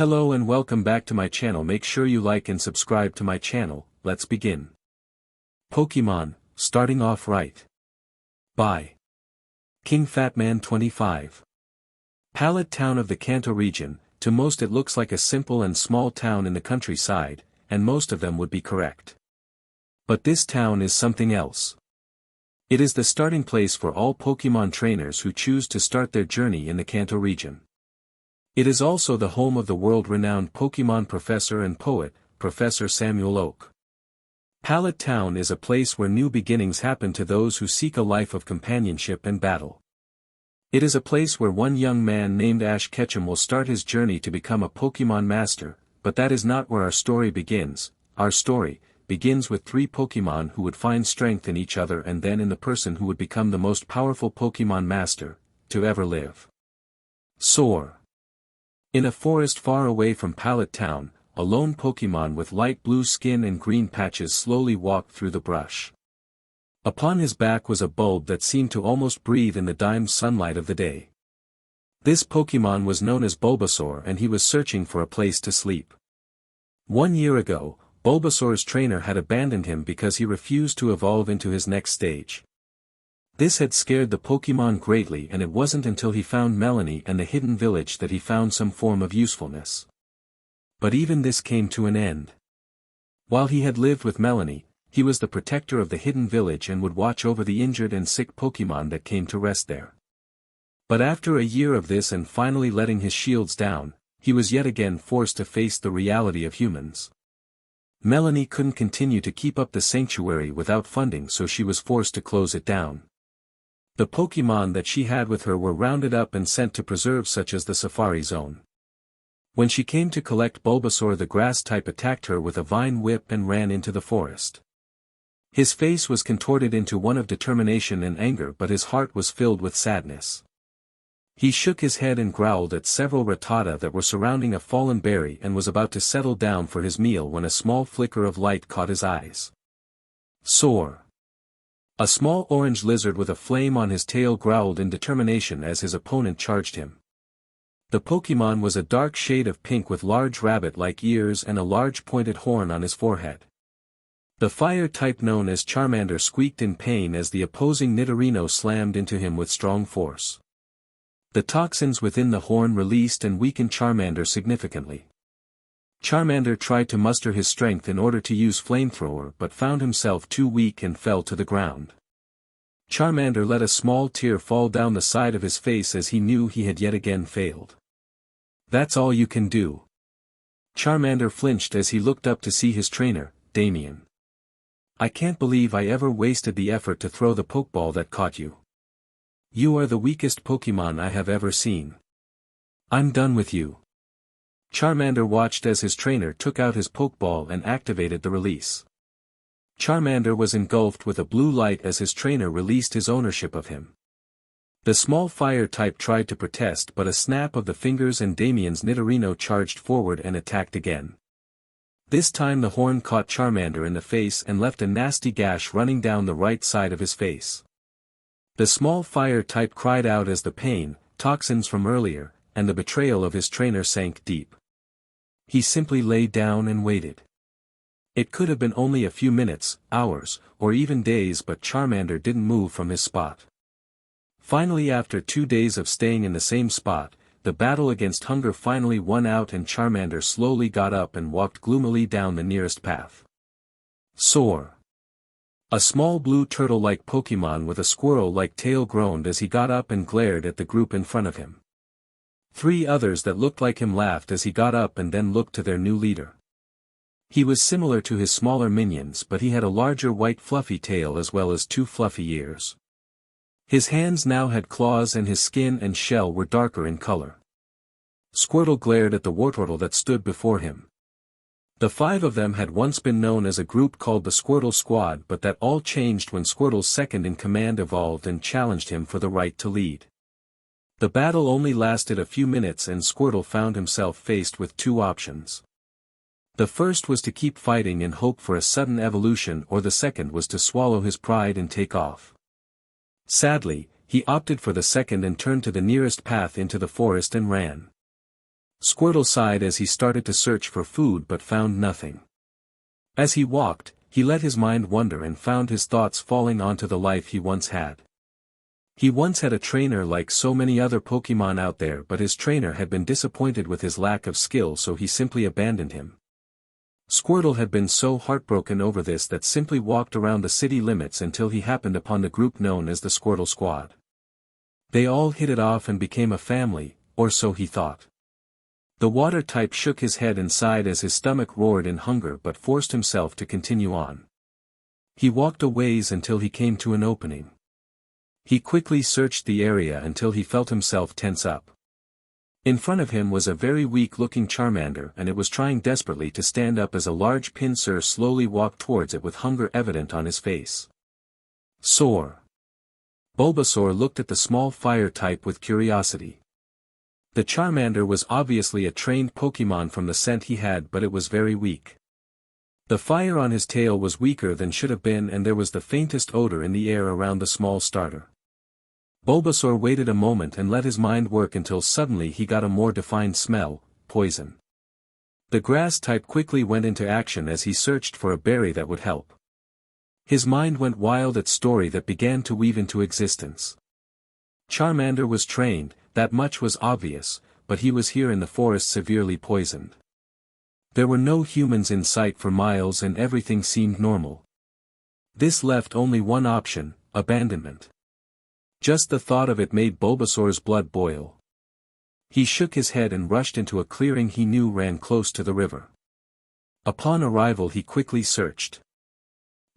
Hello and welcome back to my channel. Make sure you like and subscribe to my channel. Let's begin. Pokemon, starting off right. By King Fatman 25. Pallet town of the Kanto region. To most it looks like a simple and small town in the countryside, and most of them would be correct. But this town is something else. It is the starting place for all Pokemon trainers who choose to start their journey in the Kanto region. It is also the home of the world-renowned Pokemon professor and poet, Professor Samuel Oak. Pallet Town is a place where new beginnings happen to those who seek a life of companionship and battle. It is a place where one young man named Ash Ketchum will start his journey to become a Pokemon master, but that is not where our story begins. Our story begins with three Pokemon who would find strength in each other and then in the person who would become the most powerful Pokemon master to ever live. Soar. In a forest far away from Pallet Town, a lone Pokemon with light blue skin and green patches slowly walked through the brush. Upon his back was a bulb that seemed to almost breathe in the dimmed sunlight of the day. This Pokemon was known as Bulbasaur and he was searching for a place to sleep. 1 year ago, Bulbasaur's trainer had abandoned him because he refused to evolve into his next stage. This had scared the Pokemon greatly, and it wasn't until he found Melanie and the hidden village that he found some form of usefulness. But even this came to an end. While he had lived with Melanie, he was the protector of the hidden village and would watch over the injured and sick Pokemon that came to rest there. But after a year of this and finally letting his shields down, he was yet again forced to face the reality of humans. Melanie couldn't continue to keep up the sanctuary without funding, so she was forced to close it down. The Pokemon that she had with her were rounded up and sent to preserves such as the Safari Zone. When she came to collect Bulbasaur, the grass type attacked her with a vine whip and ran into the forest. His face was contorted into one of determination and anger, but his heart was filled with sadness. He shook his head and growled at several Rattata that were surrounding a fallen berry and was about to settle down for his meal when a small flicker of light caught his eyes. Soar. A small orange lizard with a flame on his tail growled in determination as his opponent charged him. The Pokemon was a dark shade of pink with large rabbit-like ears and a large pointed horn on his forehead. The fire type known as Charmander squeaked in pain as the opposing Nidorino slammed into him with strong force. The toxins within the horn released and weakened Charmander significantly. Charmander tried to muster his strength in order to use Flamethrower but found himself too weak and fell to the ground. Charmander let a small tear fall down the side of his face as he knew he had yet again failed. "That's all you can do." Charmander flinched as he looked up to see his trainer, Damian. "I can't believe I ever wasted the effort to throw the Pokeball that caught you. You are the weakest Pokemon I have ever seen. I'm done with you." Charmander watched as his trainer took out his Pokeball and activated the release. Charmander was engulfed with a blue light as his trainer released his ownership of him. The small fire type tried to protest, but a snap of the fingers and Damian's Nidorino charged forward and attacked again. This time the horn caught Charmander in the face and left a nasty gash running down the right side of his face. The small fire type cried out as the pain, toxins from earlier, and the betrayal of his trainer sank deep. He simply lay down and waited. It could have been only a few minutes, hours, or even days, but Charmander didn't move from his spot. Finally, after 2 days of staying in the same spot, the battle against hunger finally won out and Charmander slowly got up and walked gloomily down the nearest path. Soar. A small blue turtle-like Pokemon with a squirrel-like tail groaned as he got up and glared at the group in front of him. 3 others that looked like him laughed as he got up and then looked to their new leader. He was similar to his smaller minions, but he had a larger white fluffy tail as well as 2 fluffy ears. His hands now had claws and his skin and shell were darker in color. Squirtle glared at the Wartortle that stood before him. The 5 of them had once been known as a group called the Squirtle Squad, but that all changed when Squirtle's second-in-command evolved and challenged him for the right to lead. The battle only lasted a few minutes and Squirtle found himself faced with 2 options. The first was to keep fighting and hope for a sudden evolution, or the second was to swallow his pride and take off. Sadly, he opted for the second and turned to the nearest path into the forest and ran. Squirtle sighed as he started to search for food but found nothing. As he walked, he let his mind wander and found his thoughts falling onto the life he once had. He once had a trainer like so many other Pokémon out there, but his trainer had been disappointed with his lack of skill, so he simply abandoned him. Squirtle had been so heartbroken over this that simply walked around the city limits until he happened upon the group known as the Squirtle Squad. They all hit it off and became a family, or so he thought. The water type shook his head and sighed as his stomach roared in hunger but forced himself to continue on. He walked a ways until he came to an opening. He quickly searched the area until he felt himself tense up. In front of him was a very weak-looking Charmander, and it was trying desperately to stand up as a large Pinsir slowly walked towards it with hunger evident on his face. Soar. Bulbasaur looked at the small fire type with curiosity. The Charmander was obviously a trained Pokémon from the scent he had, but it was very weak. The fire on his tail was weaker than should have been, and there was the faintest odor in the air around the small starter. Bulbasaur waited a moment and let his mind work until suddenly he got a more defined smell: poison. The grass type quickly went into action as he searched for a berry that would help. His mind went wild at story that began to weave into existence. Charmander was trained, that much was obvious, but he was here in the forest severely poisoned. There were no humans in sight for miles and everything seemed normal. This left only one option: abandonment. Just the thought of it made Bulbasaur's blood boil. He shook his head and rushed into a clearing he knew ran close to the river. Upon arrival he quickly searched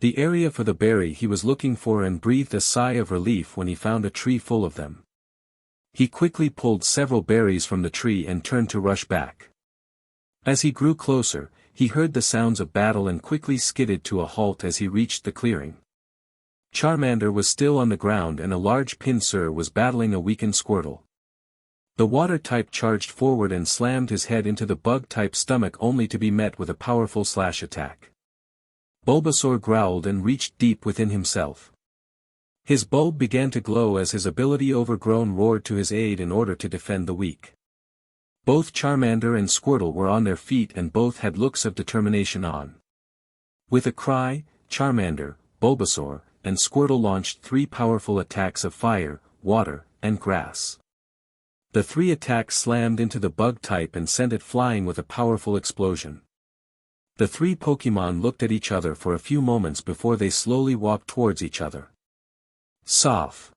the area for the berry he was looking for and breathed a sigh of relief when he found a tree full of them. He quickly pulled several berries from the tree and turned to rush back. As he grew closer, he heard the sounds of battle and quickly skidded to a halt as he reached the clearing. Charmander was still on the ground and a large Pinsir was battling a weakened Squirtle. The water type charged forward and slammed his head into the bug type stomach only to be met with a powerful slash attack. Bulbasaur growled and reached deep within himself. His bulb began to glow as his ability Overgrown roared to his aid in order to defend the weak. Both Charmander and Squirtle were on their feet and both had looks of determination on. With a cry, Charmander, Bulbasaur, and Squirtle launched 3 powerful attacks of fire, water, and grass. The 3 attacks slammed into the bug type and sent it flying with a powerful explosion. The 3 Pokémon looked at each other for a few moments before they slowly walked towards each other. Soft.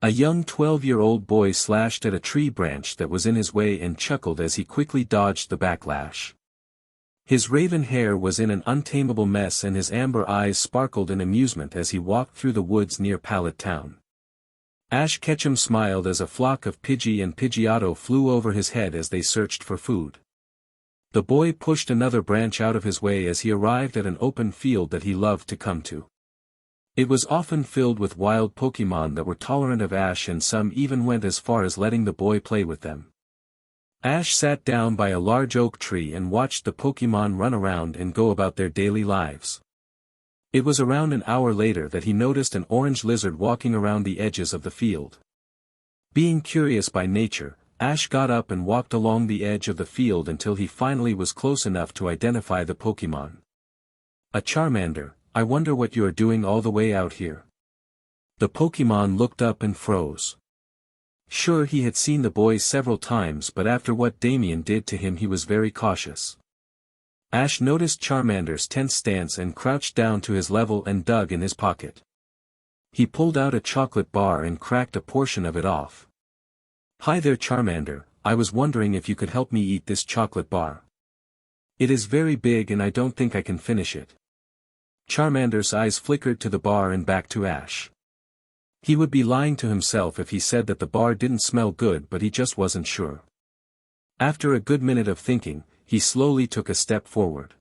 A young 12-year-old boy slashed at a tree branch that was in his way and chuckled as he quickly dodged the backlash. His raven hair was in an untamable mess and his amber eyes sparkled in amusement as he walked through the woods near Pallet Town. Ash Ketchum smiled as a flock of Pidgey and Pidgeotto flew over his head as they searched for food. The boy pushed another branch out of his way as he arrived at an open field that he loved to come to. It was often filled with wild Pokémon that were tolerant of Ash, and some even went as far as letting the boy play with them. Ash sat down by a large oak tree and watched the Pokémon run around and go about their daily lives. It was around an hour later that he noticed an orange lizard walking around the edges of the field. Being curious by nature, Ash got up and walked along the edge of the field until he finally was close enough to identify the Pokémon. A Charmander. I wonder what you are doing all the way out here. The Pokémon looked up and froze. Sure, he had seen the boy several times, but after what Damian did to him he was very cautious. Ash noticed Charmander's tense stance and crouched down to his level and dug in his pocket. He pulled out a chocolate bar and cracked a portion of it off. Hi there Charmander, I was wondering if you could help me eat this chocolate bar. It is very big and I don't think I can finish it. Charmander's eyes flickered to the bar and back to Ash. He would be lying to himself if he said that the bar didn't smell good, but he just wasn't sure. After a good minute of thinking, he slowly took a step forward.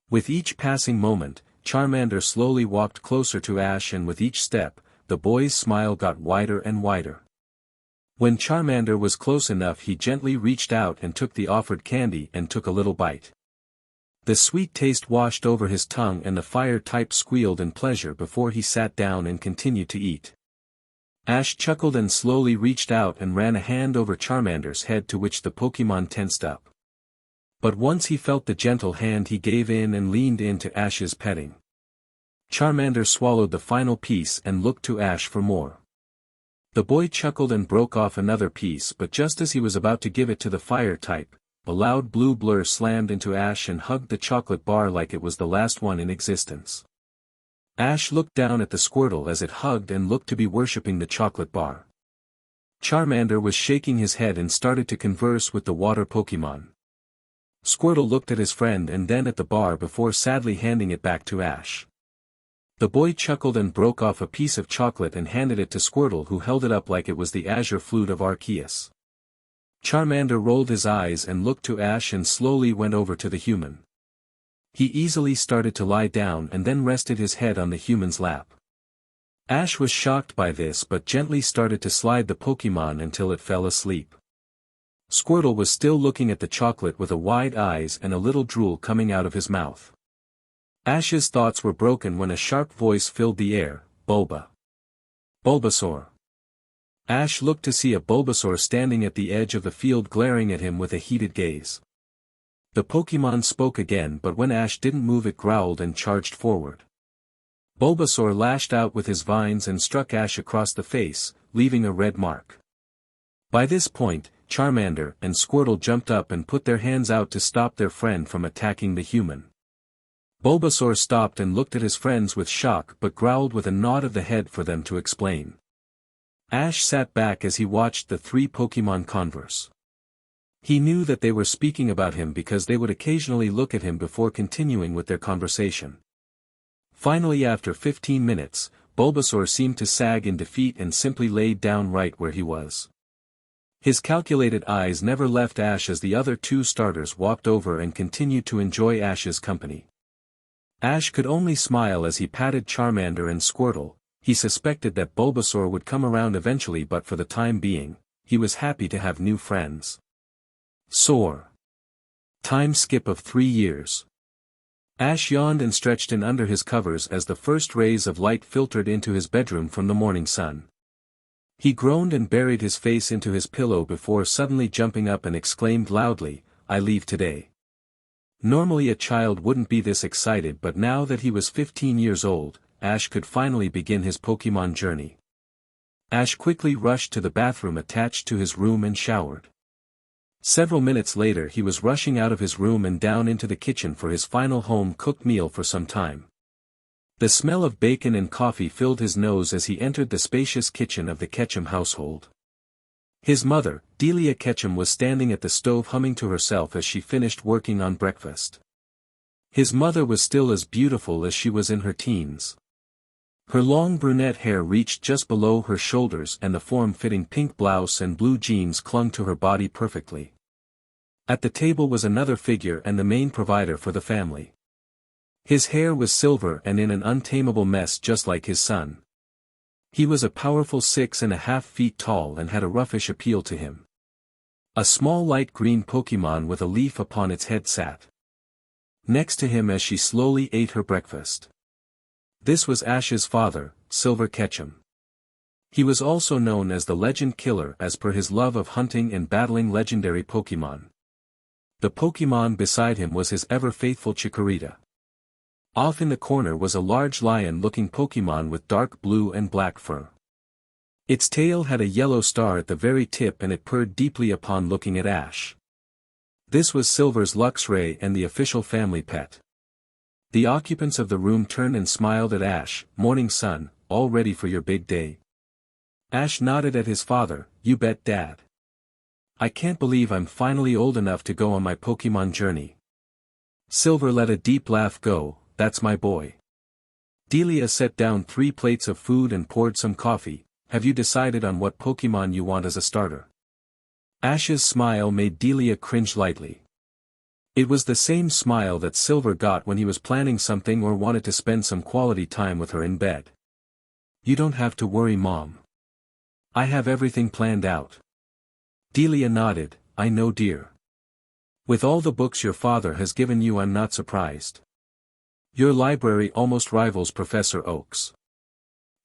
With each passing moment, Charmander slowly walked closer to Ash, and with each step, the boy's smile got wider and wider. When Charmander was close enough, he gently reached out and took the offered candy and took a little bite. The sweet taste washed over his tongue and the fire type squealed in pleasure before he sat down and continued to eat. Ash chuckled and slowly reached out and ran a hand over Charmander's head, to which the Pokémon tensed up. But once he felt the gentle hand, he gave in and leaned into Ash's petting. Charmander swallowed the final piece and looked to Ash for more. The boy chuckled and broke off another piece, but just as he was about to give it to the fire type, a loud blue blur slammed into Ash and hugged the chocolate bar like it was the last one in existence. Ash looked down at the Squirtle as it hugged and looked to be worshipping the chocolate bar. Charmander was shaking his head and started to converse with the water Pokémon. Squirtle looked at his friend and then at the bar before sadly handing it back to Ash. The boy chuckled and broke off a piece of chocolate and handed it to Squirtle, who held it up like it was the azure flute of Arceus. Charmander rolled his eyes and looked to Ash and slowly went over to the human. He easily started to lie down and then rested his head on the human's lap. Ash was shocked by this but gently started to slide the Pokémon until it fell asleep. Squirtle was still looking at the chocolate with wide eyes and a little drool coming out of his mouth. Ash's thoughts were broken when a sharp voice filled the air, Bulbasaur. Ash looked to see a Bulbasaur standing at the edge of the field glaring at him with a heated gaze. The Pokémon spoke again, but when Ash didn't move it growled and charged forward. Bulbasaur lashed out with his vines and struck Ash across the face, leaving a red mark. By this point, Charmander and Squirtle jumped up and put their hands out to stop their friend from attacking the human. Bulbasaur stopped and looked at his friends with shock but growled with a nod of the head for them to explain. Ash sat back as he watched the three Pokémon converse. He knew that they were speaking about him because they would occasionally look at him before continuing with their conversation. Finally, after 15 minutes, Bulbasaur seemed to sag in defeat and simply laid down right where he was. His calculated eyes never left Ash as the other two starters walked over and continued to enjoy Ash's company. Ash could only smile as he patted Charmander and Squirtle. He suspected that Bulbasaur would come around eventually, but for the time being, he was happy to have new friends. Time skip of 3 years. Ash yawned and stretched in under his covers as the first rays of light filtered into his bedroom from the morning sun. He groaned and buried his face into his pillow before suddenly jumping up and exclaimed loudly, "I leave today." Normally a child wouldn't be this excited, but now that he was 15 years old, Ash could finally begin his Pokémon journey. Ash quickly rushed to the bathroom attached to his room and showered. Several minutes later he was rushing out of his room and down into the kitchen for his final home-cooked meal for some time. The smell of bacon and coffee filled his nose as he entered the spacious kitchen of the Ketchum household. His mother, Delia Ketchum, was standing at the stove humming to herself as she finished working on breakfast. His mother was still as beautiful as she was in her teens. Her long brunette hair reached just below her shoulders and the form-fitting pink blouse and blue jeans clung to her body perfectly. At the table was another figure and the main provider for the family. His hair was silver and in an untamable mess just like his son. He was a powerful 6.5 feet tall and had a roughish appeal to him. A small light green Pokémon with a leaf upon its head sat next to him as she slowly ate her breakfast. This was Ash's father, Silver Ketchum. He was also known as the Legend Killer as per his love of hunting and battling legendary Pokémon. The Pokémon beside him was his ever-faithful Chikorita. Off in the corner was a large lion-looking Pokémon with dark blue and black fur. Its tail had a yellow star at the very tip and it purred deeply upon looking at Ash. This was Silver's Luxray and the official family pet. The occupants of the room turned and smiled at Ash. "Morning, son, all ready for your big day?" Ash nodded at his father. "You bet, Dad. I can't believe I'm finally old enough to go on my Pokémon journey." Silver let a deep laugh go. "That's my boy." Delia set down 3 plates of food and poured some coffee. "Have you decided on what Pokémon you want as a starter?" Ash's smile made Delia cringe lightly. It was the same smile that Silver got when he was planning something or wanted to spend some quality time with her in bed. "You don't have to worry, Mom. I have everything planned out." Delia nodded. "I know, dear. With all the books your father has given you, I'm not surprised. Your library almost rivals Professor Oak's."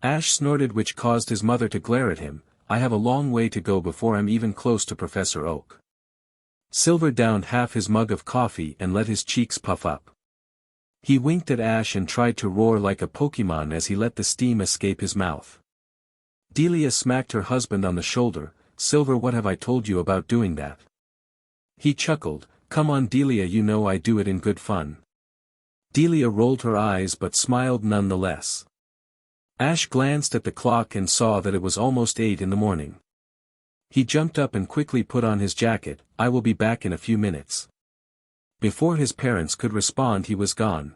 Ash snorted, which caused his mother to glare at him. I have a long way to go before I'm even close to Professor Oak. Silver downed half his mug of coffee and let his cheeks puff up. He winked at Ash and tried to roar like a Pokémon as he let the steam escape his mouth. Delia smacked her husband on the shoulder. Silver, what have I told you about doing that? He chuckled. Come on Delia, you know I do it in good fun. Delia rolled her eyes but smiled nonetheless. Ash glanced at the clock and saw that it was almost 8 in the morning. He jumped up and quickly put on his jacket. I will be back in a few minutes. Before his parents could respond, he was gone.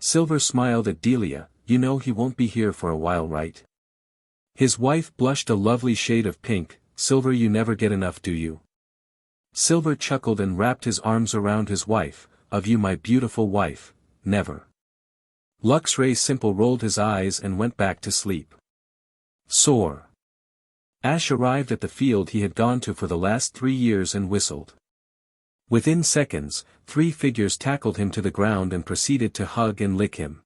Silver smiled at Delia. You know he won't be here for a while, right? His wife blushed a lovely shade of pink. Silver, you never get enough, do you? Silver chuckled and wrapped his arms around his wife. Of you, my beautiful wife, never. Luxray Simple rolled his eyes and went back to sleep. Sore. Ash arrived at the field he had gone to for the last 3 years and whistled. Within seconds, 3 figures tackled him to the ground and proceeded to hug and lick him.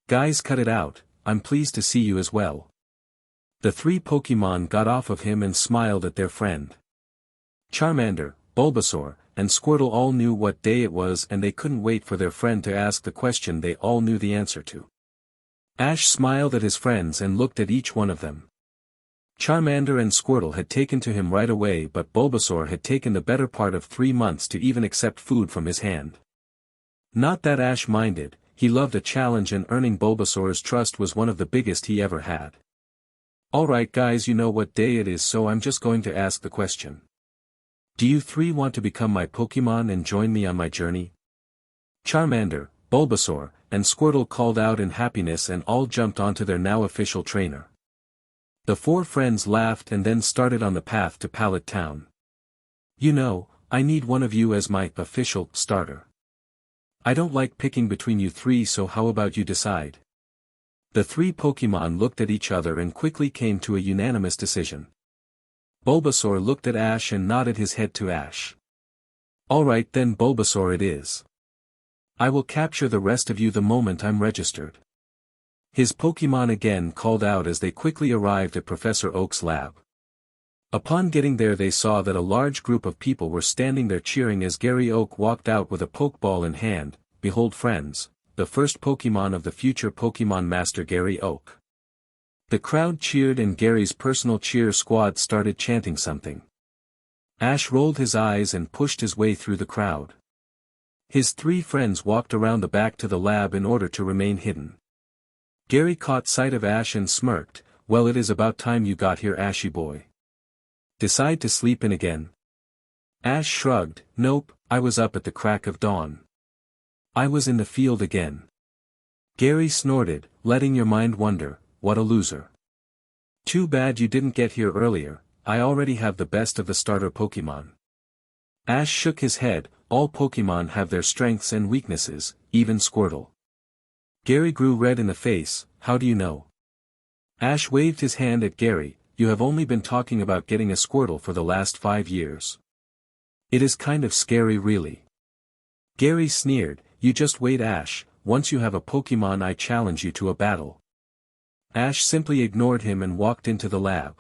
Guys, cut it out, I'm pleased to see you as well. The 3 Pokémon got off of him and smiled at their friend. Charmander, Bulbasaur, and Squirtle all knew what day it was, and they couldn't wait for their friend to ask the question they all knew the answer to. Ash smiled at his friends and looked at each one of them. Charmander and Squirtle had taken to him right away, but Bulbasaur had taken the better part of 3 months to even accept food from his hand. Not that Ash minded, he loved a challenge, and earning Bulbasaur's trust was one of the biggest he ever had. Alright guys, you know what day it is, so I'm just going to ask the question. Do you 3 want to become my Pokémon and join me on my journey? Charmander, Bulbasaur, and Squirtle called out in happiness and all jumped onto their now official trainer. The 4 friends laughed and then started on the path to Pallet Town. You know, I need one of you as my official starter. I don't like picking between you 3, so how about you decide? The 3 Pokémon looked at each other and quickly came to a unanimous decision. Bulbasaur looked at Ash and nodded his head to Ash. Alright then, Bulbasaur it is. I will capture the rest of you the moment I'm registered. His Pokémon again called out as they quickly arrived at Professor Oak's lab. Upon getting there, they saw that a large group of people were standing there cheering as Gary Oak walked out with a Pokeball in hand. Behold friends, the first Pokémon of the future Pokémon Master Gary Oak. The crowd cheered and Gary's personal cheer squad started chanting something. Ash rolled his eyes and pushed his way through the crowd. His 3 friends walked around the back to the lab in order to remain hidden. Gary caught sight of Ash and smirked. Well, it is about time you got here, Ashy boy. Decide to sleep in again? Ash shrugged. Nope, I was up at the crack of dawn. I was in the field again. Gary snorted, letting your mind wander. What a loser. Too bad you didn't get here earlier. I already have the best of the starter Pokémon. Ash shook his head. All Pokémon have their strengths and weaknesses, even Squirtle. Gary grew red in the face. How do you know? Ash waved his hand at Gary. You have only been talking about getting a Squirtle for the last 5 years. It is kind of scary, really. Gary sneered. You just wait, Ash. Once you have a Pokémon, I challenge you to a battle. Ash simply ignored him and walked into the lab.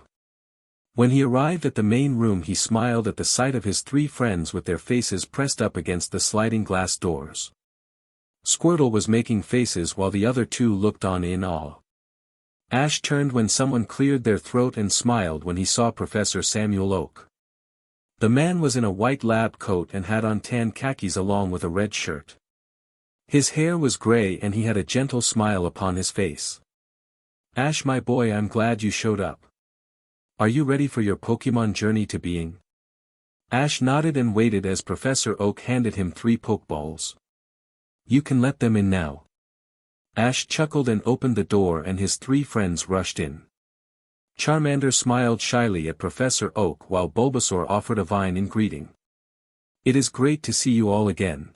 When he arrived at the main room, he smiled at the sight of his 3 friends with their faces pressed up against the sliding glass doors. Squirtle was making faces while the other 2 looked on in awe. Ash turned when someone cleared their throat and smiled when he saw Professor Samuel Oak. The man was in a white lab coat and had on tan khakis along with a red shirt. His hair was gray and he had a gentle smile upon his face. Ash, my boy, I'm glad you showed up. Are you ready for your Pokémon journey to being? Ash nodded and waited as Professor Oak handed him 3 Pokeballs. You can let them in now. Ash chuckled and opened the door and his 3 friends rushed in. Charmander smiled shyly at Professor Oak while Bulbasaur offered a vine in greeting. It is great to see you all again.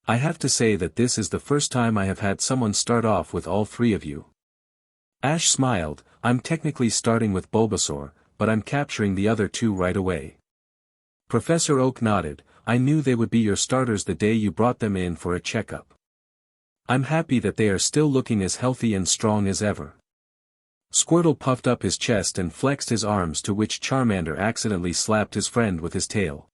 I have to say that this is the first time I have had someone start off with all 3 of you. Ash smiled. I'm technically starting with Bulbasaur, but I'm capturing the other 2 right away. Professor Oak nodded. I knew they would be your starters the day you brought them in for a checkup. I'm happy that they are still looking as healthy and strong as ever. Squirtle puffed up his chest and flexed his arms, to which Charmander accidentally slapped his friend with his tail.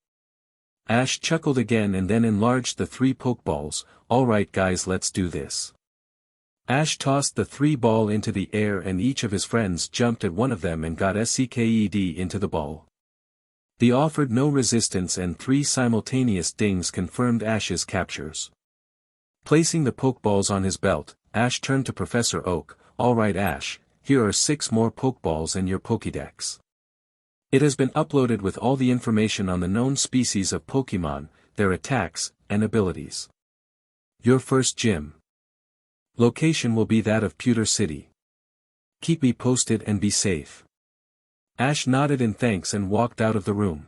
Ash chuckled again and then enlarged the 3 Pokeballs. "Alright guys, let's do this." Ash tossed the 3 ball into the air and each of his friends jumped at one of them and got SCKED into the ball. They offered no resistance and 3 simultaneous dings confirmed Ash's captures. Placing the Pokeballs on his belt, Ash turned to Professor Oak. "Alright Ash, here are 6 more Pokeballs in your Pokédex. It has been uploaded with all the information on the known species of Pokémon, their attacks, and abilities. Your first gym location will be that of Pewter City. Keep me posted and be safe." Ash nodded in thanks and walked out of the room.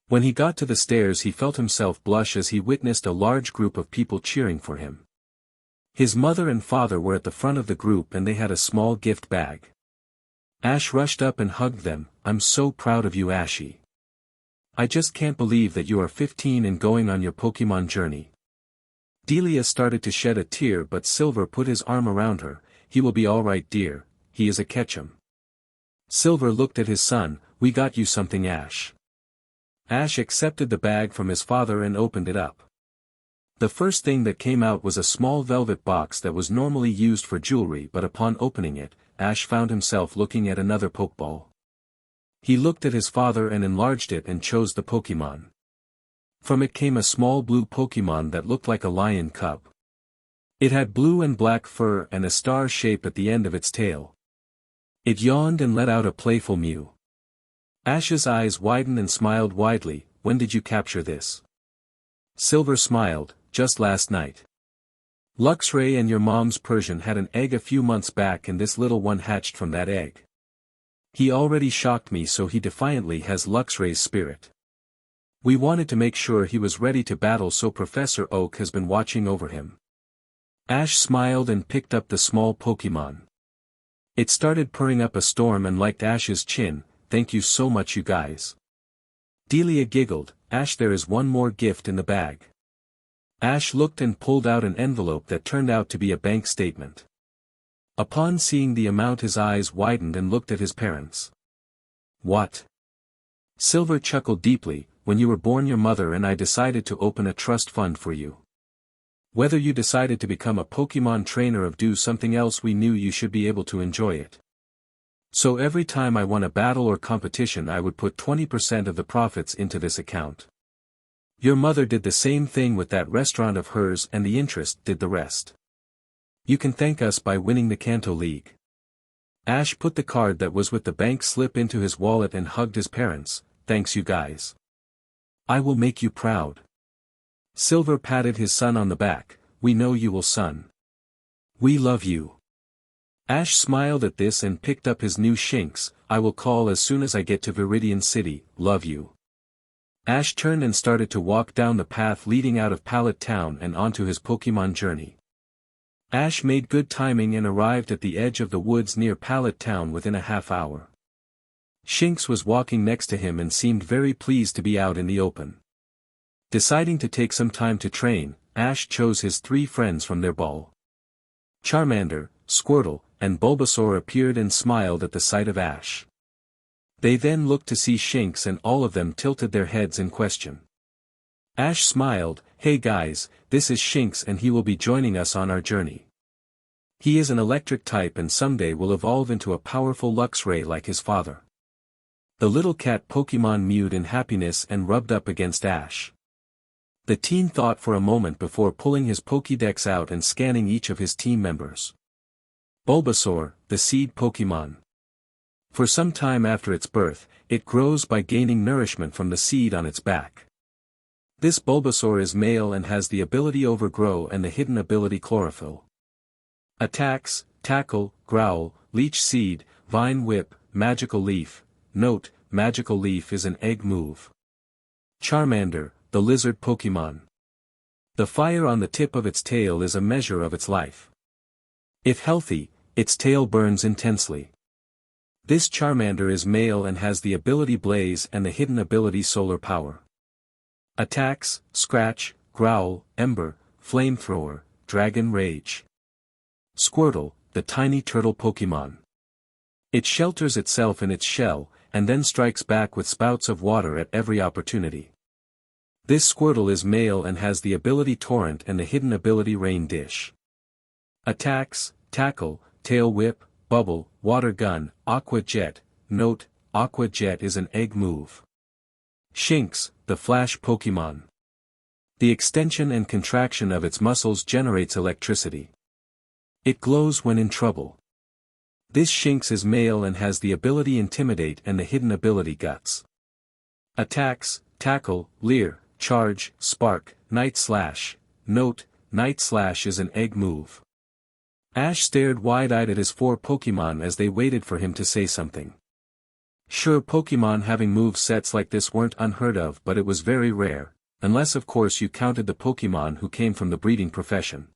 When he got to the stairs he felt himself blush as he witnessed a large group of people cheering for him. His mother and father were at the front of the group and they had a small gift bag. Ash rushed up and hugged them. "I'm so proud of you Ashy. I just can't believe that you are 15 and going on your Pokémon journey." Delia started to shed a tear but Silver put his arm around her. "He will be alright dear, he is a Ketchum." Silver looked at his son. "We got you something Ash." Ash accepted the bag from his father and opened it up. The first thing that came out was a small velvet box that was normally used for jewelry, but upon opening it, Ash found himself looking at another Pokeball. He looked at his father and enlarged it and chose the Pokémon. From it came a small blue Pokémon that looked like a lion cub. It had blue and black fur and a star shape at the end of its tail. It yawned and let out a playful mew. Ash's eyes widened and smiled widely. "When did you capture this?" Silver smiled. "Just last night. Luxray and your mom's Persian had an egg a few months back and this little one hatched from that egg. He already shocked me, so he defiantly has Luxray's spirit. We wanted to make sure he was ready to battle, so Professor Oak has been watching over him." Ash smiled and picked up the small Pokémon. It started purring up a storm and liked Ash's chin. "Thank you so much you guys." Delia giggled. "Ash, there is one more gift in the bag." Ash looked and pulled out an envelope that turned out to be a bank statement. Upon seeing the amount his eyes widened and looked at his parents. "What?" Silver chuckled deeply. "When you were born your mother and I decided to open a trust fund for you. Whether you decided to become a Pokémon trainer or do something else, we knew you should be able to enjoy it. So every time I won a battle or competition I would put 20% of the profits into this account. Your mother did the same thing with that restaurant of hers and the interest did the rest. You can thank us by winning the Kanto League." Ash put the card that was with the bank slip into his wallet and hugged his parents. "Thanks you guys. I will make you proud." Silver patted his son on the back. "We know you will, son. We love you." Ash smiled at this and picked up his new Shinx. "I will call as soon as I get to Viridian City. Love you." Ash turned and started to walk down the path leading out of Pallet Town and onto his Pokémon journey. Ash made good timing and arrived at the edge of the woods near Pallet Town within a half hour. Shinx was walking next to him and seemed very pleased to be out in the open. Deciding to take some time to train, Ash chose his 3 friends from their ball. Charmander, Squirtle, and Bulbasaur appeared and smiled at the sight of Ash. They then looked to see Shinx and all of them tilted their heads in question. Ash smiled. "Hey guys, this is Shinx and he will be joining us on our journey. He is an electric type and someday will evolve into a powerful Luxray like his father." The little cat Pokémon mewed in happiness and rubbed up against Ash. The teen thought for a moment before pulling his Pokédex out and scanning each of his team members. Bulbasaur, the seed Pokémon. For some time after its birth, it grows by gaining nourishment from the seed on its back. This Bulbasaur is male and has the ability Overgrow and the hidden ability Chlorophyll. Attacks: Tackle, Growl, Leech Seed, Vine Whip, Magical Leaf. Note: Magical Leaf is an egg move. Charmander, the lizard Pokémon. The fire on the tip of its tail is a measure of its life. If healthy, its tail burns intensely. This Charmander is male and has the ability Blaze and the hidden ability Solar Power. Attacks: Scratch, Growl, Ember, Flamethrower, Dragon Rage. Squirtle, the tiny turtle Pokémon. It shelters itself in its shell, and then strikes back with spouts of water at every opportunity. This Squirtle is male and has the ability Torrent and the hidden ability Rain Dish. Attacks: Tackle, Tail Whip, Bubble, Water Gun, Aqua Jet. Note: Aqua Jet is an egg move. Shinx, the Flash Pokémon. The extension and contraction of its muscles generates electricity. It glows when in trouble. This Shinx is male and has the ability Intimidate and the hidden ability Guts. Attacks: Tackle, Leer, Charge, Spark, Night Slash. Note: Night Slash is an egg move. Ash stared wide-eyed at his 4 Pokémon as they waited for him to say something. Sure, Pokémon having move sets like this weren't unheard of, but it was very rare, unless of course you counted the Pokémon who came from the breeding profession.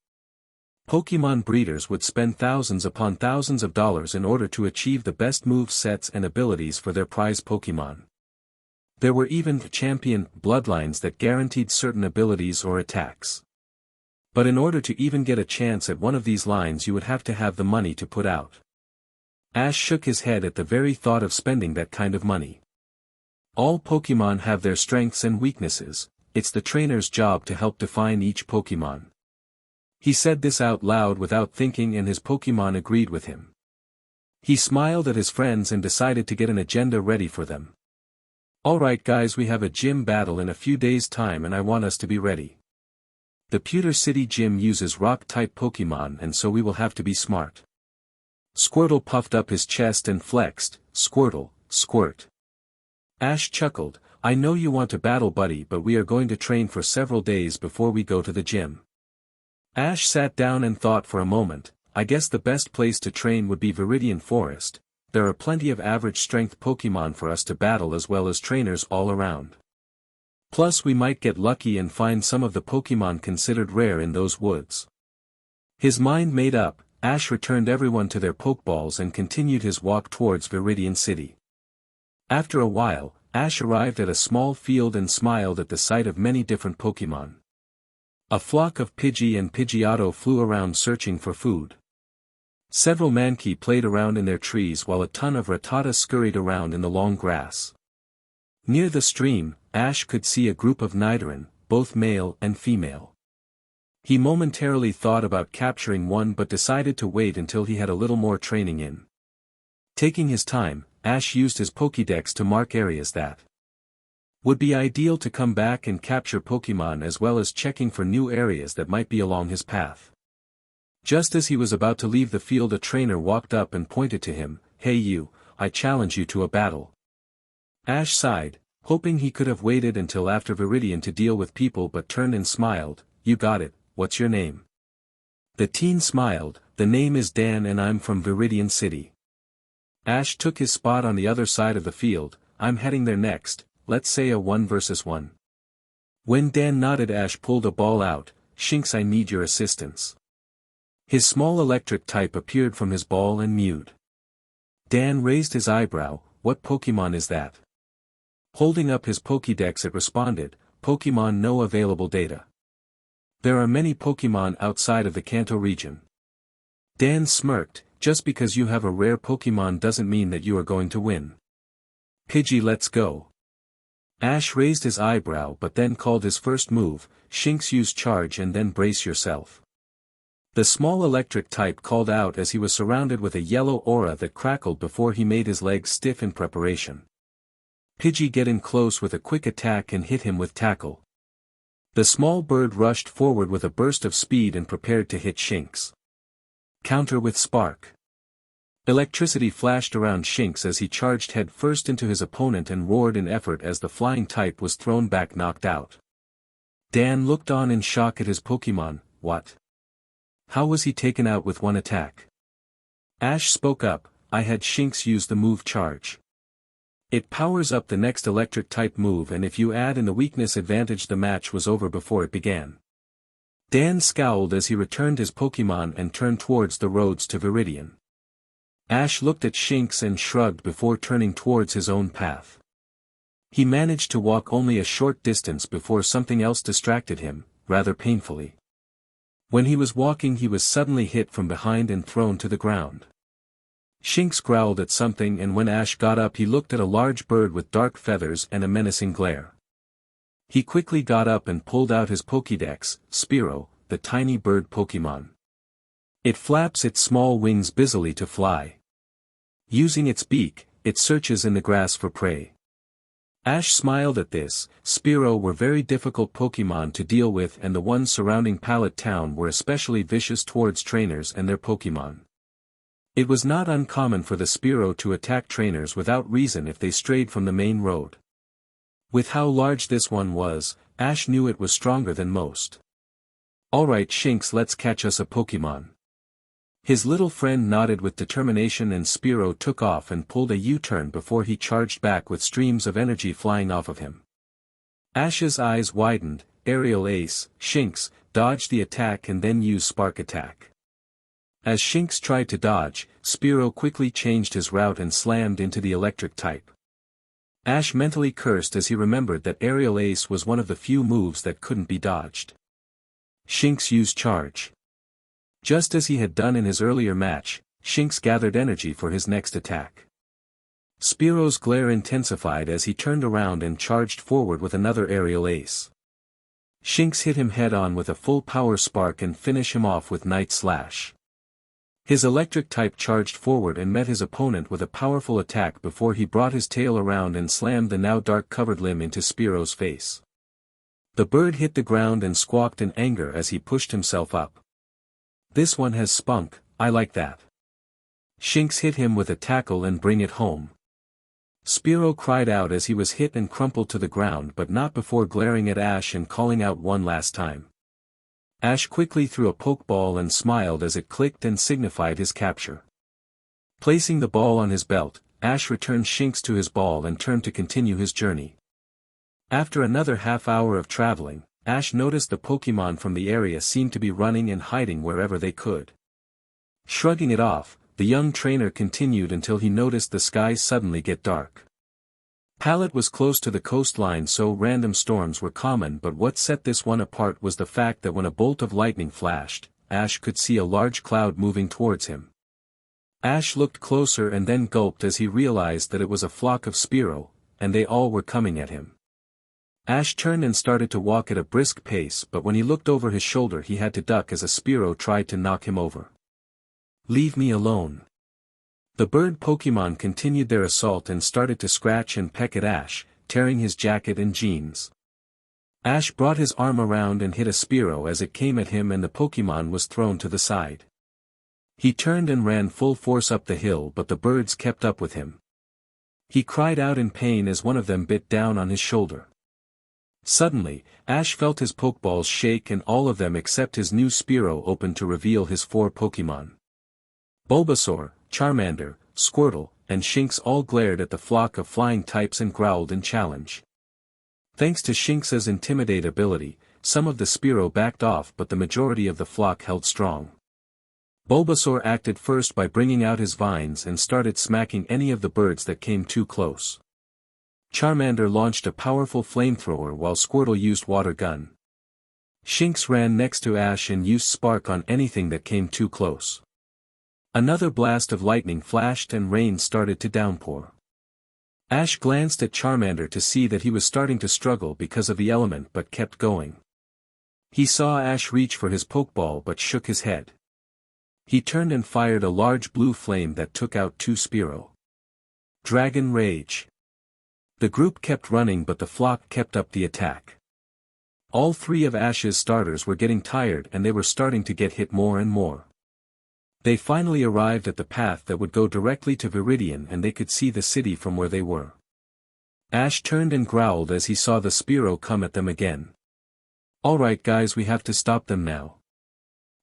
Pokémon breeders would spend thousands upon thousands of dollars in order to achieve the best move sets and abilities for their prize Pokémon. There were even champion bloodlines that guaranteed certain abilities or attacks. But in order to even get a chance at one of these lines you would have to have the money to put out. Ash shook his head at the very thought of spending that kind of money. All Pokémon have their strengths and weaknesses, it's the trainer's job to help define each Pokémon. He said this out loud without thinking and his Pokémon agreed with him. He smiled at his friends and decided to get an agenda ready for them. Alright guys, we have a gym battle in a few days' time and I want us to be ready. The Pewter City gym uses rock-type Pokémon and so we will have to be smart. Squirtle puffed up his chest and flexed, Squirtle, squirt. Ash chuckled, I know you want to battle buddy, but we are going to train for several days before we go to the gym. Ash sat down and thought for a moment. I guess the best place to train would be Viridian Forest. There are plenty of average strength Pokémon for us to battle as well as trainers all around. Plus we might get lucky and find some of the Pokémon considered rare in those woods. His mind made up, Ash returned everyone to their Pokeballs and continued his walk towards Viridian City. After a while, Ash arrived at a small field and smiled at the sight of many different Pokémon. A flock of Pidgey and Pidgeotto flew around searching for food. Several Mankey played around in their trees while a ton of Rattata scurried around in the long grass. Near the stream, Ash could see a group of Nidoran, both male and female. He momentarily thought about capturing one but decided to wait until he had a little more training in. Taking his time, Ash used his Pokédex to mark areas that would be ideal to come back and capture Pokémon as well as checking for new areas that might be along his path. Just as he was about to leave the field, a trainer walked up and pointed to him, Hey you, I challenge you to a battle. Ash sighed, hoping he could have waited until after Viridian to deal with people, but turned and smiled, You got it, what's your name? The teen smiled, The name is Dan and I'm from Viridian City. Ash took his spot on the other side of the field, I'm heading there next, let's say a 1 versus 1. When Dan nodded, Ash pulled a ball out, Shinx, I need your assistance. His small electric type appeared from his ball and mewed. Dan raised his eyebrow, What Pokémon is that? Holding up his Pokédex it responded, Pokémon no available data. There are many Pokémon outside of the Kanto region. Dan smirked, just because you have a rare Pokémon doesn't mean that you are going to win. Pidgey, let's go. Ash raised his eyebrow but then called his first move, Shinx, use charge and then brace yourself. The small electric type called out as he was surrounded with a yellow aura that crackled before he made his legs stiff in preparation. Pidgey, get in close with a quick attack and hit him with tackle. The small bird rushed forward with a burst of speed and prepared to hit Shinx. Counter with spark. Electricity flashed around Shinx as he charged head first into his opponent and roared in effort as the flying type was thrown back, knocked out. Dan looked on in shock at his Pokémon. What? How was he taken out with one attack? Ash spoke up, I had Shinx use the move charge. It powers up the next electric type move, and if you add in the weakness advantage the match was over before it began. Dan scowled as he returned his Pokémon and turned towards the roads to Viridian. Ash looked at Shinx and shrugged before turning towards his own path. He managed to walk only a short distance before something else distracted him, rather painfully. When he was walking he was suddenly hit from behind and thrown to the ground. Shinx growled at something, and when Ash got up he looked at a large bird with dark feathers and a menacing glare. He quickly got up and pulled out his Pokédex, Spearow, the tiny bird Pokémon. It flaps its small wings busily to fly. Using its beak, it searches in the grass for prey. Ash smiled at this. Spearow were very difficult Pokémon to deal with, and the ones surrounding Pallet Town were especially vicious towards trainers and their Pokémon. It was not uncommon for the Spearow to attack trainers without reason if they strayed from the main road. With how large this one was, Ash knew it was stronger than most. "Alright Shinx, let's catch us a Pokémon." His little friend nodded with determination, and Spearow took off and pulled a U-turn before he charged back with streams of energy flying off of him. Ash's eyes widened. Aerial Ace, Shinx, dodged the attack and then used Spark Attack. As Shinx tried to dodge, Spearow quickly changed his route and slammed into the electric type. Ash mentally cursed as he remembered that Aerial Ace was one of the few moves that couldn't be dodged. Shinx used Charge. Just as he had done in his earlier match, Shinx gathered energy for his next attack. Spearow's glare intensified as he turned around and charged forward with another Aerial Ace. Shinx hit him head-on with a full power spark and finished him off with Night Slash. His electric type charged forward and met his opponent with a powerful attack before he brought his tail around and slammed the now dark-covered limb into Spearow's face. The bird hit the ground and squawked in anger as he pushed himself up. "This one has spunk, I like that." Shinx hit him with a tackle and bring it home. Spearow cried out as he was hit and crumpled to the ground, but not before glaring at Ash and calling out one last time. Ash quickly threw a Pokeball and smiled as it clicked and signified his capture. Placing the ball on his belt, Ash returned Shinx to his ball and turned to continue his journey. After another half hour of traveling, Ash noticed the Pokémon from the area seemed to be running and hiding wherever they could. Shrugging it off, the young trainer continued until he noticed the skies suddenly get dark. Pallet was close to the coastline, so random storms were common, but what set this one apart was the fact that when a bolt of lightning flashed, Ash could see a large cloud moving towards him. Ash looked closer and then gulped as he realized that it was a flock of Spearow, and they all were coming at him. Ash turned and started to walk at a brisk pace, but when he looked over his shoulder he had to duck as a Spearow tried to knock him over. "Leave me alone." The bird Pokémon continued their assault and started to scratch and peck at Ash, tearing his jacket and jeans. Ash brought his arm around and hit a Spearow as it came at him, and the Pokémon was thrown to the side. He turned and ran full force up the hill, but the birds kept up with him. He cried out in pain as one of them bit down on his shoulder. Suddenly, Ash felt his Pokeballs shake, and all of them except his new Spearow opened to reveal his 4 Pokémon. Bulbasaur, Charmander, Squirtle, and Shinx all glared at the flock of flying types and growled in challenge. Thanks to Shinx's Intimidate ability, some of the Spearow backed off, but the majority of the flock held strong. Bulbasaur acted first by bringing out his vines and started smacking any of the birds that came too close. Charmander launched a powerful flamethrower while Squirtle used Water Gun. Shinx ran next to Ash and used Spark on anything that came too close. Another blast of lightning flashed and rain started to downpour. Ash glanced at Charmander to see that he was starting to struggle because of the element, but kept going. He saw Ash reach for his Pokeball but shook his head. He turned and fired a large blue flame that took out 2 Spearow. Dragon Rage. The group kept running, but the flock kept up the attack. All 3 of Ash's starters were getting tired and they were starting to get hit more and more. They finally arrived at the path that would go directly to Viridian, and they could see the city from where they were. Ash turned and growled as he saw the Spearow come at them again. "Alright guys, we have to stop them now."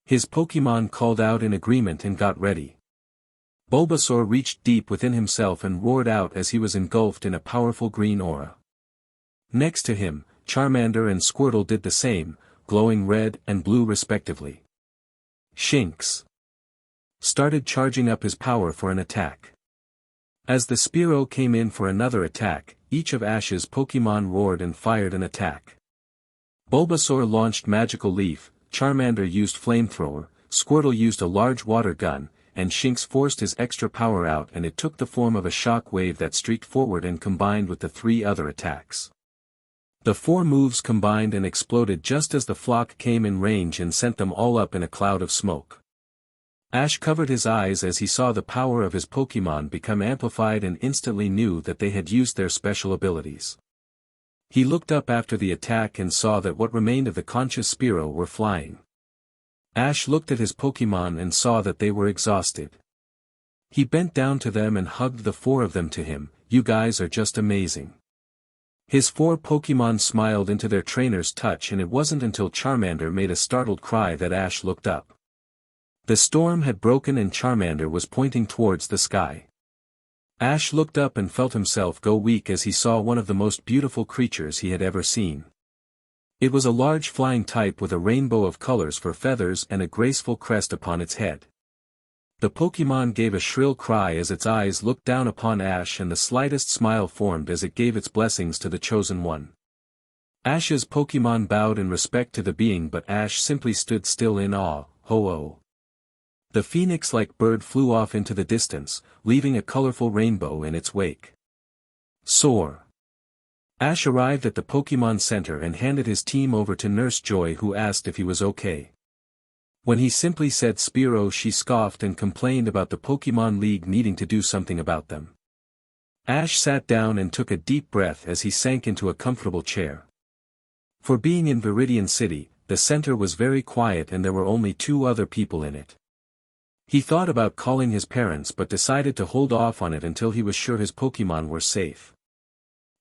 His Pokémon called out in agreement and got ready. Bulbasaur reached deep within himself and roared out as he was engulfed in a powerful green aura. Next to him, Charmander and Squirtle did the same, glowing red and blue respectively. Shinx started charging up his power for an attack. As the Spearow came in for another attack, each of Ash's Pokémon roared and fired an attack. Bulbasaur launched Magical Leaf, Charmander used Flamethrower, Squirtle used a large water gun, and Shinx forced his extra power out and it took the form of a shock wave that streaked forward and combined with the 3 other attacks. The 4 moves combined and exploded just as the flock came in range and sent them all up in a cloud of smoke. Ash covered his eyes as he saw the power of his Pokémon become amplified and instantly knew that they had used their special abilities. He looked up after the attack and saw that what remained of the conscious Spearow were flying. Ash looked at his Pokémon and saw that they were exhausted. He bent down to them and hugged the 4 of them to him. "You guys are just amazing." His 4 Pokémon smiled into their trainer's touch, and it wasn't until Charmander made a startled cry that Ash looked up. The storm had broken and Charmander was pointing towards the sky. Ash looked up and felt himself go weak as he saw one of the most beautiful creatures he had ever seen. It was a large flying type with a rainbow of colors for feathers and a graceful crest upon its head. The Pokémon gave a shrill cry as its eyes looked down upon Ash, and the slightest smile formed as it gave its blessings to the Chosen One. Ash's Pokémon bowed in respect to the being, but Ash simply stood still in awe. Ho-oh! The phoenix-like bird flew off into the distance, leaving a colorful rainbow in its wake. Soar! Ash arrived at the Pokémon Center and handed his team over to Nurse Joy, who asked if he was okay. When he simply said Spearow, she scoffed and complained about the Pokémon League needing to do something about them. Ash sat down and took a deep breath as he sank into a comfortable chair. For being in Viridian City, the center was very quiet and there were only 2 other people in it. He thought about calling his parents but decided to hold off on it until he was sure his Pokémon were safe.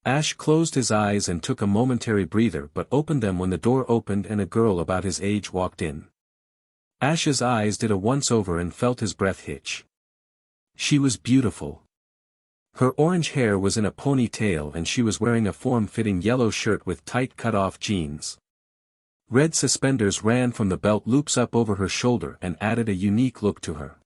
Ash closed his eyes and took a momentary breather but opened them when the door opened and a girl about his age walked in. Ash's eyes did a once-over and felt his breath hitch. She was beautiful. Her orange hair was in a ponytail and she was wearing a form-fitting yellow shirt with tight cut-off jeans. Red suspenders ran from the belt loops up over her shoulder and added a unique look to her.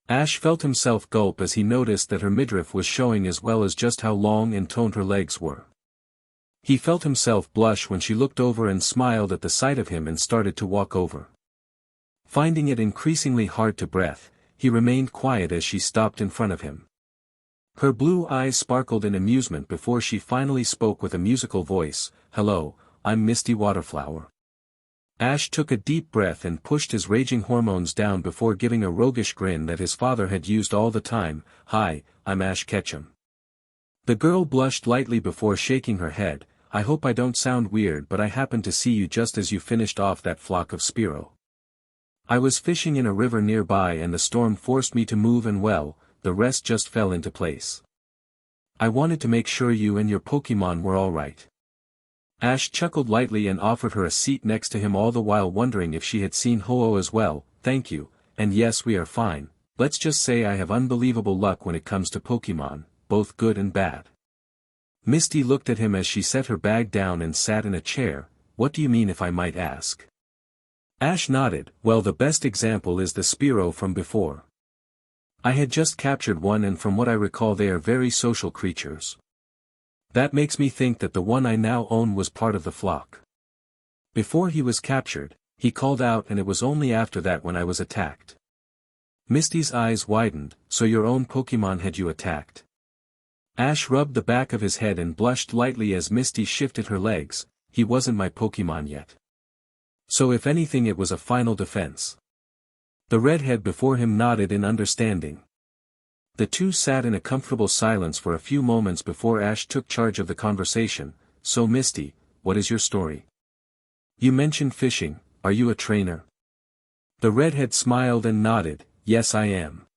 Ash felt himself gulp as he noticed that her midriff was showing as well as just how long and toned her legs were. He felt himself blush when she looked over and smiled at the sight of him and started to walk over. Finding it increasingly hard to breathe, he remained quiet as she stopped in front of him. Her blue eyes sparkled in amusement before she finally spoke with a musical voice. "Hello, I'm Misty Waterflower." Ash took a deep breath and pushed his raging hormones down before giving a roguish grin that his father had used all the time. "Hi, I'm Ash Ketchum." The girl blushed lightly before shaking her head. "I hope I don't sound weird, but I happened to see you just as you finished off that flock of Spearow. I was fishing in a river nearby and the storm forced me to move, and well, the rest just fell into place. I wanted to make sure you and your Pokémon were all right." Ash chuckled lightly and offered her a seat next to him, all the while wondering if she had seen Ho-Oh as well. "Thank you, and yes, we are fine. Let's just say I have unbelievable luck when it comes to Pokémon, both good and bad." Misty looked at him as she set her bag down and sat in a chair. "What do you mean, if I might ask?" Ash nodded. "Well, the best example is the Spearow from before. I had just captured one, and from what I recall they are very social creatures. That makes me think that the one I now own was part of the flock. Before he was captured, he called out, and it was only after that when I was attacked." Misty's eyes widened. "So your own Pokémon had you attacked?" Ash rubbed the back of his head and blushed lightly as Misty shifted her legs. "He wasn't my Pokémon yet. So if anything it was a final defense." The redhead before him nodded in understanding. The 2 sat in a comfortable silence for a few moments before Ash took charge of the conversation. "So Misty, what is your story? You mentioned fishing, are you a trainer?" The redhead smiled and nodded. "Yes, I am.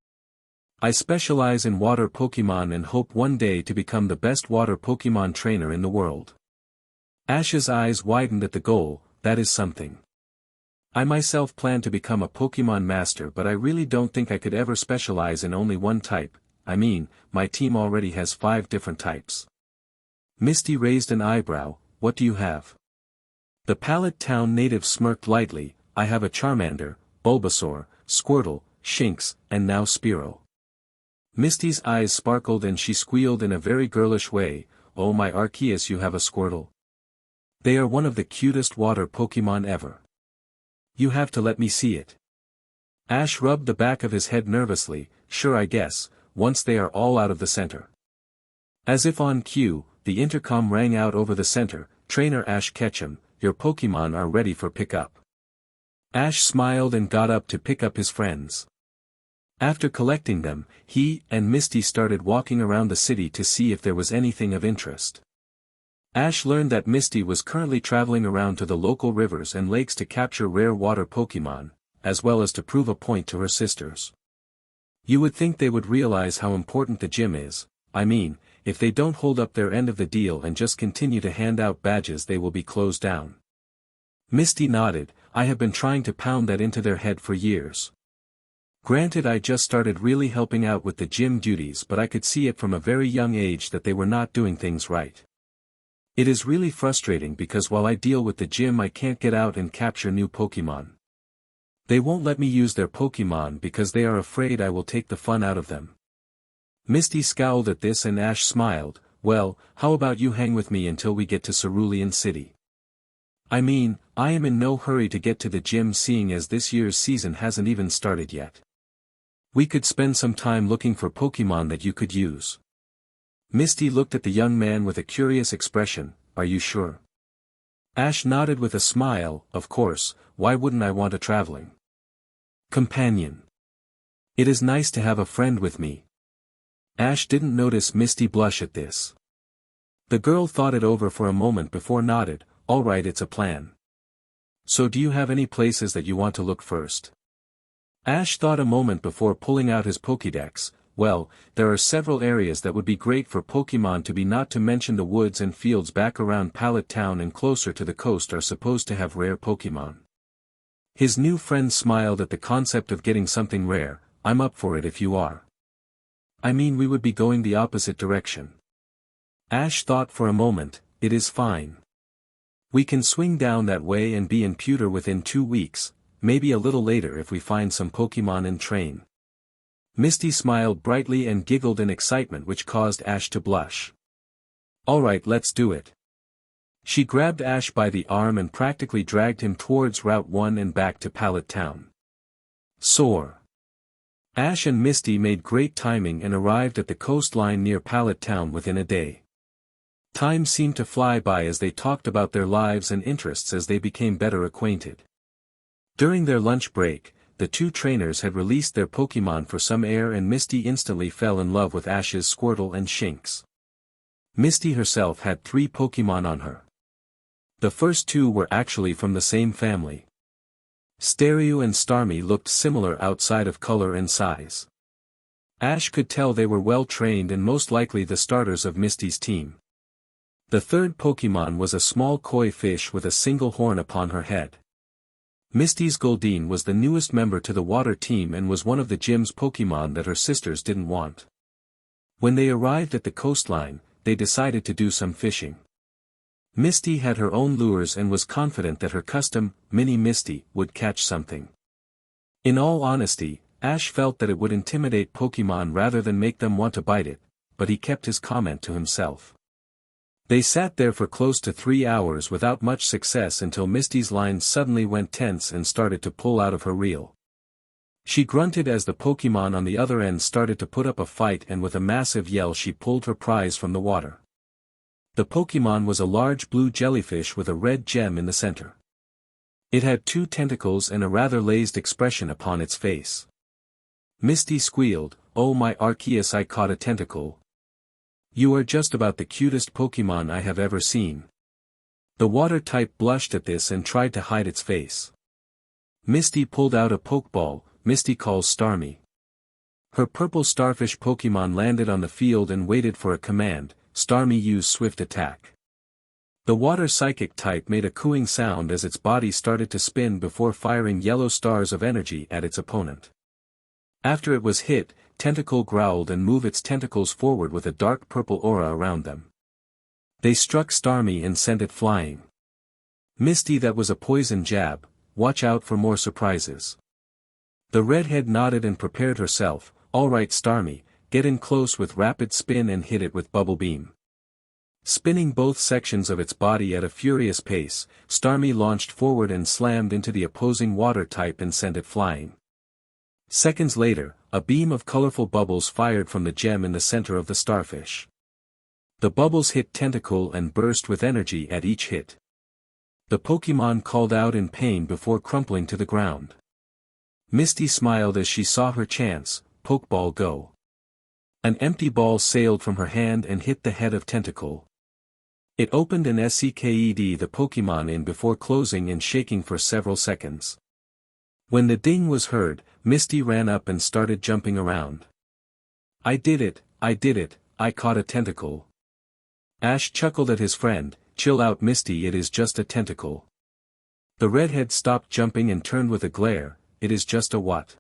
I specialize in water Pokémon and hope one day to become the best water Pokémon trainer in the world." Ash's eyes widened at the goal. "That is something. I myself plan to become a Pokémon master, but I really don't think I could ever specialize in only one type. I mean, my team already has 5 different types." Misty raised an eyebrow. "What do you have?" The Pallet town native smirked lightly. "I have a Charmander, Bulbasaur, Squirtle, Shinx, and now Spearow." Misty's eyes sparkled and she squealed in a very girlish way. "Oh my Arceus, you have a Squirtle. They are one of the cutest water Pokémon ever. You have to let me see it." Ash rubbed the back of his head nervously, sure I guess, once they are all out of the center. As if on cue, the intercom rang out over the center, Trainer Ash Ketchum, your Pokémon are ready for pickup. Ash smiled and got up to pick up his friends. After collecting them, he and Misty started walking around the city to see if there was anything of interest. Ash learned that Misty was currently traveling around to the local rivers and lakes to capture rare water Pokémon, as well as to prove a point to her sisters. You would think they would realize how important the gym is. I mean, if they don't hold up their end of the deal and just continue to hand out badges, they will be closed down. Misty nodded. I have been trying to pound that into their head for years. Granted, I just started really helping out with the gym duties, but I could see it from a very young age that they were not doing things right. It is really frustrating because while I deal with the gym, I can't get out and capture new Pokémon. They won't let me use their Pokémon because they are afraid I will take the fun out of them. Misty scowled at this and Ash smiled. Well, how about you hang with me until we get to Cerulean City? I mean, I am in no hurry to get to the gym, seeing as this year's season hasn't even started yet. We could spend some time looking for Pokémon that you could use. Misty looked at the young man with a curious expression. Are you sure? Ash nodded with a smile. Of course, why wouldn't I want a traveling companion? It is nice to have a friend with me. Ash didn't notice Misty blush at this. The girl thought it over for a moment before nodded. All right, it's a plan. So do you have any places that you want to look first? Ash thought a moment before pulling out his Pokédex. Well, there are several areas that would be great for Pokémon to be, not to mention the woods and fields back around Pallet Town and closer to the coast are supposed to have rare Pokémon. His new friend smiled at the concept of getting something rare. I'm up for it if you are. I mean, we would be going the opposite direction. Ash thought for a moment. It is fine. We can swing down that way and be in Pewter within 2 weeks, maybe a little later if we find some Pokémon and train. Misty smiled brightly and giggled in excitement, which caused Ash to blush. Alright, let's do it. She grabbed Ash by the arm and practically dragged him towards Route 1 and back to Pallet Town. Soar. Ash and Misty made great timing and arrived at the coastline near Pallet Town within a day. Time seemed to fly by as they talked about their lives and interests as they became better acquainted. During their lunch break, the two trainers had released their Pokémon for some air and Misty instantly fell in love with Ash's Squirtle and Shinx. Misty herself had 3 Pokémon on her. The first 2 were actually from the same family. Spearow and Starmie looked similar outside of color and size. Ash could tell they were well trained and most likely the starters of Misty's team. The third Pokémon was a small koi fish with a single horn upon her head. Misty's Goldeen was the newest member to the water team and was one of the gym's Pokémon that her sisters didn't want. When they arrived at the coastline, they decided to do some fishing. Misty had her own lures and was confident that her custom, Mini Misty, would catch something. In all honesty, Ash felt that it would intimidate Pokémon rather than make them want to bite it, but he kept his comment to himself. They sat there for close to 3 hours without much success until Misty's lines suddenly went tense and started to pull out of her reel. She grunted as the Pokémon on the other end started to put up a fight, and with a massive yell she pulled her prize from the water. The Pokémon was a large blue jellyfish with a red gem in the center. It had 2 tentacles and a rather lazed expression upon its face. Misty squealed, "Oh my Arceus, I caught a tentacle. You are just about the cutest Pokémon I have ever seen." The water type blushed at this and tried to hide its face. Misty pulled out a Pokeball. Misty calls Starmie. Her purple starfish Pokémon landed on the field and waited for a command. Starmie used swift attack. The water psychic type made a cooing sound as its body started to spin before firing yellow stars of energy at its opponent. After it was hit, Tentacle growled and moved its tentacles forward with a dark purple aura around them. They struck Starmie and sent it flying. Misty, that was a poison jab. Watch out for more surprises. The redhead nodded and prepared herself. Alright Starmie, get in close with rapid spin and hit it with Bubble Beam. Spinning both sections of its body at a furious pace, Starmie launched forward and slammed into the opposing water type and sent it flying. Seconds later, a beam of colorful bubbles fired from the gem in the center of the starfish. The bubbles hit Tentacle and burst with energy at each hit. The Pokémon called out in pain before crumpling to the ground. Misty smiled as she saw her chance. Pokeball go. An empty ball sailed from her hand and hit the head of Tentacle. It opened and sucked the Pokémon in before closing and shaking for several seconds. When the ding was heard, Misty ran up and started jumping around. I did it, I caught a tentacle. Ash chuckled at his friend. Chill out Misty, it is just a tentacle. The redhead stopped jumping and turned with a glare. It is just a what?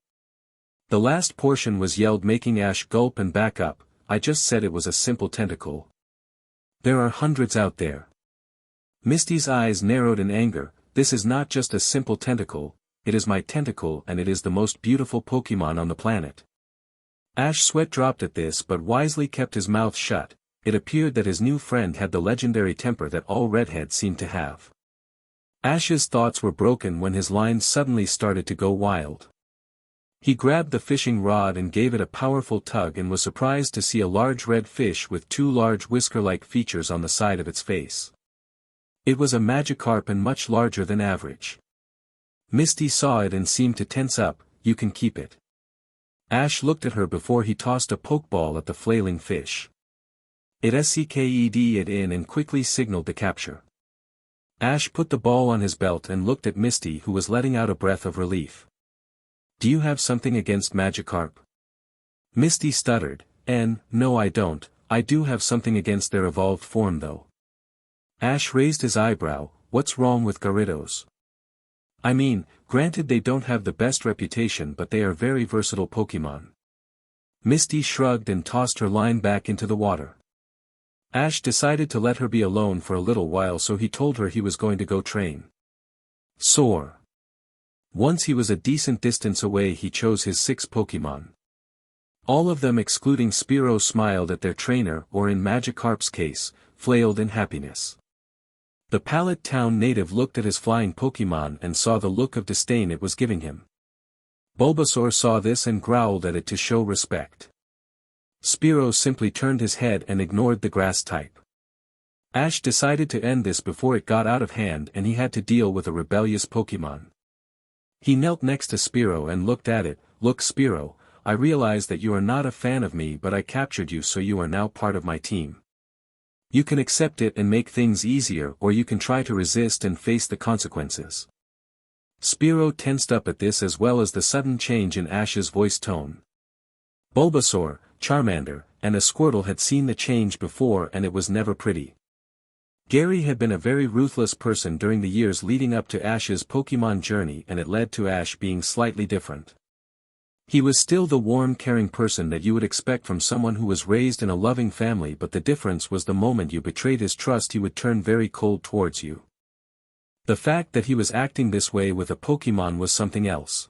The last portion was yelled, making Ash gulp and back up. I just said it was a simple tentacle. There are hundreds out there. Misty's eyes narrowed in anger. This is not just a simple tentacle, it is my tentacle and it is the most beautiful Pokémon on the planet. Ash sweat dropped at this but wisely kept his mouth shut. It appeared that his new friend had the legendary temper that all redheads seem to have. Ash's thoughts were broken when his lines suddenly started to go wild. He grabbed the fishing rod and gave it a powerful tug and was surprised to see a large red fish with two large whisker-like features on the side of its face. It was a Magikarp and much larger than average. Misty saw it and seemed to tense up. You can keep it. Ash looked at her before he tossed a Pokeball at the flailing fish. It sucked it in and quickly signaled the capture. Ash put the ball on his belt and looked at Misty, who was letting out a breath of relief. Do you have something against Magikarp? Misty stuttered. No I don't, I do have something against their evolved form though. Ash raised his eyebrow. What's wrong with Gyarados? I mean, granted they don't have the best reputation but they are very versatile Pokémon. Misty shrugged and tossed her line back into the water. Ash decided to let her be alone for a little while, so he told her he was going to go train. Soar. Once he was a decent distance away, he chose his 6 Pokémon. All of them excluding Spearow smiled at their trainer, or in Magikarp's case, flailed in happiness. The Pallet town native looked at his flying Pokémon and saw the look of disdain it was giving him. Bulbasaur saw this and growled at it to show respect. Spearow simply turned his head and ignored the grass type. Ash decided to end this before it got out of hand and he had to deal with a rebellious Pokémon. He knelt next to Spearow and looked at it. Look Spearow, I realize that you are not a fan of me, but I captured you, so you are now part of my team. You can accept it and make things easier, or you can try to resist and face the consequences. Spearow tensed up at this, as well as the sudden change in Ash's voice tone. Bulbasaur, Charmander, and a Squirtle had seen the change before, and it was never pretty. Gary had been a very ruthless person during the years leading up to Ash's Pokémon journey, and it led to Ash being slightly different. He was still the warm, caring person that you would expect from someone who was raised in a loving family, but the difference was the moment you betrayed his trust he would turn very cold towards you. The fact that he was acting this way with a Pokémon was something else.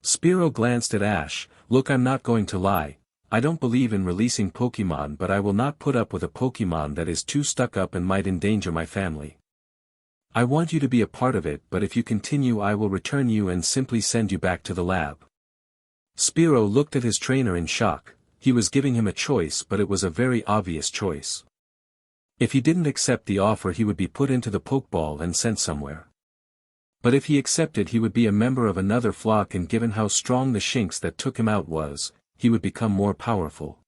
Spearow glanced at Ash. Look, I'm not going to lie. I don't believe in releasing Pokémon, but I will not put up with a Pokémon that is too stuck up and might endanger my family. I want you to be a part of it, but if you continue I will return you and simply send you back to the lab. Spearow looked at his trainer in shock. He was giving him a choice, but it was a very obvious choice. If he didn't accept the offer he would be put into the Pokeball and sent somewhere. But if he accepted he would be a member of another flock, and given how strong the Shinx that took him out was, he would become more powerful.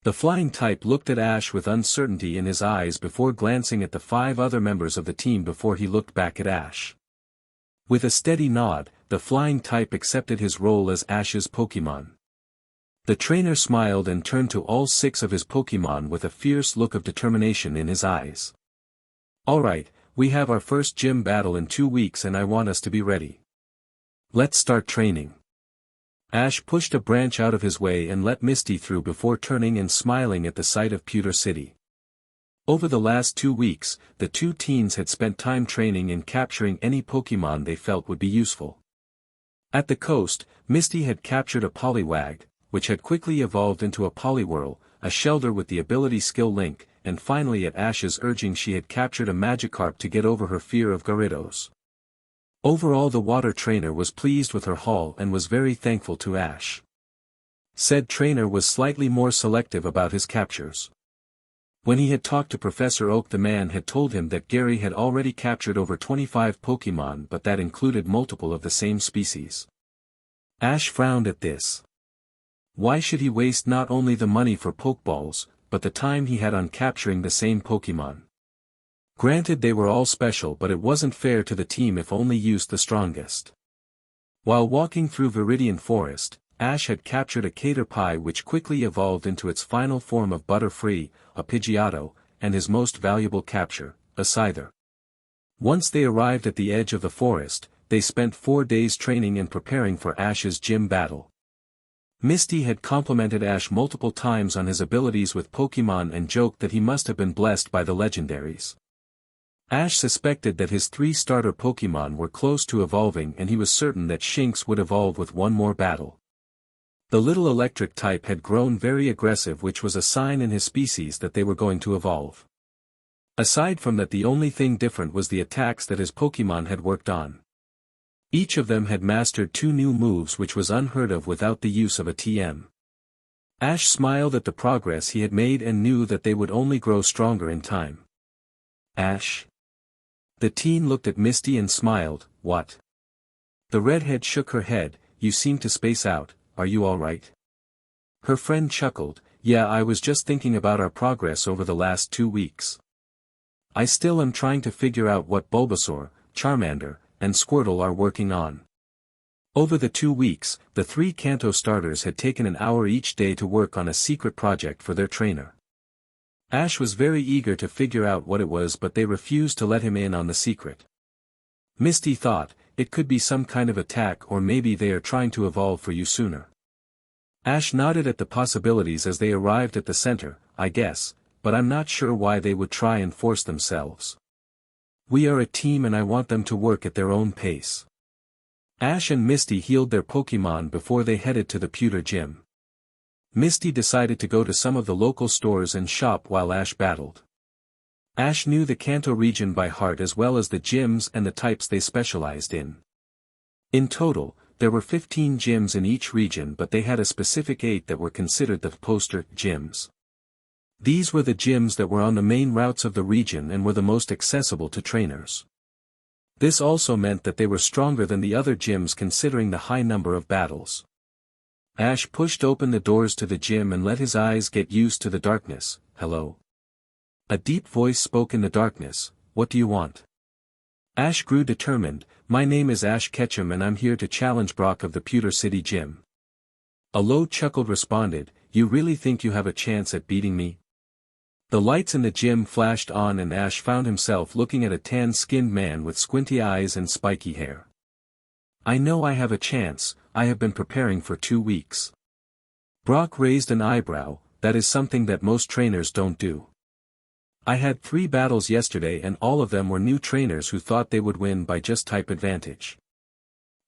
The flying type looked at Ash with uncertainty in his eyes before glancing at the 5 other members of the team before he looked back at Ash. With a steady nod, the flying type accepted his role as Ash's Pokémon. The trainer smiled and turned to all 6 of his Pokémon with a fierce look of determination in his eyes. Alright, we have our first gym battle in 2 weeks and I want us to be ready. Let's start training. Ash pushed a branch out of his way and let Misty through before turning and smiling at the sight of Pewter City. Over the last 2 weeks, the 2 teens had spent time training and capturing any Pokémon they felt would be useful. At the coast, Misty had captured a Poliwag, which had quickly evolved into a Poliwhirl, a Shelter with the ability Skill Link, and finally at Ash's urging she had captured a Magikarp to get over her fear of Gyarados. Overall, the water trainer was pleased with her haul and was very thankful to Ash. Said trainer was slightly more selective about his captures. When he had talked to Professor Oak, the man had told him that Gary had already captured over 25 Pokémon, but that included multiple of the same species. Ash frowned at this. Why should he waste not only the money for Pokeballs, but the time he had on capturing the same Pokémon? Granted, they were all special, but it wasn't fair to the team if only used the strongest. While walking through Viridian Forest, Ash had captured a Caterpie which quickly evolved into its final form of Butterfree, a Pidgeotto, and his most valuable capture, a Scyther. Once they arrived at the edge of the forest, they spent 4 days training and preparing for Ash's gym battle. Misty had complimented Ash multiple times on his abilities with Pokémon and joked that he must have been blessed by the legendaries. Ash suspected that his 3 starter Pokémon were close to evolving, and he was certain that Shinx would evolve with one more battle. The little electric type had grown very aggressive, which was a sign in his species that they were going to evolve. Aside from that, the only thing different was the attacks that his Pokémon had worked on. Each of them had mastered 2 new moves, which was unheard of without the use of a TM. Ash smiled at the progress he had made and knew that they would only grow stronger in time. Ash? The teen looked at Misty and smiled. What? The redhead shook her head. You seem to space out, are you alright? Her friend chuckled. Yeah, I was just thinking about our progress over the last 2 weeks. I still am trying to figure out what Bulbasaur, Charmander, and Squirtle are working on. Over the 2 weeks, the 3 Kanto starters had taken an hour each day to work on a secret project for their trainer. Ash was very eager to figure out what it was, but they refused to let him in on the secret. Misty thought, it could be some kind of attack, or maybe they are trying to evolve for you sooner. Ash nodded at the possibilities as they arrived at the center. I guess, but I'm not sure why they would try and force themselves. We are a team and I want them to work at their own pace. Ash and Misty healed their Pokémon before they headed to the Pewter gym. Misty decided to go to some of the local stores and shop while Ash battled. Ash knew the Kanto region by heart as well as the gyms and the types they specialized in. In total, there were 15 gyms in each region, but they had a specific 8 that were considered the poster gyms. These were the gyms that were on the main routes of the region and were the most accessible to trainers. This also meant that they were stronger than the other gyms considering the high number of battles. Ash pushed open the doors to the gym and let his eyes get used to the darkness. Hello? A deep voice spoke in the darkness. What do you want? Ash grew determined. My name is Ash Ketchum and I'm here to challenge Brock of the Pewter City Gym. A low chuckle responded. You really think you have a chance at beating me? The lights in the gym flashed on and Ash found himself looking at a tan-skinned man with squinty eyes and spiky hair. I know I have a chance, I have been preparing for 2 weeks. Brock raised an eyebrow. That is something that most trainers don't do. I had 3 battles yesterday and all of them were new trainers who thought they would win by just type advantage.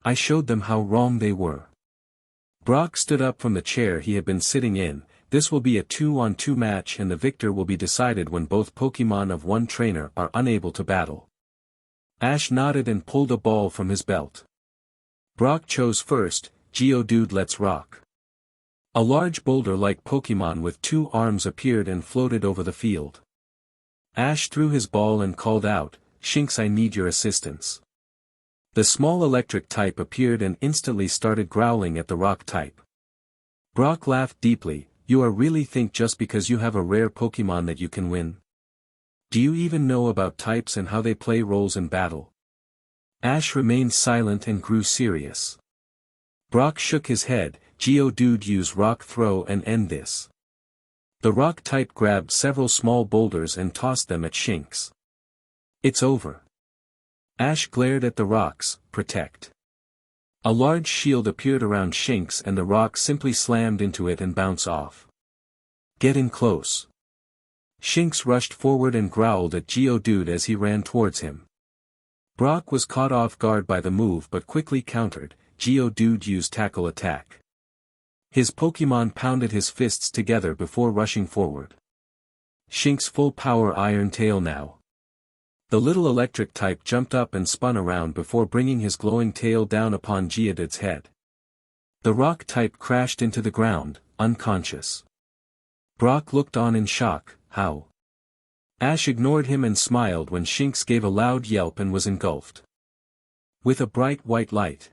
I showed them how wrong they were. Brock stood up from the chair he had been sitting in. This will be a 2-on-2 match and the victor will be decided when both Pokémon of one trainer are unable to battle. Ash nodded and pulled a ball from his belt. Brock chose first. Geodude, let's rock. A large boulder-like Pokémon with 2 arms appeared and floated over the field. Ash threw his ball and called out, Shinx, I need your assistance. The small electric type appeared and instantly started growling at the rock type. Brock laughed deeply. You really think just because you have a rare Pokémon that you can win? Do you even know about types and how they play roles in battle? Ash remained silent and grew serious. Brock shook his head. Geodude, use Rock Throw and end this. The rock type grabbed several small boulders and tossed them at Shinx. It's over. Ash glared at the rocks. Protect. A large shield appeared around Shinx and the rock simply slammed into it and bounced off. Get in close. Shinx rushed forward and growled at Geodude as he ran towards him. Brock was caught off guard by the move but quickly countered. Geodude used Tackle Attack. His Pokémon pounded his fists together before rushing forward. Shinx full power Iron Tail now. The little electric type jumped up and spun around before bringing his glowing tail down upon Geodude's head. The rock type crashed into the ground, unconscious. Brock looked on in shock. How? Ash ignored him and smiled when Shinx gave a loud yelp and was engulfed with a bright white light.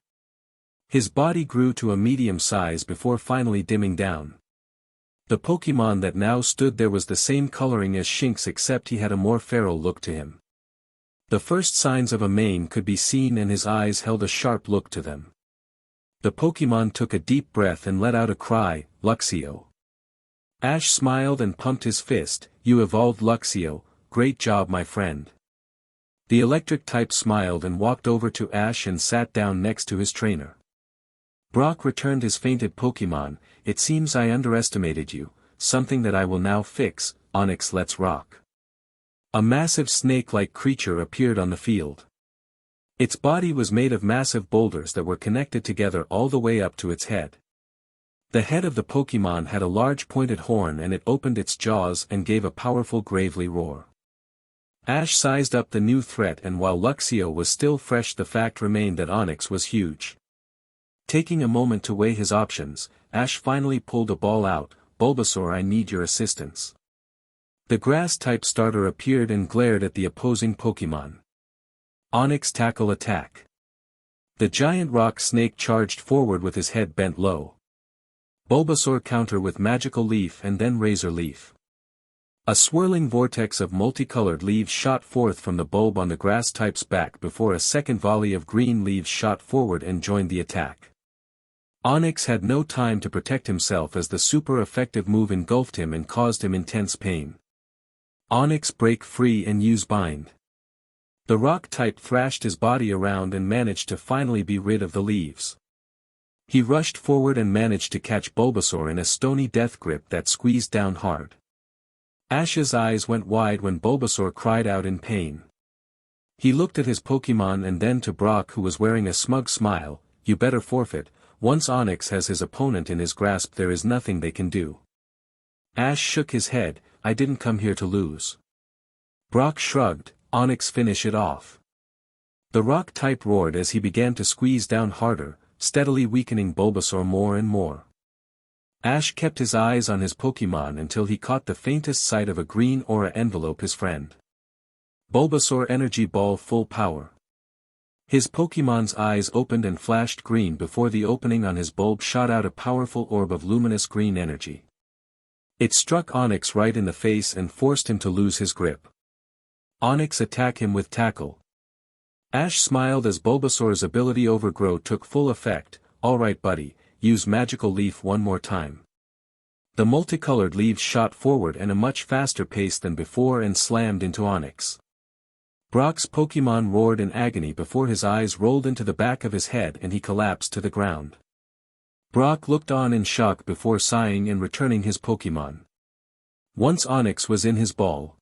His body grew to a medium size before finally dimming down. The Pokémon that now stood there was the same coloring as Shinx, except he had a more feral look to him. The first signs of a mane could be seen and his eyes held a sharp look to them. The Pokémon took a deep breath and let out a cry, Luxio. Ash smiled and pumped his fist. You evolved Luxio, great job my friend. The electric type smiled and walked over to Ash and sat down next to his trainer. Brock returned his fainted Pokémon. It seems I underestimated you, something that I will now fix. Onix, let's rock. A massive snake-like creature appeared on the field. Its body was made of massive boulders that were connected together all the way up to its head. The head of the Pokémon had a large pointed horn and it opened its jaws and gave a powerful gravely roar. Ash sized up the new threat, and while Luxio was still fresh, the fact remained that Onix was huge. Taking a moment to weigh his options, Ash finally pulled a ball out. Bulbasaur, I need your assistance. The grass-type starter appeared and glared at the opposing Pokémon. Onix, tackle attack. The giant rock snake charged forward with his head bent low. Bulbasaur counter with Magical Leaf and then Razor Leaf. A swirling vortex of multicolored leaves shot forth from the bulb on the grass-type's back before a second volley of green leaves shot forward and joined the attack. Onix had no time to protect himself as the super-effective move engulfed him and caused him intense pain. Onix, break free and use bind. The rock-type thrashed his body around and managed to finally be rid of the leaves. He rushed forward and managed to catch Bulbasaur in a stony death grip that squeezed down hard. Ash's eyes went wide when Bulbasaur cried out in pain. He looked at his Pokémon and then to Brock, who was wearing a smug smile. You better forfeit. Once Onix has his opponent in his grasp, there is nothing they can do. Ash shook his head. I didn't come here to lose. Brock shrugged. Onix, finish it off. The rock type roared as he began to squeeze down harder, steadily weakening Bulbasaur more and more. Ash kept his eyes on his Pokémon until he caught the faintest sight of a green aura envelope his friend. Bulbasaur Energy Ball full power. His Pokémon's eyes opened and flashed green before the opening on his bulb shot out a powerful orb of luminous green energy. It struck Onix right in the face and forced him to lose his grip. Onix, attack him with tackle. Ash smiled as Bulbasaur's ability Overgrow took full effect. Alright buddy, use Magical Leaf one more time. The multicolored leaves shot forward at a much faster pace than before and slammed into Onix. Brock's Pokémon roared in agony before his eyes rolled into the back of his head and he collapsed to the ground. Brock looked on in shock before sighing and returning his Pokémon. Once Onix was in his ball,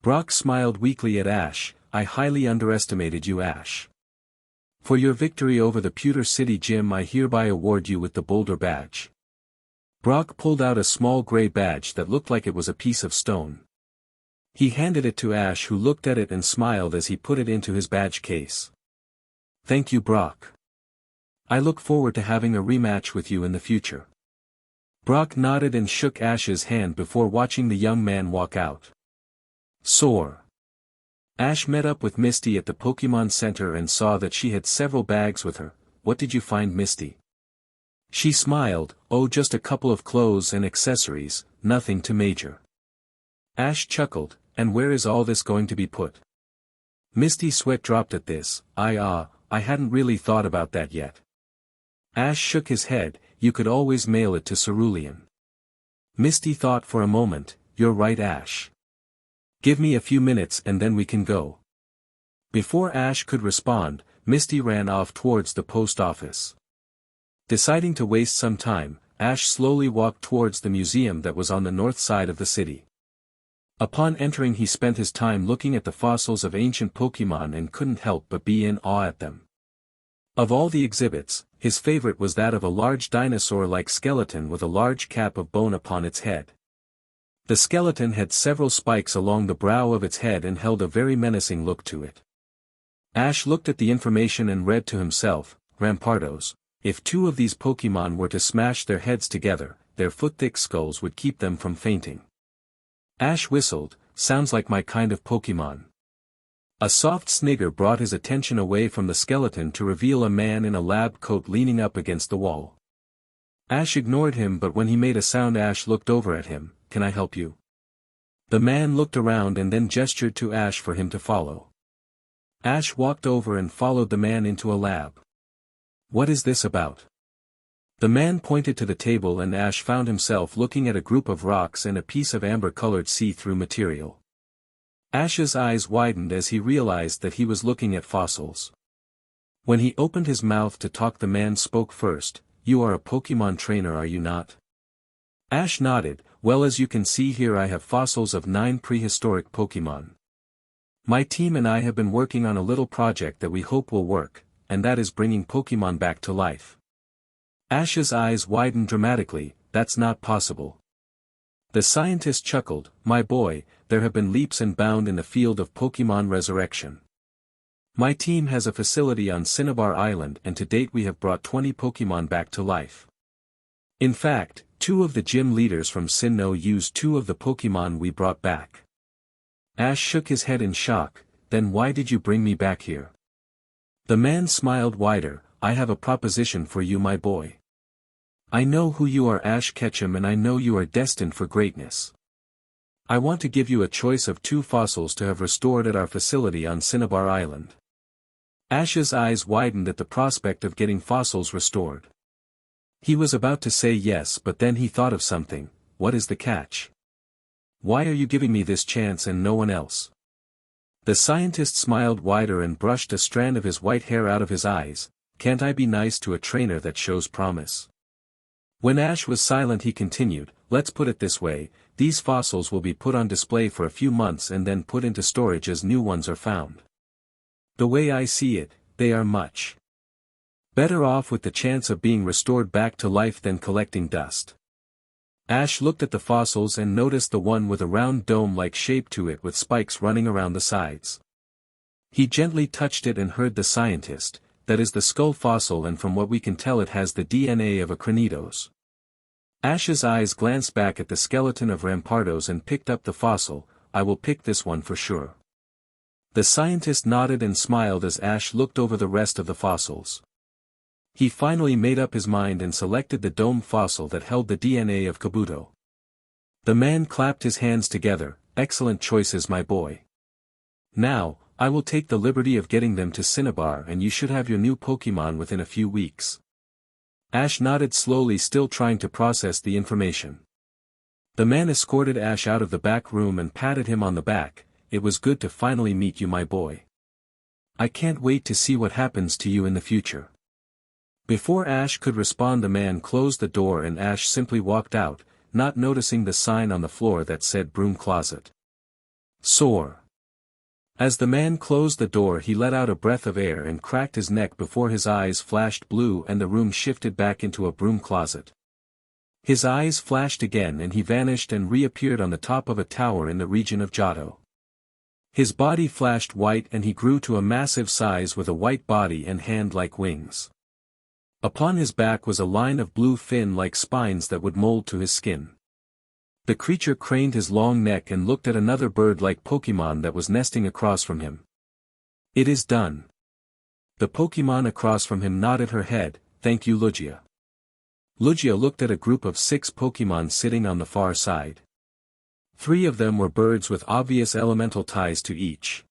Brock smiled weakly at Ash. I highly underestimated you, Ash. For your victory over the Pewter City Gym, I hereby award you with the Boulder Badge. Brock pulled out a small gray badge that looked like it was a piece of stone. He handed it to Ash, who looked at it and smiled as he put it into his badge case. Thank you, Brock. I look forward to having a rematch with you in the future. Brock nodded and shook Ash's hand before watching the young man walk out. Soar. Ash met up with Misty at the Pokémon Center and saw that she had several bags with her. What did you find, Misty? She smiled. Oh, just a couple of clothes and accessories, nothing too major. Ash chuckled. And where is all this going to be put? Misty's sweat dropped at this. I hadn't really thought about that yet. Ash shook his head. You could always mail it to Cerulean. Misty thought for a moment. You're right, Ash. Give me a few minutes and then we can go. Before Ash could respond, Misty ran off towards the post office. Deciding to waste some time, Ash slowly walked towards the museum that was on the north side of the city. Upon entering, he spent his time looking at the fossils of ancient Pokémon and couldn't help but be in awe at them. Of all the exhibits, his favorite was that of a large dinosaur-like skeleton with a large cap of bone upon its head. The skeleton had several spikes along the brow of its head and held a very menacing look to it. Ash looked at the information and read to himself, Rampardos, if two of these Pokémon were to smash their heads together, their foot-thick skulls would keep them from fainting. Ash whistled, sounds like my kind of Pokémon. A soft snigger brought his attention away from the skeleton to reveal a man in a lab coat leaning up against the wall. Ash ignored him, but when he made a sound, Ash looked over at him. Can I help you? The man looked around and then gestured to Ash for him to follow. Ash walked over and followed the man into a lab. What is this about? The man pointed to the table and Ash found himself looking at a group of rocks and a piece of amber-colored see-through material. Ash's eyes widened as he realized that he was looking at fossils. When he opened his mouth to talk, the man spoke first. You are a Pokémon trainer, are you not? Ash nodded. Well, as you can see here, I have fossils of 9 prehistoric Pokémon. My team and I have been working on a little project that we hope will work, and that is bringing Pokémon back to life. Ash's eyes widened dramatically. That's not possible. The scientist chuckled. My boy, there have been leaps and bounds in the field of Pokémon resurrection. My team has a facility on Cineabar Island, and to date we have brought 20 Pokémon back to life. In fact, 2 of the gym leaders from Sinnoh used 2 of the Pokémon we brought back. Ash shook his head in shock. Then why did you bring me back here? The man smiled wider. I have a proposition for you, my boy. I know who you are, Ash Ketchum, and I know you are destined for greatness. I want to give you a choice of 2 fossils to have restored at our facility on Cineabar Island. Ash's eyes widened at the prospect of getting fossils restored. He was about to say yes, but then he thought of something. What is the catch? Why are you giving me this chance and no one else? The scientist smiled wider and brushed a strand of his white hair out of his eyes. Can't I be nice to a trainer that shows promise? When Ash was silent, he continued, let's put it this way, these fossils will be put on display for a few months and then put into storage as new ones are found. The way I see it, they are much better off with the chance of being restored back to life than collecting dust. Ash looked at the fossils and noticed the one with a round dome-like shape to it with spikes running around the sides. He gently touched it and heard the scientist, that is the skull fossil, and from what we can tell it has the DNA of a Cranidos. Ash's eyes glanced back at the skeleton of Rampardos and picked up the fossil. I will pick this one for sure. The scientist nodded and smiled as Ash looked over the rest of the fossils. He finally made up his mind and selected the dome fossil that held the DNA of Kabuto. The man clapped his hands together. Excellent choices, my boy. Now, I will take the liberty of getting them to Cineabar, and you should have your new Pokémon within a few weeks. Ash nodded slowly, still trying to process the information. The man escorted Ash out of the back room and patted him on the back. It was good to finally meet you, my boy. I can't wait to see what happens to you in the future. Before Ash could respond, the man closed the door and Ash simply walked out, not noticing the sign on the floor that said broom closet. Soar. As the man closed the door, he let out a breath of air and cracked his neck before his eyes flashed blue and the room shifted back into a broom closet. His eyes flashed again and he vanished and reappeared on the top of a tower in the region of Johto. His body flashed white and he grew to a massive size with a white body and hand-like wings. Upon his back was a line of blue fin-like spines that would mold to his skin. The creature craned his long neck and looked at another bird-like Pokémon that was nesting across from him. It is done. The Pokémon across from him nodded her head. Thank you, Lugia. Lugia looked at a group of 6 Pokémon sitting on the far side. 3 of them were birds with obvious elemental ties to each.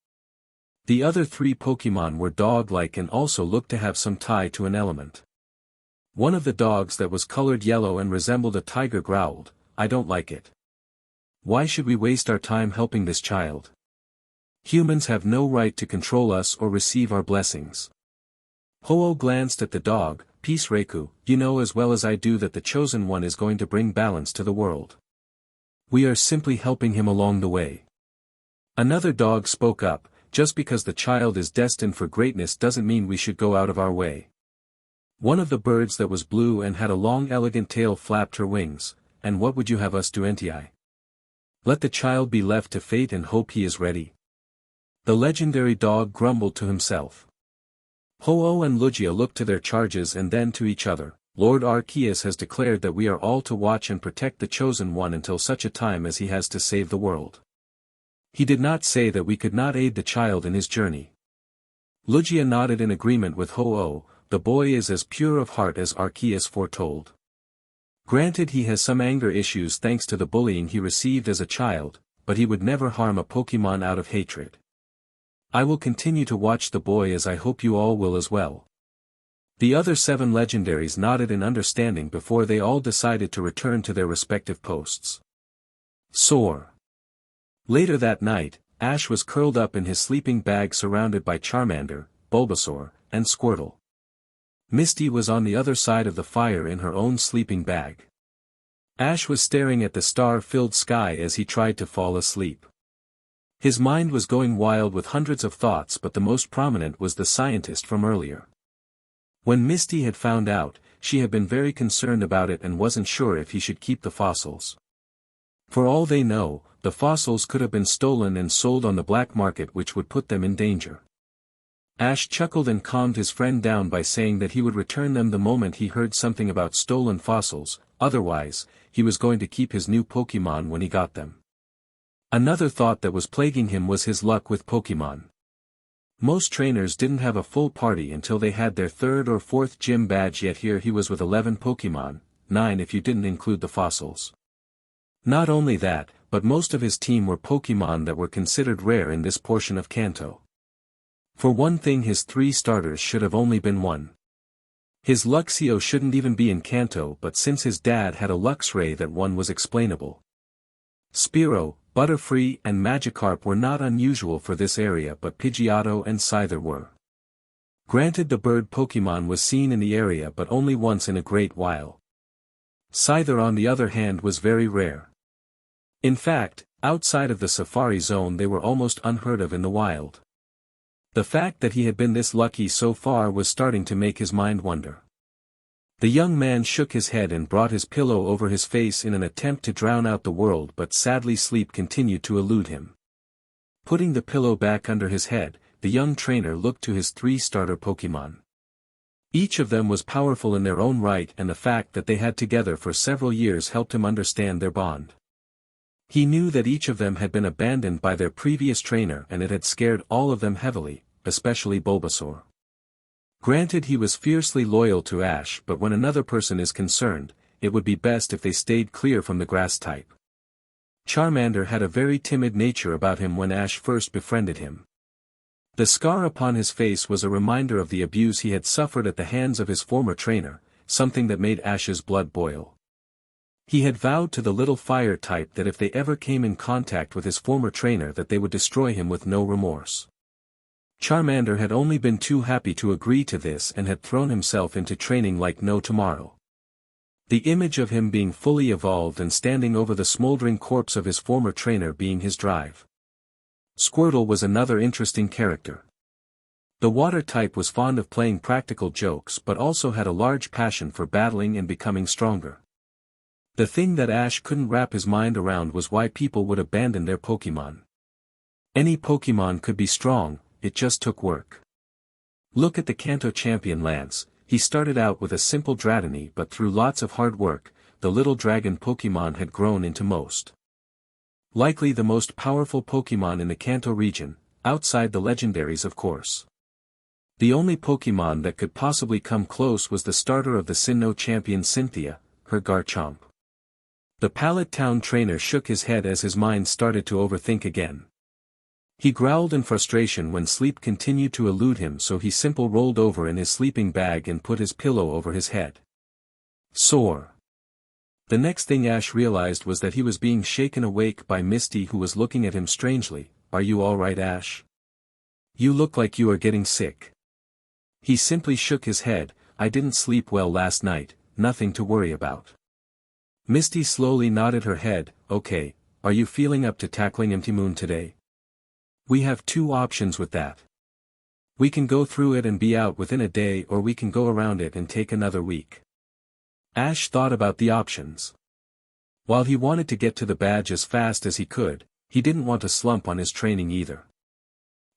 The other 3 Pokémon were dog-like and also looked to have some tie to an element. One of the dogs that was colored yellow and resembled a tiger growled, I don't like it. Why should we waste our time helping this child? Humans have no right to control us or receive our blessings. Ho-Oh glanced at the dog. Peace, Reiku, you know as well as I do that the Chosen One is going to bring balance to the world. We are simply helping him along the way. Another dog spoke up, just because the child is destined for greatness doesn't mean we should go out of our way. One of the birds that was blue and had a long elegant tail flapped her wings. And what would you have us do, Nti? Let the child be left to fate and hope he is ready. The legendary dog grumbled to himself. Ho-Oh and Lugia looked to their charges and then to each other. Lord Arceus has declared that we are all to watch and protect the Chosen One until such a time as he has to save the world. He did not say that we could not aid the child in his journey. Lugia nodded in agreement with Ho-Oh. The boy is as pure of heart as Arceus foretold. Granted, he has some anger issues thanks to the bullying he received as a child, but he would never harm a Pokémon out of hatred. I will continue to watch the boy, as I hope you all will as well. The other 7 legendaries nodded in understanding before they all decided to return to their respective posts. Soar. Later that night, Ash was curled up in his sleeping bag surrounded by Charmander, Bulbasaur, and Squirtle. Misty was on the other side of the fire in her own sleeping bag. Ash was staring at the star-filled sky as he tried to fall asleep. His mind was going wild with hundreds of thoughts, but the most prominent was the scientist from earlier. When Misty had found out, she had been very concerned about it and wasn't sure if he should keep the fossils. For all they know, the fossils could have been stolen and sold on the black market, which would put them in danger. Ash chuckled and calmed his friend down by saying that he would return them the moment he heard something about stolen fossils, otherwise, he was going to keep his new Pokémon when he got them. Another thought that was plaguing him was his luck with Pokémon. Most trainers didn't have a full party until they had their 3rd or 4th gym badge, yet here he was with 11 Pokémon, 9 if you didn't include the fossils. Not only that, but most of his team were Pokémon that were considered rare in this portion of Kanto. For one thing, his 3 starters should have only been 1. His Luxio shouldn't even be in Kanto, but since his dad had a Luxray, that one was explainable. Spearow, Butterfree and Magikarp were not unusual for this area, but Pidgeotto and Scyther were. Granted, the bird Pokémon was seen in the area but only once in a great while. Scyther on the other hand was very rare. In fact, outside of the Safari Zone they were almost unheard of in the wild. The fact that he had been this lucky so far was starting to make his mind wonder. The young man shook his head and brought his pillow over his face in an attempt to drown out the world, but sadly sleep continued to elude him. Putting the pillow back under his head, the young trainer looked to his 3 starter Pokémon. Each of them was powerful in their own right, and the fact that they had together for several years helped him understand their bond. He knew that each of them had been abandoned by their previous trainer, and it had scared all of them heavily, especially Bulbasaur. Granted, he was fiercely loyal to Ash, but when another person is concerned, it would be best if they stayed clear from the grass type. Charmander had a very timid nature about him when Ash first befriended him. The scar upon his face was a reminder of the abuse he had suffered at the hands of his former trainer, something that made Ash's blood boil. He had vowed to the little fire type that if they ever came in contact with his former trainer, that they would destroy him with no remorse. Charmander had only been too happy to agree to this and had thrown himself into training like no tomorrow. The image of him being fully evolved and standing over the smoldering corpse of his former trainer being his drive. Squirtle was another interesting character. The water type was fond of playing practical jokes but also had a large passion for battling and becoming stronger. The thing that Ash couldn't wrap his mind around was why people would abandon their Pokémon. Any Pokémon could be strong, it just took work. Look at the Kanto champion Lance. He started out with a simple Dratini, but through lots of hard work, the little dragon Pokémon had grown into most likely the most powerful Pokémon in the Kanto region, outside the legendaries of course. The only Pokémon that could possibly come close was the starter of the Sinnoh champion Cynthia, her Garchomp. The Pallet town trainer shook his head as his mind started to overthink again. He growled in frustration when sleep continued to elude him, so he simply rolled over in his sleeping bag and put his pillow over his head. Soar. The next thing Ash realized was that he was being shaken awake by Misty, who was looking at him strangely. Are you all right, Ash? You look like you are getting sick. He simply shook his head. I didn't sleep well last night, nothing to worry about. Misty slowly nodded her head. Okay, are you feeling up to tackling Empty Moon today? We have 2 options with that. We can go through it and be out within a day, or we can go around it and take another week. Ash thought about the options. While he wanted to get to the badge as fast as he could, he didn't want to slump on his training either.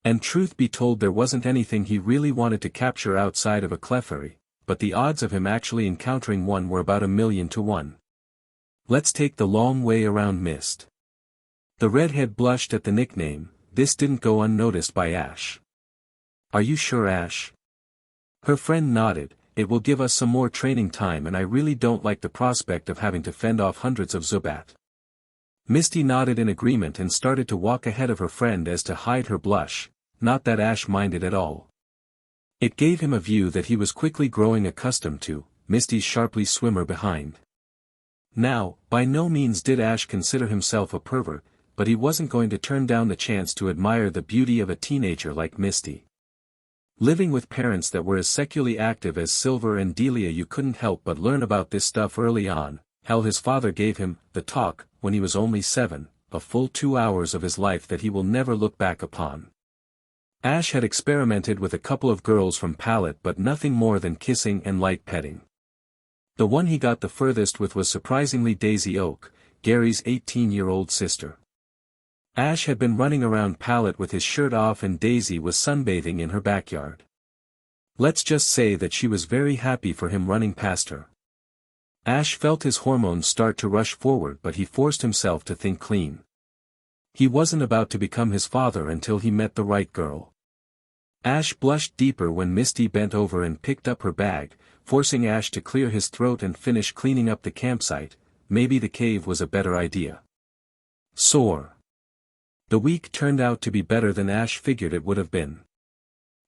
And truth be told, there wasn't anything he really wanted to capture outside of a Clefairy, but the odds of him actually encountering one were about 1,000,000 to 1. Let's take the long way around Mist. The redhead blushed at the nickname. This didn't go unnoticed by Ash. Are you sure, Ash? Her friend nodded. It will give us some more training time, and I really don't like the prospect of having to fend off hundreds of Zubat. Misty nodded in agreement and started to walk ahead of her friend as to hide her blush, not that Ash minded at all. It gave him a view that he was quickly growing accustomed to, Misty's sharply swimmer behind. Now, by no means did Ash consider himself a pervert, but he wasn't going to turn down the chance to admire the beauty of a teenager like Misty. Living with parents that were as sexually active as Silver and Delia, you couldn't help but learn about this stuff early on. Hell, his father gave him the talk when he was only 7, a full 2 hours of his life that he will never look back upon. Ash had experimented with a couple of girls from Pallet, but nothing more than kissing and light petting. The one he got the furthest with was surprisingly Daisy Oak, Gary's 18-year-old sister. Ash had been running around Pallet with his shirt off, and Daisy was sunbathing in her backyard. Let's just say that she was very happy for him running past her. Ash felt his hormones start to rush forward, but he forced himself to think clean. He wasn't about to become his father until he met the right girl. Ash blushed deeper when Misty bent over and picked up her bag, forcing Ash to clear his throat and finish cleaning up the campsite. Maybe the cave was a better idea. Sore. The week turned out to be better than Ash figured it would have been.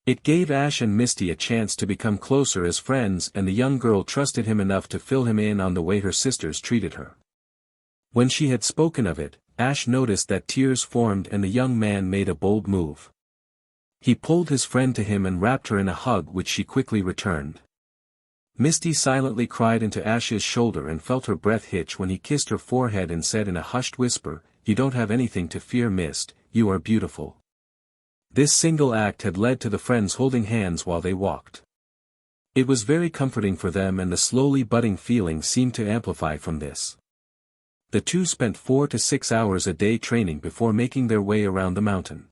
It gave Ash and Misty a chance to become closer as friends, and the young girl trusted him enough to fill him in on the way her sisters treated her. When she had spoken of it, Ash noticed that tears formed, and the young man made a bold move. He pulled his friend to him and wrapped her in a hug, which she quickly returned. Misty silently cried into Ash's shoulder and felt her breath hitch when he kissed her forehead and said in a hushed whisper, "You don't have anything to fear, Mist, you are beautiful." This single act had led to the friends holding hands while they walked. It was very comforting for them, and the slowly budding feeling seemed to amplify from this. The two spent 4 to 6 hours a day training before making their way around the mountain.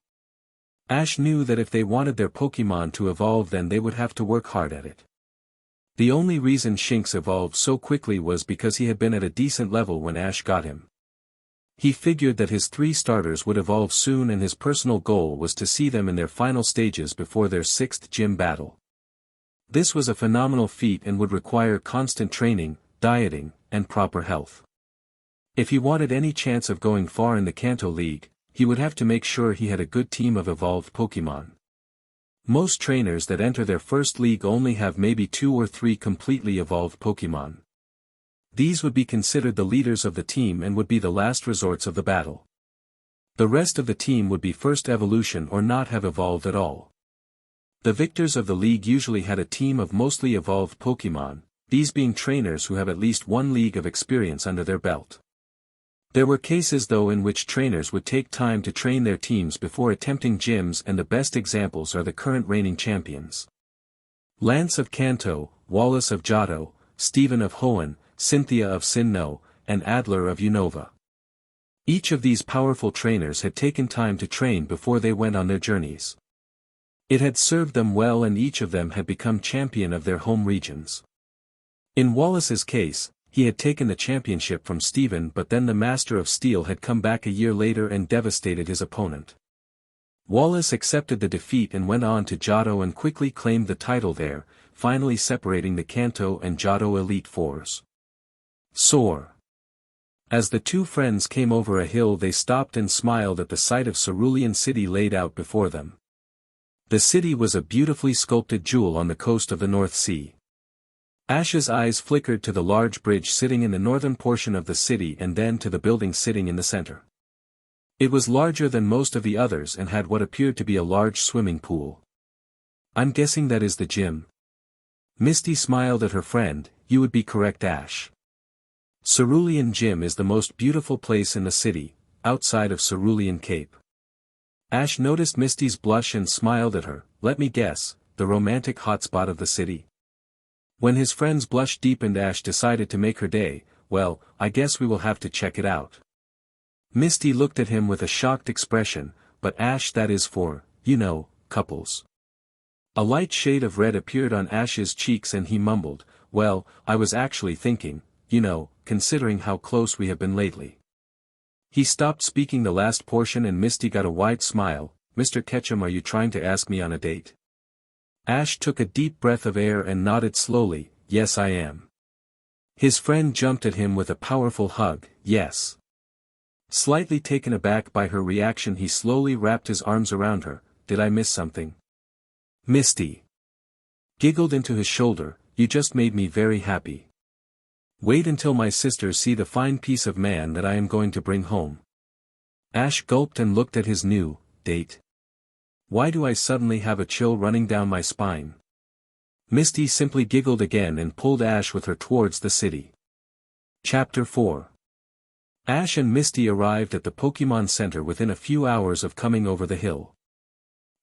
Ash knew that if they wanted their Pokémon to evolve, then they would have to work hard at it. The only reason Shinx evolved so quickly was because he had been at a decent level when Ash got him. He figured that his 3 starters would evolve soon, and his personal goal was to see them in their final stages before their 6th gym battle. This was a phenomenal feat and would require constant training, dieting, and proper health. If he wanted any chance of going far in the Kanto League, he would have to make sure he had a good team of evolved Pokémon. Most trainers that enter their first league only have maybe 2 or 3 completely evolved Pokémon. These would be considered the leaders of the team and would be the last resorts of the battle. The rest of the team would be first evolution or not have evolved at all. The victors of the league usually had a team of mostly evolved Pokémon, these being trainers who have at least 1 league of experience under their belt. There were cases though in which trainers would take time to train their teams before attempting gyms, and the best examples are the current reigning champions. Lance of Kanto, Wallace of Johto, Stephen of Hoenn, Cynthia of Sinnoh, and Adler of Unova. Each of these powerful trainers had taken time to train before they went on their journeys. It had served them well, and each of them had become champion of their home regions. In Wallace's case, he had taken the championship from Stephen, but then the Master of Steel had come back a year later and devastated his opponent. Wallace accepted the defeat and went on to Johto and quickly claimed the title there, finally separating the Kanto and Johto Elite Fours. Soar. As the two friends came over a hill, they stopped and smiled at the sight of Cerulean City laid out before them. The city was a beautifully sculpted jewel on the coast of the North Sea. Ash's eyes flickered to the large bridge sitting in the northern portion of the city and then to the building sitting in the center. It was larger than most of the others and had what appeared to be a large swimming pool. "I'm guessing that is the gym." Misty smiled at her friend. "You would be correct, Ash. Cerulean Gym is the most beautiful place in the city, outside of Cerulean Cape." Ash noticed Misty's blush and smiled at her. "Let me guess, the romantic hotspot of the city?" When his friend's blush deepened, Ash decided to make her day. well, I guess we will have to check it out. Misty looked at him with a shocked expression, but Ash, that is for, you know, couples. A light shade of red appeared on Ash's cheeks and he mumbled, well, I was actually thinking, you know, considering how close we have been lately. He stopped speaking the last portion and Misty got a wide smile. Mr. Ketchum, are you trying to ask me on a date? Ash took a deep breath of air and nodded slowly, yes I am. His friend jumped at him with a powerful hug, yes. Slightly taken aback by her reaction he slowly wrapped his arms around her, did I miss something? Misty giggled into his shoulder, you just made me very happy. Wait until my sisters see the fine piece of man that I am going to bring home. Ash gulped and looked at his new date. Why do I suddenly have a chill running down my spine? Misty simply giggled again and pulled Ash with her towards the city. Chapter 4. Ash and Misty arrived at the Pokémon Center within a few hours of coming over the hill.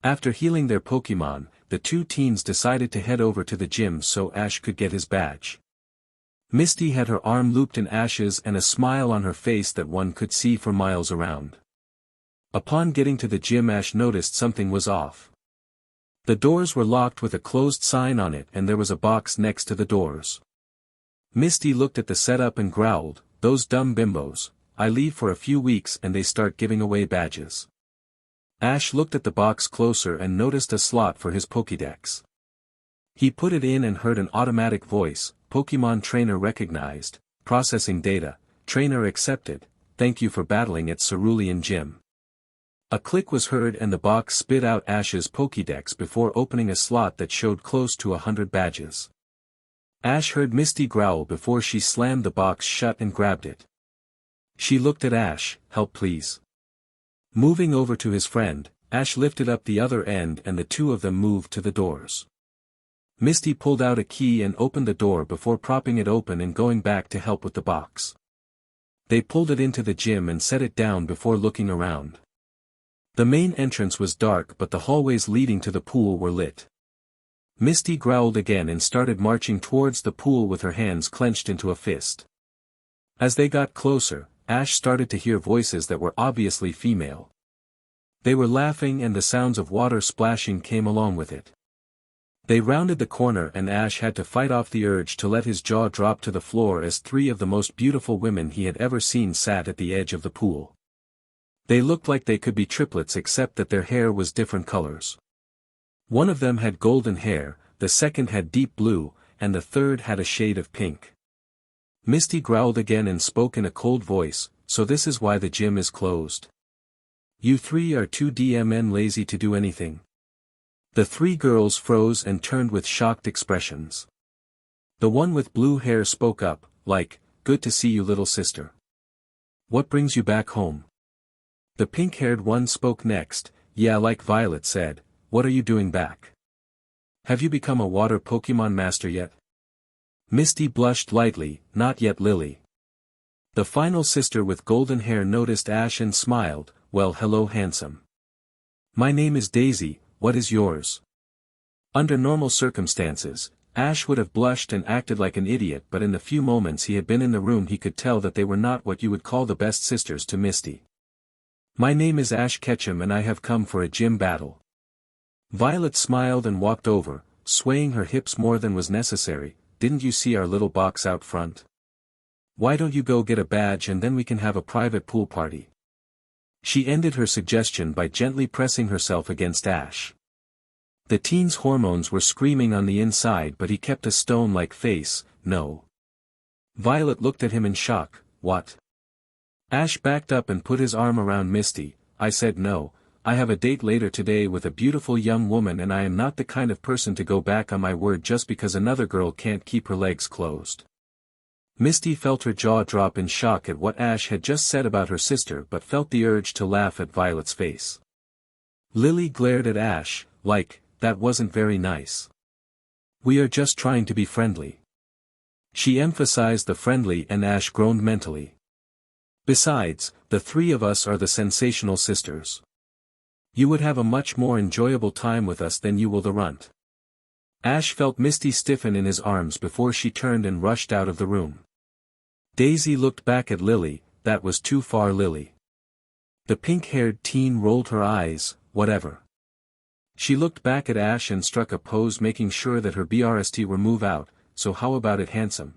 After healing their Pokémon, the two teens decided to head over to the gym so Ash could get his badge. Misty had her arm looped in Ash's and a smile on her face that one could see for miles around. Upon getting to the gym, Ash noticed something was off. The doors were locked with a closed sign on it and there was a box next to the doors. Misty looked at the setup and growled, those dumb bimbos, I leave for a few weeks and they start giving away badges. Ash looked at the box closer and noticed a slot for his Pokédex. He put it in and heard an automatic voice, Pokémon trainer recognized, processing data, trainer accepted, thank you for battling at Cerulean Gym. A click was heard and the box spit out Ash's Pokédex before opening a slot that showed close to 100 badges. Ash heard Misty growl before she slammed the box shut and grabbed it. She looked at Ash, help please. Moving over to his friend, Ash lifted up the other end and the two of them moved to the doors. Misty pulled out a key and opened the door before propping it open and going back to help with the box. They pulled it into the gym and set it down before looking around. The main entrance was dark but the hallways leading to the pool were lit. Misty growled again and started marching towards the pool with her hands clenched into a fist. As they got closer, Ash started to hear voices that were obviously female. They were laughing and the sounds of water splashing came along with it. They rounded the corner and Ash had to fight off the urge to let his jaw drop to the floor as three of the most beautiful women he had ever seen sat at the edge of the pool. They looked like they could be triplets except that their hair was different colors. One of them had golden hair, the second had deep blue, and the third had a shade of pink. Misty growled again and spoke in a cold voice, so this is why the gym is closed. You three are too DMN lazy to do anything. The three girls froze and turned with shocked expressions. The one with blue hair spoke up, like, good to see you little sister. What brings you back home? The pink-haired one spoke next, yeah, like Violet said, what are you doing back? Have you become a water Pokémon master yet? Misty blushed lightly, not yet Lily. The final sister with golden hair noticed Ash and smiled, well hello handsome. My name is Daisy, what is yours? Under normal circumstances, Ash would have blushed and acted like an idiot but in the few moments he had been in the room he could tell that they were not what you would call the best sisters to Misty. My name is Ash Ketchum and I have come for a gym battle. Violet smiled and walked over, swaying her hips more than was necessary, didn't you see our little box out front? Why don't you go get a badge and then we can have a private pool party? She ended her suggestion by gently pressing herself against Ash. The teen's hormones were screaming on the inside but he kept a stone-like face, no. Violet looked at him in shock, what? Ash backed up and put his arm around Misty, I said no, I have a date later today with a beautiful young woman and I am not the kind of person to go back on my word just because another girl can't keep her legs closed. Misty felt her jaw drop in shock at what Ash had just said about her sister but felt the urge to laugh at Violet's face. Lily glared at Ash, like, that wasn't very nice. We are just trying to be friendly. She emphasized the friendly and Ash groaned mentally. Besides, the three of us are the sensational sisters. You would have a much more enjoyable time with us than you will the runt. Ash felt Misty stiffen in his arms before she turned and rushed out of the room. Daisy looked back at Lily. That was too far, Lily. The pink-haired teen rolled her eyes. Whatever. She looked back at Ash and struck a pose, making sure that her BRST were move out. So how about it, handsome?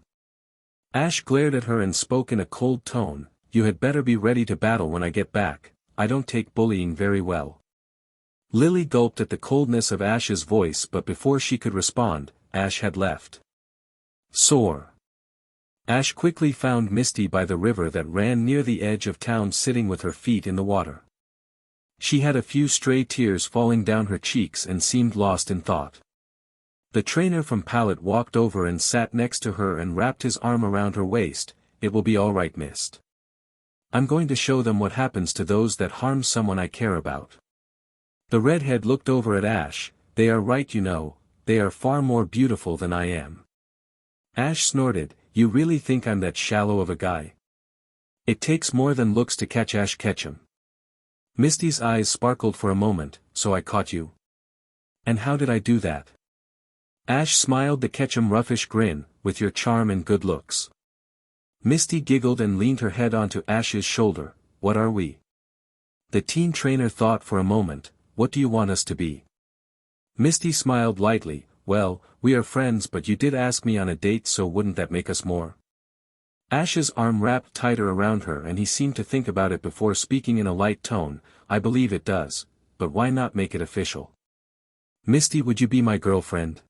Ash glared at her and spoke in a cold tone. You had better be ready to battle when I get back. I don't take bullying very well. Lily gulped at the coldness of Ash's voice, but before she could respond, Ash had left. Soar. Ash quickly found Misty by the river that ran near the edge of town, sitting with her feet in the water. She had a few stray tears falling down her cheeks and seemed lost in thought. The trainer from Pallet walked over and sat next to her and wrapped his arm around her waist. It will be all right, Mist. I'm going to show them what happens to those that harm someone I care about. The redhead looked over at Ash. They are right, you know, they are far more beautiful than I am. Ash snorted. You really think I'm that shallow of a guy? It takes more than looks to catch Ash Ketchum. Misty's eyes sparkled for a moment. So I caught you? And how did I do that? Ash smiled the Ketchum roughish grin, with your charm and good looks. Misty giggled and leaned her head onto Ash's shoulder. What are we? The teen trainer thought for a moment. What do you want us to be? Misty smiled lightly. Well, we are friends, but you did ask me on a date, so wouldn't that make us more? Ash's arm wrapped tighter around her and he seemed to think about it before speaking in a light tone. I believe it does, but why not make it official? Misty, would you be my girlfriend?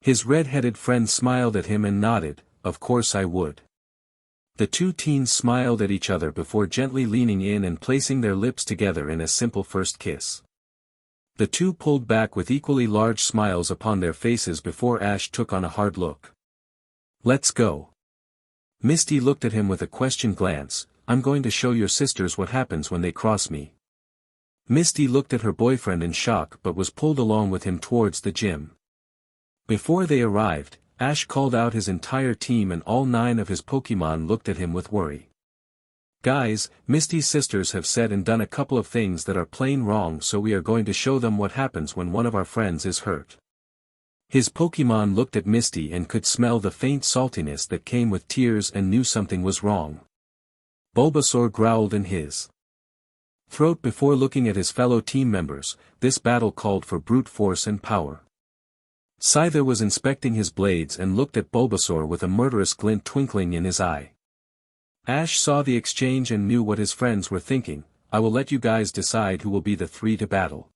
His red-headed friend smiled at him and nodded. Of course I would. The two teens smiled at each other before gently leaning in and placing their lips together in a simple first kiss. The two pulled back with equally large smiles upon their faces before Ash took on a hard look. Let's go. Misty looked at him with a questioned glance. I'm going to show your sisters what happens when they cross me. Misty looked at her boyfriend in shock but was pulled along with him towards the gym. Before they arrived, Ash called out his entire team and all 9 of his Pokémon looked at him with worry. Guys, Misty's sisters have said and done a couple of things that are plain wrong, so we are going to show them what happens when one of our friends is hurt. His Pokémon looked at Misty and could smell the faint saltiness that came with tears and knew something was wrong. Bulbasaur growled in his throat before looking at his fellow team members. This battle called for brute force and power. Scyther was inspecting his blades and looked at Bulbasaur with a murderous glint twinkling in his eye. Ash saw the exchange and knew what his friends were thinking. I will let you guys decide who will be the 3 to battle.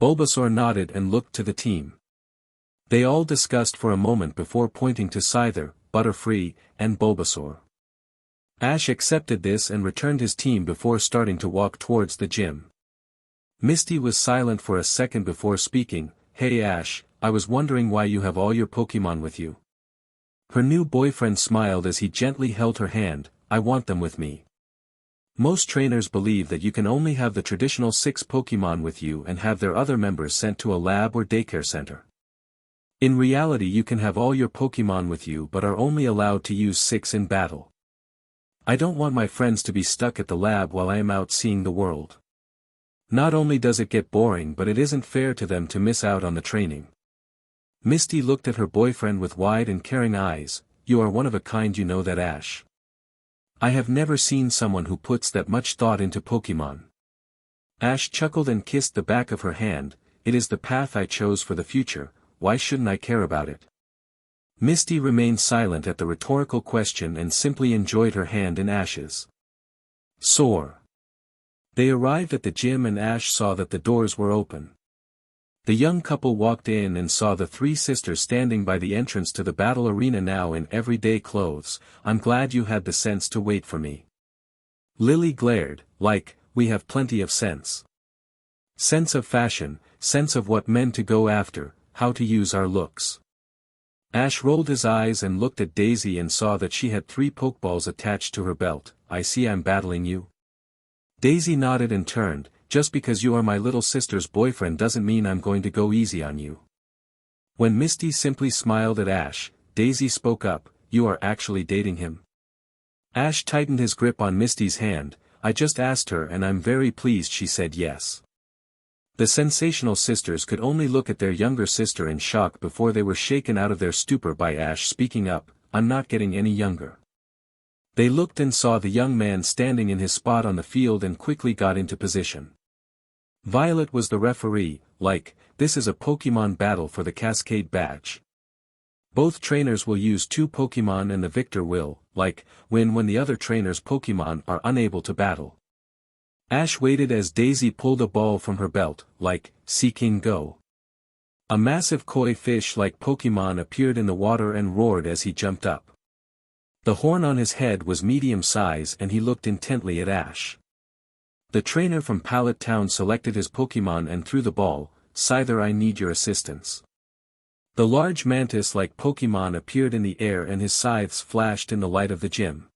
Bulbasaur nodded and looked to the team. They all discussed for a moment before pointing to Scyther, Butterfree, and Bulbasaur. Ash accepted this and returned his team before starting to walk towards the gym. Misty was silent for a second before speaking. Hey Ash, I was wondering why you have all your Pokémon with you. Her new boyfriend smiled as he gently held her hand. I want them with me. Most trainers believe that you can only have the traditional 6 Pokémon with you and have their other members sent to a lab or daycare center. In reality, you can have all your Pokémon with you but are only allowed to use 6 in battle. I don't want my friends to be stuck at the lab while I am out seeing the world. Not only does it get boring, but it isn't fair to them to miss out on the training. Misty looked at her boyfriend with wide and caring eyes. You are one of a kind, you know that, Ash. I have never seen someone who puts that much thought into Pokémon. Ash chuckled and kissed the back of her hand. It is the path I chose for the future, why shouldn't I care about it? Misty remained silent at the rhetorical question and simply enjoyed her hand in Ash's. Soar. They arrived at the gym and Ash saw that the doors were open. The young couple walked in and saw the 3 sisters standing by the entrance to the battle arena now in everyday clothes. I'm glad you had the sense to wait for me. Lily glared. Like, we have plenty of sense. Sense of fashion, sense of what men to go after, how to use our looks. Ash rolled his eyes and looked at Daisy and saw that she had 3 Pokeballs attached to her belt. I see I'm battling you. Daisy nodded and turned. Just because you are my little sister's boyfriend doesn't mean I'm going to go easy on you. When Misty simply smiled at Ash, Daisy spoke up. You are actually dating him? Ash tightened his grip on Misty's hand. I just asked her and I'm very pleased she said yes. The sensational sisters could only look at their younger sister in shock before they were shaken out of their stupor by Ash speaking up. I'm not getting any younger. They looked and saw the young man standing in his spot on the field and quickly got into position. Violet was the referee, this is a Pokémon battle for the Cascade badge. Both trainers will use 2 Pokémon and the victor will, win when the other trainer's Pokémon are unable to battle. Ash waited as Daisy pulled a ball from her belt, seeking go. A massive koi fish-like Pokémon appeared in the water and roared as he jumped up. The horn on his head was medium size and he looked intently at Ash. The trainer from Pallet Town selected his Pokémon and threw the ball. Scyther, I need your assistance. The large mantis-like Pokémon appeared in the air and his scythes flashed in the light of the gym.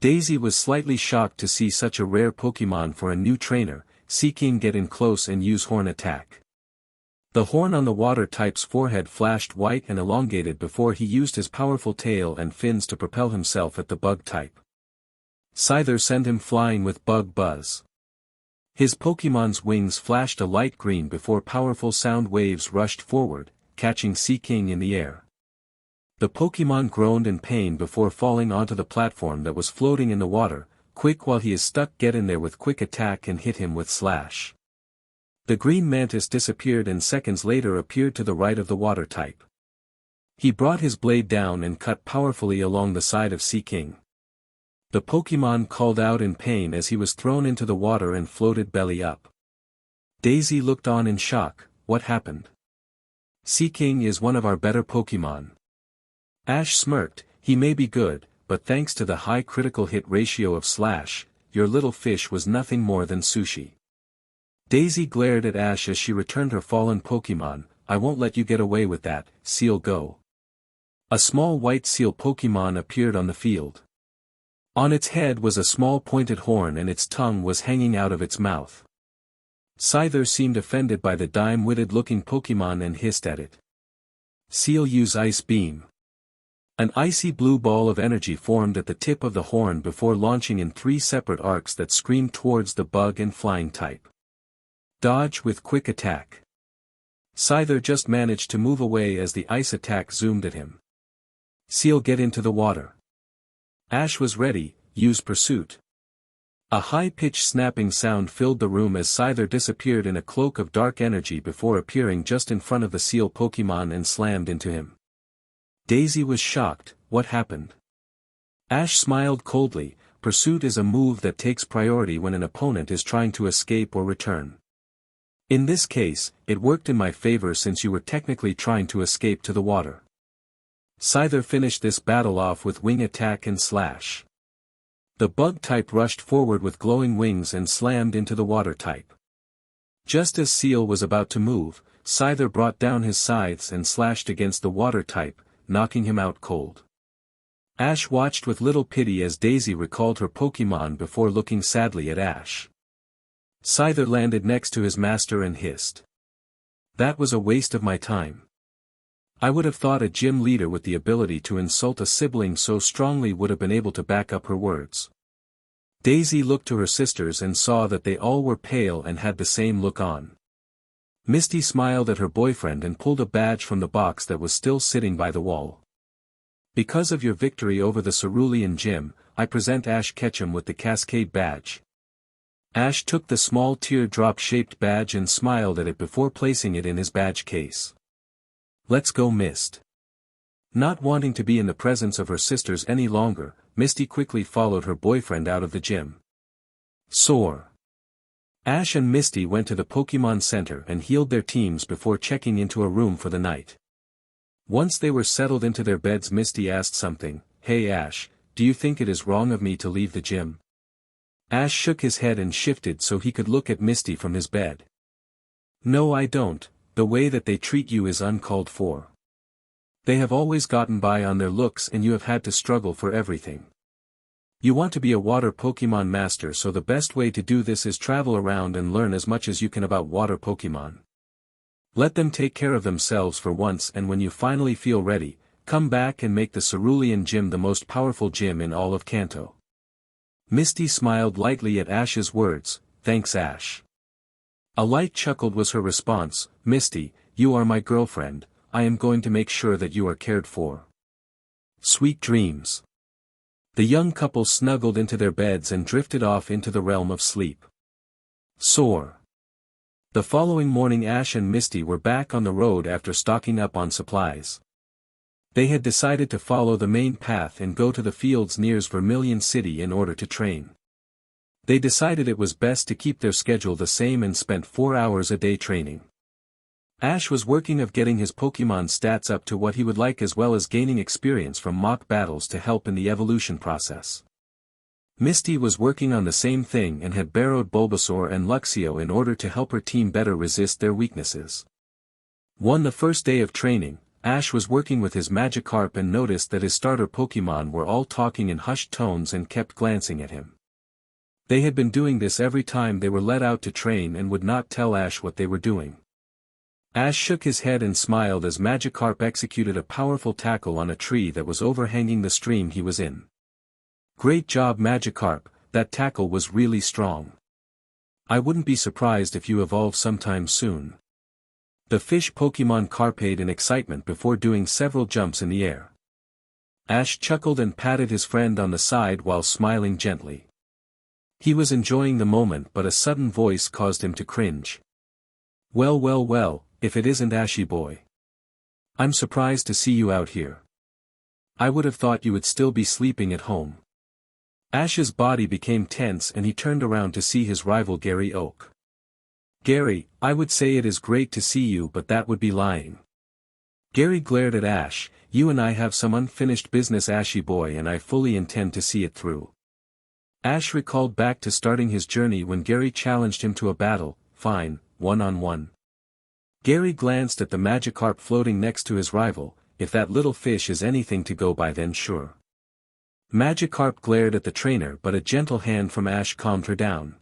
Daisy was slightly shocked to see such a rare Pokémon for a new trainer. Seeking get in close and use horn attack. The horn on the water type's forehead flashed white and elongated before he used his powerful tail and fins to propel himself at the bug type. Scyther sent him flying with bug buzz. His Pokémon's wings flashed a light green before powerful sound waves rushed forward, catching Seeking in the air. The Pokémon groaned in pain before falling onto the platform that was floating in the water. Quick, while he is stuck, get in there with quick attack and hit him with slash. The green mantis disappeared and seconds later appeared to the right of the water type. He brought his blade down and cut powerfully along the side of Seeking. The Pokémon called out in pain as he was thrown into the water and floated belly up. Daisy looked on in shock. What happened? Seeking is one of our better Pokémon. Ash smirked. He may be good, but thanks to the high critical hit ratio of slash, your little fish was nothing more than sushi. Daisy glared at Ash as she returned her fallen Pokémon. I won't let you get away with that, Seal, go. A small white seal Pokémon appeared on the field. On its head was a small pointed horn and its tongue was hanging out of its mouth. Scyther seemed offended by the dim-witted looking Pokémon and hissed at it. Seal, use Ice Beam. An icy blue ball of energy formed at the tip of the horn before launching in 3 separate arcs that screamed towards the bug and flying type. Dodge with quick attack. Scyther just managed to move away as the ice attack zoomed at him. Seal, get into the water. Ash was ready. Use Pursuit. A high-pitched snapping sound filled the room as Scyther disappeared in a cloak of dark energy before appearing just in front of the seal Pokémon and slammed into him. Daisy was shocked. What happened? Ash smiled coldly. Pursuit is a move that takes priority when an opponent is trying to escape or return. In this case, it worked in my favor since you were technically trying to escape to the water. Scyther finished this battle off with wing attack and slash. The bug type rushed forward with glowing wings and slammed into the water type. Just as Seal was about to move, Scyther brought down his scythes and slashed against the water type, knocking him out cold. Ash watched with little pity as Daisy recalled her Pokémon before looking sadly at Ash. Scyther landed next to his master and hissed. That was a waste of my time. I would have thought a gym leader with the ability to insult a sibling so strongly would have been able to back up her words. Daisy looked to her sisters and saw that they all were pale and had the same look on. Misty smiled at her boyfriend and pulled a badge from the box that was still sitting by the wall. Because of your victory over the Cerulean gym, I present Ash Ketchum with the Cascade badge. Ash took the small teardrop-shaped badge and smiled at it before placing it in his badge case. Let's go, Mist. Not wanting to be in the presence of her sisters any longer, Misty quickly followed her boyfriend out of the gym. Soar. Ash and Misty went to the Pokémon Center and healed their teams before checking into a room for the night. Once they were settled into their beds, Misty asked something. Hey Ash, do you think it is wrong of me to leave the gym? Ash shook his head and shifted so he could look at Misty from his bed. No, I don't. The way that they treat you is uncalled for. They have always gotten by on their looks and you have had to struggle for everything. You want to be a water Pokémon master, so the best way to do this is travel around and learn as much as you can about water Pokémon. Let them take care of themselves for once, and when you finally feel ready, come back and make the Cerulean gym the most powerful gym in all of Kanto. Misty smiled lightly at Ash's words. Thanks, Ash. A light chuckle was her response. Misty, you are my girlfriend, I am going to make sure that you are cared for. Sweet dreams. The young couple snuggled into their beds and drifted off into the realm of sleep. Soar. The following morning Ash and Misty were back on the road after stocking up on supplies. They had decided to follow the main path and go to the fields near Vermilion City in order to train. They decided it was best to keep their schedule the same and spent 4 hours a day training. Ash was working of getting his Pokémon stats up to what he would like as well as gaining experience from mock battles to help in the evolution process. Misty was working on the same thing and had borrowed Bulbasaur and Luxio in order to help her team better resist their weaknesses. The first day of training, Ash was working with his Magikarp and noticed that his starter Pokémon were all talking in hushed tones and kept glancing at him. They had been doing this every time they were let out to train and would not tell Ash what they were doing. Ash shook his head and smiled as Magikarp executed a powerful tackle on a tree that was overhanging the stream he was in. Great job Magikarp, that tackle was really strong. I wouldn't be surprised if you evolve sometime soon. The fish Pokémon carped in excitement before doing several jumps in the air. Ash chuckled and patted his friend on the side while smiling gently. He was enjoying the moment but a sudden voice caused him to cringe. Well, if it isn't Ashy boy. I'm surprised to see you out here. I would have thought you would still be sleeping at home. Ash's body became tense and he turned around to see his rival Gary Oak. Gary, I would say it is great to see you but that would be lying. Gary glared at Ash, you and I have some unfinished business Ashy boy and I fully intend to see it through. Ash recalled back to starting his journey when Gary challenged him to a battle, fine, one-on-one. Gary glanced at the Magikarp floating next to his rival, if that little fish is anything to go by then sure. Magikarp glared at the trainer but a gentle hand from Ash calmed her down.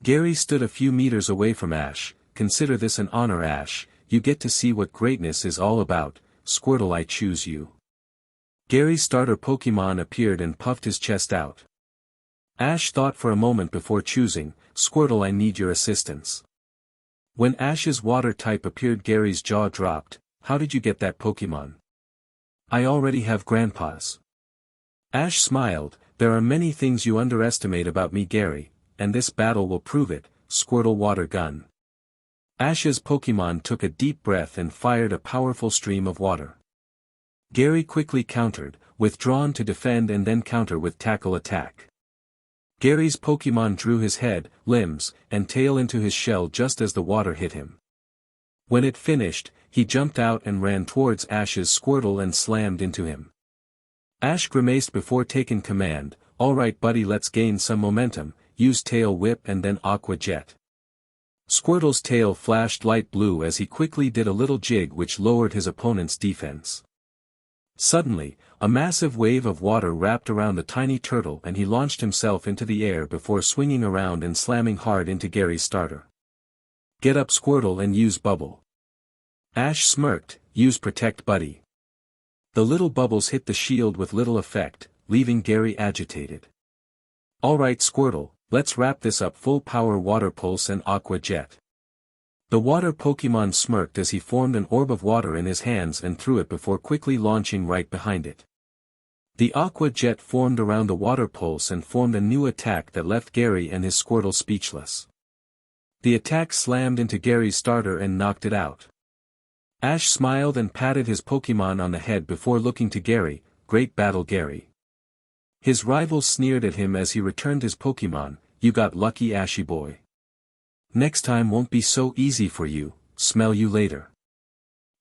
Gary stood a few meters away from Ash, consider this an honor Ash, you get to see what greatness is all about, Squirtle I choose you. Gary's starter Pokémon appeared and puffed his chest out. Ash thought for a moment before choosing, Squirtle I need your assistance. When Ash's water type appeared Gary's jaw dropped, how did you get that Pokémon? I already have Grandpa's. Ash smiled, there are many things you underestimate about me Gary, and this battle will prove it, Squirtle water gun. Ash's Pokémon took a deep breath and fired a powerful stream of water. Gary quickly countered, withdrawn to defend and then counter with tackle attack. Gary's Pokémon drew his head, limbs, and tail into his shell just as the water hit him. When it finished, he jumped out and ran towards Ash's Squirtle and slammed into him. Ash grimaced before taking command, alright buddy let's gain some momentum, use Tail Whip and then Aqua Jet. Squirtle's tail flashed light blue as he quickly did a little jig which lowered his opponent's defense. Suddenly, a massive wave of water wrapped around the tiny turtle and he launched himself into the air before swinging around and slamming hard into Gary's starter. Get up Squirtle and use Bubble. Ash smirked, use Protect buddy. The little bubbles hit the shield with little effect, leaving Gary agitated. Alright Squirtle, let's wrap this up full power Water Pulse and Aqua Jet. The water Pokémon smirked as he formed an orb of water in his hands and threw it before quickly launching right behind it. The Aqua Jet formed around the water pulse and formed a new attack that left Gary and his Squirtle speechless. The attack slammed into Gary's starter and knocked it out. Ash smiled and patted his Pokémon on the head before looking to Gary, great battle Gary. His rival sneered at him as he returned his Pokémon, you got lucky Ashy boy. Next time won't be so easy for you, smell you later.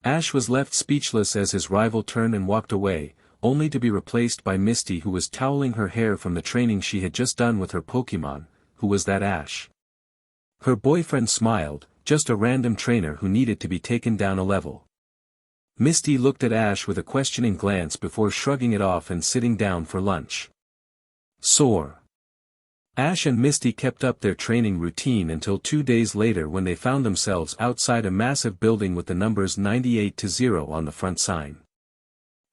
Ash was left speechless as his rival turned and walked away, only to be replaced by Misty who was toweling her hair from the training she had just done with her Pokémon. Who was that Ash? Her boyfriend smiled, just a random trainer who needed to be taken down a level. Misty looked at Ash with a questioning glance before shrugging it off and sitting down for lunch. Soar. Ash and Misty kept up their training routine until 2 days later when they found themselves outside a massive building with the numbers 98-0 on the front sign.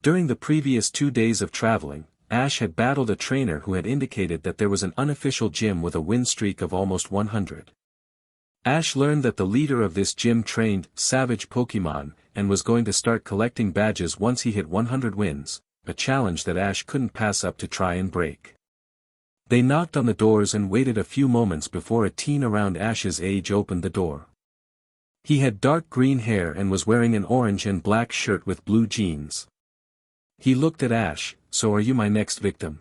During the previous 2 days of traveling, Ash had battled a trainer who had indicated that there was an unofficial gym with a win streak of almost 100. Ash learned that the leader of this gym trained Savage Pokémon, and was going to start collecting badges once he hit 100 wins, a challenge that Ash couldn't pass up to try and break. They knocked on the doors and waited a few moments before a teen around Ash's age opened the door. He had dark green hair and was wearing an orange and black shirt with blue jeans. He looked at Ash. "So are you my next victim?"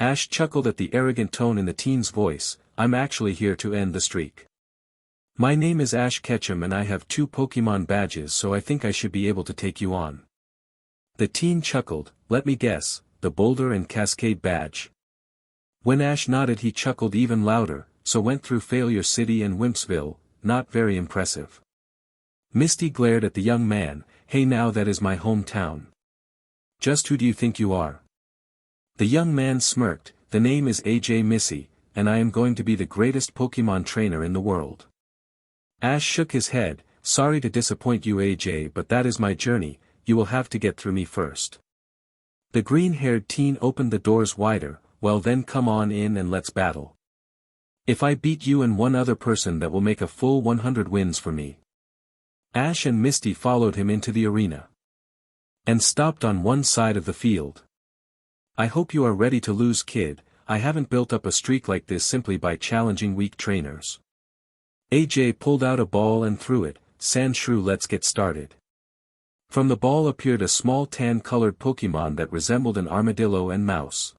Ash chuckled at the arrogant tone in the teen's voice. "I'm actually here to end the streak. My name is Ash Ketchum and I have 2 Pokémon badges, so I think I should be able to take you on." The teen chuckled. "Let me guess, the Boulder and Cascade badge." When Ash nodded he chuckled even louder. "So went through Failure City and Wimpsville, not very impressive." Misty glared at the young man. "Hey, now that is my hometown. Just who do you think you are?" The young man smirked. "The name is AJ Missy, and I am going to be the greatest Pokémon trainer in the world." Ash shook his head. "Sorry to disappoint you, AJ, but that is my journey. You will have to get through me first." The green-haired teen opened the doors wider. "Well then, come on in and let's battle. If I beat you and one other person, that will make a full 100 wins for me." Ash and Misty followed him into the arena and stopped on one side of the field. "I hope you are ready to lose, kid. I haven't built up a streak like this simply by challenging weak trainers." AJ pulled out a ball and threw it. "Sandshrew, let's get started." From the ball appeared a small tan-colored Pokémon that resembled an armadillo and mouse.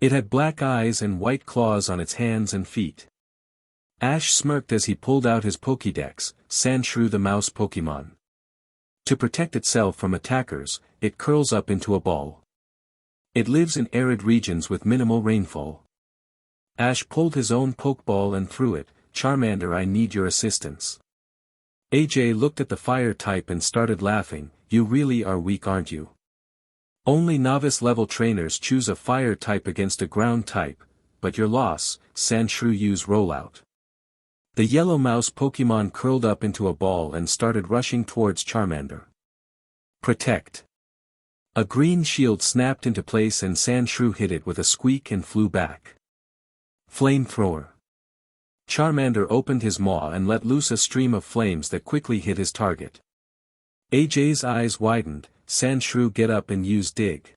It had black eyes and white claws on its hands and feet. Ash smirked as he pulled out his Pokédex. Sandshrew, the mouse Pokémon. To protect itself from attackers, it curls up into a ball. It lives in arid regions with minimal rainfall. Ash pulled his own Pokeball and threw it. "Charmander, I need your assistance." AJ looked at the fire type and started laughing. "You really are weak, aren't you? Only novice-level trainers choose a fire type against a ground type, but your loss, Sandshrew, use rollout." The yellow mouse Pokémon curled up into a ball and started rushing towards Charmander. "Protect." A green shield snapped into place and Sandshrew hit it with a squeak and flew back. Flamethrower. Charmander opened his maw and let loose a stream of flames that quickly hit his target. AJ's eyes widened. "Sandshrew, get up and use dig."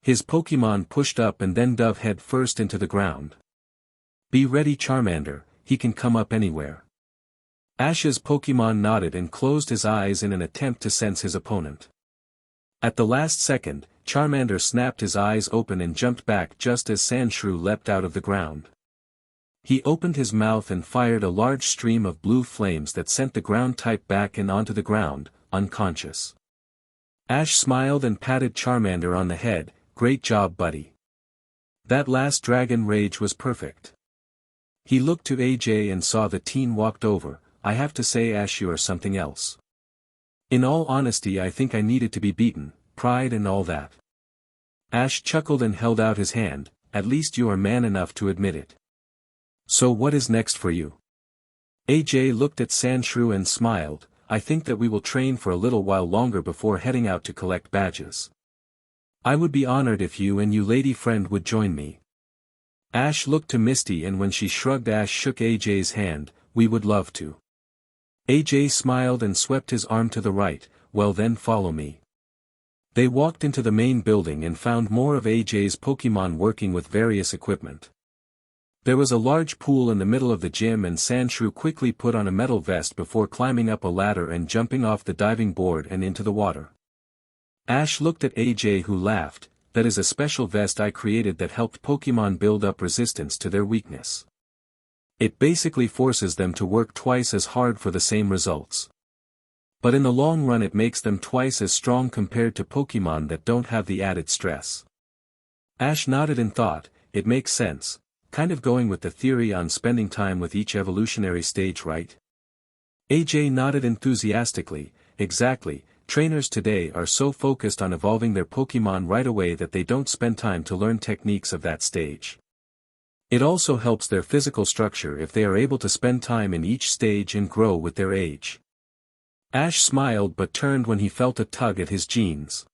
His Pokémon pushed up and then dove head first into the ground. "Be ready, Charmander, he can come up anywhere." Ash's Pokémon nodded and closed his eyes in an attempt to sense his opponent. At the last second, Charmander snapped his eyes open and jumped back just as Sandshrew leapt out of the ground. He opened his mouth and fired a large stream of blue flames that sent the ground type back and onto the ground, unconscious. Ash smiled and patted Charmander on the head. "Great job, buddy. That last dragon rage was perfect." He looked to AJ and saw the teen walked over. "I have to say, Ash, you are something else. In all honesty, I think I needed to be beaten, pride and all that." Ash chuckled and held out his hand. "At least you are man enough to admit it. So what is next for you?" AJ looked at Sandshrew and smiled. "I think that we will train for a little while longer before heading out to collect badges. I would be honored if you and your lady friend would join me." Ash looked to Misty and when she shrugged, Ash shook AJ's hand. "We would love to." AJ smiled and swept his arm to the right. "Well then, follow me." They walked into the main building and found more of AJ's Pokémon working with various equipment. There was a large pool in the middle of the gym and Sandshrew quickly put on a metal vest before climbing up a ladder and jumping off the diving board and into the water. Ash looked at AJ who laughed. "That is a special vest I created that helped Pokémon build up resistance to their weakness. It basically forces them to work twice as hard for the same results. But in the long run it makes them twice as strong compared to Pokémon that don't have the added stress." Ash nodded and thought, "It makes sense. Kind of going with the theory on spending time with each evolutionary stage, right?" AJ nodded enthusiastically. "Exactly, trainers today are so focused on evolving their Pokémon right away that they don't spend time to learn techniques of that stage. It also helps their physical structure if they are able to spend time in each stage and grow with their age." Ash smiled but turned when he felt a tug at his jeans.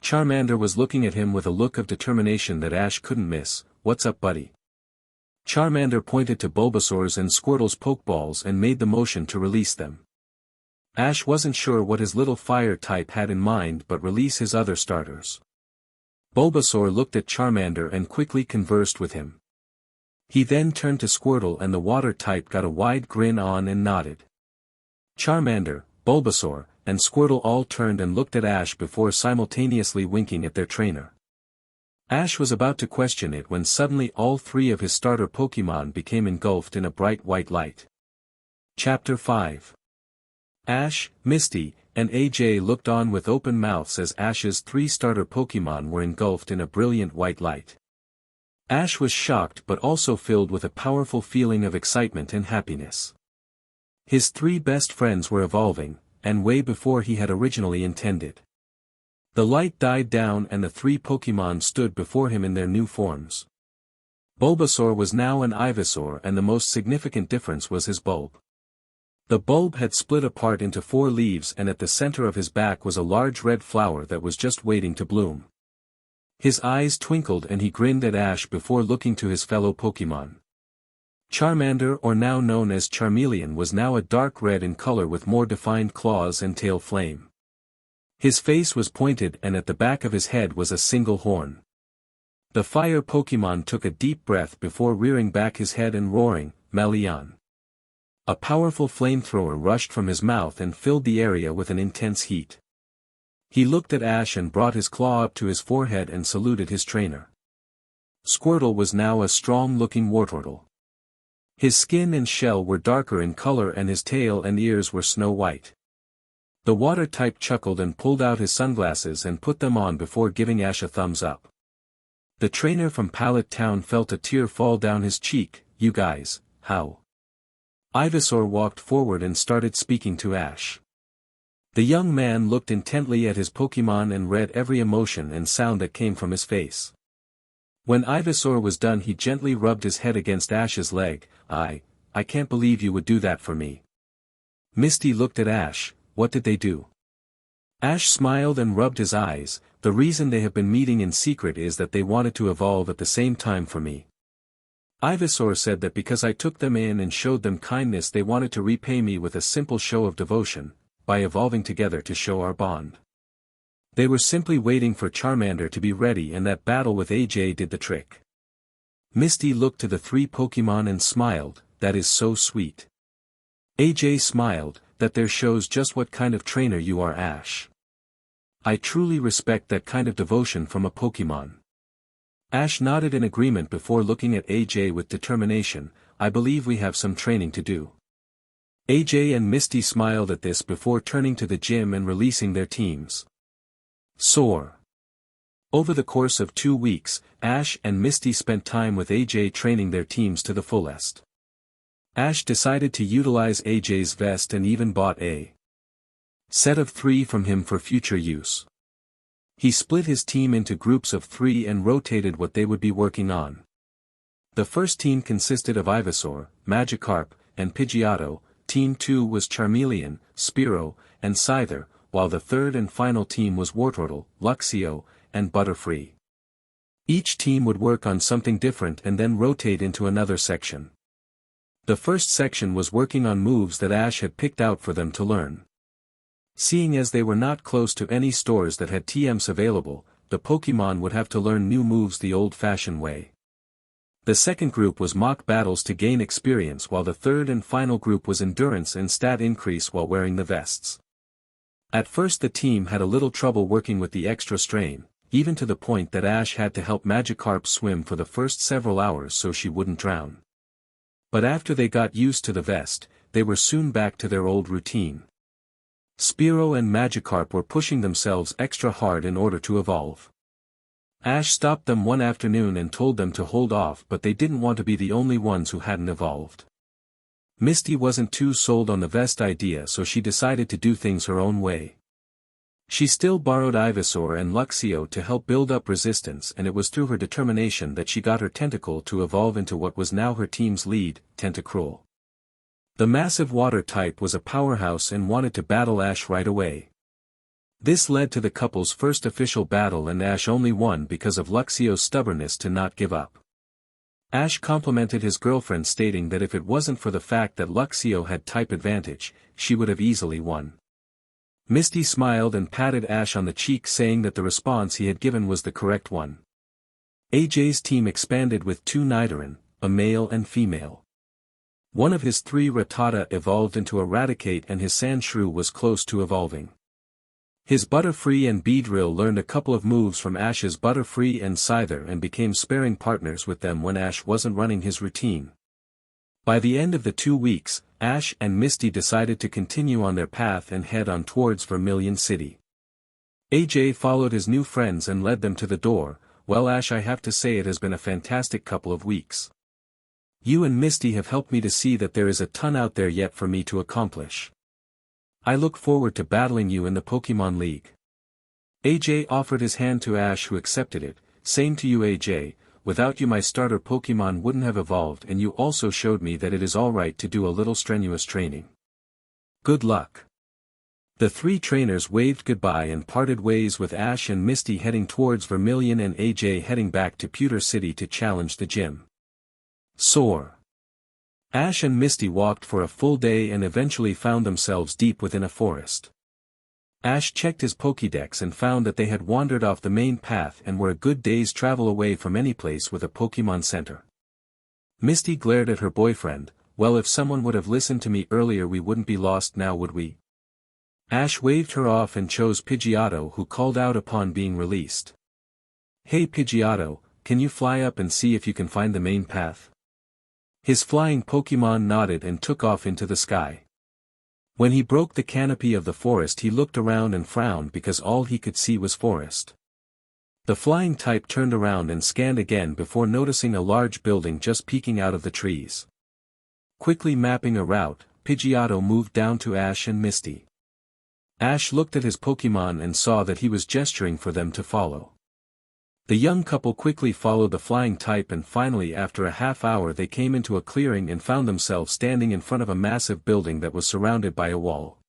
Charmander was looking at him with a look of determination that Ash couldn't miss. "What's up, buddy?" Charmander pointed to Bulbasaur's and Squirtle's Pokeballs and made the motion to release them. Ash wasn't sure what his little fire type had in mind but release his other starters. Bulbasaur looked at Charmander and quickly conversed with him. He then turned to Squirtle and the water type got a wide grin on and nodded. Charmander, Bulbasaur, and Squirtle all turned and looked at Ash before simultaneously winking at their trainer. Ash was about to question it when suddenly all three of his starter Pokémon became engulfed in a bright white light. Chapter 5. Ash, Misty, and AJ looked on with open mouths as Ash's three starter Pokémon were engulfed in a brilliant white light. Ash was shocked but also filled with a powerful feeling of excitement and happiness. His three best friends were evolving, and way before he had originally intended. The light died down and the three Pokémon stood before him in their new forms. Bulbasaur was now an Ivysaur and the most significant difference was his bulb. The bulb had split apart into 4 leaves and at the center of his back was a large red flower that was just waiting to bloom. His eyes twinkled and he grinned at Ash before looking to his fellow Pokémon. Charmander, or now known as Charmeleon, was now a dark red in color with more defined claws and tail flame. His face was pointed and at the back of his head was a single horn. The fire Pokémon took a deep breath before rearing back his head and roaring, Malion. A powerful flamethrower rushed from his mouth and filled the area with an intense heat. He looked at Ash and brought his claw up to his forehead and saluted his trainer. Squirtle was now a strong-looking Wartortle. His skin and shell were darker in color and his tail and ears were snow white. The water type chuckled and pulled out his sunglasses and put them on before giving Ash a thumbs up. The trainer from Pallet Town felt a tear fall down his cheek. You guys, how? Ivysaur walked forward and started speaking to Ash. The young man looked intently at his Pokémon and read every emotion and sound that came from his face. When Ivysaur was done he gently rubbed his head against Ash's leg. I can't believe you would do that for me. Misty looked at Ash. What did they do? Ash smiled and rubbed his eyes. The reason they have been meeting in secret is that they wanted to evolve at the same time for me. Ivysaur said that because I took them in and showed them kindness they wanted to repay me with a simple show of devotion, by evolving together to show our bond. They were simply waiting for Charmander to be ready and that battle with AJ did the trick. Misty looked to the 3 Pokémon and smiled. That is so sweet. AJ smiled. That there shows just what kind of trainer you are, Ash. I truly respect that kind of devotion from a Pokémon. Ash nodded in agreement before looking at AJ with determination. I believe we have some training to do. AJ and Misty smiled at this before turning to the gym and releasing their teams. Soar. Over the course of 2 weeks, Ash and Misty spent time with AJ training their teams to the fullest. Ash decided to utilize AJ's vest and even bought a set of 3 from him for future use. He split his team into groups of 3 and rotated what they would be working on. The first team consisted of Ivysaur, Magikarp, and Pidgeotto. Team 2 was Charmeleon, Spearow, and Scyther, while the third and final team was Wartortle, Luxio, and Butterfree. Each team would work on something different and then rotate into another section. The first section was working on moves that Ash had picked out for them to learn. Seeing as they were not close to any stores that had TMs available, the Pokémon would have to learn new moves the old-fashioned way. The second group was mock battles to gain experience while the third and final group was endurance and stat increase while wearing the vests. At first the team had a little trouble working with the extra strain, even to the point that Ash had to help Magikarp swim for the first several hours so she wouldn't drown. But after they got used to the vest, they were soon back to their old routine. Spearow and Magikarp were pushing themselves extra hard in order to evolve. Ash stopped them one afternoon and told them to hold off, but they didn't want to be the only ones who hadn't evolved. Misty wasn't too sold on the vest idea, so she decided to do things her own way. She still borrowed Ivysaur and Luxio to help build up resistance, and it was through her determination that she got her Tentacle to evolve into what was now her team's lead, Tentacruel. The massive water type was a powerhouse and wanted to battle Ash right away. This led to the couple's first official battle, and Ash only won because of Luxio's stubbornness to not give up. Ash complimented his girlfriend, stating that if it wasn't for the fact that Luxio had type advantage, she would have easily won. Misty smiled and patted Ash on the cheek, saying that the response he had given was the correct one. AJ's team expanded with 2 Nidoran, a male and female. One of his 3 Rattata evolved into Eradicate and his Sandshrew was close to evolving. His Butterfree and Beedrill learned a couple of moves from Ash's Butterfree and Scyther and became sparring partners with them when Ash wasn't running his routine. By the end of the 2 weeks, Ash and Misty decided to continue on their path and head on towards Vermilion City. AJ followed his new friends and led them to the door. Well, Ash, I have to say it has been a fantastic couple of weeks. You and Misty have helped me to see that there is a ton out there yet for me to accomplish. I look forward to battling you in the Pokémon League. AJ offered his hand to Ash, who accepted it. Same to you, AJ, without you my starter Pokémon wouldn't have evolved, and you also showed me that it is alright to do a little strenuous training. Good luck. The 3 trainers waved goodbye and parted ways, with Ash and Misty heading towards Vermilion and AJ heading back to Pewter City to challenge the gym. Soar. Ash and Misty walked for a full day and eventually found themselves deep within a forest. Ash checked his Pokédex and found that they had wandered off the main path and were a good day's travel away from any place with a Pokémon Center. Misty glared at her boyfriend. Well, if someone would have listened to me earlier we wouldn't be lost now, would we? Ash waved her off and chose Pidgeotto, who called out upon being released. Hey Pidgeotto, can you fly up and see if you can find the main path? His flying Pokémon nodded and took off into the sky. When he broke the canopy of the forest he looked around and frowned because all he could see was forest. The flying type turned around and scanned again before noticing a large building just peeking out of the trees. Quickly mapping a route, Pidgeotto moved down to Ash and Misty. Ash looked at his Pokémon and saw that he was gesturing for them to follow. The young couple quickly followed the flying type, and finally after a half hour they came into a clearing and found themselves standing in front of a massive building that was surrounded by a wall.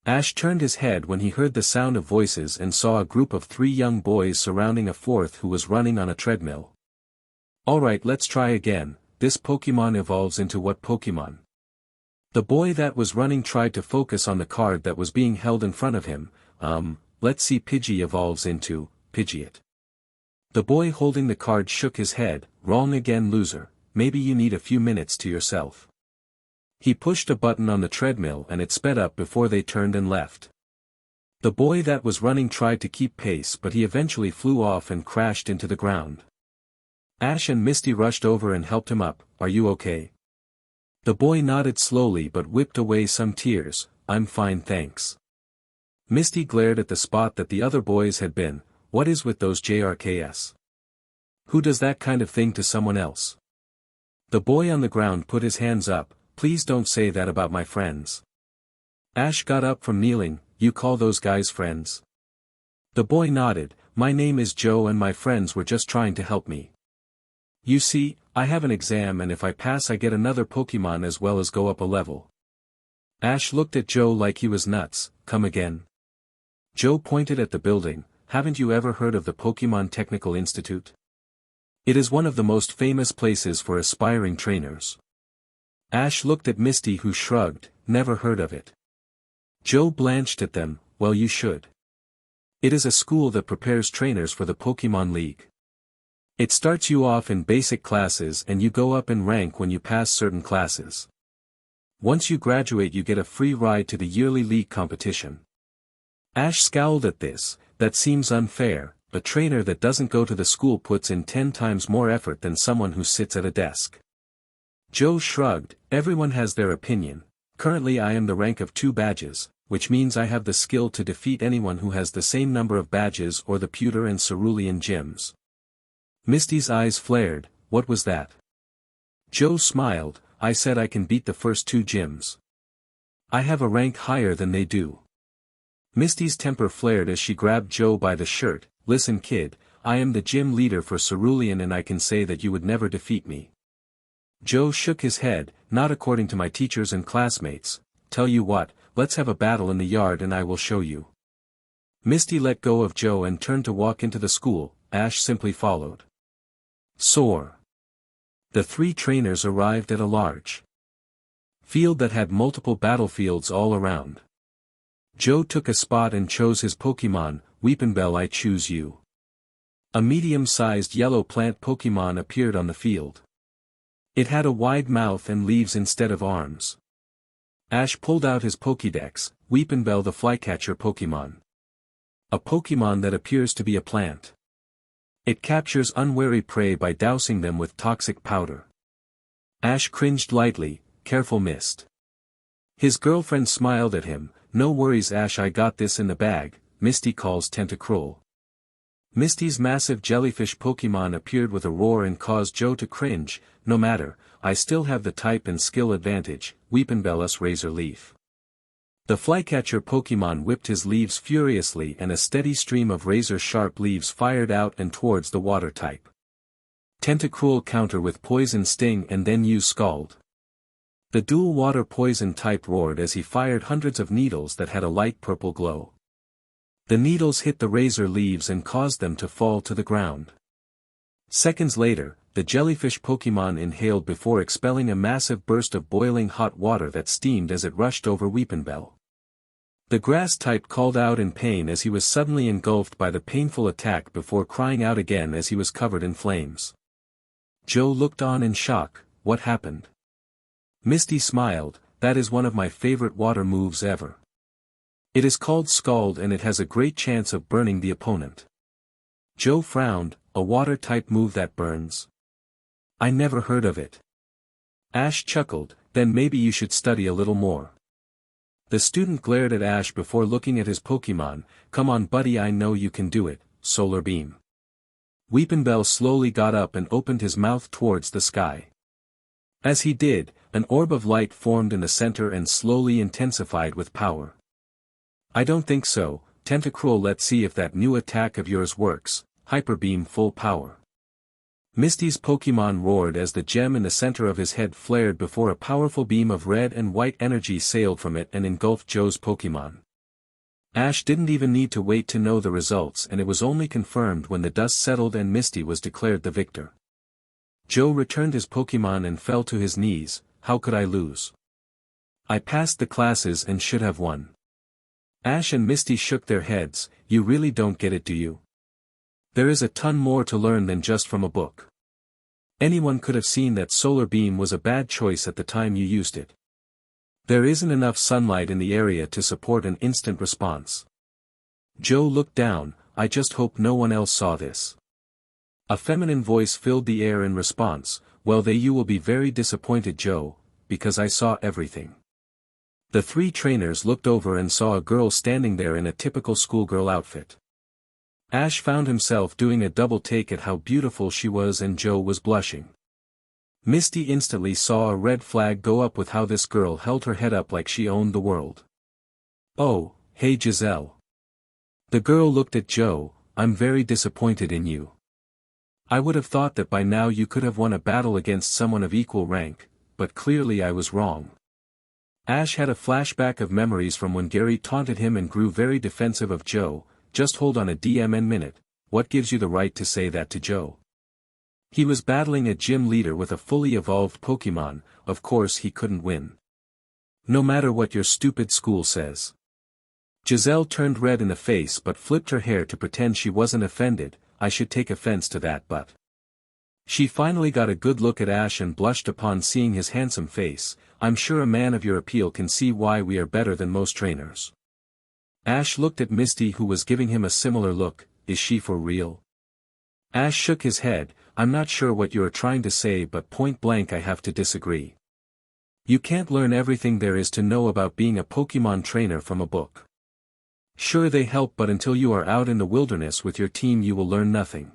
Ash turned his head when he heard the sound of voices and saw a group of 3 young boys surrounding a 4th who was running on a treadmill. Alright, let's try again. This Pokémon evolves into what Pokémon? The boy that was running tried to focus on the card that was being held in front of him. Let's see, Pidgey evolves into Pidgeot. The boy holding the card shook his head. Wrong again, loser, maybe you need a few minutes to yourself. He pushed a button on the treadmill and it sped up before they turned and left. The boy that was running tried to keep pace, but he eventually flew off and crashed into the ground. Ash and Misty rushed over and helped him up. Are you okay? The boy nodded slowly but whipped away some tears. I'm fine, thanks. Misty glared at the spot that the other boys had been. What is with those JRKs? Who does that kind of thing to someone else? The boy on the ground put his hands up. Please don't say that about my friends. Ash got up from kneeling. You call those guys friends? The boy nodded. My name is Joe and my friends were just trying to help me. You see, I have an exam and if I pass I get another Pokémon as well as go up a level. Ash looked at Joe like he was nuts. Come again? Joe pointed at the building. Haven't you ever heard of the Pokémon Technical Institute? It is one of the most famous places for aspiring trainers. Ash looked at Misty, who shrugged. Never heard of it. Joe blanched at them. Well, you should. It is a school that prepares trainers for the Pokémon League. It starts you off in basic classes and you go up in rank when you pass certain classes. Once you graduate you get a free ride to the yearly league competition. Ash scowled at this. That seems unfair. A trainer that doesn't go to the school puts in 10 times more effort than someone who sits at a desk. Joe shrugged. Everyone has their opinion. Currently I am the rank of 2 badges, which means I have the skill to defeat anyone who has the same number of badges or the Pewter and Cerulean gyms. Misty's eyes flared. What was that? Joe smiled. I said I can beat the first 2 gyms. I have a rank higher than they do. Misty's temper flared as she grabbed Joe by the shirt. Listen kid, I am the gym leader for Cerulean and I can say that you would never defeat me. Joe shook his head. Not according to my teachers and classmates. Tell you what, let's have a battle in the yard and I will show you. Misty let go of Joe and turned to walk into the school. Ash simply followed. Soar. The 3 trainers arrived at a large field that had multiple battlefields all around. Joe took a spot and chose his Pokémon. Weepinbell, I choose you. A medium-sized yellow plant Pokémon appeared on the field. It had a wide mouth and leaves instead of arms. Ash pulled out his Pokédex. Weepinbell, the flycatcher Pokémon. A Pokémon that appears to be a plant. It captures unwary prey by dousing them with toxic powder. Ash cringed lightly. Careful, Mist. His girlfriend smiled at him. No worries, Ash, I got this in the bag. Misty calls Tentacruel. Misty's massive jellyfish Pokémon appeared with a roar and caused Joe to cringe. No matter, I still have the type and skill advantage. Weepinbell, us Razor Leaf. The flycatcher Pokémon whipped his leaves furiously and a steady stream of razor-sharp leaves fired out and towards the water type. Tentacruel counter with Poison Sting and then use Scald. The dual water poison type roared as he fired hundreds of needles that had a light purple glow. The needles hit the razor leaves and caused them to fall to the ground. Seconds later, the jellyfish Pokémon inhaled before expelling a massive burst of boiling hot water that steamed as it rushed over Weepinbell. The grass type called out in pain as he was suddenly engulfed by the painful attack before crying out again as he was covered in flames. Joe looked on in shock. What happened? Misty smiled. That is one of my favorite water moves ever. It is called Scald and it has a great chance of burning the opponent. Joe frowned. A water-type move that burns? I never heard of it. Ash chuckled. Then maybe you should study a little more. The student glared at Ash before looking at his Pokémon. Come on buddy, I know you can do it. Solar Beam. Weepinbell slowly got up and opened his mouth towards the sky. As he did, an orb of light formed in the center and slowly intensified with power. I don't think so. Tentacruel, let's see if that new attack of yours works. Hyper Beam full power. Misty's Pokémon roared as the gem in the center of his head flared before a powerful beam of red and white energy sailed from it and engulfed Joe's Pokémon. Ash didn't even need to wait to know the results, and it was only confirmed when the dust settled and Misty was declared the victor. Joe returned his Pokémon and fell to his knees. How could I lose? I passed the classes and should have won. Ash and Misty shook their heads. You really don't get it, do you? There is a ton more to learn than just from a book. Anyone could have seen that Solar Beam was a bad choice at the time you used it. There isn't enough sunlight in the area to support an instant response. Joe looked down. I just hope no one else saw this. A feminine voice filled the air in response. Well, you will be very disappointed, Joe, because I saw everything. The three trainers looked over and saw a girl standing there in a typical schoolgirl outfit. Ash found himself doing a double take at how beautiful she was and Joe was blushing. Misty instantly saw a red flag go up with how this girl held her head up like she owned the world. Oh, hey Jazelle. The girl looked at Joe. I'm very disappointed in you. I would have thought that by now you could have won a battle against someone of equal rank, but clearly I was wrong. Ash had a flashback of memories from when Gary taunted him and grew very defensive of Joe. Just hold on a DMN minute, what gives you the right to say that to Joe? He was battling a gym leader with a fully evolved Pokémon, of course he couldn't win. No matter what your stupid school says. Jazelle turned red in the face but flipped her hair to pretend she wasn't offended. I should take offense to that, but... She finally got a good look at Ash and blushed upon seeing his handsome face. I'm sure a man of your appeal can see why we are better than most trainers. Ash looked at Misty, who was giving him a similar look. Is she for real? Ash shook his head. I'm not sure what you are trying to say, but point blank I have to disagree. You can't learn everything there is to know about being a Pokémon trainer from a book. Sure, they help, but until you are out in the wilderness with your team you will learn nothing.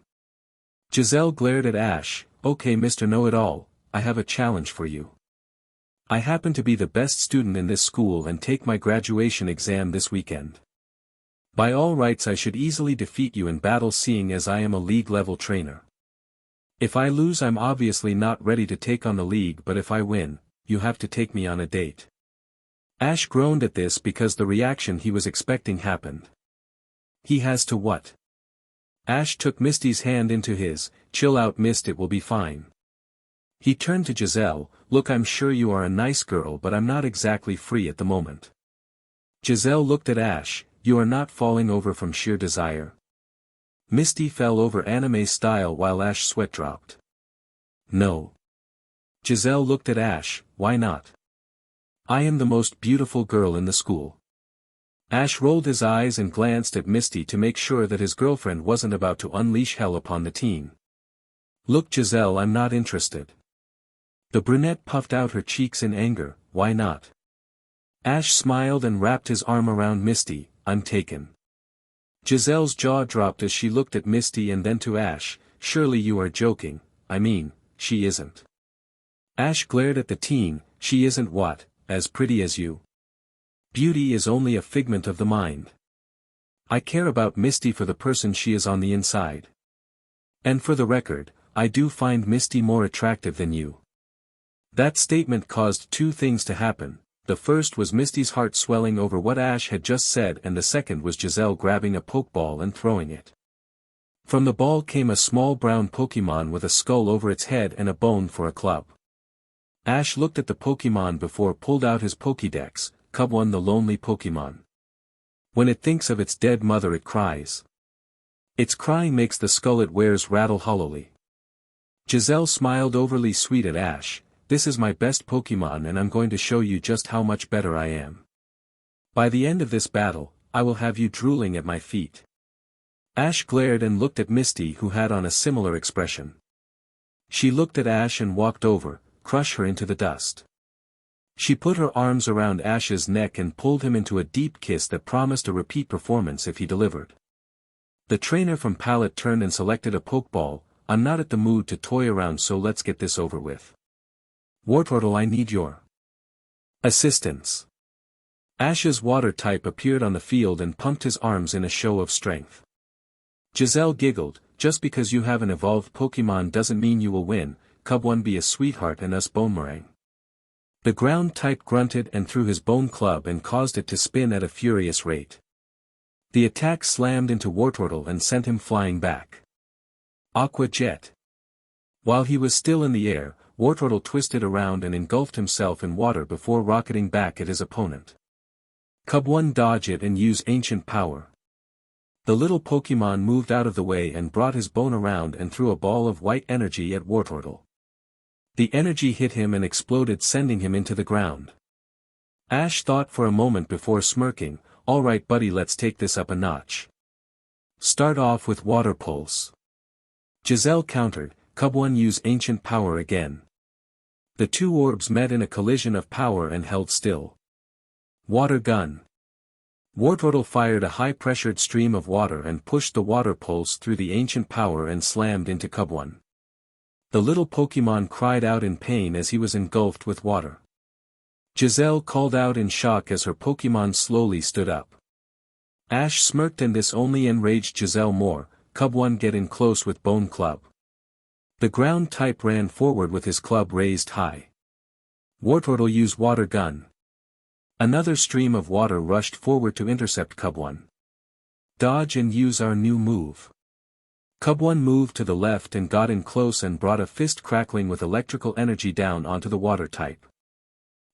Jazelle glared at Ash. Okay, Mr. Know-It-All, I have a challenge for you. I happen to be the best student in this school and take my graduation exam this weekend. By all rights I should easily defeat you in battle, seeing as I am a league-level trainer. If I lose, I'm obviously not ready to take on the league, but if I win, you have to take me on a date. Ash groaned at this because the reaction he was expecting happened. He has to what? Ash took Misty's hand into his. Chill out, Mist, it will be fine. He turned to Jazelle. Look, I'm sure you are a nice girl, but I'm not exactly free at the moment. Jazelle looked at Ash, you are not falling over from sheer desire. Misty fell over anime style while Ash sweat dropped. No. Jazelle looked at Ash, why not? I am the most beautiful girl in the school. Ash rolled his eyes and glanced at Misty to make sure that his girlfriend wasn't about to unleash hell upon the teen. Look Jazelle, I'm not interested. The brunette puffed out her cheeks in anger, why not? Ash smiled and wrapped his arm around Misty, I'm taken. Jazelle's jaw dropped as she looked at Misty and then to Ash, surely you are joking, I mean, she isn't. Ash glared at the teen, she isn't what, as pretty as you? Beauty is only a figment of the mind. I care about Misty for the person she is on the inside. And for the record, I do find Misty more attractive than you. That statement caused two things to happen. The first was Misty's heart swelling over what Ash had just said, and the second was Jazelle grabbing a pokeball and throwing it. From the ball came a small brown Pokémon with a skull over its head and a bone for a club. Ash looked at the Pokémon before pulled out his Pokédex, Cub1 the lonely Pokémon. When it thinks of its dead mother it cries. Its crying makes the skull it wears rattle hollowly. Jazelle smiled overly sweet at Ash, this is my best Pokémon and I'm going to show you just how much better I am. By the end of this battle, I will have you drooling at my feet. Ash glared and looked at Misty who had on a similar expression. She looked at Ash and walked over, crush her into the dust. She put her arms around Ash's neck and pulled him into a deep kiss that promised a repeat performance if he delivered. The trainer from Pallet turned and selected a Pokeball, I'm not at the mood to toy around so let's get this over with. Wartortle, I need your assistance. Ash's water type appeared on the field and pumped his arms in a show of strength. Jazelle giggled, just because you have an evolved Pokemon doesn't mean you will win, Cub1 be a sweetheart and us Bonemerang. The ground type grunted and threw his bone club and caused it to spin at a furious rate. The attack slammed into Wartortle and sent him flying back. Aqua Jet. While he was still in the air, Wartortle twisted around and engulfed himself in water before rocketing back at his opponent. Cub1 dodged it and used Ancient Power. The little Pokémon moved out of the way and brought his bone around and threw a ball of white energy at Wartortle. The energy hit him and exploded, sending him into the ground. Ash thought for a moment before smirking, alright buddy, let's take this up a notch. Start off with Water Pulse. Jazelle countered, Cub1 used Ancient Power again. The two orbs met in a collision of power and held still. Water Gun. Wartortle fired a high-pressured stream of water and pushed the Water Pulse through the Ancient Power and slammed into Cub1. The little Pokémon cried out in pain as he was engulfed with water. Jazelle called out in shock as her Pokémon slowly stood up. Ash smirked and this only enraged Jazelle more, Cub1 get in close with Bone Club. The ground type ran forward with his club raised high. Wartortle used Water Gun. Another stream of water rushed forward to intercept Cub1. Dodge and use our new move. Cub1 moved to the left and got in close and brought a fist crackling with electrical energy down onto the water type.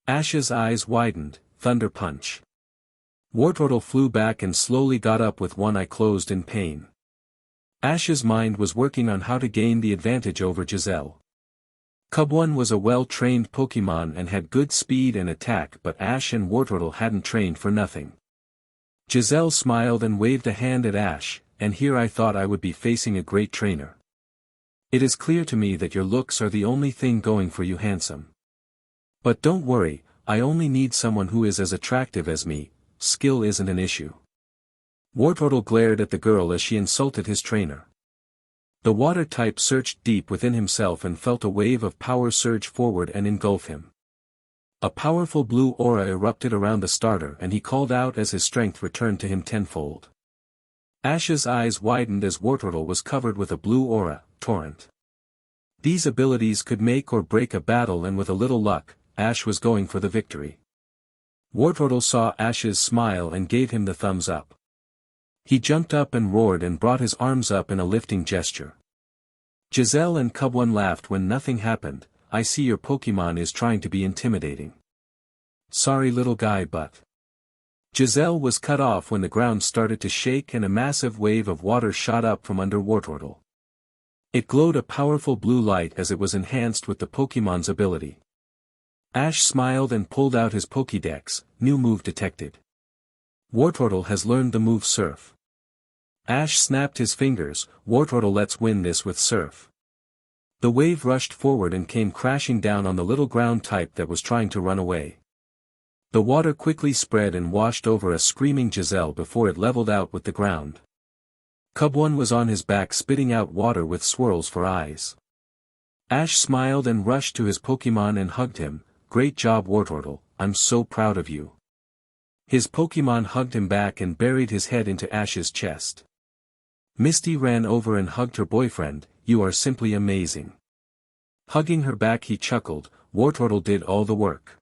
Ash's eyes widened, Thunder Punch. Wartortle flew back and slowly got up with one eye closed in pain. Ash's mind was working on how to gain the advantage over Jazelle. Cub1 was a well-trained Pokémon and had good speed and attack, but Ash and Wartortle hadn't trained for nothing. Jazelle smiled and waved a hand at Ash, and here I thought I would be facing a great trainer. It is clear to me that your looks are the only thing going for you, handsome. But don't worry, I only need someone who is as attractive as me, skill isn't an issue. Wartortle glared at the girl as she insulted his trainer. The water type searched deep within himself and felt a wave of power surge forward and engulf him. A powerful blue aura erupted around the starter and he called out as his strength returned to him tenfold. Ash's eyes widened as Wartortle was covered with a blue aura, Torrent. These abilities could make or break a battle, and with a little luck, Ash was going for the victory. Wartortle saw Ash's smile and gave him the thumbs up. He jumped up and roared and brought his arms up in a lifting gesture. Jazelle and Cub1 laughed when nothing happened. I see your Pokémon is trying to be intimidating. Sorry little guy, but Jazelle was cut off when the ground started to shake and a massive wave of water shot up from under Wartortle. It glowed a powerful blue light as it was enhanced with the Pokémon's ability. Ash smiled and pulled out his Pokédex, new move detected. Wartortle has learned the move Surf. Ash snapped his fingers, Wartortle, let's win this with Surf. The wave rushed forward and came crashing down on the little ground type that was trying to run away. The water quickly spread and washed over a screaming Jazelle before it leveled out with the ground. Cub1 was on his back spitting out water with swirls for eyes. Ash smiled and rushed to his Pokémon and hugged him. Great job Wartortle, I'm so proud of you. His Pokémon hugged him back and buried his head into Ash's chest. Misty ran over and hugged her boyfriend, you are simply amazing. Hugging her back he chuckled, Wartortle did all the work.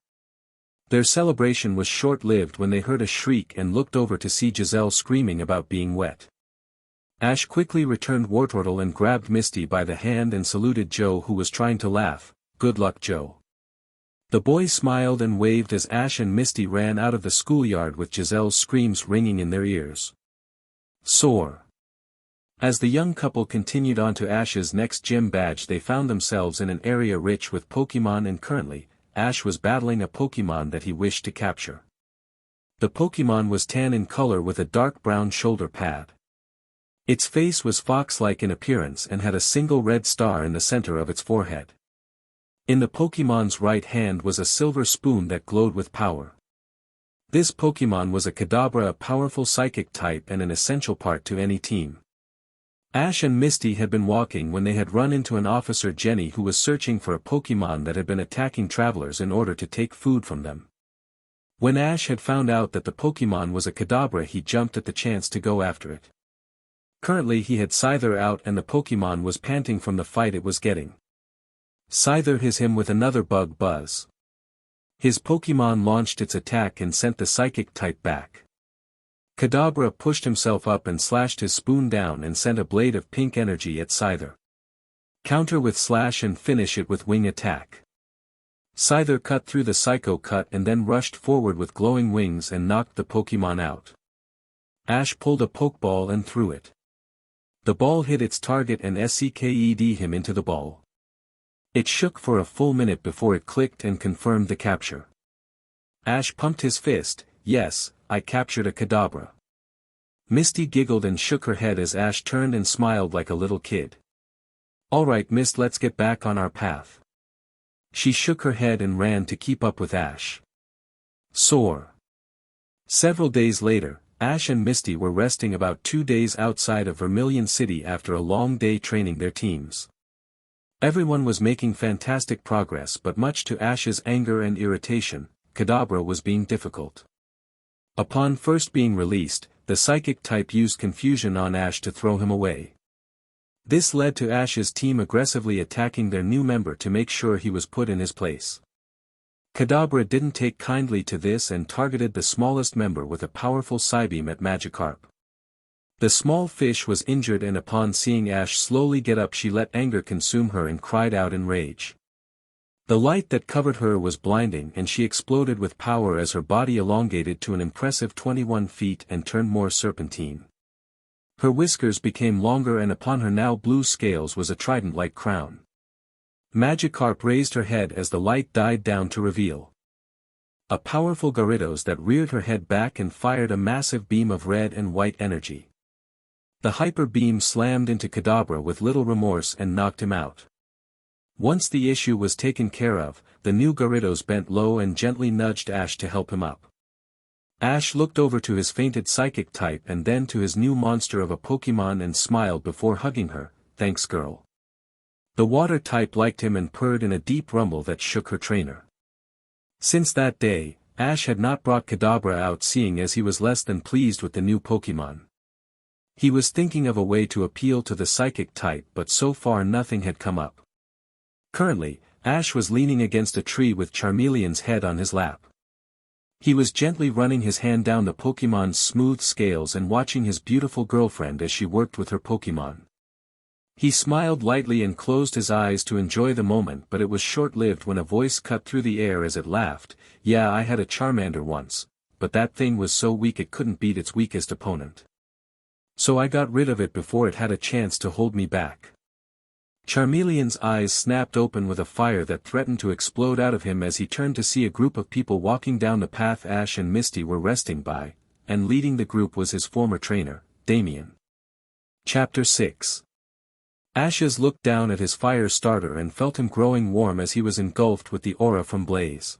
Their celebration was short-lived when they heard a shriek and looked over to see Jazelle screaming about being wet. Ash quickly returned Wartortle and grabbed Misty by the hand and saluted Joe, who was trying to laugh. Good luck, Joe. The boy smiled and waved as Ash and Misty ran out of the schoolyard with Jazelle's screams ringing in their ears. Soar. As the young couple continued on to Ash's next gym badge, they found themselves in an area rich with Pokémon, and currently, Ash was battling a Pokémon that he wished to capture. The Pokémon was tan in color with a dark brown shoulder pad. Its face was fox-like in appearance and had a single red star in the center of its forehead. In the Pokémon's right hand was a silver spoon that glowed with power. This Pokémon was a Kadabra, a powerful psychic type and an essential part to any team. Ash and Misty had been walking when they had run into an Officer Jenny who was searching for a Pokémon that had been attacking travelers in order to take food from them. When Ash had found out that the Pokémon was a Kadabra, he jumped at the chance to go after it. Currently he had Scyther out and the Pokémon was panting from the fight it was getting. Scyther hit him with another bug buzz. His Pokémon launched its attack and sent the psychic type back. Kadabra pushed himself up and slashed his spoon down and sent a blade of pink energy at Scyther. Counter with slash and finish it with wing attack. Scyther cut through the Psycho Cut and then rushed forward with glowing wings and knocked the Pokémon out. Ash pulled a Pokeball and threw it. The ball hit its target and sucked him into the ball. It shook for a full minute before it clicked and confirmed the capture. Ash pumped his fist, yes, I captured a Kadabra. Misty giggled and shook her head as Ash turned and smiled like a little kid. Alright Mist, let's get back on our path. She shook her head and ran to keep up with Ash. Soar. Several days later, Ash and Misty were resting about 2 days outside of Vermilion City after a long day training their teams. Everyone was making fantastic progress, but much to Ash's anger and irritation, Kadabra was being difficult. Upon first being released, the psychic type used confusion on Ash to throw him away. This led to Ash's team aggressively attacking their new member to make sure he was put in his place. Kadabra didn't take kindly to this and targeted the smallest member with a powerful Psybeam at Magikarp. The small fish was injured, and upon seeing Ash slowly get up she let anger consume her and cried out in rage. The light that covered her was blinding and she exploded with power as her body elongated to an impressive 21 feet and turned more serpentine. Her whiskers became longer and upon her now blue scales was a trident-like crown. Magikarp raised her head as the light died down to reveal a powerful Gyarados that reared her head back and fired a massive beam of red and white energy. The hyper beam slammed into Kadabra with little remorse and knocked him out. Once the issue was taken care of, the new Gyarados bent low and gently nudged Ash to help him up. Ash looked over to his fainted psychic type and then to his new monster of a Pokémon and smiled before hugging her, thanks girl. The water type liked him and purred in a deep rumble that shook her trainer. Since that day, Ash had not brought Kadabra out, seeing as he was less than pleased with the new Pokémon. He was thinking of a way to appeal to the psychic type, but so far nothing had come up. Currently, Ash was leaning against a tree with Charmeleon's head on his lap. He was gently running his hand down the Pokémon's smooth scales and watching his beautiful girlfriend as she worked with her Pokémon. He smiled lightly and closed his eyes to enjoy the moment, but it was short-lived when a voice cut through the air as it laughed, "Yeah, I had a Charmander once. but that thing was so weak it couldn't beat its weakest opponent. So I got rid of it before it had a chance to hold me back. Charmeleon's eyes snapped open with a fire that threatened to explode out of him as he turned to see a group of people walking down the path Ash and Misty were resting by, and leading the group was his former trainer, Damian. Chapter 6. Ashes looked down at his fire starter and felt him growing warm as he was engulfed with the aura from Blaze.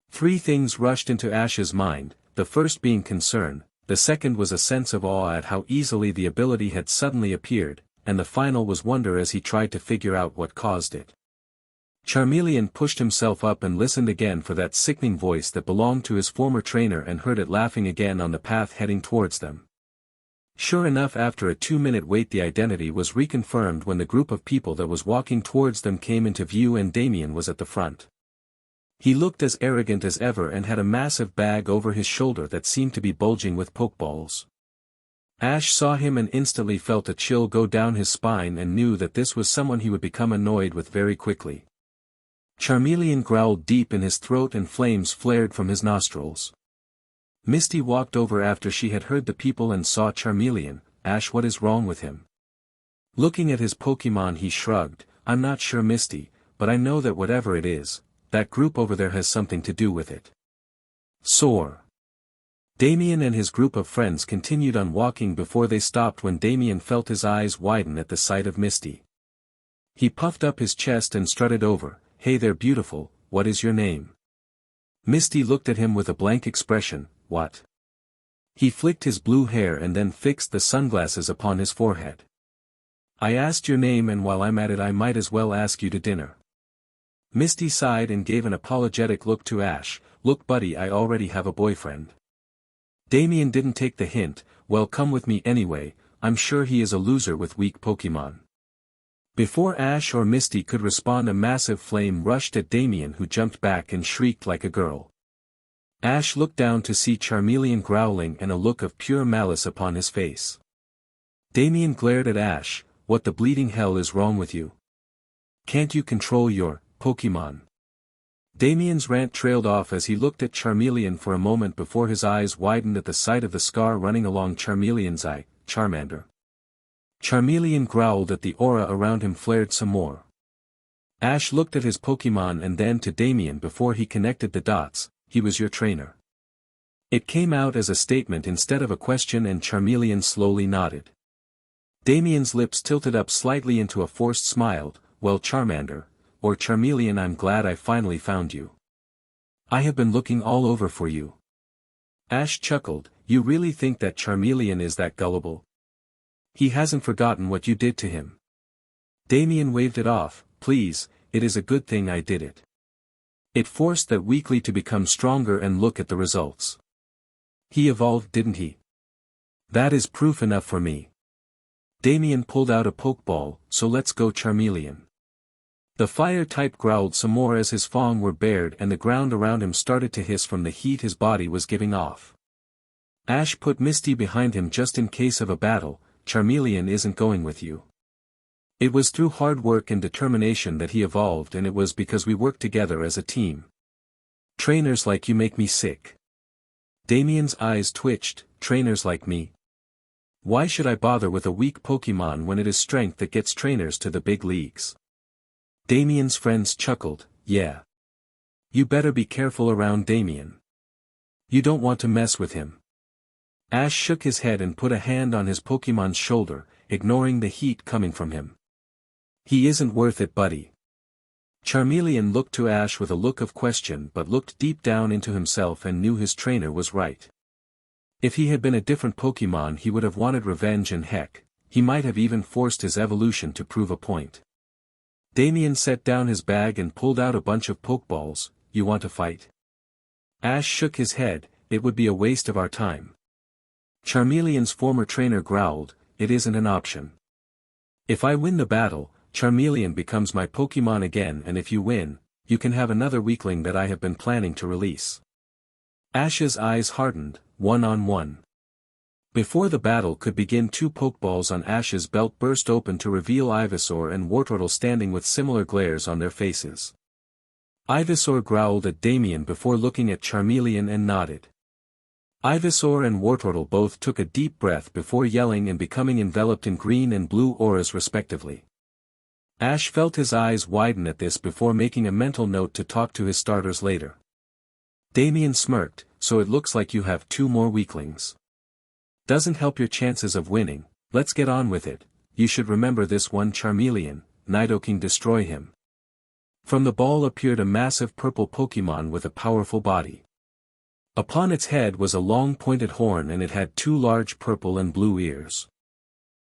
Three things rushed into Ash's mind, the first being concern, the second was a sense of awe at how easily the ability had suddenly appeared, and the final was wonder as he tried to figure out what caused it. Charmeleon pushed himself up and listened again for that sickening voice that belonged to his former trainer and heard it laughing again on the path heading towards them. Sure enough, after a 2-minute wait the identity was reconfirmed when the group of people that was walking towards them came into view and Damian was at the front. He looked as arrogant as ever and had a massive bag over his shoulder that seemed to be bulging with pokeballs. Ash saw him and instantly felt a chill go down his spine and knew that this was someone he would become annoyed with very quickly. Charmeleon growled deep in his throat and flames flared from his nostrils. Misty walked over after she had heard the people and saw Charmeleon. Ash, what is wrong with him? Looking at his Pokémon he shrugged, I'm not sure Misty, but I know that whatever it is, that group over there has something to do with it. Soar. Damian and his group of friends continued on walking before they stopped when Damian felt his eyes widen at the sight of Misty. He puffed up his chest and strutted over, hey there beautiful, what is your name? Misty looked at him with a blank expression, what? He flicked his blue hair and then fixed the sunglasses upon his forehead. I asked your name and while I'm at it I might as well ask you to dinner. Misty sighed and gave an apologetic look to Ash, look buddy I already have a boyfriend. Damian didn't take the hint, well come with me anyway, I'm sure he is a loser with weak Pokémon. Before Ash or Misty could respond a massive flame rushed at Damian who jumped back and shrieked like a girl. Ash looked down to see Charmeleon growling and a look of pure malice upon his face. Damian glared at Ash, what the bleeding hell is wrong with you? Can't you control your Pokémon? Damian's rant trailed off as he looked at Charmeleon for a moment before his eyes widened at the sight of the scar running along Charmeleon's eye, Charmander. Charmeleon growled at the aura around him flared some more. Ash looked at his Pokémon and then to Damian before he connected the dots, he was your trainer. It came out as a statement instead of a question and Charmeleon slowly nodded. Damian's lips tilted up slightly into a forced smile, well Charmander, or Charmeleon I'm glad I finally found you. I have been looking all over for you. Ash chuckled, you really think that Charmeleon is that gullible? He hasn't forgotten what you did to him. Damian waved it off, please, it is a good thing I did it. It forced that weakly to become stronger and look at the results. He evolved didn't he? That is proof enough for me. Damian pulled out a Pokeball, so let's go Charmeleon. The fire type growled some more as his fangs were bared and the ground around him started to hiss from the heat his body was giving off. Ash put Misty behind him just in case of a battle, Charmeleon isn't going with you. It was through hard work and determination that he evolved and it was because we worked together as a team. Trainers like you make me sick. Damian's eyes twitched, trainers like me. Why should I bother with a weak Pokémon when it is strength that gets trainers to the big leagues? Damian's friends chuckled, yeah. You better be careful around Damian. You don't want to mess with him. Ash shook his head and put a hand on his Pokémon's shoulder, ignoring the heat coming from him. He isn't worth it buddy. Charmeleon looked to Ash with a look of question but looked deep down into himself and knew his trainer was right. If he had been a different Pokémon he would have wanted revenge and heck, he might have even forced his evolution to prove a point. Damian set down his bag and pulled out a bunch of Pokeballs, you want to fight? Ash shook his head, it would be a waste of our time. Charmeleon's former trainer growled, it isn't an option. If I win the battle, Charmeleon becomes my Pokémon again and if you win, you can have another weakling that I have been planning to release. Ash's eyes hardened, 1-on-1. Before the battle could begin 2 Pokeballs on Ash's belt burst open to reveal Ivysaur and Wartortle standing with similar glares on their faces. Ivysaur growled at Damian before looking at Charmeleon and nodded. Ivysaur and Wartortle both took a deep breath before yelling and becoming enveloped in green and blue auras respectively. Ash felt his eyes widen at this before making a mental note to talk to his starters later. Damian smirked, so it looks like you have 2 more weaklings. Doesn't help your chances of winning, let's get on with it. You should remember this one Charmeleon, Nidoking destroy him. From the ball appeared a massive purple Pokémon with a powerful body. Upon its head was a long pointed horn and it had 2 large purple and blue ears.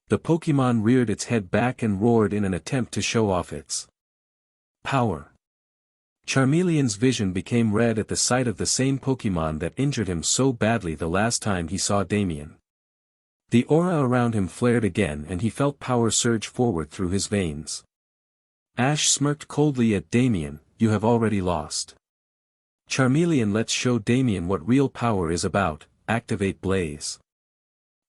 The Pokémon reared its head back and roared in an attempt to show off its power. Charmeleon's vision became red at the sight of the same Pokémon that injured him so badly the last time he saw Damian. The aura around him flared again and he felt power surge forward through his veins. Ash smirked coldly at Damian, you have already lost. Charmeleon, let's show Damian what real power is about, activate Blaze.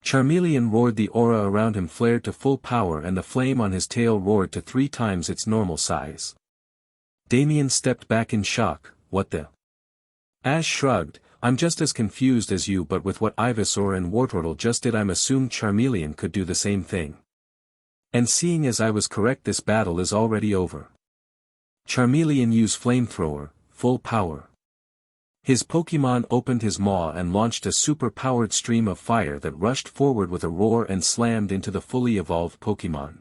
Charmeleon roared, the aura around him flared to full power and the flame on his tail roared to 3 times its normal size. Damian stepped back in shock, what the? Ash shrugged, I'm just as confused as you, but with what Ivysaur and Wartortle just did I'm assumed Charmeleon could do the same thing. And seeing as I was correct, this battle is already over. Charmeleon used Flamethrower, full power. His Pokémon opened his maw and launched a super-powered stream of fire that rushed forward with a roar and slammed into the fully evolved Pokémon.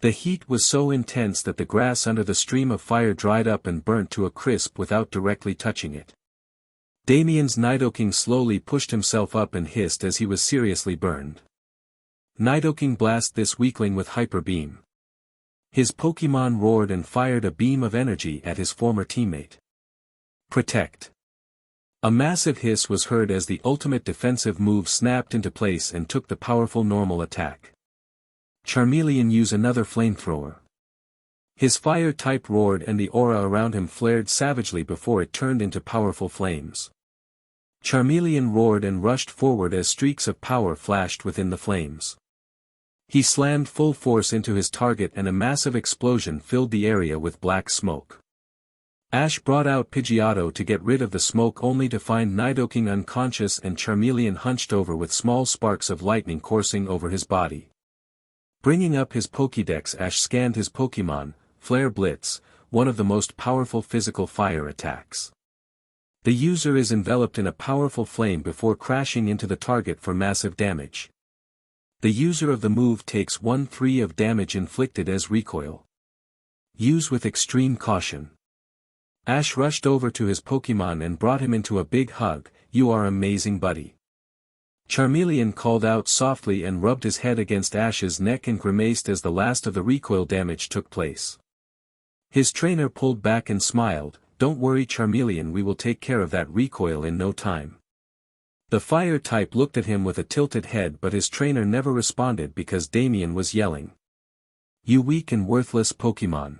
The heat was so intense that the grass under the stream of fire dried up and burnt to a crisp without directly touching it. Damian's Nidoking slowly pushed himself up and hissed as he was seriously burned. Nidoking blast this weakling with Hyper Beam. His Pokémon roared and fired a beam of energy at his former teammate. Protect. A massive hiss was heard as the ultimate defensive move snapped into place and took the powerful normal attack. Charmeleon used another Flamethrower. His fire type roared and the aura around him flared savagely before it turned into powerful flames. Charmeleon roared and rushed forward as streaks of power flashed within the flames. He slammed full force into his target and a massive explosion filled the area with black smoke. Ash brought out Pidgeotto to get rid of the smoke only to find Nidoking unconscious and Charmeleon hunched over with small sparks of lightning coursing over his body. Bringing up his Pokédex, Ash scanned his Pokémon, Flare Blitz, one of the most powerful physical fire attacks. The user is enveloped in a powerful flame before crashing into the target for massive damage. The user of the move takes 1/3 of damage inflicted as recoil. Use with extreme caution. Ash rushed over to his Pokémon and brought him into a big hug, you are amazing buddy. Charmeleon called out softly and rubbed his head against Ash's neck and grimaced as the last of the recoil damage took place. His trainer pulled back and smiled, don't worry Charmeleon, we will take care of that recoil in no time. The fire type looked at him with a tilted head, but his trainer never responded because Damian was yelling. You weak and worthless Pokémon.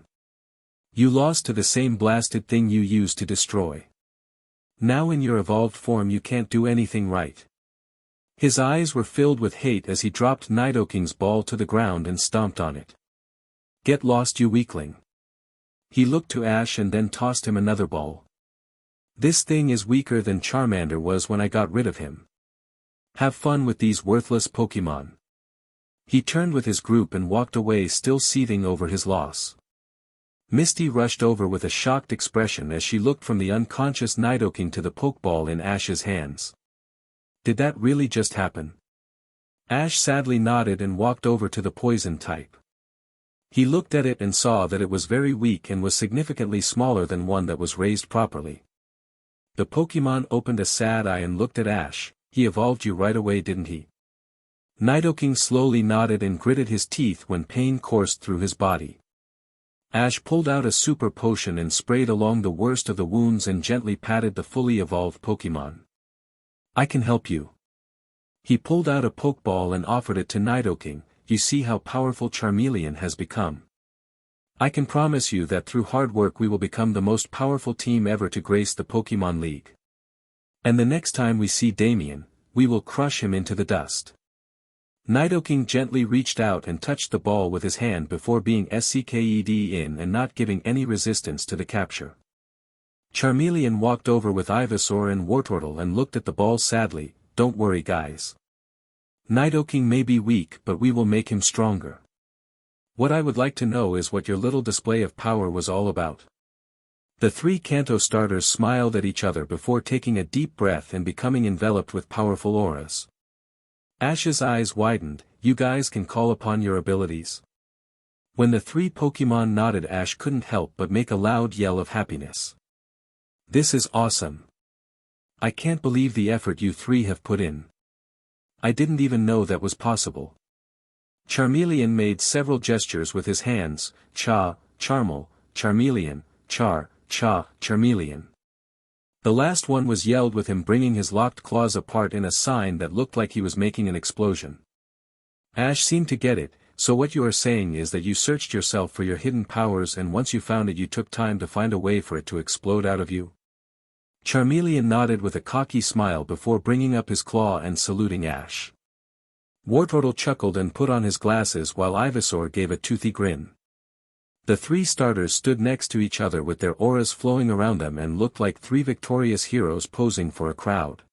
You lost to the same blasted thing you used to destroy. Now in your evolved form you can't do anything right. His eyes were filled with hate as he dropped Nidoking's ball to the ground and stomped on it. Get lost you weakling. He looked to Ash and then tossed him another ball. This thing is weaker than Charmander was when I got rid of him. Have fun with these worthless Pokémon. He turned with his group and walked away, still seething over his loss. Misty rushed over with a shocked expression as she looked from the unconscious Nidoking to the Pokeball in Ash's hands. Did that really just happen? Ash sadly nodded and walked over to the poison type. He looked at it and saw that it was very weak and was significantly smaller than one that was raised properly. The Pokémon opened a sad eye and looked at Ash. He evolved you right away, didn't he? Nidoking slowly nodded and gritted his teeth when pain coursed through his body. Ash pulled out a super potion and sprayed along the worst of the wounds and gently patted the fully evolved Pokémon. I can help you. He pulled out a Pokeball and offered it to Nidoking. You see how powerful Charmeleon has become. I can promise you that through hard work we will become the most powerful team ever to grace the Pokémon League. And the next time we see Damian, we will crush him into the dust. Nidoking gently reached out and touched the ball with his hand before being sucked in and not giving any resistance to the capture. Charmeleon walked over with Ivysaur and Wartortle and looked at the ball sadly. Don't worry guys. Nidoking may be weak but we will make him stronger. What I would like to know is what your little display of power was all about. The three Kanto starters smiled at each other before taking a deep breath and becoming enveloped with powerful auras. Ash's eyes widened. You guys can call upon your abilities. When the three Pokémon nodded, Ash couldn't help but make a loud yell of happiness. This is awesome. I can't believe the effort you three have put in. I didn't even know that was possible. Charmeleon made several gestures with his hands, Cha, Charmel, Charmeleon, Char, Cha, Charmeleon. The last one was yelled with him bringing his locked claws apart in a sign that looked like he was making an explosion. Ash seemed to get it, so what you are saying is that you searched yourself for your hidden powers and once you found it you took time to find a way for it to explode out of you? Charmeleon nodded with a cocky smile before bringing up his claw and saluting Ash. Wartortle chuckled and put on his glasses while Ivysaur gave a toothy grin. The three starters stood next to each other with their auras flowing around them and looked like three victorious heroes posing for a crowd.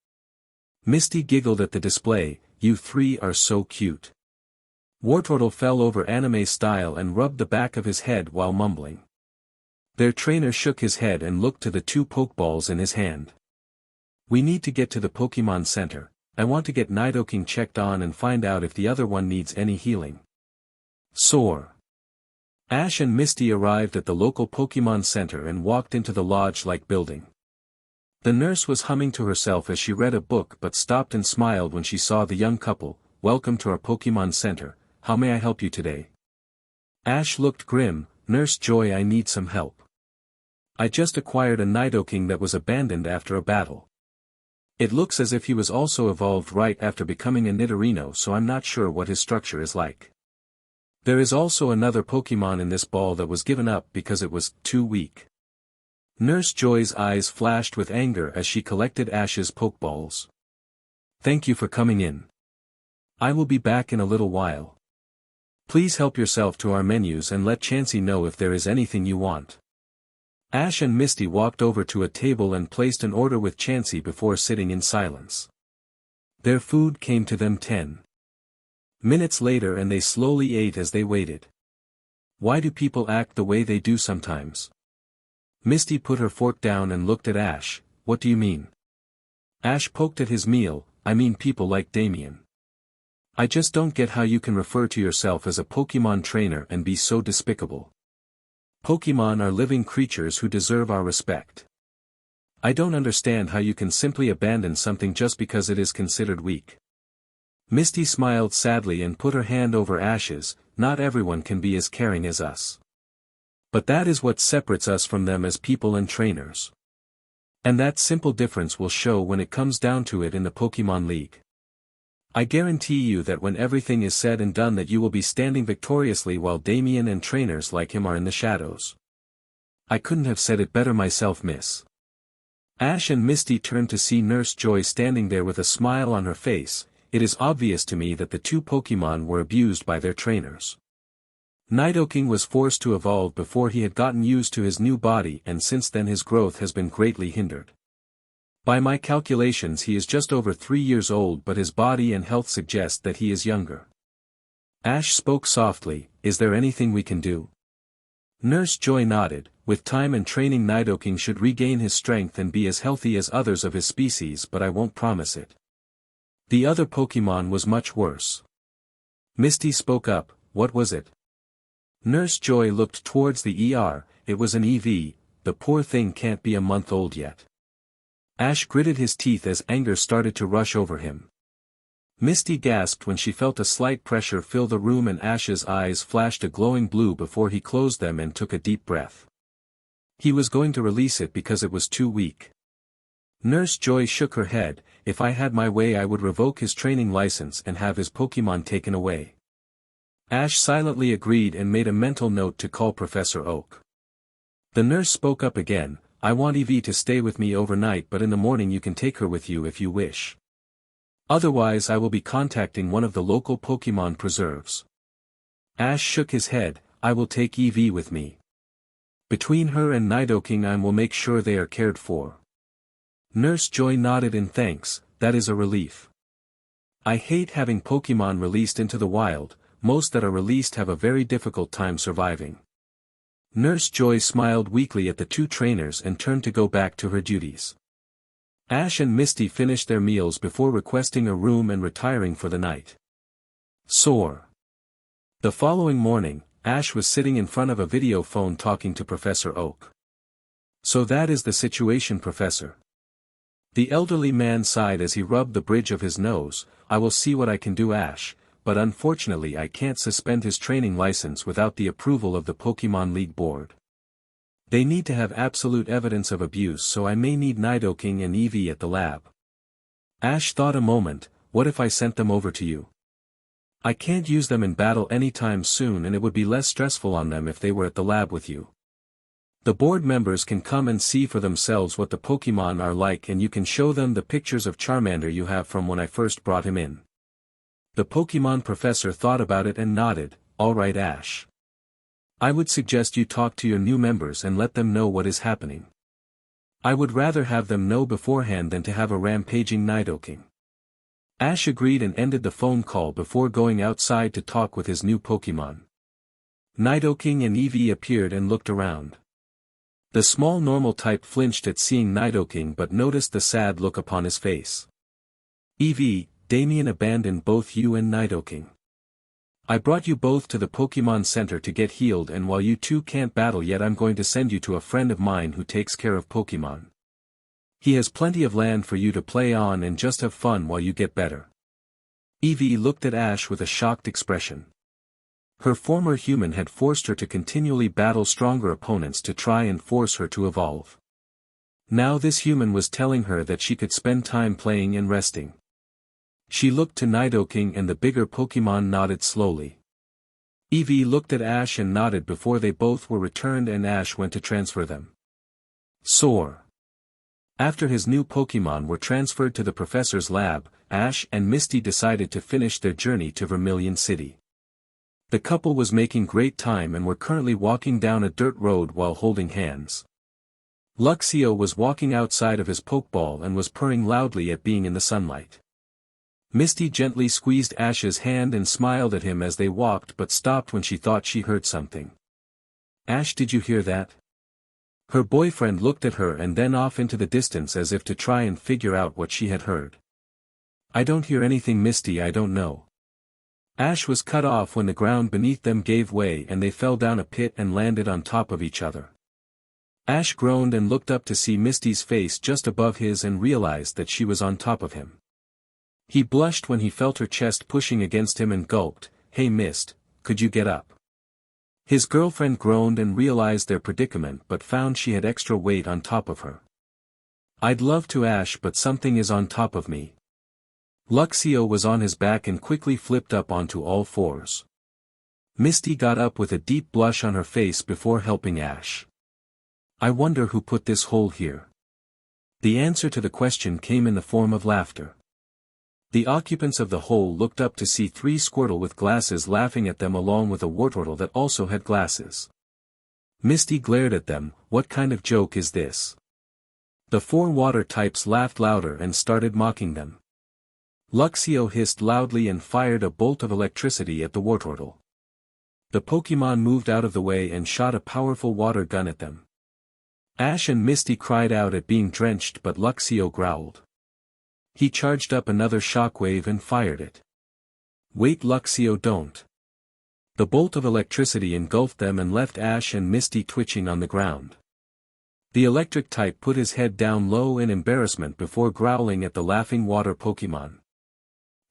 Misty giggled at the display. You three are so cute. Wartortle fell over anime style and rubbed the back of his head while mumbling. Their trainer shook his head and looked to the two Pokeballs in his hand. We need to get to the Pokemon Center. I want to get Nidoking checked on and find out if the other one needs any healing. Soar. Ash and Misty arrived at the local Pokemon Center and walked into the lodge-like building. The nurse was humming to herself as she read a book but stopped and smiled when she saw the young couple. Welcome to our Pokemon Center. How may I help you today? Ash looked grim. Nurse Joy, I need some help. I just acquired a Nidoking that was abandoned after a battle. It looks as if he was also evolved right after becoming a Nidorino, so I'm not sure what his structure is like. There is also another Pokemon in this ball that was given up because it was too weak. Nurse Joy's eyes flashed with anger as she collected Ash's Pokeballs. Thank you for coming in. I will be back in a little while. Please help yourself to our menus and let Chansey know if there is anything you want. Ash and Misty walked over to a table and placed an order with Chansey before sitting in silence. Their food came to them 10 minutes later and they slowly ate as they waited. Why do people act the way they do sometimes? Misty put her fork down and looked at Ash. What do you mean? Ash poked at his meal. I mean people like Damian. I just don't get how you can refer to yourself as a Pokemon trainer and be so despicable. Pokemon are living creatures who deserve our respect. I don't understand how you can simply abandon something just because it is considered weak. Misty smiled sadly and put her hand over Ash's. Not everyone can be as caring as us. But that is what separates us from them as people and trainers. And that simple difference will show when it comes down to it in the Pokemon League. I guarantee you that when everything is said and done that you will be standing victoriously while Damian and trainers like him are in the shadows. I couldn't have said it better myself, miss. Ash and Misty turned to see Nurse Joy standing there with a smile on her face. It is obvious to me that the two Pokemon were abused by their trainers. Nidoking was forced to evolve before he had gotten used to his new body and since then his growth has been greatly hindered. By my calculations he is just over 3 years old but his body and health suggest that he is younger. Ash spoke softly, is there anything we can do? Nurse Joy nodded, with time and training Nidoking should regain his strength and be as healthy as others of his species but I won't promise it. The other Pokemon was much worse. Misty spoke up, what was it? Nurse Joy looked towards the ER, it was an EV, the poor thing can't be a month old yet. Ash gritted his teeth as anger started to rush over him. Misty gasped when she felt a slight pressure fill the room and Ash's eyes flashed a glowing blue before he closed them and took a deep breath. He was going to release it because it was too weak. Nurse Joy shook her head, if I had my way I would revoke his training license and have his Pokemon taken away. Ash silently agreed and made a mental note to call Professor Oak. The nurse spoke up again, I want Evie to stay with me overnight but in the morning you can take her with you if you wish. Otherwise I will be contacting one of the local Pokemon preserves. Ash shook his head, I will take Evie with me. Between her and Nidoking I will make sure they are cared for. Nurse Joy nodded in thanks, that is a relief. I hate having Pokémon released into the wild, most that are released have a very difficult time surviving. Nurse Joy smiled weakly at the two trainers and turned to go back to her duties. Ash and Misty finished their meals before requesting a room and retiring for the night. Sore. The following morning, Ash was sitting in front of a video phone talking to Professor Oak. So that is the situation, Professor. The elderly man sighed as he rubbed the bridge of his nose. I will see what I can do, Ash, but unfortunately I can't suspend his training license without the approval of the Pokémon League Board. They need to have absolute evidence of abuse, so I may need Nidoking and Eevee at the lab. Ash thought a moment, what if I sent them over to you? I can't use them in battle anytime soon and it would be less stressful on them if they were at the lab with you. The board members can come and see for themselves what the Pokémon are like and you can show them the pictures of Charmander you have from when I first brought him in. The Pokémon professor thought about it and nodded, all right Ash. I would suggest you talk to your new members and let them know what is happening. I would rather have them know beforehand than to have a rampaging Nidoking. Ash agreed and ended the phone call before going outside to talk with his new Pokémon. Nidoking and Eevee appeared and looked around. The small normal type flinched at seeing Nidoking but noticed the sad look upon his face. Eevee, Damian abandoned both you and Nidoking. I brought you both to the Pokémon Center to get healed, and while you two can't battle yet I'm going to send you to a friend of mine who takes care of Pokémon. He has plenty of land for you to play on and just have fun while you get better. Eevee looked at Ash with a shocked expression. Her former human had forced her to continually battle stronger opponents to try and force her to evolve. Now this human was telling her that she could spend time playing and resting. She looked to Nidoking and the bigger Pokémon nodded slowly. Eevee looked at Ash and nodded before they both were returned and Ash went to transfer them. Sore. After his new Pokémon were transferred to the professor's lab, Ash and Misty decided to finish their journey to Vermilion City. The couple was making great time and were currently walking down a dirt road while holding hands. Luxio was walking outside of his Pokeball and was purring loudly at being in the sunlight. Misty gently squeezed Ash's hand and smiled at him as they walked but stopped when she thought she heard something. Ash, did you hear that? Her boyfriend looked at her and then off into the distance as if to try and figure out what she had heard. I don't hear anything, Misty, I don't know. Ash was cut off when the ground beneath them gave way and they fell down a pit and landed on top of each other. Ash groaned and looked up to see Misty's face just above his and realized that she was on top of him. He blushed when he felt her chest pushing against him and gulped, Hey Mist, could you get up? His girlfriend groaned and realized their predicament but found she had extra weight on top of her. I'd love to, Ash, but something is on top of me. Luxio was on his back and quickly flipped up onto all fours. Misty got up with a deep blush on her face before helping Ash. I wonder who put this hole here. The answer to the question came in the form of laughter. The occupants of the hole looked up to see 3 Squirtle with glasses laughing at them along with a Wartortle that also had glasses. Misty glared at them, what kind of joke is this? The 4 water types laughed louder and started mocking them. Luxio hissed loudly and fired a bolt of electricity at the Wartortle. The Pokémon moved out of the way and shot a powerful water gun at them. Ash and Misty cried out at being drenched but Luxio growled. He charged up another shockwave and fired it. Wait, Luxio, don't. The bolt of electricity engulfed them and left Ash and Misty twitching on the ground. The electric type put his head down low in embarrassment before growling at the laughing water Pokémon.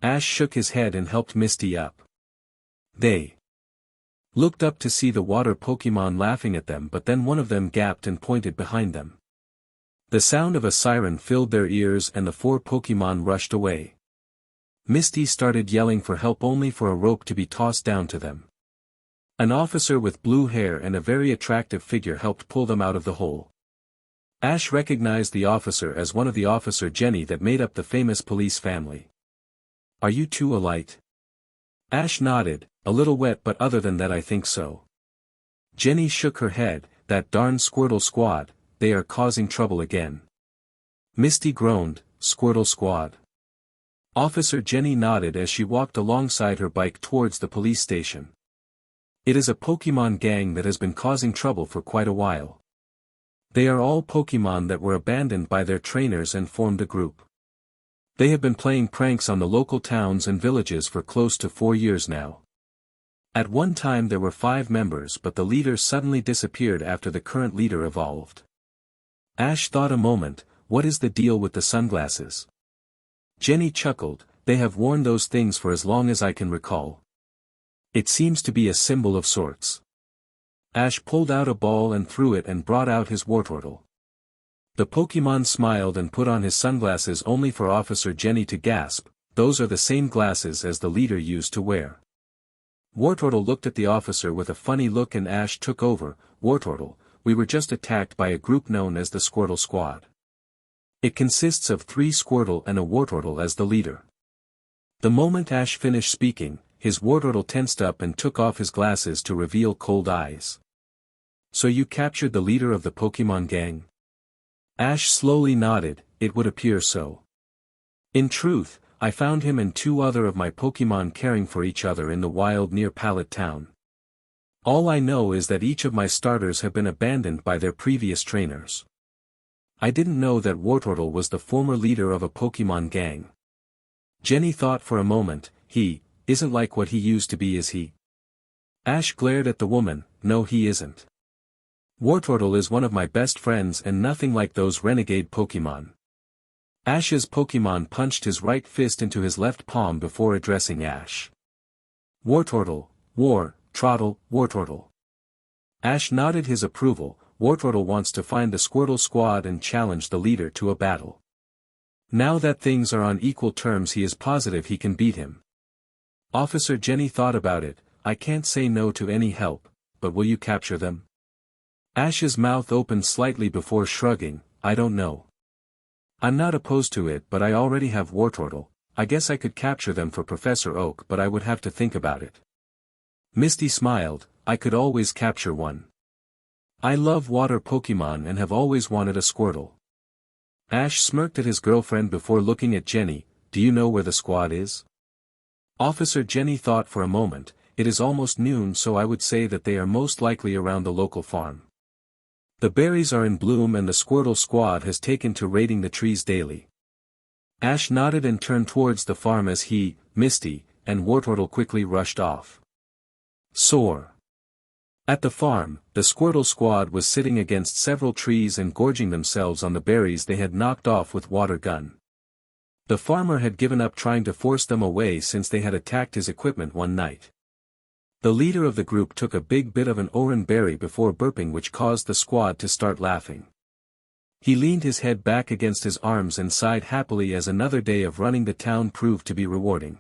Ash shook his head and helped Misty up. They looked up to see the water Pokémon laughing at them, but then one of them gasped and pointed behind them. The sound of a siren filled their ears and the 4 Pokémon rushed away. Misty started yelling for help only for a rope to be tossed down to them. An officer with blue hair and a very attractive figure helped pull them out of the hole. Ash recognized the officer as one of the Officer Jenny that made up the famous police family. Are you two alike? Ash nodded, a little wet, but other than that I think so. Jenny shook her head, that darn Squirtle Squad, they are causing trouble again. Misty groaned, Squirtle Squad. Officer Jenny nodded as she walked alongside her bike towards the police station. It is a Pokémon gang that has been causing trouble for quite a while. They are all Pokémon that were abandoned by their trainers and formed a group. They have been playing pranks on the local towns and villages for close to 4 years now. At one time there were 5 members, but the leader suddenly disappeared after the current leader evolved. Ash thought a moment, what is the deal with the sunglasses? Jenny chuckled, they have worn those things for as long as I can recall. It seems to be a symbol of sorts. Ash pulled out a ball and threw it and brought out his Wartortle. The Pokémon smiled and put on his sunglasses only for Officer Jenny to gasp, those are the same glasses as the leader used to wear. Wartortle looked at the officer with a funny look and Ash took over, Wartortle, we were just attacked by a group known as the Squirtle Squad. It consists of 3 Squirtle and a Wartortle as the leader. The moment Ash finished speaking, his Wartortle tensed up and took off his glasses to reveal cold eyes. So you captured the leader of the Pokémon gang? Ash slowly nodded, it would appear so. In truth, I found him and 2 other of my Pokémon caring for each other in the wild near Pallet town. All I know is that each of my starters have been abandoned by their previous trainers. I didn't know that Wartortle was the former leader of a Pokémon gang. Jenny thought for a moment, he isn't like what he used to be, is he? Ash glared at the woman, no he isn't. Wartortle is one of my best friends and nothing like those renegade Pokémon. Ash's Pokémon punched his right fist into his left palm before addressing Ash. Wartortle, Wartortle. Ash nodded his approval, Wartortle wants to find the Squirtle Squad and challenge the leader to a battle. Now that things are on equal terms he is positive he can beat him. Officer Jenny thought about it, I can't say no to any help, but will you capture them? Ash's mouth opened slightly before shrugging, I don't know. I'm not opposed to it but I already have Wartortle, I guess I could capture them for Professor Oak but I would have to think about it. Misty smiled, I could always capture one. I love water Pokémon and have always wanted a Squirtle. Ash smirked at his girlfriend before looking at Jenny, do you know where the squad is? Officer Jenny thought for a moment, it is almost noon so I would say that they are most likely around the local farm. The berries are in bloom and the Squirtle Squad has taken to raiding the trees daily. Ash nodded and turned towards the farm as he, Misty, and Wartortle quickly rushed off. Soar. At the farm, the Squirtle Squad was sitting against several trees and gorging themselves on the berries they had knocked off with water gun. The farmer had given up trying to force them away since they had attacked his equipment one night. The leader of the group took a big bit of an oran berry before burping which caused the squad to start laughing. He leaned his head back against his arms and sighed happily as another day of running the town proved to be rewarding.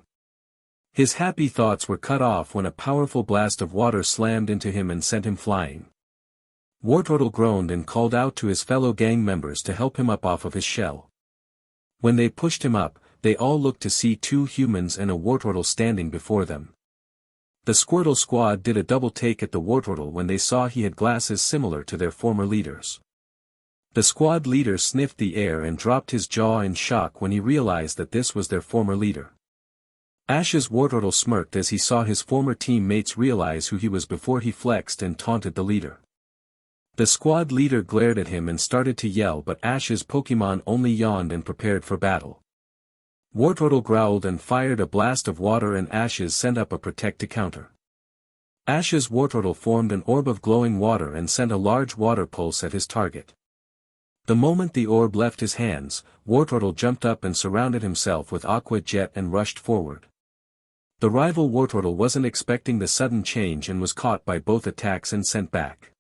His happy thoughts were cut off when a powerful blast of water slammed into him and sent him flying. Wartortle groaned and called out to his fellow gang members to help him up off of his shell. When they pushed him up, they all looked to see 2 humans and a Wartortle standing before them. The Squirtle Squad did a double take at the Wartortle when they saw he had glasses similar to their former leaders. The squad leader sniffed the air and dropped his jaw in shock when he realized that this was their former leader. Ash's Wartortle smirked as he saw his former teammates realize who he was before he flexed and taunted the leader. The squad leader glared at him and started to yell but Ash's Pokémon only yawned and prepared for battle. Wartortle growled and fired a blast of water and Ash's sent up a protect to counter. Ash's Wartortle formed an orb of glowing water and sent a large water pulse at his target. The moment the orb left his hands, Wartortle jumped up and surrounded himself with Aqua Jet and rushed forward. The rival Wartortle wasn't expecting the sudden change and was caught by both attacks and sent back.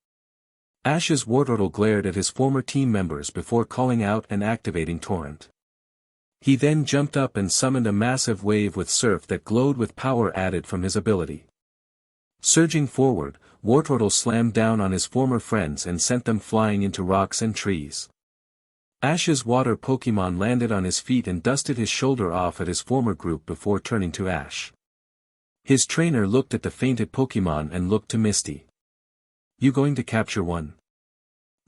Ash's Wartortle glared at his former team members before calling out and activating Torrent. He then jumped up and summoned a massive wave with surf that glowed with power added from his ability. Surging forward, Wartortle slammed down on his former friends and sent them flying into rocks and trees. Ash's water Pokémon landed on his feet and dusted his shoulder off at his former group before turning to Ash. His trainer looked at the fainted Pokémon and looked to Misty. You going to capture one?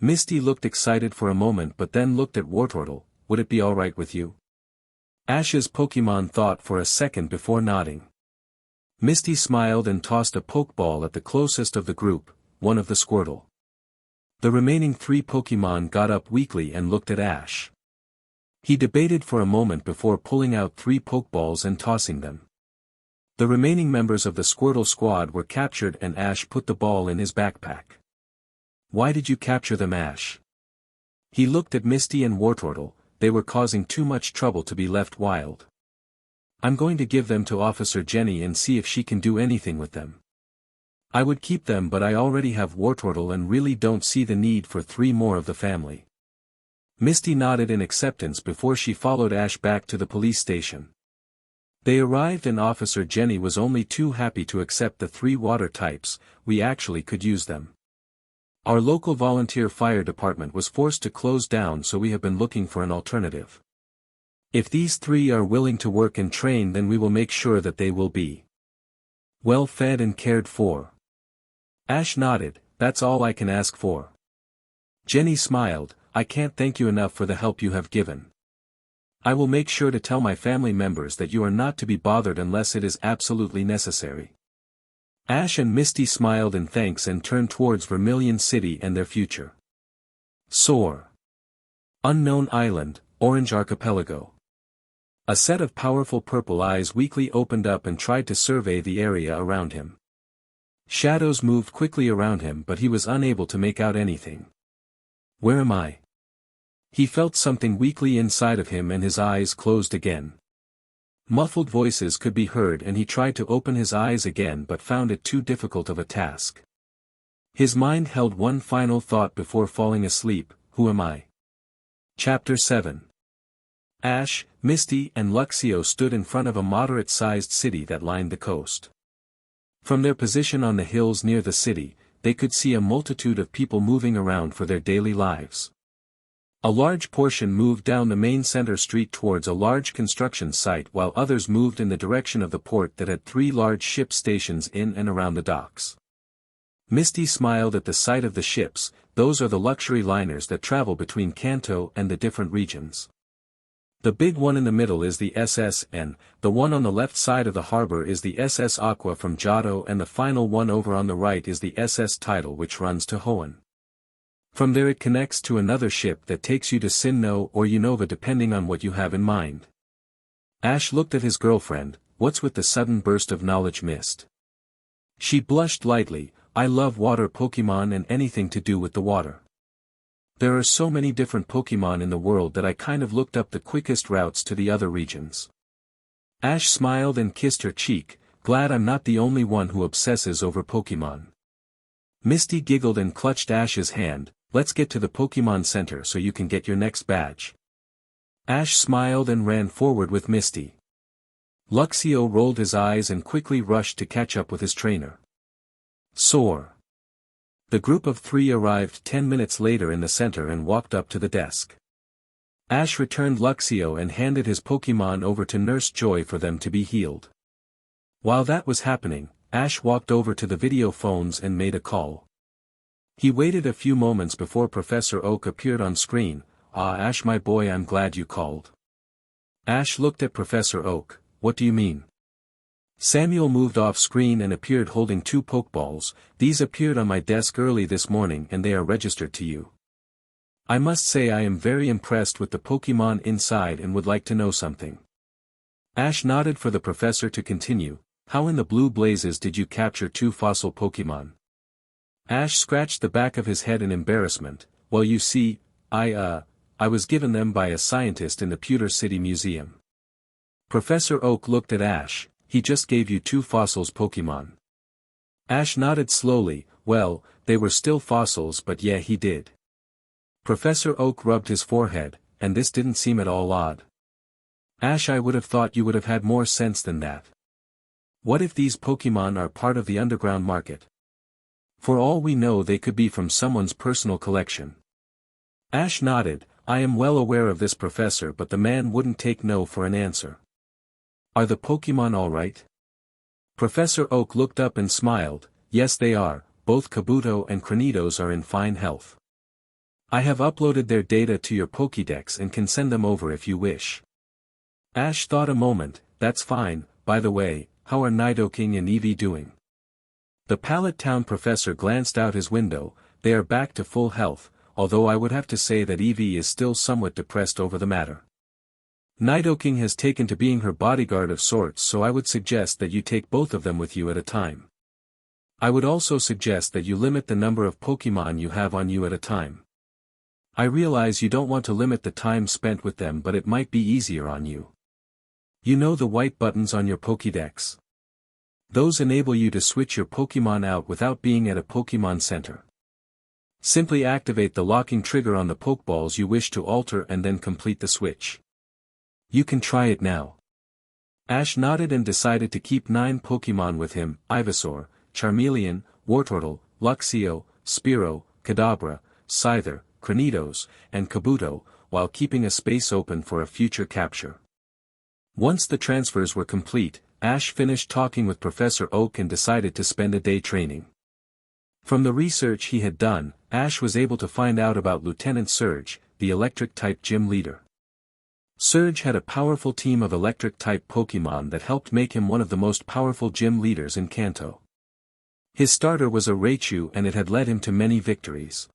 Misty looked excited for a moment but then looked at Wartortle. Would it be alright with you? Ash's Pokemon thought for a second before nodding. Misty smiled and tossed a Pokeball at the closest of the group, one of the Squirtle. The remaining 3 Pokemon got up weakly and looked at Ash. He debated for a moment before pulling out 3 Pokeballs and tossing them. The remaining members of the Squirtle Squad were captured and Ash put the ball in his backpack. Why did you capture them, Ash? He looked at Misty and Wartortle. They were causing too much trouble to be left wild. I'm going to give them to Officer Jenny and see if she can do anything with them. I would keep them but I already have Wartortle and really don't see the need for 3 more of the family. Misty nodded in acceptance before she followed Ash back to the police station. They arrived and Officer Jenny was only too happy to accept the 3 water types. We actually could use them. Our local volunteer fire department was forced to close down, so we have been looking for an alternative. If these 3 are willing to work and train, then we will make sure that they will be well fed and cared for. Ash nodded. That's all I can ask for. Jenny smiled. I can't thank you enough for the help you have given. I will make sure to tell my family members that you are not to be bothered unless it is absolutely necessary. Ash and Misty smiled in thanks and turned towards Vermilion City and their future. Soar. Unknown Island, Orange Archipelago. A set of powerful purple eyes weakly opened up and tried to survey the area around him. Shadows moved quickly around him but he was unable to make out anything. Where am I? He felt something weakly inside of him and his eyes closed again. Muffled voices could be heard and he tried to open his eyes again but found it too difficult of a task. His mind held one final thought before falling asleep: who am I? Chapter 7. Ash, Misty and Luxio stood in front of a moderate-sized city that lined the coast. From their position on the hills near the city, they could see a multitude of people moving around for their daily lives. A large portion moved down the main center street towards a large construction site while others moved in the direction of the port that had 3 large ship stations in and around the docks. Misty smiled at the sight of the ships. Those are the luxury liners that travel between Kanto and the different regions. The big one in the middle is the SSN, the one on the left side of the harbor is the SS Aqua from Johto, and the final one over on the right is the SS Tidal, which runs to Hoenn. From there it connects to another ship that takes you to Sinnoh or Unova depending on what you have in mind. Ash looked at his girlfriend. What's with the sudden burst of knowledge, Mist? She blushed lightly. I love water Pokemon and anything to do with the water. There are so many different Pokemon in the world that I kind of looked up the quickest routes to the other regions. Ash smiled and kissed her cheek. Glad I'm not the only one who obsesses over Pokemon. Misty giggled and clutched Ash's hand. Let's get to the Pokemon Center so you can get your next badge. Ash smiled and ran forward with Misty. Luxio rolled his eyes and quickly rushed to catch up with his trainer. Soar. The group of 3 arrived 10 minutes later in the center and walked up to the desk. Ash returned Luxio and handed his Pokemon over to Nurse Joy for them to be healed. While that was happening, Ash walked over to the video phones and made a call. He waited a few moments before Professor Oak appeared on screen. Ah, Ash my boy, I'm glad you called. Ash looked at Professor Oak. What do you mean? Samuel moved off screen and appeared holding 2 Pokeballs. These appeared on my desk early this morning and they are registered to you. I must say I am very impressed with the Pokemon inside and would like to know something. Ash nodded for the professor to continue. How in the blue blazes did you capture 2 fossil Pokemon? Ash scratched the back of his head in embarrassment. Well, you see, I was given them by a scientist in the Pewter City Museum. Professor Oak looked at Ash. He just gave you 2 fossils Pokemon. Ash nodded slowly. Well, they were still fossils, but yeah, he did. Professor Oak rubbed his forehead, and this didn't seem at all odd. Ash, I would have thought you would have had more sense than that. What if these Pokemon are part of the underground market? For all we know, they could be from someone's personal collection. Ash nodded. I am well aware of this, Professor, but the man wouldn't take no for an answer. Are the Pokemon all right? Professor Oak looked up and smiled. Yes, they are. Both Kabuto and Cranidos are in fine health. I have uploaded their data to your Pokédex and can send them over if you wish. Ash thought a moment. That's fine. By the way, how are Nidoking and Eevee doing? The Pallet Town professor glanced out his window. They are back to full health, although I would have to say that Eevee is still somewhat depressed over the matter. Nidoking has taken to being her bodyguard of sorts, so I would suggest that you take both of them with you at a time. I would also suggest that you limit the number of Pokémon you have on you at a time. I realize you don't want to limit the time spent with them, but it might be easier on you. You know the white buttons on your Pokédex? Those enable you to switch your Pokémon out without being at a Pokémon Center. Simply activate the locking trigger on the Pokeballs you wish to alter and then complete the switch. You can try it now. Ash nodded and decided to keep 9 Pokémon with him: Ivysaur, Charmeleon, Wartortle, Luxio, Spearow, Kadabra, Scyther, Cranidos, and Kabuto, while keeping a space open for a future capture. Once the transfers were complete, Ash finished talking with Professor Oak and decided to spend a day training. From the research he had done, Ash was able to find out about Lieutenant Surge, the electric-type gym leader. Surge had a powerful team of electric-type Pokémon that helped make him one of the most powerful gym leaders in Kanto. His starter was a Raichu and it had led him to many victories.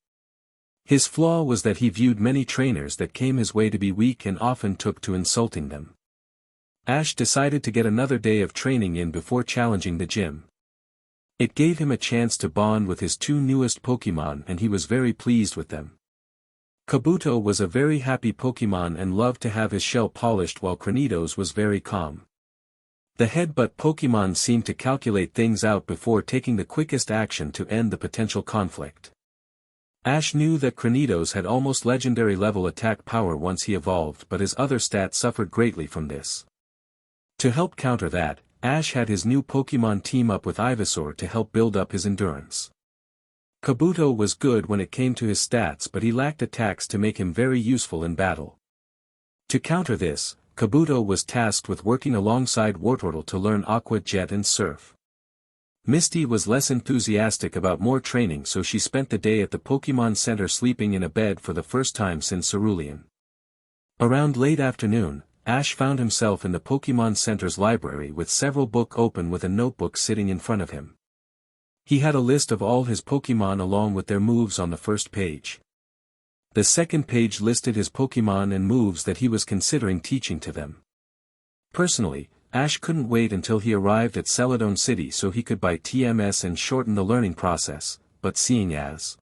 His flaw was that he viewed many trainers that came his way to be weak and often took to insulting them. Ash decided to get another day of training in before challenging the gym. It gave him a chance to bond with his 2 newest Pokémon and he was very pleased with them. Kabuto was a very happy Pokémon and loved to have his shell polished, while Cranidos was very calm. The headbutt Pokémon seemed to calculate things out before taking the quickest action to end the potential conflict. Ash knew that Cranidos had almost legendary level attack power once he evolved, but his other stats suffered greatly from this. To help counter that, Ash had his new Pokémon team up with Ivysaur to help build up his endurance. Kabuto was good when it came to his stats, but he lacked attacks to make him very useful in battle. To counter this, Kabuto was tasked with working alongside Wartortle to learn Aqua Jet and Surf. Misty was less enthusiastic about more training, so she spent the day at the Pokémon Center sleeping in a bed for the first time since Cerulean. Around late afternoon, Ash found himself in the Pokémon Center's library with several books open with a notebook sitting in front of him. He had a list of all his Pokémon along with their moves on the first page. The second page listed his Pokémon and moves that he was considering teaching to them. Personally, Ash couldn't wait until he arrived at Celadon City so he could buy TMS and shorten the learning process, but seeing as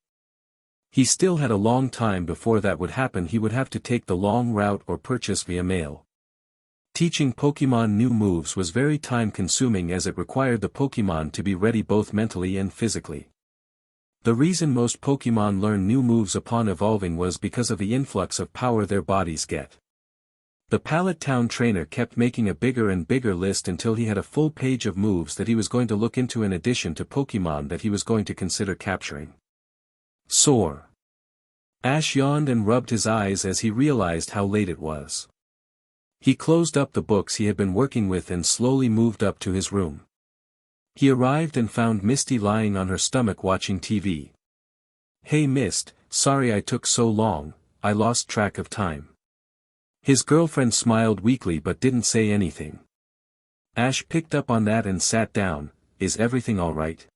he still had a long time before that would happen, he would have to take the long route or purchase via mail. Teaching Pokémon new moves was very time-consuming as it required the Pokémon to be ready both mentally and physically. The reason most Pokémon learn new moves upon evolving was because of the influx of power their bodies get. The Pallet Town trainer kept making a bigger and bigger list until he had a full page of moves that he was going to look into in addition to Pokémon that he was going to consider capturing. Soar. Ash yawned and rubbed his eyes as he realized how late it was. He closed up the books he had been working with and slowly moved up to his room. He arrived and found Misty lying on her stomach watching TV. "Hey Mist, sorry I took so long, I lost track of time." His girlfriend smiled weakly but didn't say anything. Ash picked up on that and sat down. "Is everything alright?"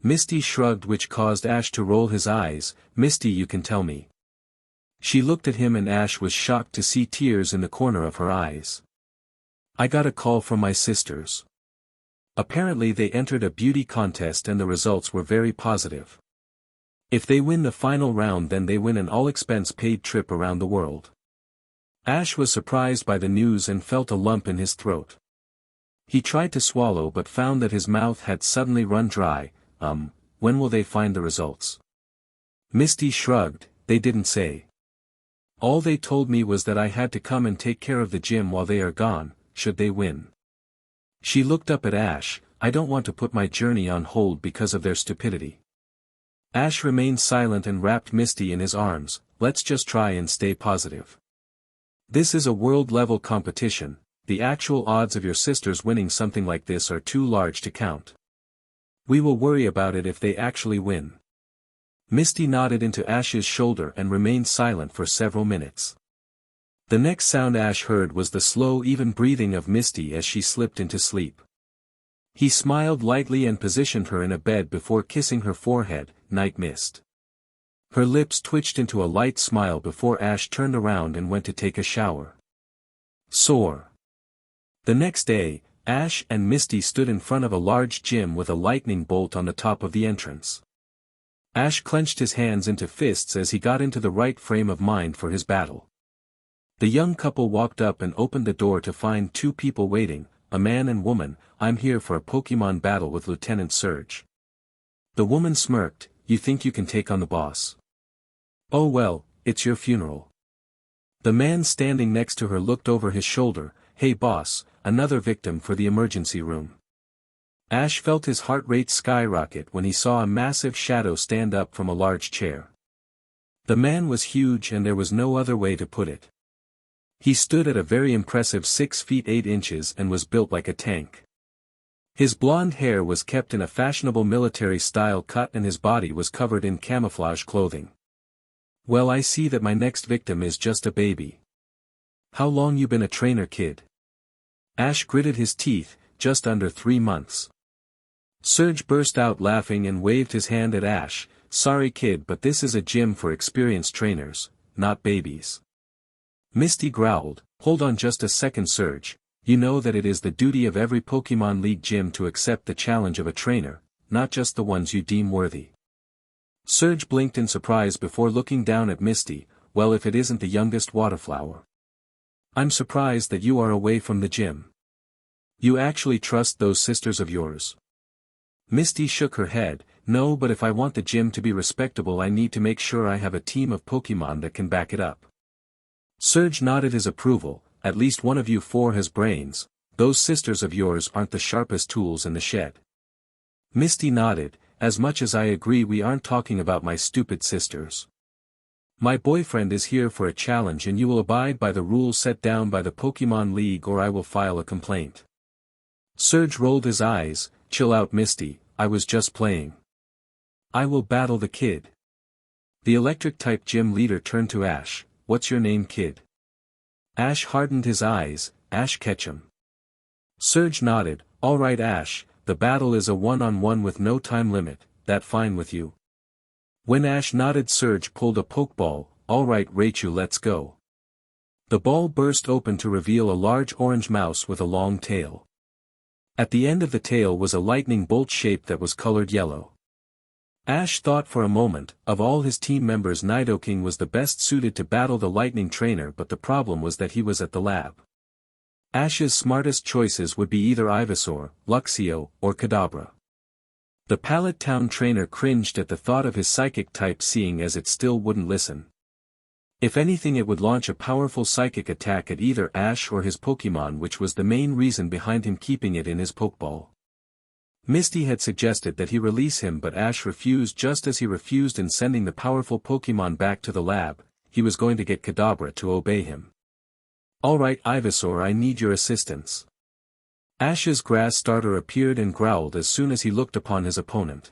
Misty shrugged, which caused Ash to roll his eyes. "Misty, you can tell me." She looked at him and Ash was shocked to see tears in the corner of her eyes. "I got a call from my sisters. Apparently they entered a beauty contest and the results were very positive. If they win the final round, then they win an all-expense-paid trip around the world." Ash was surprised by the news and felt a lump in his throat. He tried to swallow but found that his mouth had suddenly run dry. When will they find the results?" Misty shrugged. "They didn't say. All they told me was that I had to come and take care of the gym while they are gone, should they win." She looked up at Ash. "I don't want to put my journey on hold because of their stupidity." Ash remained silent and wrapped Misty in his arms. "Let's just try and stay positive. This is a world-level competition. The actual odds of your sisters winning something like this are too large to count. We will worry about it if they actually win." Misty nodded into Ash's shoulder and remained silent for several minutes. The next sound Ash heard was the slow even breathing of Misty as she slipped into sleep. He smiled lightly and positioned her in a bed before kissing her forehead, Night Mist. Her lips twitched into a light smile before Ash turned around and went to take a shower. Soar. The next day, Ash and Misty stood in front of a large gym with a lightning bolt on the top of the entrance. Ash clenched his hands into fists as he got into the right frame of mind for his battle. The young couple walked up and opened the door to find two people waiting, a man and woman. I'm here for a Pokémon battle with Lieutenant Surge. The woman smirked, you think you can take on the boss? Oh well, it's your funeral. The man standing next to her looked over his shoulder, hey boss, another victim for the emergency room. Ash felt his heart rate skyrocket when he saw a massive shadow stand up from a large chair. The man was huge and there was no other way to put it. He stood at a very impressive 6 feet 8 inches and was built like a tank. His blonde hair was kept in a fashionable military-style cut and his body was covered in camouflage clothing. Well, I see that my next victim is just a baby. How long you been a trainer, kid? Ash gritted his teeth, just under 3 months. Surge burst out laughing and waved his hand at Ash, sorry kid, but this is a gym for experienced trainers, not babies. Misty growled, hold on just a second Surge, you know that it is the duty of every Pokémon League gym to accept the challenge of a trainer, not just the ones you deem worthy. Surge blinked in surprise before looking down at Misty, well if it isn't the youngest Waterflower. I'm surprised that you are away from the gym. You actually trust those sisters of yours? Misty shook her head, no, but if I want the gym to be respectable I need to make sure I have a team of Pokémon that can back it up. Surge nodded his approval, at least one of you four has brains, those sisters of yours aren't the sharpest tools in the shed. Misty nodded, as much as I agree we aren't talking about my stupid sisters. My boyfriend is here for a challenge and you will abide by the rules set down by the Pokémon League or I will file a complaint. Surge rolled his eyes, chill out Misty, I was just playing. I will battle the kid. The electric-type gym leader turned to Ash, what's your name kid? Ash hardened his eyes, Ash Ketchum. Surge nodded, alright Ash, the battle is a one-on-one with no time limit, that fine with you? When Ash nodded Surge pulled a Pokeball, alright Raichu let's go. The ball burst open to reveal a large orange mouse with a long tail. At the end of the tail was a lightning bolt shape that was colored yellow. Ash thought for a moment, of all his team members Nidoking was the best suited to battle the lightning trainer but the problem was that he was at the lab. Ash's smartest choices would be either Ivysaur, Luxio, or Kadabra. The Pallet Town trainer cringed at the thought of his psychic type seeing as it still wouldn't listen. If anything it would launch a powerful psychic attack at either Ash or his Pokémon which was the main reason behind him keeping it in his Pokeball. Misty had suggested that he release him but Ash refused just as he refused in sending the powerful Pokémon back to the lab, he was going to get Kadabra to obey him. Alright Ivysaur I need your assistance. Ash's grass starter appeared and growled as soon as he looked upon his opponent.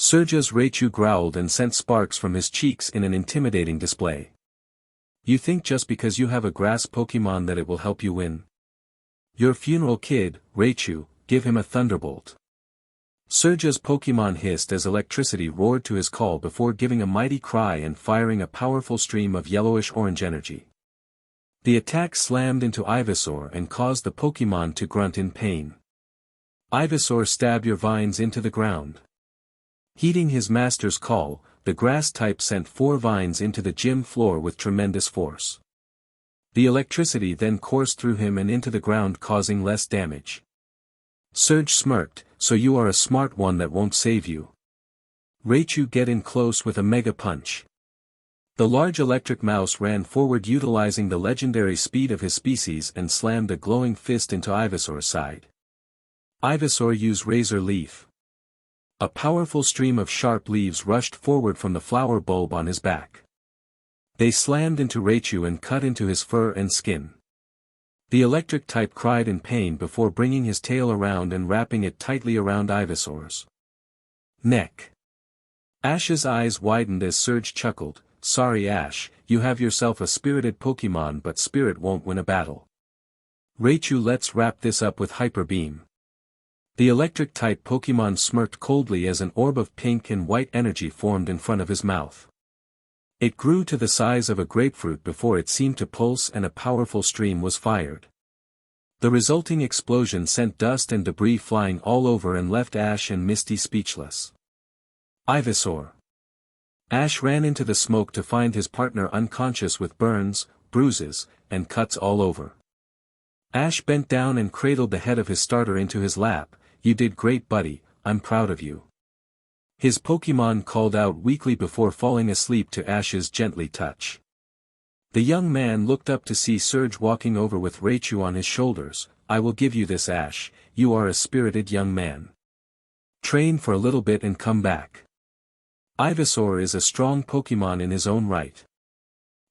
Surge's Raichu growled and sent sparks from his cheeks in an intimidating display. You think just because you have a grass Pokémon that it will help you win? Your funeral kid, Raichu, give him a thunderbolt. Surge's Pokémon hissed as electricity roared to his call before giving a mighty cry and firing a powerful stream of yellowish-orange energy. The attack slammed into Ivysaur and caused the Pokémon to grunt in pain. Ivysaur stabbed your vines into the ground. Heeding his master's call, the grass type sent 4 vines into the gym floor with tremendous force. The electricity then coursed through him and into the ground causing less damage. Surge smirked, so you are a smart one that won't save you. Raichu get in close with a mega punch. The large electric mouse ran forward utilizing the legendary speed of his species and slammed a glowing fist into Ivysaur's side. Ivysaur used Razor Leaf. A powerful stream of sharp leaves rushed forward from the flower bulb on his back. They slammed into Raichu and cut into his fur and skin. The electric type cried in pain before bringing his tail around and wrapping it tightly around Ivysaur's neck. Ash's eyes widened as Surge chuckled, "Sorry Ash, you have yourself a spirited Pokémon but Spirit won't win a battle. Raichu, let's wrap this up with Hyper Beam." The electric-type Pokémon smirked coldly as an orb of pink and white energy formed in front of his mouth. It grew to the size of a grapefruit before it seemed to pulse and a powerful stream was fired. The resulting explosion sent dust and debris flying all over and left Ash and Misty speechless. Ivysaur. Ash ran into the smoke to find his partner unconscious with burns, bruises, and cuts all over. Ash bent down and cradled the head of his starter into his lap. "You did great, buddy, I'm proud of you." His Pokémon called out weakly before falling asleep to Ash's gently touch. The young man looked up to see Surge walking over with Raichu on his shoulders. "I will give you this, Ash, you are a spirited young man. Train for a little bit and come back." Ivysaur is a strong Pokémon in his own right.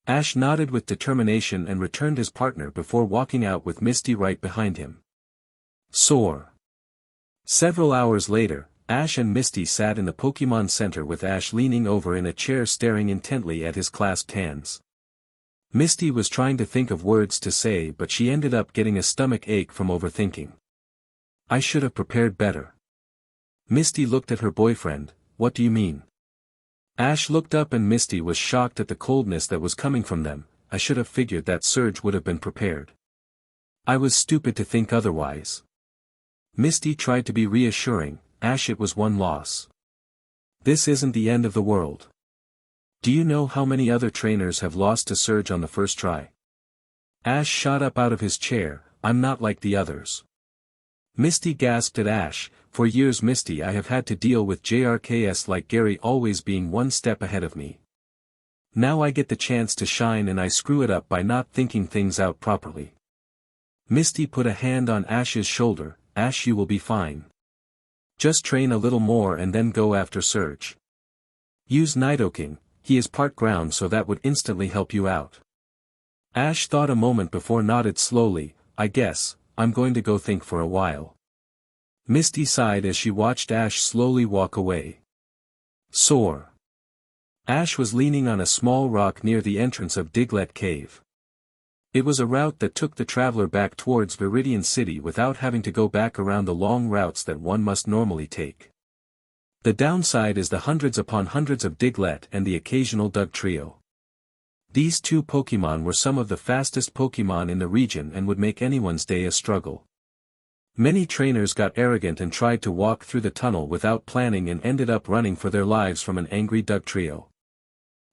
Ash nodded with determination and returned his partner before walking out with Misty right behind him. Soar. Several hours later, Ash and Misty sat in the Pokémon Center with Ash leaning over in a chair staring intently at his clasped hands. Misty was trying to think of words to say but she ended up getting a stomach ache from overthinking. "I should have prepared better." Misty looked at her boyfriend. "What do you mean?" Ash looked up and Misty was shocked at the coldness that was coming from them. "I should have figured that Surge would have been prepared. I was stupid to think otherwise." Misty tried to be reassuring. "Ash, it was one loss. This isn't the end of the world. Do you know how many other trainers have lost to Surge on the first try?" Ash shot up out of his chair. "I'm not like the others." Misty gasped at Ash. "For years, Misty, I have had to deal with JRKs like Gary always being one step ahead of me. Now I get the chance to shine and I screw it up by not thinking things out properly." Misty put a hand on Ash's shoulder. "Ash, you will be fine. Just train a little more and then go after Surge. Use Nidoking, he is part ground so that would instantly help you out." Ash thought a moment before nodded slowly. "I guess, I'm going to go think for a while." Misty sighed as she watched Ash slowly walk away. Soar. Ash was leaning on a small rock near the entrance of Diglett Cave. It was a route that took the traveler back towards Viridian City without having to go back around the long routes that one must normally take. The downside is the hundreds upon hundreds of Diglett and the occasional Dugtrio. These two Pokémon were some of the fastest Pokémon in the region and would make anyone's day a struggle. Many trainers got arrogant and tried to walk through the tunnel without planning and ended up running for their lives from an angry Dugtrio.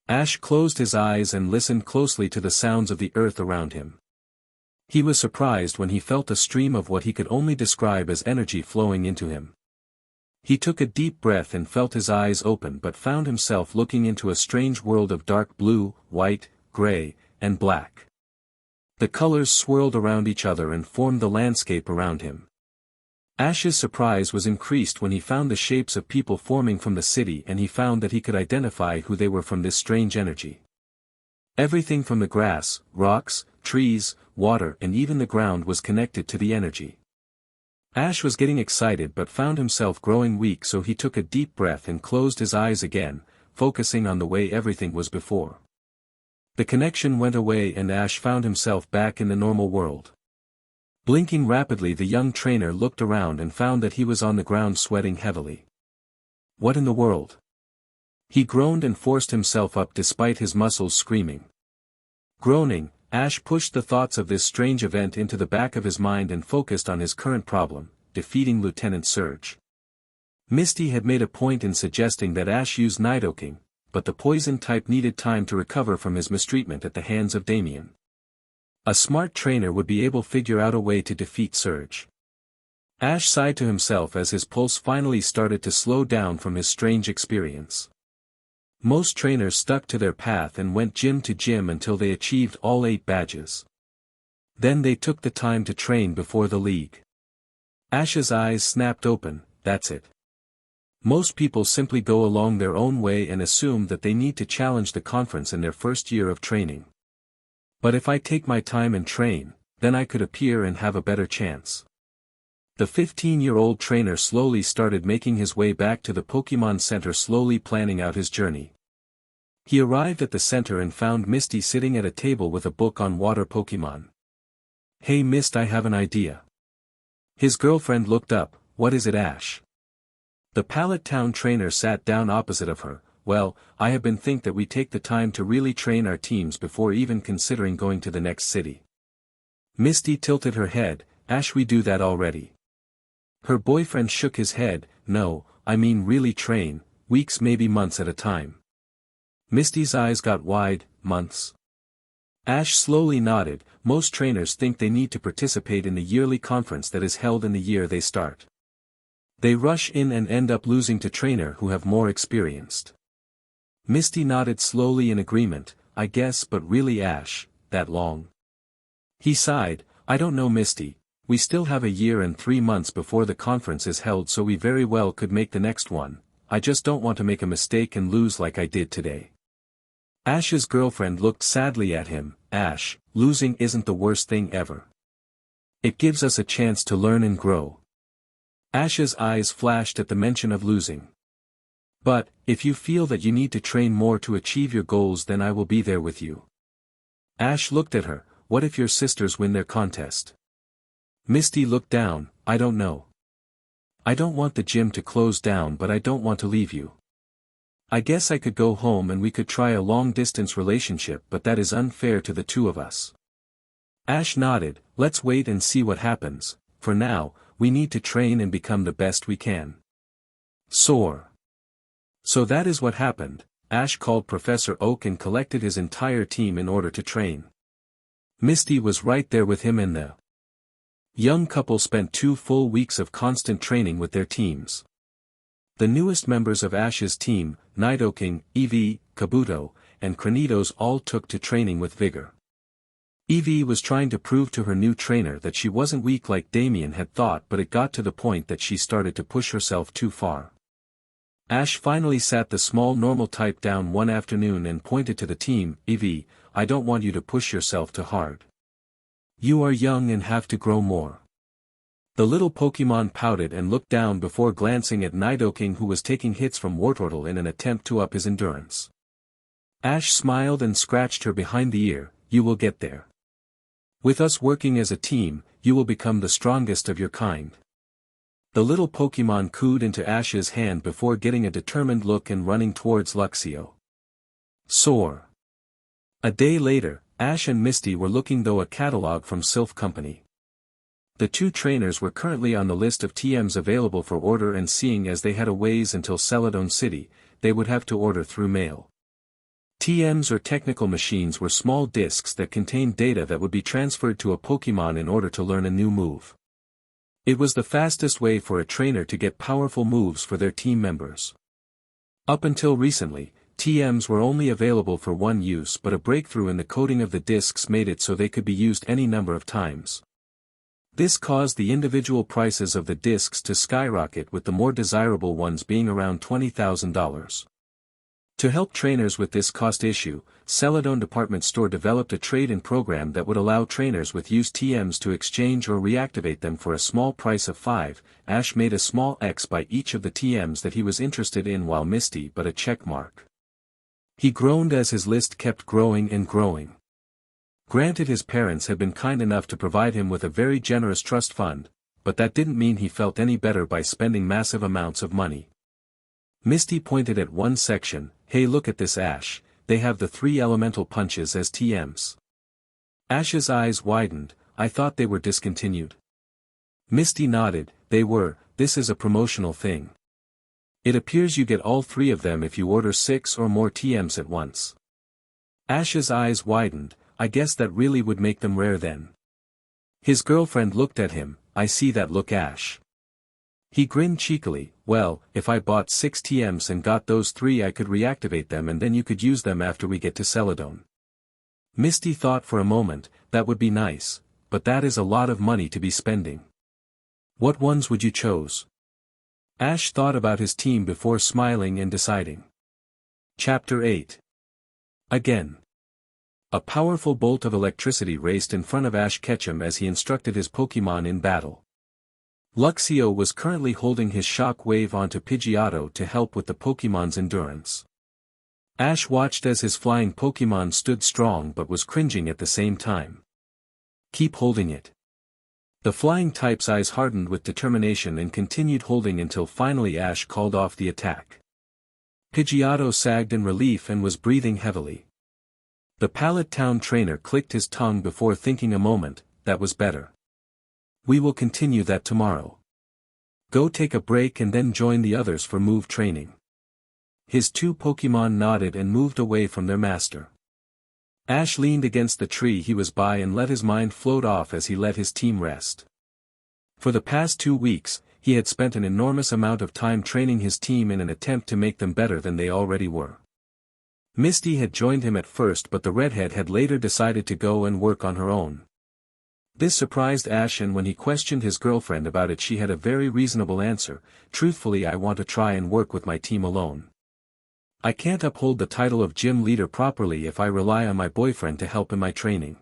Ash closed his eyes and listened closely to the sounds of the earth around him. He was surprised when he felt a stream of what he could only describe as energy flowing into him. He took a deep breath and felt his eyes open but found himself looking into a strange world of dark blue, white, gray, and black. The colors swirled around each other and formed the landscape around him. Ash's surprise was increased when he found the shapes of people forming from the city and he found that he could identify who they were from this strange energy. Everything from the grass, rocks, trees, water and even the ground was connected to the energy. Ash was getting excited but found himself growing weak, so he took a deep breath and closed his eyes again, focusing on the way everything was before. The connection went away and Ash found himself back in the normal world. Blinking rapidly, the young trainer looked around and found that he was on the ground sweating heavily. "What in the world?" He groaned and forced himself up despite his muscles screaming. Groaning, Ash pushed the thoughts of this strange event into the back of his mind and focused on his current problem, defeating Lieutenant Surge. Misty had made a point in suggesting that Ash use Nidoking, but the poison type needed time to recover from his mistreatment at the hands of Damian. A smart trainer would be able to figure out a way to defeat Surge. Ash sighed to himself as his pulse finally started to slow down from his strange experience. Most trainers stuck to their path and went gym to gym until they achieved all 8 badges. Then they took the time to train before the league. Ash's eyes snapped open. That's it. Most people simply go along their own way and assume that they need to challenge the conference in their first year of training. But if I take my time and train, then I could appear and have a better chance. The 15-year-old trainer slowly started making his way back to the Pokémon Center, slowly planning out his journey. He arrived at the center and found Misty sitting at a table with a book on water Pokémon. "Hey Mist, I have an idea." His girlfriend looked up. "What is it, Ash?" The Pallet Town trainer sat down opposite of her. "Well, I have been think that we take the time to really train our teams before even considering going to the next city." Misty tilted her head. "Ash, we do that already." Her boyfriend shook his head. "No, I mean really train, weeks, maybe months at a time." Misty's eyes got wide. "Months?" Ash slowly nodded. "Most trainers think they need to participate in the yearly conference that is held in the year they start. They rush in and end up losing to trainer who have more experienced." Misty nodded slowly in agreement. "I guess, but really Ash, that long?" He sighed. "I don't know Misty. We still have a year and 3 months before the conference is held, so we very well could make the next one. I just don't want to make a mistake and lose like I did today." Ash's girlfriend looked sadly at him. "Ash, losing isn't the worst thing ever. It gives us a chance to learn and grow." Ash's eyes flashed at the mention of losing. "But, if you feel that you need to train more to achieve your goals, then I will be there with you." Ash looked at her. "What if your sisters win their contest?" Misty looked down. "I don't know. I don't want the gym to close down, but I don't want to leave you. I guess I could go home and we could try a long-distance relationship, but that is unfair to the two of us." Ash nodded. "Let's wait and see what happens. For now, we need to train and become the best we can." Soar. So that is what happened. Ash called Professor Oak and collected his entire team in order to train. Misty was right there with him, and the young couple spent 2 full weeks of constant training with their teams. The newest members of Ash's team, Nidoking, Eevee, Kabuto, and Cranidos, all took to training with vigor. Eevee was trying to prove to her new trainer that she wasn't weak like Damian had thought, but it got to the point that she started to push herself too far. Ash finally sat the small normal type down one afternoon and pointed to the team. "Eevee, I don't want you to push yourself too hard. You are young and have to grow more." The little Pokémon pouted and looked down before glancing at Nidoking, who was taking hits from Wartortle in an attempt to up his endurance. Ash smiled and scratched her behind the ear. "You will get there. With us working as a team, you will become the strongest of your kind." The little Pokémon cooed into Ash's hand before getting a determined look and running towards Luxio. Soar. A day later, Ash and Misty were looking through a catalog from Sylph Company. The two trainers were currently on the list of TMs available for order, and seeing as they had a ways until Celadon City, they would have to order through mail. TMs, or technical machines, were small discs that contained data that would be transferred to a Pokémon in order to learn a new move. It was the fastest way for a trainer to get powerful moves for their team members. Up until recently, TMs were only available for one use, but a breakthrough in the coding of the discs made it so they could be used any number of times. This caused the individual prices of the discs to skyrocket, with the more desirable ones being around $20,000. To help trainers with this cost issue, Celadon Department Store developed a trade-in program that would allow trainers with used TMs to exchange or reactivate them for a small price of 5. Ash made a small X by each of the TMs that he was interested in, while Misty but a check mark. He groaned as his list kept growing and growing. Granted, his parents had been kind enough to provide him with a very generous trust fund, but that didn't mean he felt any better by spending massive amounts of money. Misty pointed at one section. "Hey, look at this, Ash, they have the 3 elemental punches as TMs." Ash's eyes widened. "I thought they were discontinued." Misty nodded. "They were. This is a promotional thing. It appears you get all 3 of them if you order 6 or more TMs at once." Ash's eyes widened. "I guess that really would make them rare then." His girlfriend looked at him. "I see that look, Ash." He grinned cheekily. "Well, if I bought 6 TMs and got those 3, I could reactivate them, and then you could use them after we get to Celadon." Misty thought for a moment. "That would be nice, but that is a lot of money to be spending. What ones would you choose?" Ash thought about his team before smiling and deciding. Chapter 8. Again. A powerful bolt of electricity raced in front of Ash Ketchum as he instructed his Pokémon in battle. Luxio was currently holding his shock wave onto Pidgeotto to help with the Pokémon's endurance. Ash watched as his flying Pokémon stood strong but was cringing at the same time. Keep holding it. The flying type's eyes hardened with determination and continued holding until finally Ash called off the attack. Pidgeotto sagged in relief and was breathing heavily. The Pallet Town trainer clicked his tongue before thinking a moment, that was better. We will continue that tomorrow. Go take a break and then join the others for move training. His two Pokémon nodded and moved away from their master. Ash leaned against the tree he was by and let his mind float off as he let his team rest. For the past 2 weeks, he had spent an enormous amount of time training his team in an attempt to make them better than they already were. Misty had joined him at first, but the redhead had later decided to go and work on her own. This surprised Ash, and when he questioned his girlfriend about it, she had a very reasonable answer: truthfully, I want to try and work with my team alone. I can't uphold the title of gym leader properly if I rely on my boyfriend to help in my training.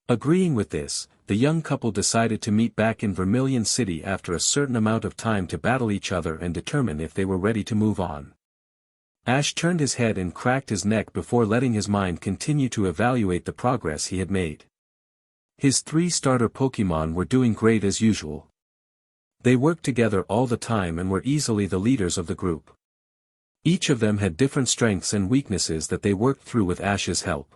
Agreeing with this, the young couple decided to meet back in Vermilion City after a certain amount of time to battle each other and determine if they were ready to move on. Ash turned his head and cracked his neck before letting his mind continue to evaluate the progress he had made. His 3 starter Pokémon were doing great as usual. They worked together all the time and were easily the leaders of the group. Each of them had different strengths and weaknesses that they worked through with Ash's help.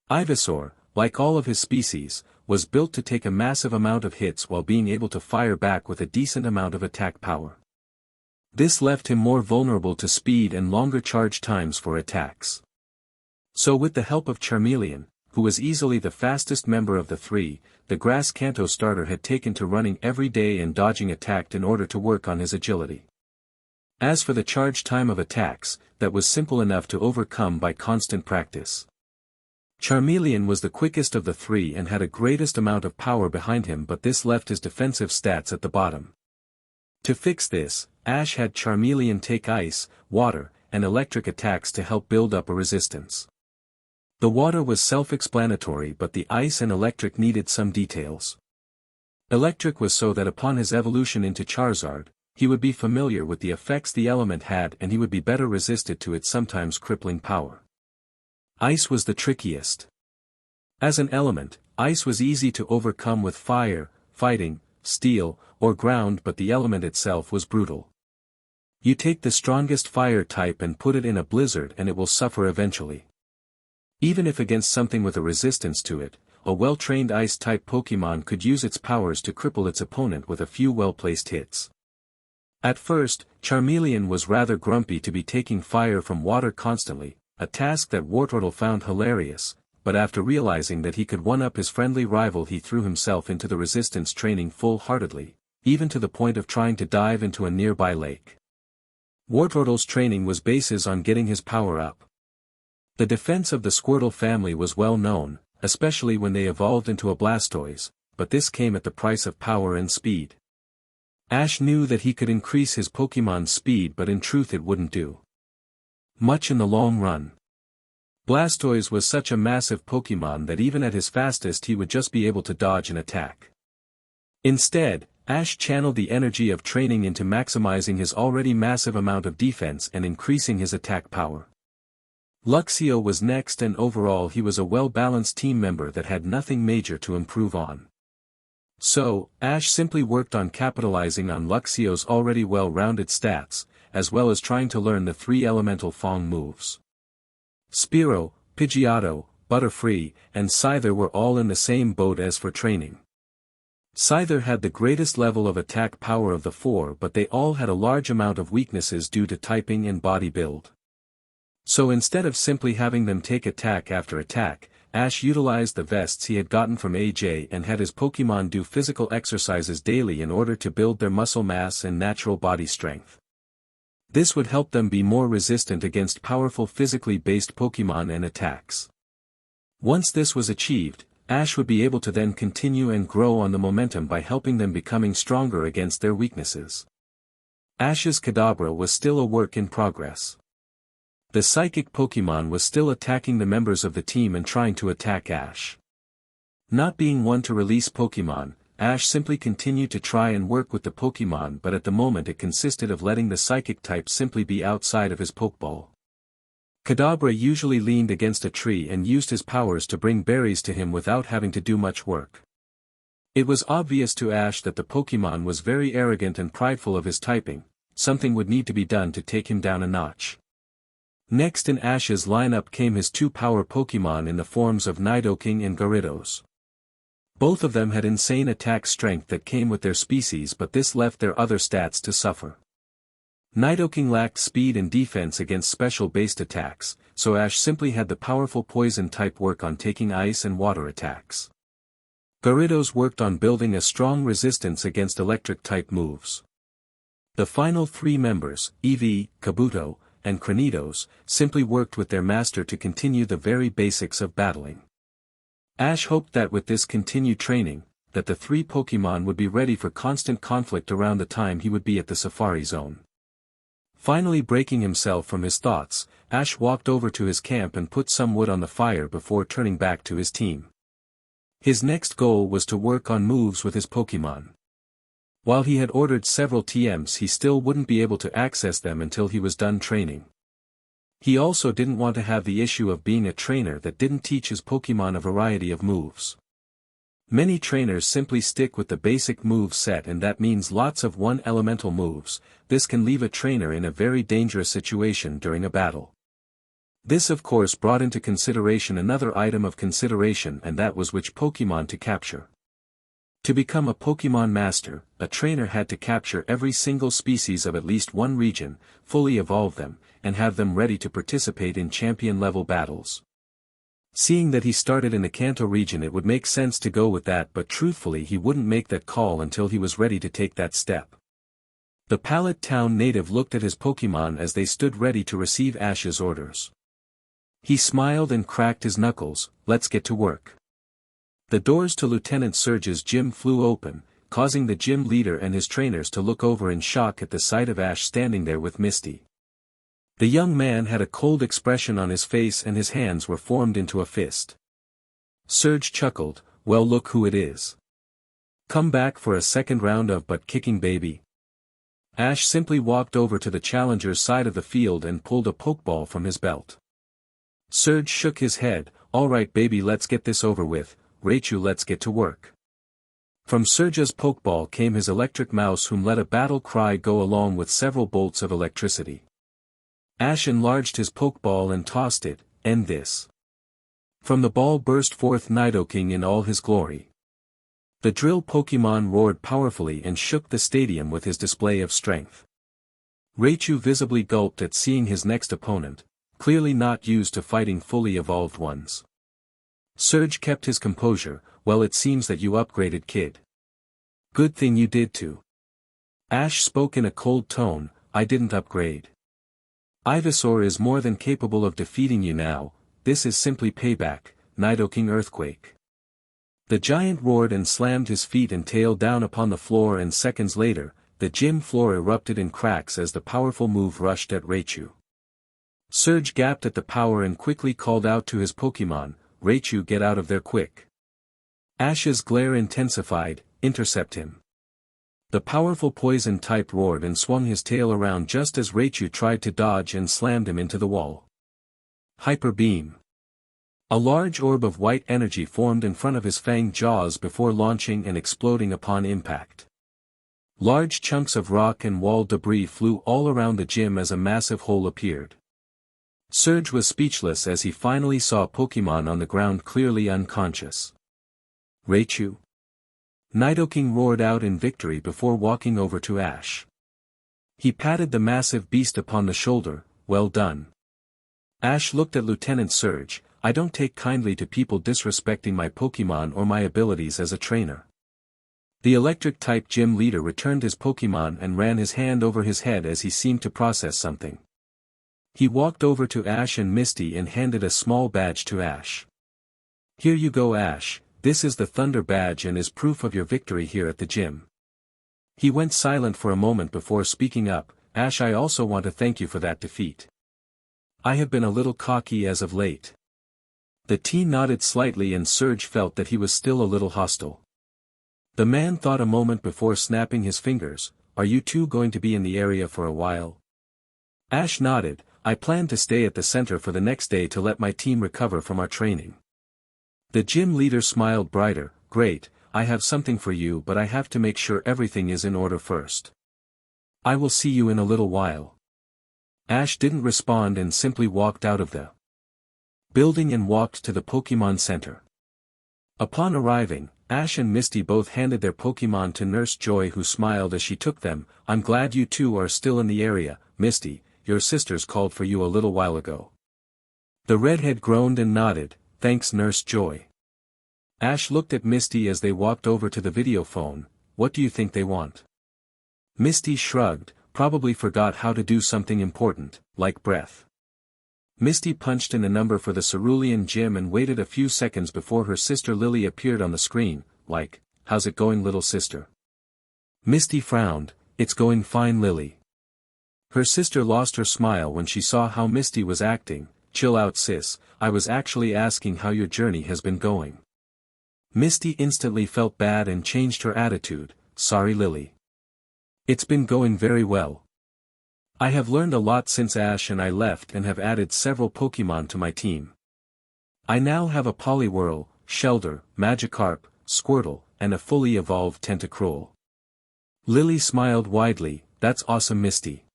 Ivysaur, like all of his species, was built to take a massive amount of hits while being able to fire back with a decent amount of attack power. This left him more vulnerable to speed and longer charge times for attacks. So with the help of Charmeleon, who was easily the fastest member of the 3, the Grass Kanto starter had taken to running every day and dodging attack in order to work on his agility. As for the charge time of attacks, that was simple enough to overcome by constant practice. Charmeleon was the quickest of the 3 and had a greatest amount of power behind him, but this left his defensive stats at the bottom. To fix this, Ash had Charmeleon take ice, water, and electric attacks to help build up a resistance. The water was self-explanatory, but the ice and electric needed some details. Electric was so that upon his evolution into Charizard, he would be familiar with the effects the element had and he would be better resisted to its sometimes crippling power. Ice was the trickiest. As an element, ice was easy to overcome with fire, fighting, steel, or ground, but the element itself was brutal. You take the strongest fire type and put it in a blizzard and it will suffer eventually. Even if against something with a resistance to it, a well-trained ice-type Pokémon could use its powers to cripple its opponent with a few well-placed hits. At first, Charmeleon was rather grumpy to be taking fire from water constantly, a task that Wartortle found hilarious, but after realizing that he could one-up his friendly rival, he threw himself into the resistance training full-heartedly, even to the point of trying to dive into a nearby lake. Wartortle's training was basis on getting his power up. The defense of the Squirtle family was well known, especially when they evolved into a Blastoise, but this came at the price of power and speed. Ash knew that he could increase his Pokémon's speed, but in truth it wouldn't do much in the long run. Blastoise was such a massive Pokémon that even at his fastest he would just be able to dodge an attack. Instead, Ash channeled the energy of training into maximizing his already massive amount of defense and increasing his attack power. Luxio was next, and overall he was a well-balanced team member that had nothing major to improve on. So, Ash simply worked on capitalizing on Luxio's already well-rounded stats, as well as trying to learn the 3 elemental Fong moves. Spearow, Pidgeotto, Butterfree, and Scyther were all in the same boat as for training. Scyther had the greatest level of attack power of the 4, but they all had a large amount of weaknesses due to typing and body build. So instead of simply having them take attack after attack, Ash utilized the vests he had gotten from AJ and had his Pokémon do physical exercises daily in order to build their muscle mass and natural body strength. This would help them be more resistant against powerful physically based Pokémon and attacks. Once this was achieved, Ash would be able to then continue and grow on the momentum by helping them becoming stronger against their weaknesses. Ash's Kadabra was still a work in progress. The psychic Pokémon was still attacking the members of the team and trying to attack Ash. Not being one to release Pokémon, Ash simply continued to try and work with the Pokémon, but at the moment it consisted of letting the psychic type simply be outside of his Pokeball. Kadabra usually leaned against a tree and used his powers to bring berries to him without having to do much work. It was obvious to Ash that the Pokémon was very arrogant and prideful of his typing. Something would need to be done to take him down a notch. Next in Ash's lineup came his two power Pokémon in the forms of Nidoking and Gyarados. Both of them had insane attack strength that came with their species, but this left their other stats to suffer. Nidoking lacked speed and defense against special-based attacks, so Ash simply had the powerful poison-type work on taking ice and water attacks. Gyarados worked on building a strong resistance against electric-type moves. The final three members, Eevee, Kabuto, and Cranidos, simply worked with their master to continue the very basics of battling. Ash hoped that with this continued training, that the three Pokémon would be ready for constant conflict around the time he would be at the Safari Zone. Finally breaking himself from his thoughts, Ash walked over to his camp and put some wood on the fire before turning back to his team. His next goal was to work on moves with his Pokémon. While he had ordered several TMs, he still wouldn't be able to access them until he was done training. He also didn't want to have the issue of being a trainer that didn't teach his Pokémon a variety of moves. Many trainers simply stick with the basic move set, and that means lots of one-elemental moves. This can leave a trainer in a very dangerous situation during a battle. This of course brought into consideration another item of consideration, and that was which Pokémon to capture. To become a Pokémon master, a trainer had to capture every single species of at least one region, fully evolve them, and have them ready to participate in champion-level battles. Seeing that he started in the Kanto region, it would make sense to go with that, but truthfully he wouldn't make that call until he was ready to take that step. The Pallet town native looked at his Pokémon as they stood ready to receive Ash's orders. He smiled and cracked his knuckles. Let's get to work. The doors to Lieutenant Surge's gym flew open, causing the gym leader and his trainers to look over in shock at the sight of Ash standing there with Misty. The young man had a cold expression on his face and his hands were formed into a fist. Surge chuckled, "Well, look who it is. Come back for a second round of butt-kicking, baby." Ash simply walked over to the challenger's side of the field and pulled a Pokeball from his belt. Surge shook his head. "Alright baby, let's get this over with. Raichu, let's get to work." From Surge's Pokeball came his electric mouse, whom let a battle cry go along with several bolts of electricity. Ash enlarged his Pokeball and tossed it. "End this." From the ball burst forth Nidoking in all his glory. The drill Pokémon roared powerfully and shook the stadium with his display of strength. Raichu visibly gulped at seeing his next opponent, clearly not used to fighting fully evolved ones. Surge kept his composure. "Well, it seems that you upgraded, kid. Good thing you did too." Ash spoke in a cold tone. "I didn't upgrade. Ivysaur is more than capable of defeating you now. This is simply payback." Nidoking Earthquake. The giant roared and slammed his feet and tail down upon the floor, and seconds later, the gym floor erupted in cracks as the powerful move rushed at Raichu. Surge gaped at the power and quickly called out to his Pokémon, "Raichu, get out of there quick." Ash's glare intensified. "Intercept him." The powerful poison type roared and swung his tail around just as Raichu tried to dodge and slammed him into the wall. Hyper Beam. A large orb of white energy formed in front of his fanged jaws before launching and exploding upon impact. Large chunks of rock and wall debris flew all around the gym as a massive hole appeared. Surge was speechless as he finally saw Pokémon on the ground, clearly unconscious. "Raichu?" Nidoking roared out in victory before walking over to Ash. He patted the massive beast upon the shoulder. "Well done." Ash looked at Lieutenant Surge. "I don't take kindly to people disrespecting my Pokémon or my abilities as a trainer." The electric-type gym leader returned his Pokémon and ran his hand over his head as he seemed to process something. He walked over to Ash and Misty and handed a small badge to Ash. "Here you go, Ash. This is the Thunder Badge and is proof of your victory here at the gym." He went silent for a moment before speaking up. "Ash, I also want to thank you for that defeat. I have been a little cocky as of late." The teen nodded slightly and Surge felt that he was still a little hostile. The man thought a moment before snapping his fingers. Are you two going to be in the area for a while? Ash nodded. I plan to stay at the center for the next day to let my team recover from our training. The gym leader smiled brighter. Great, I have something for you, but I have to make sure everything is in order first. I will see you in a little while. Ash didn't respond and simply walked out of the building and walked to the Pokémon Center. Upon arriving, Ash and Misty both handed their Pokémon to Nurse Joy, who smiled as she took them. I'm glad you two are still in the area, Misty. Your sisters called for you a little while ago. The redhead groaned and nodded. Thanks, Nurse Joy. Ash looked at Misty as they walked over to the video phone. What do you think they want? Misty shrugged, probably forgot how to do something important, like breath. Misty punched in a number for the Cerulean gym and waited a few seconds before her sister Lily appeared on the screen, like, how's it going, little sister? Misty frowned. It's going fine, Lily. Her sister lost her smile when she saw how Misty was acting. Chill out, sis, I was actually asking how your journey has been going. Misty instantly felt bad and changed her attitude. Sorry, Lily. It's been going very well. I have learned a lot since Ash and I left and have added several Pokémon to my team. I now have a Poliwhirl, Shelter, Magikarp, Squirtle, and a fully evolved Tentacruel. Lily smiled widely. That's awesome, Misty.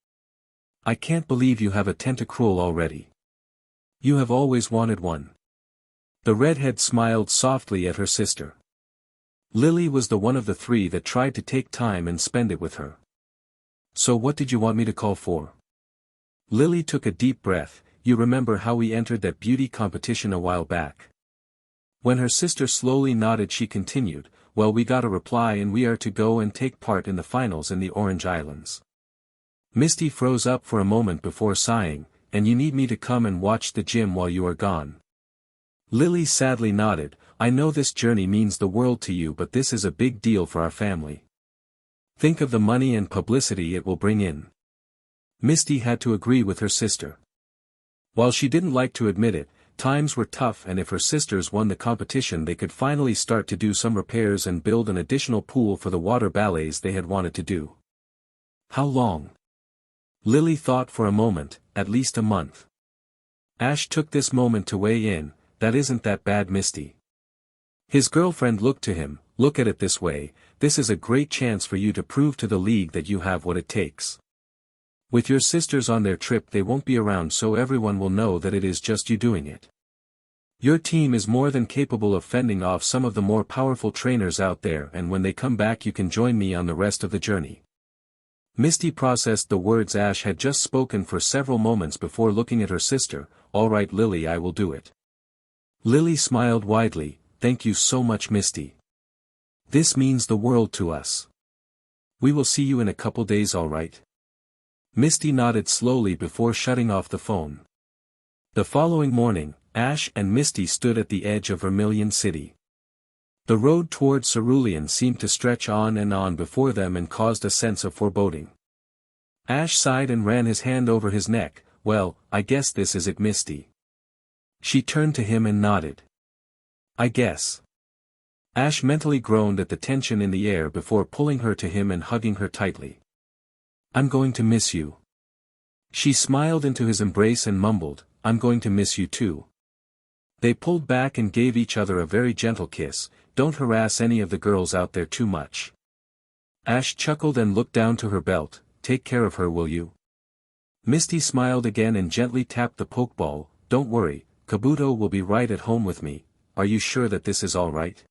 I can't believe you have a Tentacruel already. You have always wanted one. The redhead smiled softly at her sister. Lily was the one of the three that tried to take time and spend it with her. So what did you want me to call for? Lily took a deep breath. You remember how we entered that beauty competition a while back? When her sister slowly nodded, she continued, well, we got a reply and we are to go and take part in the finals in the Orange Islands. Misty froze up for a moment before sighing, and you need me to come and watch the gym while you are gone. Lily sadly nodded. I know this journey means the world to you, but this is a big deal for our family. Think of the money and publicity it will bring in. Misty had to agree with her sister. While she didn't like to admit it, times were tough, and if her sisters won the competition they could finally start to do some repairs and build an additional pool for the water ballets they had wanted to do. How long? Lily thought for a moment. At least a month. Ash took this moment to weigh in. That isn't that bad, Misty. His girlfriend looked to him. Look at it this way, this is a great chance for you to prove to the league that you have what it takes. With your sisters on their trip they won't be around, so everyone will know that it is just you doing it. Your team is more than capable of fending off some of the more powerful trainers out there, and when they come back you can join me on the rest of the journey. Misty processed the words Ash had just spoken for several moments before looking at her sister. All right, Lily, I will do it. Lily smiled widely. Thank you so much, Misty. This means the world to us. We will see you in a couple days, all right? Misty nodded slowly before shutting off the phone. The following morning, Ash and Misty stood at the edge of Vermilion City. The road toward Cerulean seemed to stretch on and on before them and caused a sense of foreboding. Ash sighed and ran his hand over his neck. Well, I guess this is it, Misty. She turned to him and nodded. I guess. Ash mentally groaned at the tension in the air before pulling her to him and hugging her tightly. I'm going to miss you. She smiled into his embrace and mumbled, I'm going to miss you too. They pulled back and gave each other a very gentle kiss. Don't harass any of the girls out there too much. Ash chuckled and looked down to her belt. Take care of her, will you? Misty smiled again and gently tapped the Pokeball. Don't worry, Kabuto will be right at home with me. Are you sure that this is all right?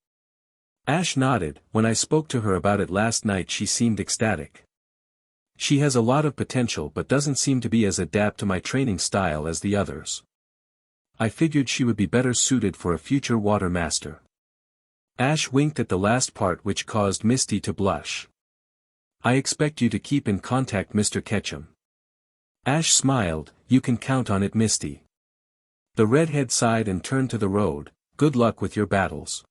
Ash nodded. When I spoke to her about it last night she seemed ecstatic. She has a lot of potential but doesn't seem to be as adept to my training style as the others. I figured she would be better suited for a future water master. Ash winked at the last part, which caused Misty to blush. I expect you to keep in contact, Mr. Ketchum. Ash smiled. You can count on it, Misty. The redhead sighed and turned to the road. Good luck with your battles.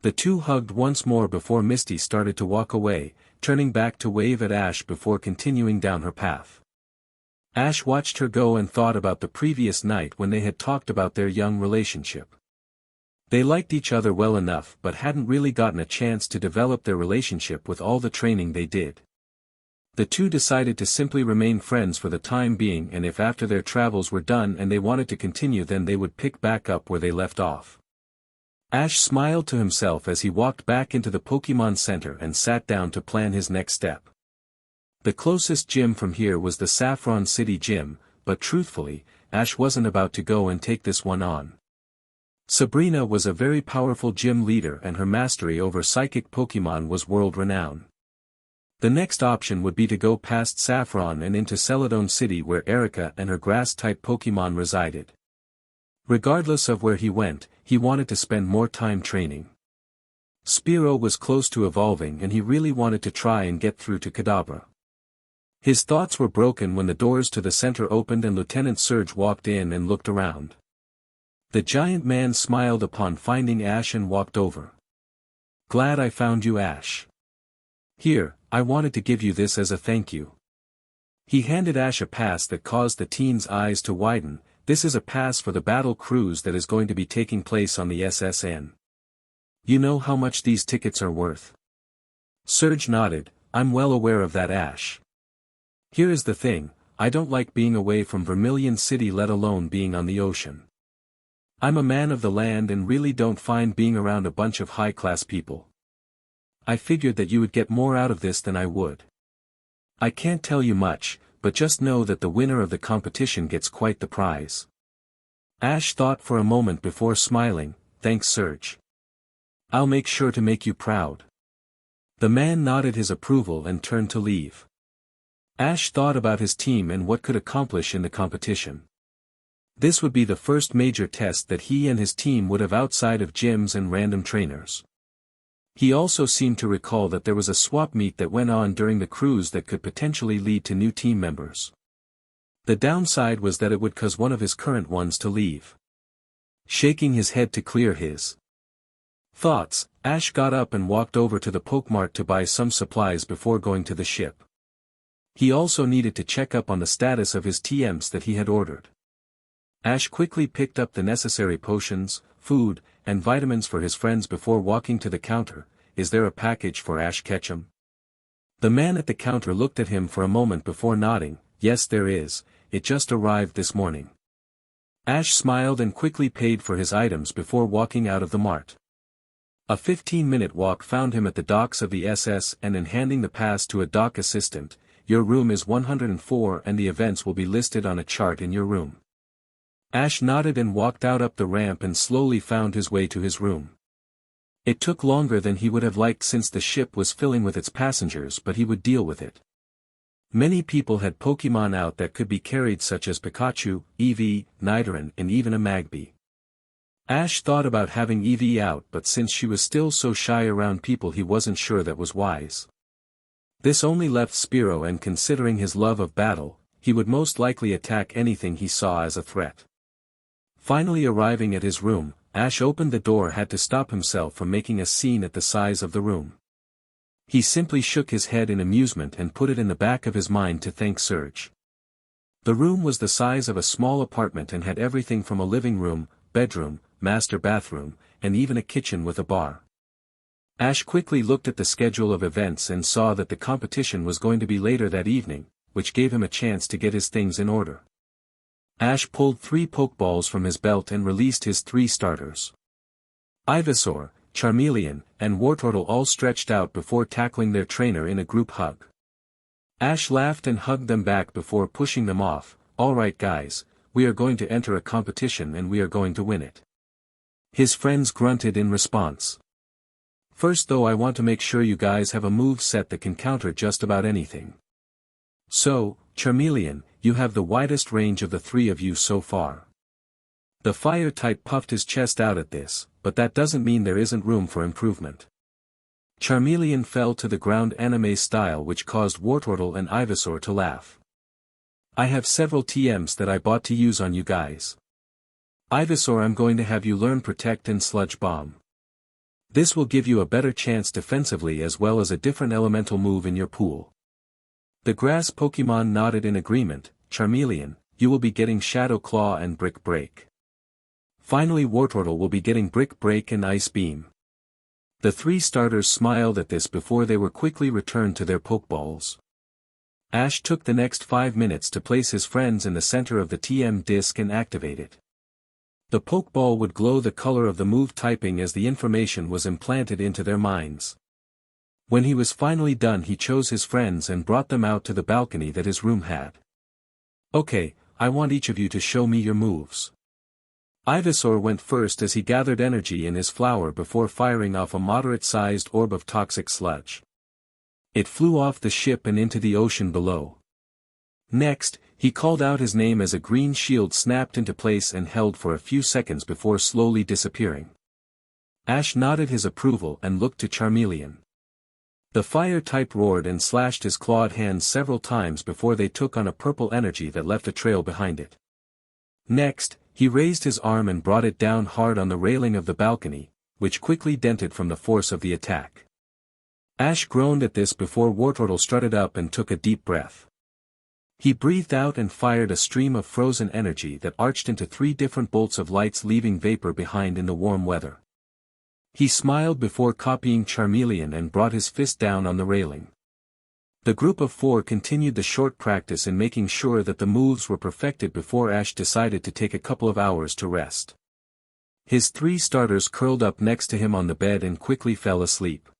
The two hugged once more before Misty started to walk away, turning back to wave at Ash before continuing down her path. Ash watched her go and thought about the previous night when they had talked about their young relationship. They liked each other well enough but hadn't really gotten a chance to develop their relationship with all the training they did. The two decided to simply remain friends for the time being, and if after their travels were done and they wanted to continue, then they would pick back up where they left off. Ash smiled to himself as he walked back into the Pokémon Center and sat down to plan his next step. The closest gym from here was the Saffron City Gym, but truthfully, Ash wasn't about to go and take this one on. Sabrina was a very powerful gym leader and her mastery over psychic Pokémon was world-renowned. The next option would be to go past Saffron and into Celadon City where Erica and her grass-type Pokémon resided. Regardless of where he went, he wanted to spend more time training. Spearow was close to evolving and he really wanted to try and get through to Kadabra. His thoughts were broken when the doors to the center opened and Lieutenant Surge walked in and looked around. The giant man smiled upon finding Ash and walked over. "Glad I found you, Ash. Here, I wanted to give you this as a thank you." He handed Ash a pass that caused the teen's eyes to widen. "This is a pass for the battle cruise that is going to be taking place on the SSN. You know how much these tickets are worth?" Surge nodded. "I'm well aware of that, Ash. Here is the thing, I don't like being away from Vermilion City, let alone being on the ocean. I'm a man of the land and really don't find being around a bunch of high-class people. I figured that you would get more out of this than I would. I can't tell you much, but just know that the winner of the competition gets quite the prize." Ash thought for a moment before smiling. "Thanks, Surge. I'll make sure to make you proud." The man nodded his approval and turned to leave. Ash thought about his team and what could accomplish in the competition. This would be the first major test that he and his team would have outside of gyms and random trainers. He also seemed to recall that there was a swap meet that went on during the cruise that could potentially lead to new team members. The downside was that it would cause one of his current ones to leave. Shaking his head to clear his thoughts, Ash got up and walked over to the Pokemart to buy some supplies before going to the ship. He also needed to check up on the status of his TMs that he had ordered. Ash quickly picked up the necessary potions, food, and vitamins for his friends before walking to the counter. "Is there a package for Ash Ketchum?" The man at the counter looked at him for a moment before nodding. "Yes, there is, it just arrived this morning." Ash smiled and quickly paid for his items before walking out of the mart. A 15-minute walk found him at the docks of the SS and in handing the pass to a dock assistant. "Your room is 104 and the events will be listed on a chart in your room." Ash nodded and walked out up the ramp and slowly found his way to his room. It took longer than he would have liked since the ship was filling with its passengers, but he would deal with it. Many people had Pokémon out that could be carried, such as Pikachu, Eevee, Nidoran, and even a Magby. Ash thought about having Eevee out, but since she was still so shy around people, he wasn't sure that was wise. This only left Spearow, and considering his love of battle, he would most likely attack anything he saw as a threat. Finally arriving at his room, Ash opened the door, had to stop himself from making a scene at the size of the room. He simply shook his head in amusement and put it in the back of his mind to thank Surge. The room was the size of a small apartment and had everything from a living room, bedroom, master bathroom, and even a kitchen with a bar. Ash quickly looked at the schedule of events and saw that the competition was going to be later that evening, which gave him a chance to get his things in order. Ash pulled 3 Pokeballs from his belt and released his 3 starters. Ivysaur, Charmeleon, and Wartortle all stretched out before tackling their trainer in a group hug. Ash laughed and hugged them back before pushing them off. "Alright guys, we are going to enter a competition and we are going to win it." His friends grunted in response. "First though, I want to make sure you guys have a move set that can counter just about anything. So, Charmeleon, you have the widest range of the 3 of you so far." The fire type puffed his chest out at this, but that doesn't mean there isn't room for improvement. Charmeleon fell to the ground anime style, which caused Wartortle and Ivysaur to laugh. "I have several TMs that I bought to use on you guys. Ivysaur, I'm going to have you learn Protect and Sludge Bomb. This will give you a better chance defensively as well as a different elemental move in your pool." The grass Pokémon nodded in agreement. "Charmeleon, you will be getting Shadow Claw and Brick Break. Finally Wartortle will be getting Brick Break and Ice Beam. The three starters smiled at this before they were quickly returned to their Pokeballs. Ash took the next 5 minutes to place his friends in the center of the TM disc and activate it. The Pokeball would glow the color of the move typing as the information was implanted into their minds. When he was finally done he chose his friends and brought them out to the balcony that his room had. Okay, I want each of you to show me your moves. Ivysaur went first as he gathered energy in his flower before firing off a moderate-sized orb of toxic sludge. It flew off the ship and into the ocean below. Next, he called out his name as a green shield snapped into place and held for a few seconds before slowly disappearing. Ash nodded his approval and looked to Charmeleon. The fire type roared and slashed his clawed hands several times before they took on a purple energy that left a trail behind it. Next, he raised his arm and brought it down hard on the railing of the balcony, which quickly dented from the force of the attack. Ash groaned at this before Wartortle strutted up and took a deep breath. He breathed out and fired a stream of frozen energy that arched into 3 different bolts of lights leaving vapor behind in the warm weather. He smiled before copying Charmeleon and brought his fist down on the railing. The group of 4 continued the short practice in making sure that the moves were perfected before Ash decided to take a couple of hours to rest. His 3 starters curled up next to him on the bed and quickly fell asleep.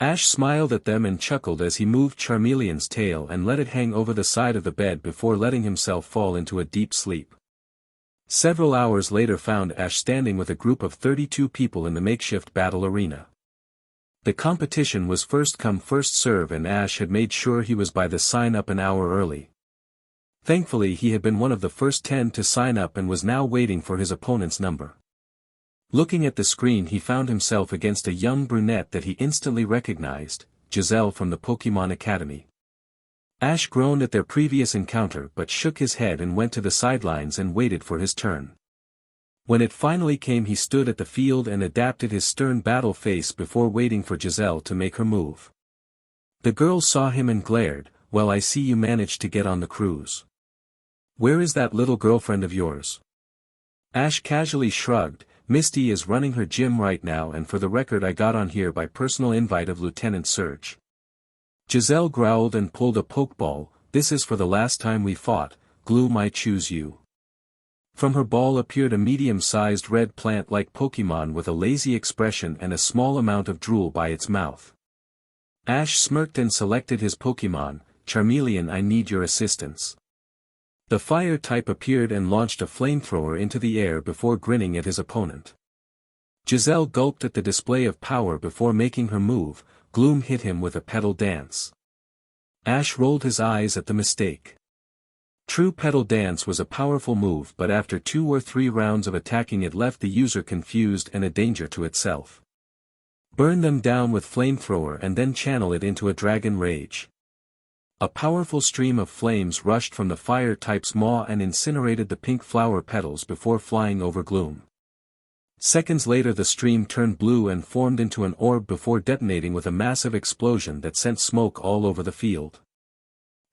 Ash smiled at them and chuckled as he moved Charmeleon's tail and let it hang over the side of the bed before letting himself fall into a deep sleep. Several hours later found Ash standing with a group of 32 people in the makeshift battle arena. The competition was first come first serve and Ash had made sure he was by the sign up an hour early. Thankfully he had been one of the first 10 to sign up and was now waiting for his opponent's number. Looking at the screen he found himself against a young brunette that he instantly recognized, Jazelle from the Pokémon Academy. Ash groaned at their previous encounter but shook his head and went to the sidelines and waited for his turn. When it finally came he stood at the field and adapted his stern battle face before waiting for Jazelle to make her move. The girl saw him and glared, "Well, I see you managed to get on the cruise. Where is that little girlfriend of yours?" Ash casually shrugged, "Misty is running her gym right now and for the record I got on here by personal invite of Lieutenant Surge." Jazelle growled and pulled a Pokeball, "This is for the last time we fought, Gloom, I choose you." From her ball appeared a medium-sized red plant-like Pokémon with a lazy expression and a small amount of drool by its mouth. Ash smirked and selected his Pokémon, "Charmeleon, I need your assistance." The fire type appeared and launched a flamethrower into the air before grinning at his opponent. Jazelle gulped at the display of power before making her move. Gloom hit him with a petal dance. Ash rolled his eyes at the mistake. True petal dance was a powerful move but after 2 or 3 rounds of attacking it left the user confused and a danger to itself. Burn them down with flamethrower and then channel it into a dragon rage. A powerful stream of flames rushed from the fire type's maw and incinerated the pink flower petals before flying over Gloom. Seconds later the stream turned blue and formed into an orb before detonating with a massive explosion that sent smoke all over the field.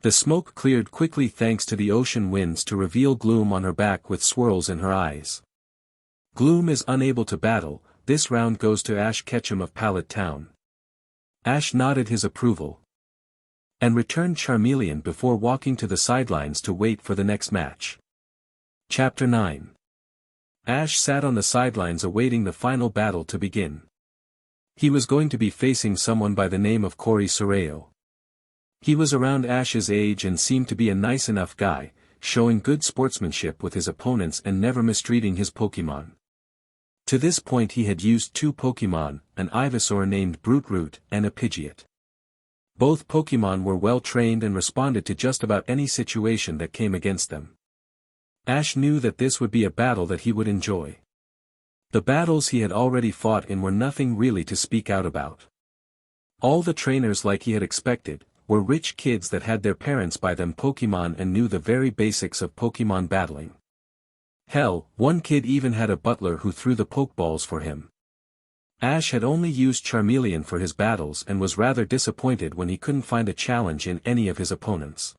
The smoke cleared quickly thanks to the ocean winds to reveal Gloom on her back with swirls in her eyes. Gloom is unable to battle. This round goes to Ash Ketchum of Pallet Town. Ash nodded his approval and returned Charmeleon before walking to the sidelines to wait for the next match. Chapter 9. Ash sat on the sidelines awaiting the final battle to begin. He was going to be facing someone by the name of Cerulean. He was around Ash's age and seemed to be a nice enough guy, showing good sportsmanship with his opponents and never mistreating his Pokémon. To this point he had used 2 Pokémon, an Ivysaur named Brute and a Pidgeot. Both Pokémon were well trained and responded to just about any situation that came against them. Ash knew that this would be a battle that he would enjoy. The battles he had already fought in were nothing really to speak out about. All the trainers, like he had expected, were rich kids that had their parents buy them Pokémon and knew the very basics of Pokémon battling. Hell, one kid even had a butler who threw the Pokeballs for him. Ash had only used Charmeleon for his battles and was rather disappointed when he couldn't find a challenge in any of his opponents.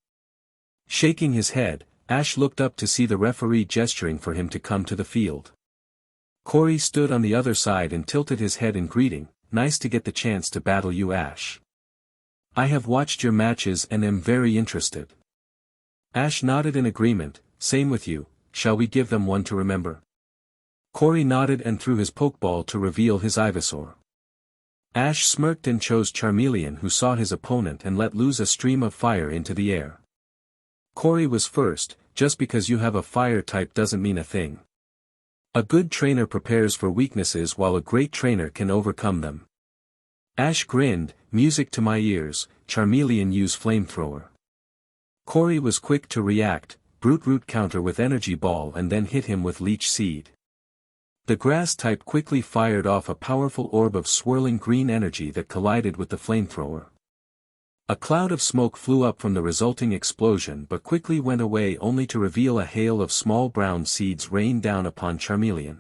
Shaking his head, Ash looked up to see the referee gesturing for him to come to the field. Corey stood on the other side and tilted his head in greeting. Nice to get the chance to battle you, Ash. I have watched your matches and am very interested. Ash nodded in agreement. Same with you, shall we give them one to remember? Corey nodded and threw his Pokeball to reveal his Ivysaur. Ash smirked and chose Charmeleon, who saw his opponent and let loose a stream of fire into the air. Corey was first. Just because you have a fire type doesn't mean a thing. A good trainer prepares for weaknesses while a great trainer can overcome them. Ash grinned. Music to my ears. Charmeleon use Flamethrower. Corey was quick to react. Brute Root counter with Energy Ball and then hit him with Leech Seed. The grass type quickly fired off a powerful orb of swirling green energy that collided with the Flamethrower. A cloud of smoke flew up from the resulting explosion but quickly went away, only to reveal a hail of small brown seeds rain down upon Charmeleon.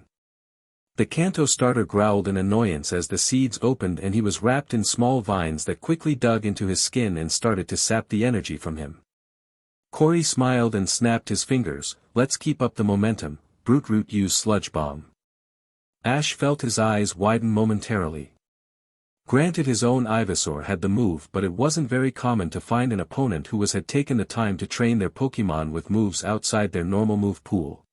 The Kanto starter growled in annoyance as the seeds opened and he was wrapped in small vines that quickly dug into his skin and started to sap the energy from him. Corey smiled and snapped his fingers. Let's keep up the momentum. Brute Root use Sludge Bomb. Ash felt his eyes widen momentarily. Granted, his own Ivysaur had the move, but it wasn't very common to find an opponent who had taken the time to train their Pokémon with moves outside their normal move pool.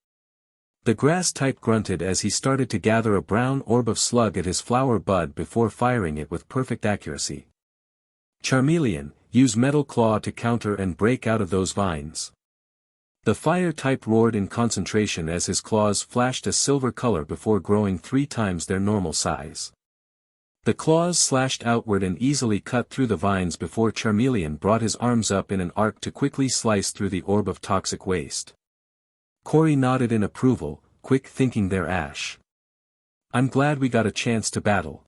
The grass type grunted as he started to gather a brown orb of slug at his flower bud before firing it with perfect accuracy. Charmeleon, use Metal Claw to counter and break out of those vines. The fire type roared in concentration as his claws flashed a silver color before growing 3 times their normal size. The claws slashed outward and easily cut through the vines before Charmeleon brought his arms up in an arc to quickly slice through the orb of toxic waste. Corey nodded in approval. Quick thinking there, Ash. I'm glad we got a chance to battle.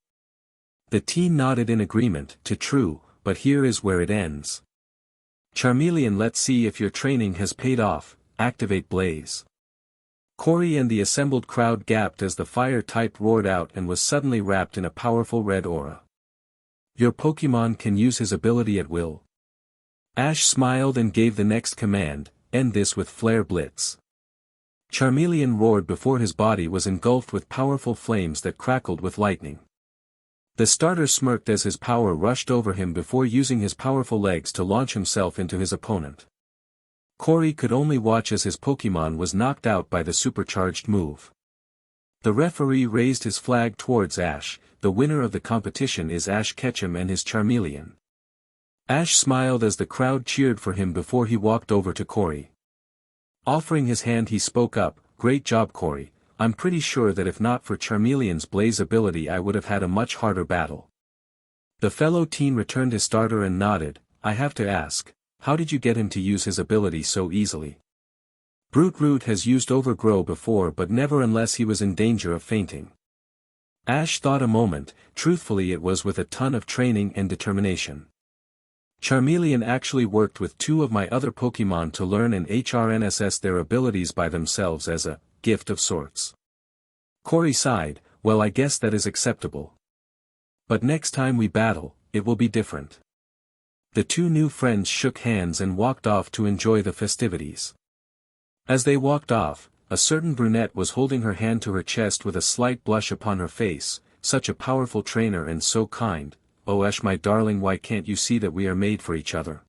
The team nodded in agreement. True, but here is where it ends. Charmeleon, let's see if your training has paid off. Activate Blaze. Corey and the assembled crowd gaped as the fire type roared out and was suddenly wrapped in a powerful red aura. Your Pokémon can use his ability at will. Ash smiled and gave the next command, end this with Flare Blitz. Charmeleon roared before his body was engulfed with powerful flames that crackled with lightning. The starter smirked as his power rushed over him before using his powerful legs to launch himself into his opponent. Corey could only watch as his Pokémon was knocked out by the supercharged move. The referee raised his flag towards Ash. The winner of the competition is Ash Ketchum and his Charmeleon. Ash smiled as the crowd cheered for him before he walked over to Corey. Offering his hand, he spoke up, great job, Corey. I'm pretty sure that if not for Charmeleon's Blaze ability I would have had a much harder battle. The fellow teen returned his starter and nodded. I have to ask, how did you get him to use his ability so easily? Brute Root has used Overgrow before, but never unless he was in danger of fainting. Ash thought a moment. Truthfully, it was with a ton of training and determination. Charmeleon actually worked with 2 of my other Pokémon to learn and HRNSS their abilities by themselves as a gift of sorts. Corey sighed. Well, I guess that is acceptable. But next time we battle, it will be different. The 2 new friends shook hands and walked off to enjoy the festivities. As they walked off, a certain brunette was holding her hand to her chest with a slight blush upon her face. Such a powerful trainer and so kind. Oh Ash, my darling, why can't you see that we are made for each other?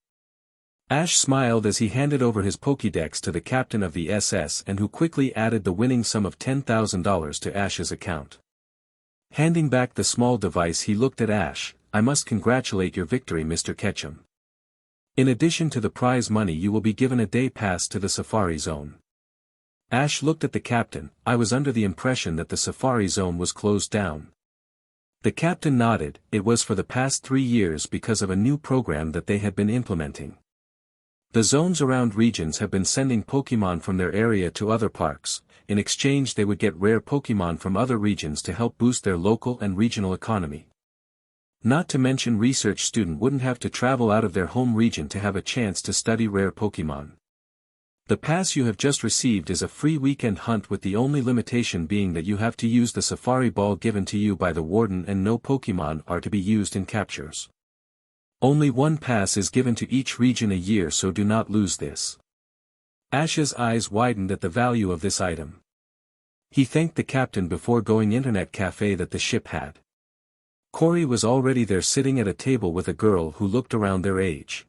Ash smiled as he handed over his Pokédex to the captain of the SS, and who quickly added the winning sum of $10,000 to Ash's account. Handing back the small device, he looked at Ash. I must congratulate your victory, Mr. Ketchum. In addition to the prize money, you will be given a day pass to the Safari Zone. Ash looked at the captain. I was under the impression that the Safari Zone was closed down. The captain nodded. It was for the past 3 years because of a new program that they had been implementing. The zones around regions have been sending Pokémon from their area to other parks. In exchange they would get rare Pokémon from other regions to help boost their local and regional economy. Not to mention, research students wouldn't have to travel out of their home region to have a chance to study rare Pokémon. The pass you have just received is a free weekend hunt, with the only limitation being that you have to use the Safari Ball given to you by the warden, and no Pokémon are to be used in captures. Only 1 pass is given to each region a year, so do not lose this. Ash's eyes widened at the value of this item. He thanked the captain before going internet cafe that the ship had. Corey was already there sitting at a table with a girl who looked around their age.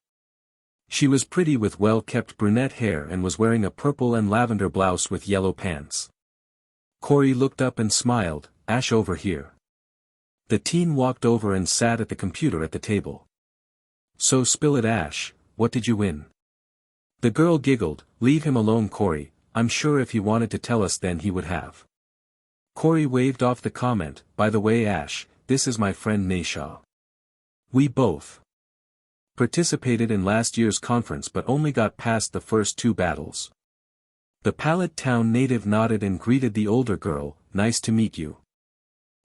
She was pretty with well-kept brunette hair and was wearing a purple and lavender blouse with yellow pants. Corey looked up and smiled, "Ash over here." The teen walked over and sat at the computer at the table. "So spill it, Ash, what did you win?" The girl giggled, "Leave him alone, Corey, I'm sure if he wanted to tell us then he would have." Corey waved off the comment, "By the way, Ash, this is my friend Naisha. We both participated in last year's conference but only got past the first 2 battles." The Pallet town native nodded and greeted the older girl, "Nice to meet you.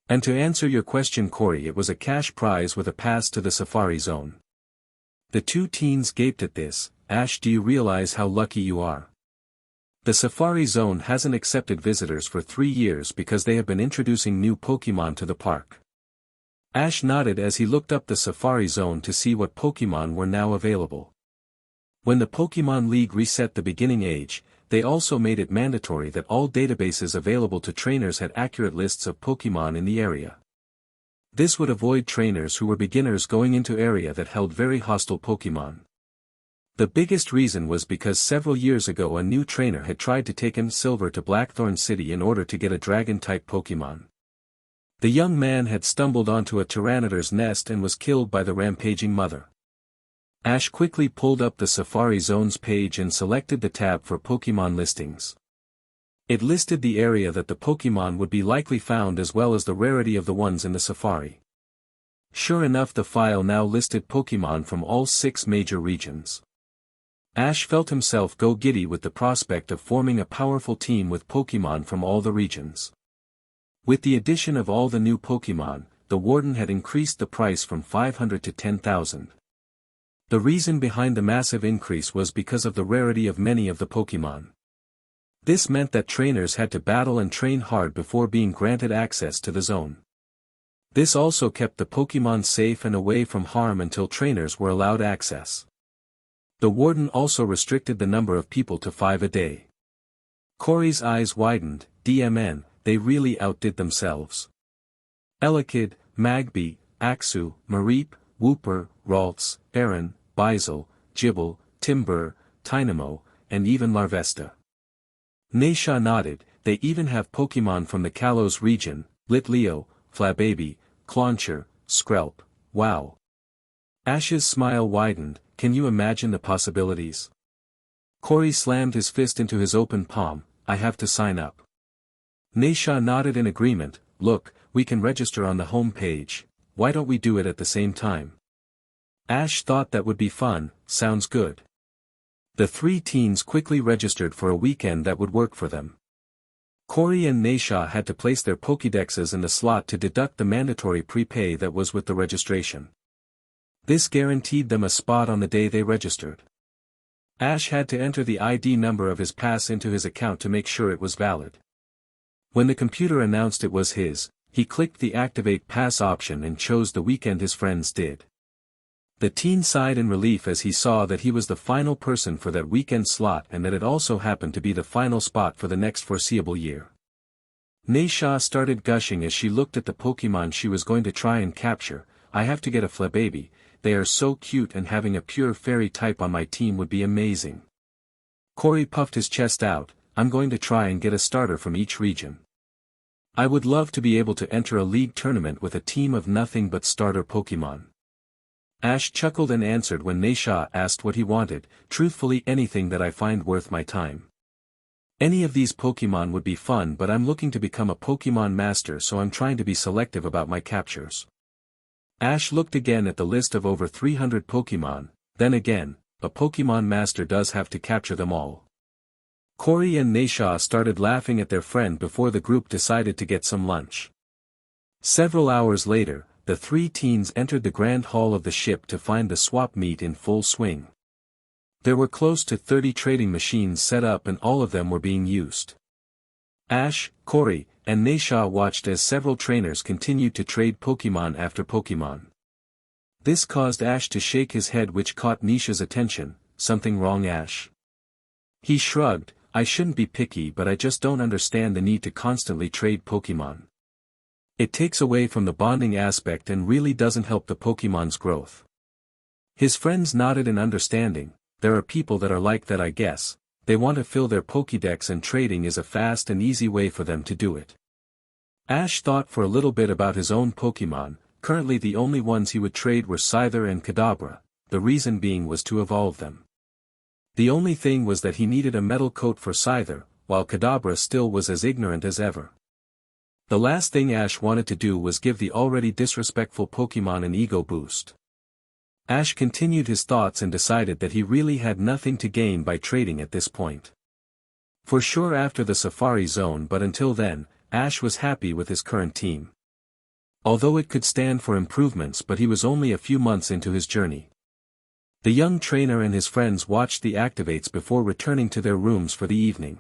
And to answer your question, Corey, it was a cash prize with a pass to the Safari Zone." The 2 teens gaped at this. "Ash, do you realize how lucky you are? The Safari Zone hasn't accepted visitors for 3 years because they have been introducing new Pokémon to the park." Ash nodded as he looked up the Safari Zone to see what Pokémon were now available. When the Pokémon League reset the beginning age, they also made it mandatory that all databases available to trainers had accurate lists of Pokémon in the area. This would avoid trainers who were beginners going into area that held very hostile Pokémon. The biggest reason was because several years ago a new trainer had tried to take him Silver to Blackthorn City in order to get a Dragon-type Pokémon. The young man had stumbled onto a Tyranidar's nest and was killed by the rampaging mother. Ash quickly pulled up the Safari Zone's page and selected the tab for Pokémon listings. It listed the area that the Pokémon would be likely found as well as the rarity of the ones in the Safari. Sure enough, the file now listed Pokémon from all 6 major regions. Ash felt himself go giddy with the prospect of forming a powerful team with Pokémon from all the regions. With the addition of all the new Pokémon, the warden had increased the price from 500 to 10,000. The reason behind the massive increase was because of the rarity of many of the Pokémon. This meant that trainers had to battle and train hard before being granted access to the zone. This also kept the Pokémon safe and away from harm until trainers were allowed access. The warden also restricted the number of people to 5 a day. Corey's eyes widened. DMN, they really outdid themselves. Elekid, Magby, Axu, Mareep, Wooper, Ralts, Aaron, Bizel, Gibble, Timber, Tynamo, and even Larvesta. Naisha nodded. They even have Pokémon from the Kalos region, Litleo, Flababy, Clauncher, Skrelp, wow. Ash's smile widened. Can you imagine the possibilities? Corey slammed his fist into his open palm. I have to sign up. Naisha nodded in agreement. Look, we can register on the home page. Why don't we do it at the same time? Ash thought that would be fun. Sounds good. The 3 teens quickly registered for a weekend that would work for them. Corey and Naisha had to place their Pokédexes in the slot to deduct the mandatory prepay that was with the registration. This guaranteed them a spot on the day they registered. Ash had to enter the ID number of his pass into his account to make sure it was valid. When the computer announced it was his, he clicked the Activate Pass option and chose the weekend his friends did. The teen sighed in relief as he saw that he was the final person for that weekend slot and that it also happened to be the final spot for the next foreseeable year. Naisha started gushing as she looked at the Pokémon she was going to try and capture. I have to get a Flababy. They are so cute and having a pure fairy type on my team would be amazing. Corey puffed his chest out. I'm going to try and get a starter from each region. I would love to be able to enter a league tournament with a team of nothing but starter Pokémon. Ash chuckled and answered when Naisha asked what he wanted. Truthfully, anything that I find worth my time. Any of these Pokémon would be fun, but I'm looking to become a Pokémon master, so I'm trying to be selective about my captures. Ash looked again at the list of over 300 Pokémon. Then again, a Pokémon master does have to capture them all. Corey and Naisha started laughing at their friend before the group decided to get some lunch. Several hours later, the 3 teens entered the grand hall of the ship to find the swap meet in full swing. There were close to 30 trading machines set up and all of them were being used. Ash, Corey, and Naisha watched as several trainers continued to trade Pokémon after Pokémon. This caused Ash to shake his head, which caught Naisha's attention. Something wrong, Ash? He shrugged. I shouldn't be picky, but I just don't understand the need to constantly trade Pokémon. It takes away from the bonding aspect and really doesn't help the Pokémon's growth." His friends nodded in understanding. There are people that are like that, I guess. They want to fill their Pokédex and trading is a fast and easy way for them to do it. Ash thought for a little bit about his own Pokémon. Currently the only ones he would trade were Scyther and Kadabra, the reason being was to evolve them. The only thing was that he needed a metal coat for Scyther, while Kadabra still was as ignorant as ever. The last thing Ash wanted to do was give the already disrespectful Pokémon an ego boost. Ash continued his thoughts and decided that he really had nothing to gain by trading at this point. For sure after the Safari Zone, but until then, Ash was happy with his current team. Although it could stand for improvements, but he was only a few months into his journey. The young trainer and his friends watched the activates before returning to their rooms for the evening.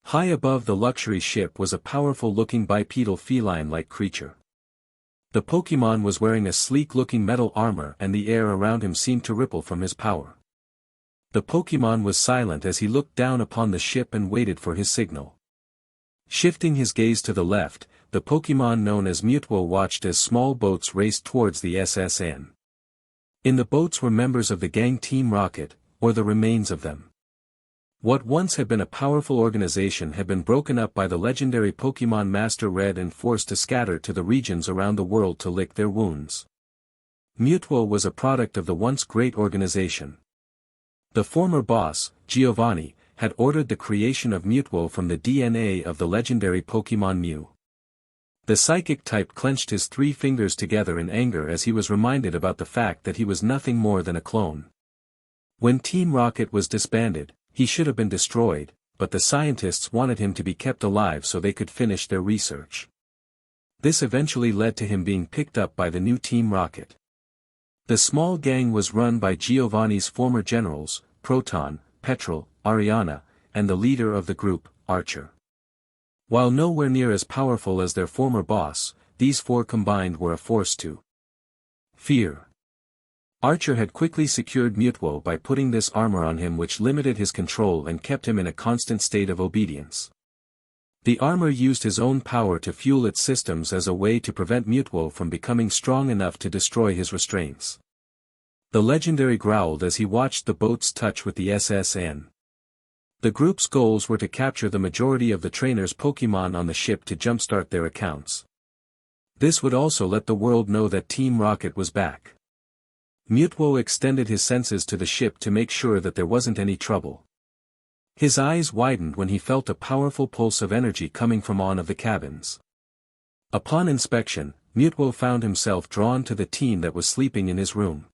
High above the luxury ship was a powerful-looking bipedal feline-like creature. The Pokémon was wearing a sleek-looking metal armor and the air around him seemed to ripple from his power. The Pokémon was silent as he looked down upon the ship and waited for his signal. Shifting his gaze to the left, the Pokémon known as Mewtwo watched as small boats raced towards the SSN. In the boats were members of the gang Team Rocket, or the remains of them. What once had been a powerful organization had been broken up by the legendary Pokémon Master Red and forced to scatter to the regions around the world to lick their wounds. Mewtwo was a product of the once great organization. The former boss, Giovanni, had ordered the creation of Mewtwo from the DNA of the legendary Pokémon Mew. The psychic type clenched his 3 fingers together in anger as he was reminded about the fact that he was nothing more than a clone. When Team Rocket was disbanded, he should have been destroyed, but the scientists wanted him to be kept alive so they could finish their research. This eventually led to him being picked up by the new Team Rocket. The small gang was run by Giovanni's former generals, Proton, Petrel, Ariana, and the leader of the group, Archer. While nowhere near as powerful as their former boss, these 4 combined were a force to fear. Archer had quickly secured Mewtwo by putting this armor on him which limited his control and kept him in a constant state of obedience. The armor used his own power to fuel its systems as a way to prevent Mewtwo from becoming strong enough to destroy his restraints. The legendary growled as he watched the boats touch with the SSN. The group's goals were to capture the majority of the trainers' Pokémon on the ship to jumpstart their accounts. This would also let the world know that Team Rocket was back. Mewtwo extended his senses to the ship to make sure that there wasn't any trouble. His eyes widened when he felt a powerful pulse of energy coming from one of the cabins. Upon inspection, Mewtwo found himself drawn to the teen that was sleeping in his room.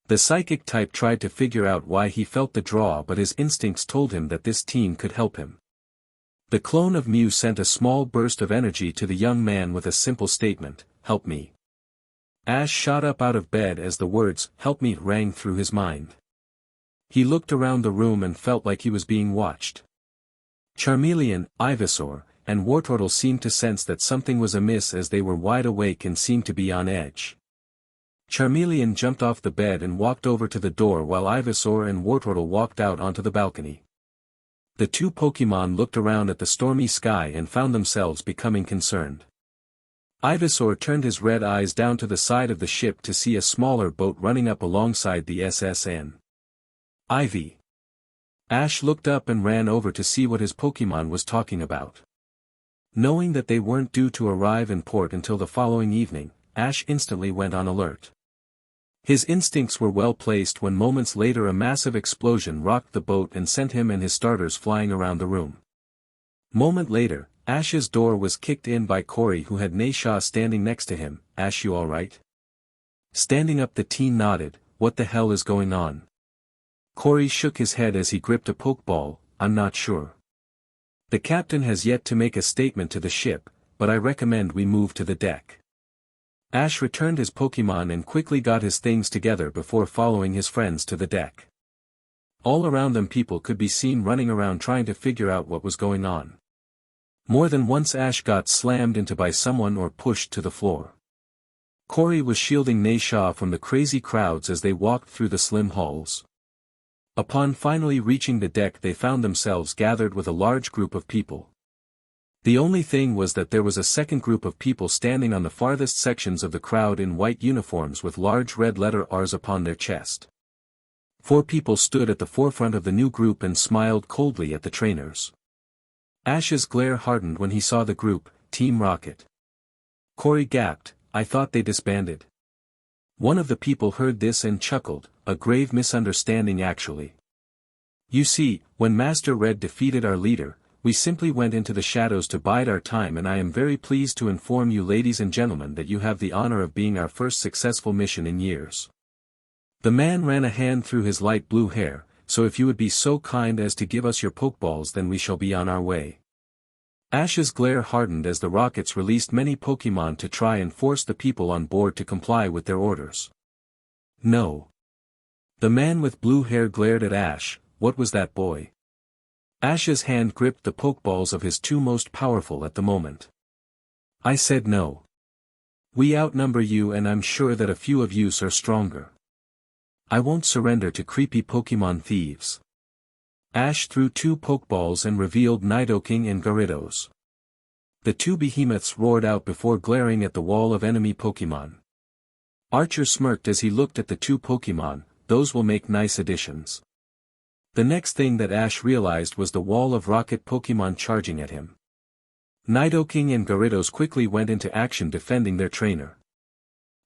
The psychic type tried to figure out why he felt the draw, but his instincts told him that this teen could help him. The clone of Mew sent a small burst of energy to the young man with a simple statement, "Help me." Ash shot up out of bed as the words, "Help me," rang through his mind. He looked around the room and felt like he was being watched. Charmeleon, Ivysaur, and Wartortle seemed to sense that something was amiss as they were wide awake and seemed to be on edge. Charmeleon jumped off the bed and walked over to the door while Ivysaur and Wartortle walked out onto the balcony. The 2 Pokémon looked around at the stormy sky and found themselves becoming concerned. Ivysaur turned his red eyes down to the side of the ship to see a smaller boat running up alongside the SSN. Ivy. Ash looked up and ran over to see what his Pokémon was talking about. Knowing that they weren't due to arrive in port until the following evening, Ash instantly went on alert. His instincts were well placed when moments later a massive explosion rocked the boat and sent him and his starters flying around the room. Moment later, Ash's door was kicked in by Corey, who had Naisha standing next to him. "Ash, you alright?" Standing up, the teen nodded. "What the hell is going on?" Corey shook his head as he gripped a pokeball. "I'm not sure. The captain has yet to make a statement to the ship, but I recommend we move to the deck." Ash returned his Pokémon and quickly got his things together before following his friends to the deck. All around them people could be seen running around trying to figure out what was going on. More than once Ash got slammed into by someone or pushed to the floor. Corey was shielding Naisha from the crazy crowds as they walked through the slim halls. Upon finally reaching the deck they found themselves gathered with a large group of people. The only thing was that there was a second group of people standing on the farthest sections of the crowd in white uniforms with large red letter R's upon their chest. 4 people stood at the forefront of the new group and smiled coldly at the trainers. Ash's glare hardened when he saw the group, Team Rocket. Corey gasped, I thought they disbanded. One of the people heard this and chuckled, a grave misunderstanding actually. You see, when Master Red defeated our leader, we simply went into the shadows to bide our time, and I am very pleased to inform you ladies and gentlemen that you have the honor of being our first successful mission in years. The man ran a hand through his light blue hair, so if you would be so kind as to give us your Pokeballs then we shall be on our way. Ash's glare hardened as the Rockets released many Pokémon to try and force the people on board to comply with their orders. No. The man with blue hair glared at Ash, what was that boy? Ash's hand gripped the Pokeballs of his 2 most powerful at the moment. I said no. We outnumber you and I'm sure that a few of you are stronger. I won't surrender to creepy Pokémon thieves. Ash threw 2 Pokeballs and revealed Nidoking and Gyarados. The 2 behemoths roared out before glaring at the wall of enemy Pokémon. Archer smirked as he looked at the 2 Pokémon, those will make nice additions. The next thing that Ash realized was the wall of rocket Pokémon charging at him. Nidoking and Gyarados quickly went into action defending their trainer.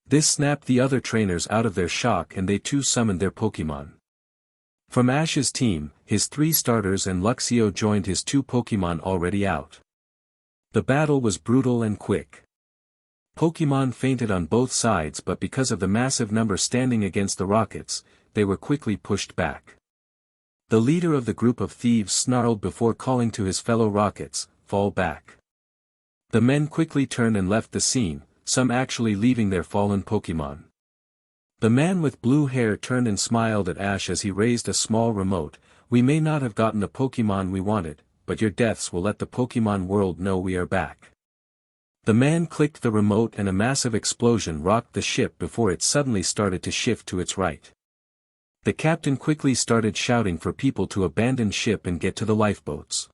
This snapped the other trainers out of their shock and they too summoned their Pokémon. From Ash's team, his 3 starters and Luxio joined his 2 Pokémon already out. The battle was brutal and quick. Pokémon fainted on both sides, but because of the massive number standing against the Rockets, they were quickly pushed back. The leader of the group of thieves snarled before calling to his fellow Rockets, fall back. The men quickly turned and left the scene, some actually leaving their fallen Pokémon. The man with blue hair turned and smiled at Ash as he raised a small remote. We may not have gotten the Pokémon we wanted, but your deaths will let the Pokémon world know we are back. The man clicked the remote and a massive explosion rocked the ship before it suddenly started to shift to its right. The captain quickly started shouting for people to abandon ship and get to the lifeboats.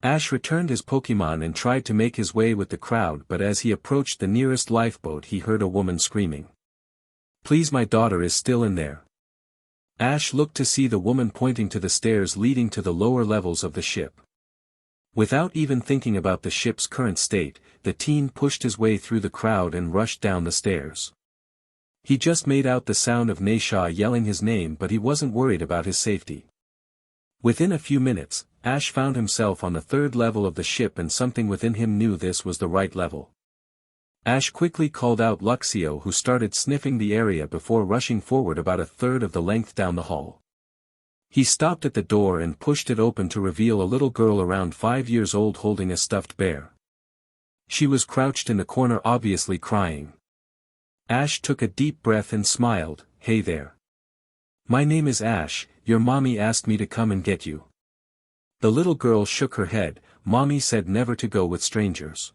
Ash returned his Pokémon and tried to make his way with the crowd, but as he approached the nearest lifeboat he heard a woman screaming. Please, my daughter is still in there. Ash looked to see the woman pointing to the stairs leading to the lower levels of the ship. Without even thinking about the ship's current state, the teen pushed his way through the crowd and rushed down the stairs. He just made out the sound of Naisha yelling his name, but he wasn't worried about his safety. Within a few minutes, Ash found himself on the 3rd level of the ship and something within him knew this was the right level. Ash quickly called out Luxio, who started sniffing the area before rushing forward about a 1/3 of the length down the hall. He stopped at the door and pushed it open to reveal a little girl around 5 years old holding a stuffed bear. She was crouched in the corner obviously crying. Ash took a deep breath and smiled, hey there. My name is Ash, your mommy asked me to come and get you. The little girl shook her head, mommy said never to go with strangers.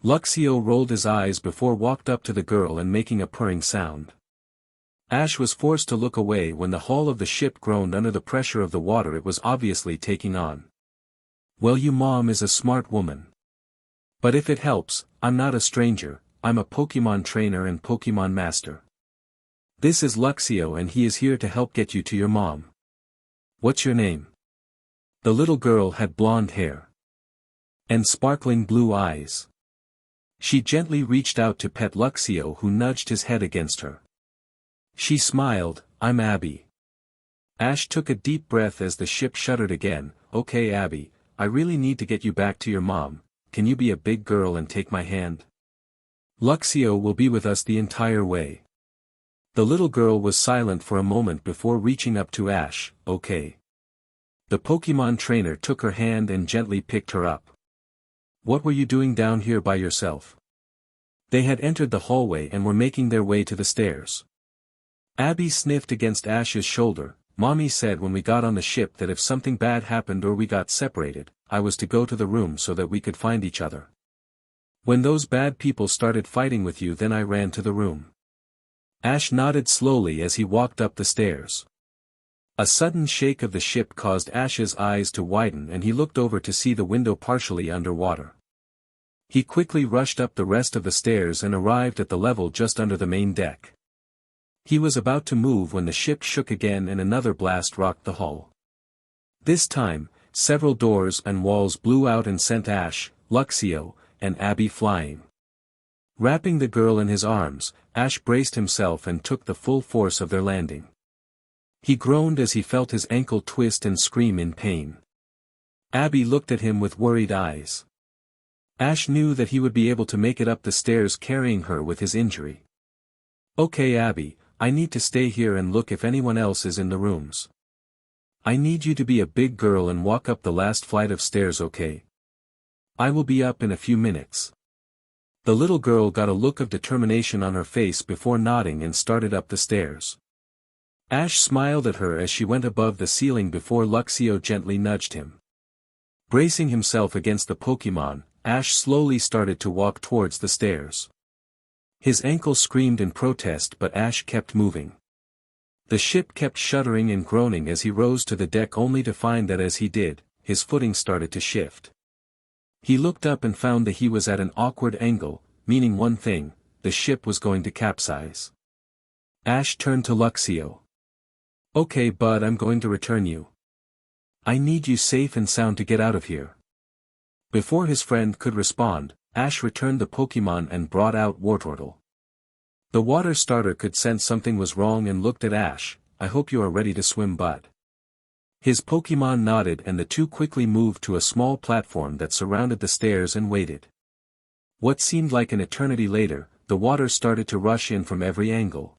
Luxio rolled his eyes before walked up to the girl and making a purring sound. Ash was forced to look away when the hull of the ship groaned under the pressure of the water it was obviously taking on. Well, you mom is a smart woman. But if it helps, I'm not a stranger, I'm a Pokémon trainer and Pokémon master. This is Luxio and he is here to help get you to your mom. What's your name? The little girl had blonde hair. And sparkling blue eyes. She gently reached out to pet Luxio, who nudged his head against her. She smiled, I'm Abby. Ash took a deep breath as the ship shuddered again. Okay Abby, I really need to get you back to your mom, can you be a big girl and take my hand? Luxio will be with us the entire way. The little girl was silent for a moment before reaching up to Ash, okay. The Pokémon trainer took her hand and gently picked her up. What were you doing down here by yourself? They had entered the hallway and were making their way to the stairs. Abby sniffed against Ash's shoulder. Mommy said when we got on the ship that if something bad happened or we got separated, I was to go to the room so that we could find each other. When those bad people started fighting with you, then I ran to the room. Ash nodded slowly as he walked up the stairs. A sudden shake of the ship caused Ash's eyes to widen and he looked over to see the window partially underwater. He quickly rushed up the rest of the stairs and arrived at the level just under the main deck. He was about to move when the ship shook again and another blast rocked the hull. This time, several doors and walls blew out and sent Ash, Luxio, and Abby flying. Wrapping the girl in his arms, Ash braced himself and took the full force of their landing. He groaned as he felt his ankle twist and scream in pain. Abby looked at him with worried eyes. Ash knew that he would be able to make it up the stairs carrying her with his injury. "Okay, Abby, I need to stay here and look if anyone else is in the rooms. I need you to be a big girl and walk up the last flight of stairs, okay? I will be up in a few minutes." The little girl got a look of determination on her face before nodding and started up the stairs. Ash smiled at her as she went above the ceiling before Luxio gently nudged him. Bracing himself against the Pokémon, Ash slowly started to walk towards the stairs. His ankle screamed in protest but Ash kept moving. The ship kept shuddering and groaning as he rose to the deck only to find that as he did, his footing started to shift. He looked up and found that he was at an awkward angle, meaning one thing, the ship was going to capsize. Ash turned to Luxio. "Okay, bud, I'm going to return you. I need you safe and sound to get out of here." Before his friend could respond, Ash returned the Pokémon and brought out Wartortle. The water starter could sense something was wrong and looked at Ash. "I hope you are ready to swim, bud." His Pokémon nodded and the two quickly moved to a small platform that surrounded the stairs and waited. What seemed like an eternity later, the water started to rush in from every angle.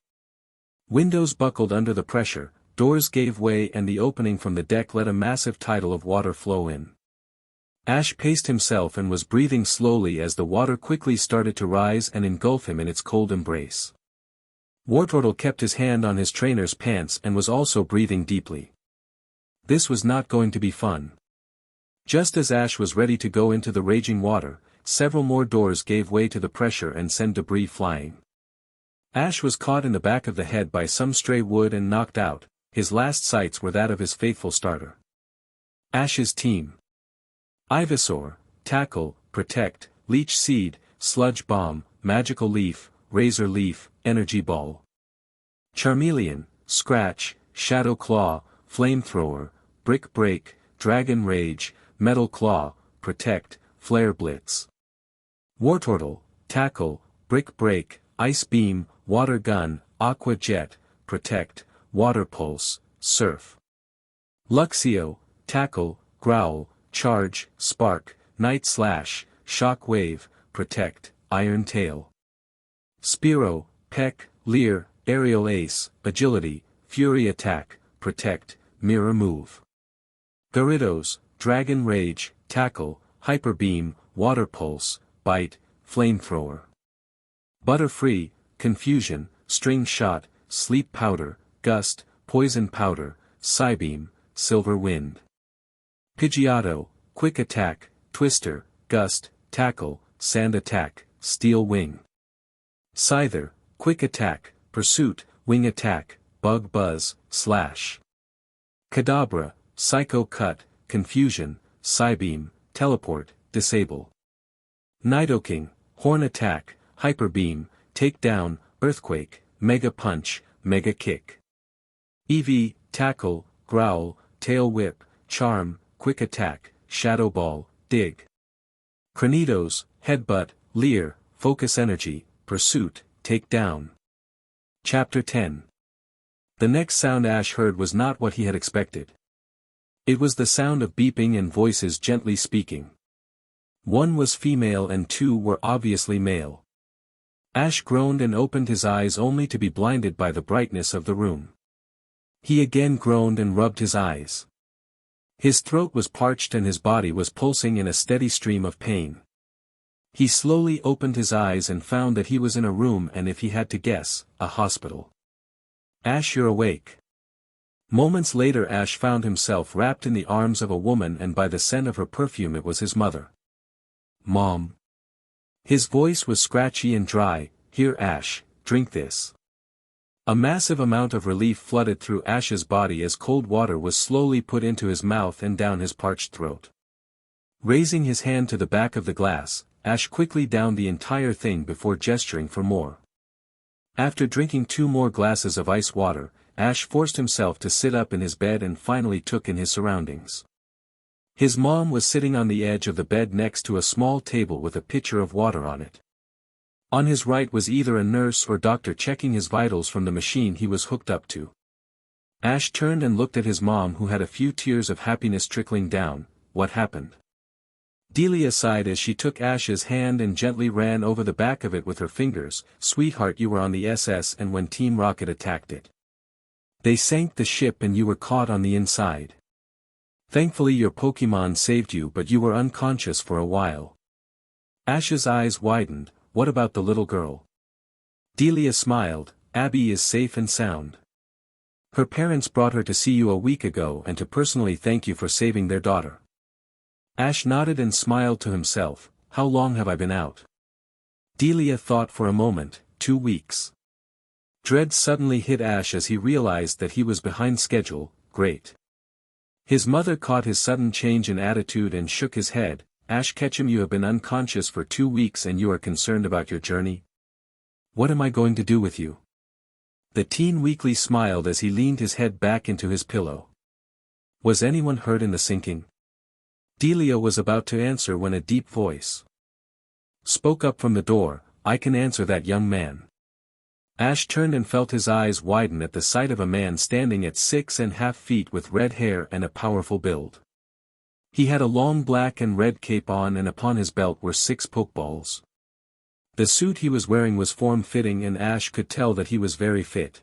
Windows buckled under the pressure, doors gave way and the opening from the deck let a massive tidal of water flow in. Ash paced himself and was breathing slowly as the water quickly started to rise and engulf him in its cold embrace. Wartortle kept his hand on his trainer's pants and was also breathing deeply. This was not going to be fun. Just as Ash was ready to go into the raging water, several more doors gave way to the pressure and sent debris flying. Ash was caught in the back of the head by some stray wood and knocked out. His last sights were that of his faithful starter. Ash's team. Ivysaur, Tackle, Protect, Leech Seed, Sludge Bomb, Magical Leaf, Razor Leaf, Energy Ball. Charmeleon, Scratch, Shadow Claw, Flamethrower, Brick Break, Dragon Rage, Metal Claw, Protect, Flare Blitz. Wartortle, Tackle, Brick Break, Ice Beam, Water Gun, Aqua Jet, Protect, Water Pulse, Surf. Luxio, Tackle, Growl, Charge, Spark, Night Slash, Shock Wave, Protect, Iron Tail. Spearow, Peck, Leer, Aerial Ace, Agility, Fury Attack, Protect, Mirror Move. Gyarados, Dragon Rage, Tackle, Hyper Beam, Water Pulse, Bite, Flamethrower. Butterfree, Confusion, String Shot, Sleep Powder, Gust, Poison Powder, Psybeam, Silver Wind. Pidgeotto, Quick Attack, Twister, Gust, Tackle, Sand Attack, Steel Wing. Scyther, Quick Attack, Pursuit, Wing Attack, Bug Buzz, Slash. Kadabra, Psycho Cut, Confusion, Psybeam, Teleport, Disable. Nidoking, Horn Attack, Hyper Beam, Takedown, Earthquake, Mega Punch, Mega Kick. Eevee, Tackle, Growl, Tail Whip, Charm, Quick Attack, Shadow Ball, Dig. Cranidos, Headbutt, Leer, Focus Energy, Pursuit, Takedown. Chapter 10. The next sound Ash heard was not what he had expected. It was the sound of beeping and voices gently speaking. One was female and two were obviously male. Ash groaned and opened his eyes only to be blinded by the brightness of the room. He again groaned and rubbed his eyes. His throat was parched and his body was pulsing in a steady stream of pain. He slowly opened his eyes and found that he was in a room and, if he had to guess, a hospital. "Ash, you're awake." Moments later Ash found himself wrapped in the arms of a woman, and by the scent of her perfume it was his mother. "Mom." His voice was scratchy and dry. "Here, Ash, drink this." A massive amount of relief flooded through Ash's body as cold water was slowly put into his mouth and down his parched throat. Raising his hand to the back of the glass, Ash quickly downed the entire thing before gesturing for more. After drinking 2 more glasses of ice water, Ash forced himself to sit up in his bed and finally took in his surroundings. His mom was sitting on the edge of the bed next to a small table with a pitcher of water on it. On his right was either a nurse or doctor checking his vitals from the machine he was hooked up to. Ash turned and looked at his mom, who had a few tears of happiness trickling down. What happened? Delia sighed as she took Ash's hand and gently ran over the back of it with her fingers. Sweetheart, you were on the SS and when Team Rocket attacked it. They sank the ship and you were caught on the inside. Thankfully your Pokémon saved you, but you were unconscious for a while. Ash's eyes widened. What about the little girl? Delia smiled. Abby is safe and sound. Her parents brought her to see you a week ago and to personally thank you for saving their daughter. Ash nodded and smiled to himself. How long have I been out? Delia thought for a moment. 2 weeks. Dread suddenly hit Ash as he realized that he was behind schedule. Great. His mother caught his sudden change in attitude and shook his head. Ash Ketchum, you have been unconscious for 2 weeks and you are concerned about your journey? What am I going to do with you? The teen weakly smiled as he leaned his head back into his pillow. Was anyone hurt in the sinking? Delia was about to answer when a deep voice spoke up from the door. I can answer that, young man. Ash turned and felt his eyes widen at the sight of a man standing at 6.5 feet with red hair and a powerful build. He had a long black and red cape on and upon his belt were 6 pokeballs. The suit he was wearing was form-fitting and Ash could tell that he was very fit.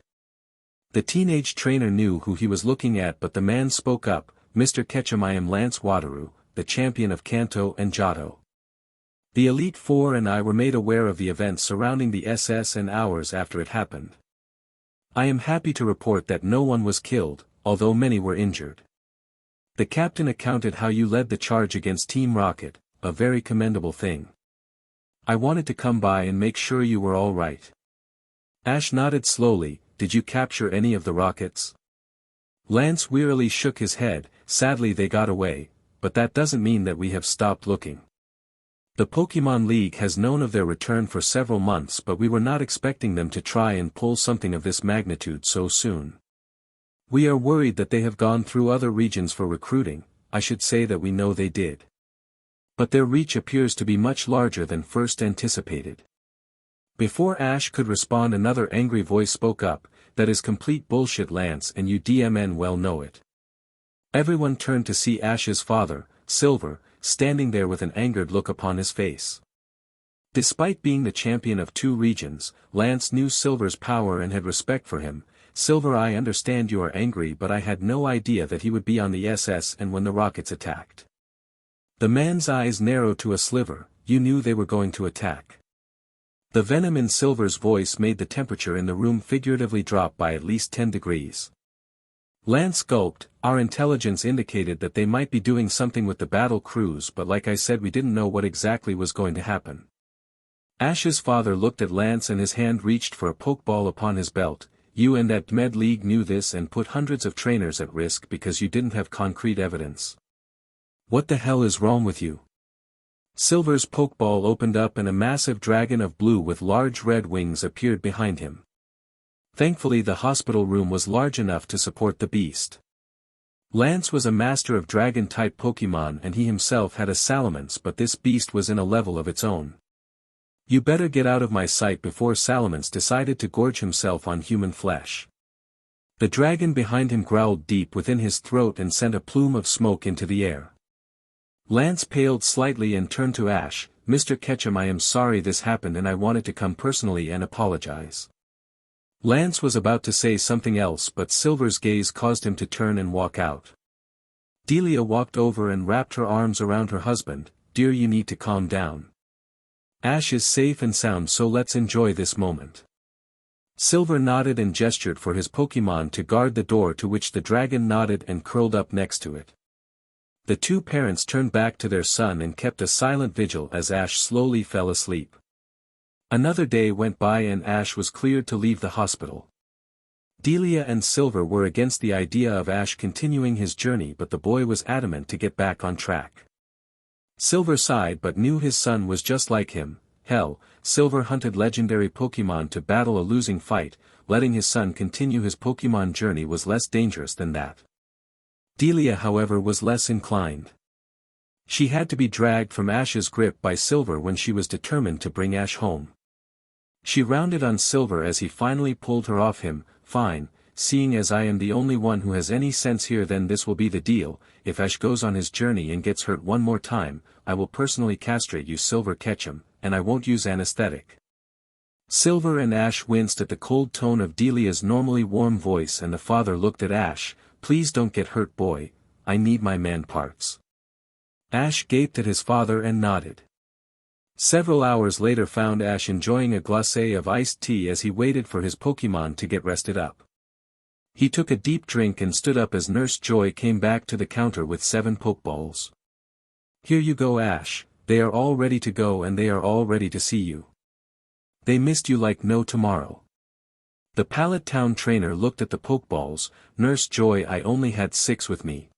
The teenage trainer knew who he was looking at, but the man spoke up. Mr. Ketchum, I am Lance Wadaru, the champion of Kanto and Johto. The Elite Four and I were made aware of the events surrounding the SS and hours after it happened. I am happy to report that no one was killed, although many were injured. The captain accounted how you led the charge against Team Rocket, a very commendable thing. I wanted to come by and make sure you were all right. Ash nodded slowly. Did you capture any of the rockets? Lance wearily shook his head. Sadly they got away, but that doesn't mean that we have stopped looking. The Pokémon League has known of their return for several months, but we were not expecting them to try and pull something of this magnitude so soon. We are worried that they have gone through other regions for recruiting. I should say that we know they did. But their reach appears to be much larger than first anticipated. Before Ash could respond, another angry voice spoke up. That is complete bullshit, Lance, and you DMN well know it. Everyone turned to see Ash's father, Silver, standing there with an angered look upon his face. Despite being the champion of 2 regions, Lance knew Silver's power and had respect for him. Silver, I understand you are angry, but I had no idea that he would be on the SS and when the rockets attacked. The man's eyes narrowed to a sliver. You knew they were going to attack. The venom in Silver's voice made the temperature in the room figuratively drop by at least 10 degrees. Lance gulped. Our intelligence indicated that they might be doing something with the battle cruise, but like I said, we didn't know what exactly was going to happen. Ash's father looked at Lance and his hand reached for a pokeball upon his belt. You and that Med League knew this and put hundreds of trainers at risk because you didn't have concrete evidence. What the hell is wrong with you? Silver's pokeball opened up and a massive dragon of blue with large red wings appeared behind him. Thankfully the hospital room was large enough to support the beast. Lance was a master of dragon-type Pokémon and he himself had a Salamence, but this beast was in a level of its own. You better get out of my sight before Salamence decided to gorge himself on human flesh. The dragon behind him growled deep within his throat and sent a plume of smoke into the air. Lance paled slightly and turned to Ash. Mr. Ketchum, I am sorry this happened and I wanted to come personally and apologize. Lance was about to say something else, but Silver's gaze caused him to turn and walk out. Delia walked over and wrapped her arms around her husband. Dear, you need to calm down. Ash is safe and sound, so let's enjoy this moment. Silver nodded and gestured for his Pokémon to guard the door, to which the dragon nodded and curled up next to it. The 2 parents turned back to their son and kept a silent vigil as Ash slowly fell asleep. Another day went by and Ash was cleared to leave the hospital. Delia and Silver were against the idea of Ash continuing his journey, but the boy was adamant to get back on track. Silver sighed but knew his son was just like him. Hell, Silver hunted legendary Pokémon to battle a losing fight. Letting his son continue his Pokémon journey was less dangerous than that. Delia, however, was less inclined. She had to be dragged from Ash's grip by Silver when she was determined to bring Ash home. She rounded on Silver as he finally pulled her off him. Fine, seeing as I am the only one who has any sense here, then this will be the deal. If Ash goes on his journey and gets hurt one more time, I will personally castrate you, Silver Ketchum, and I won't use anesthetic. Silver and Ash winced at the cold tone of Delia's normally warm voice, and the father looked at Ash. Please don't get hurt, boy, I need my man parts. Ash gaped at his father and nodded. Several hours later found Ash enjoying a glacé of iced tea as he waited for his Pokémon to get rested up. He took a deep drink and stood up as Nurse Joy came back to the counter with 7 Pokeballs. Here you go, Ash, they are all ready to go and they are all ready to see you. They missed you like no tomorrow. The Pallet Town trainer looked at the Pokeballs. Nurse Joy, I only had 6 with me.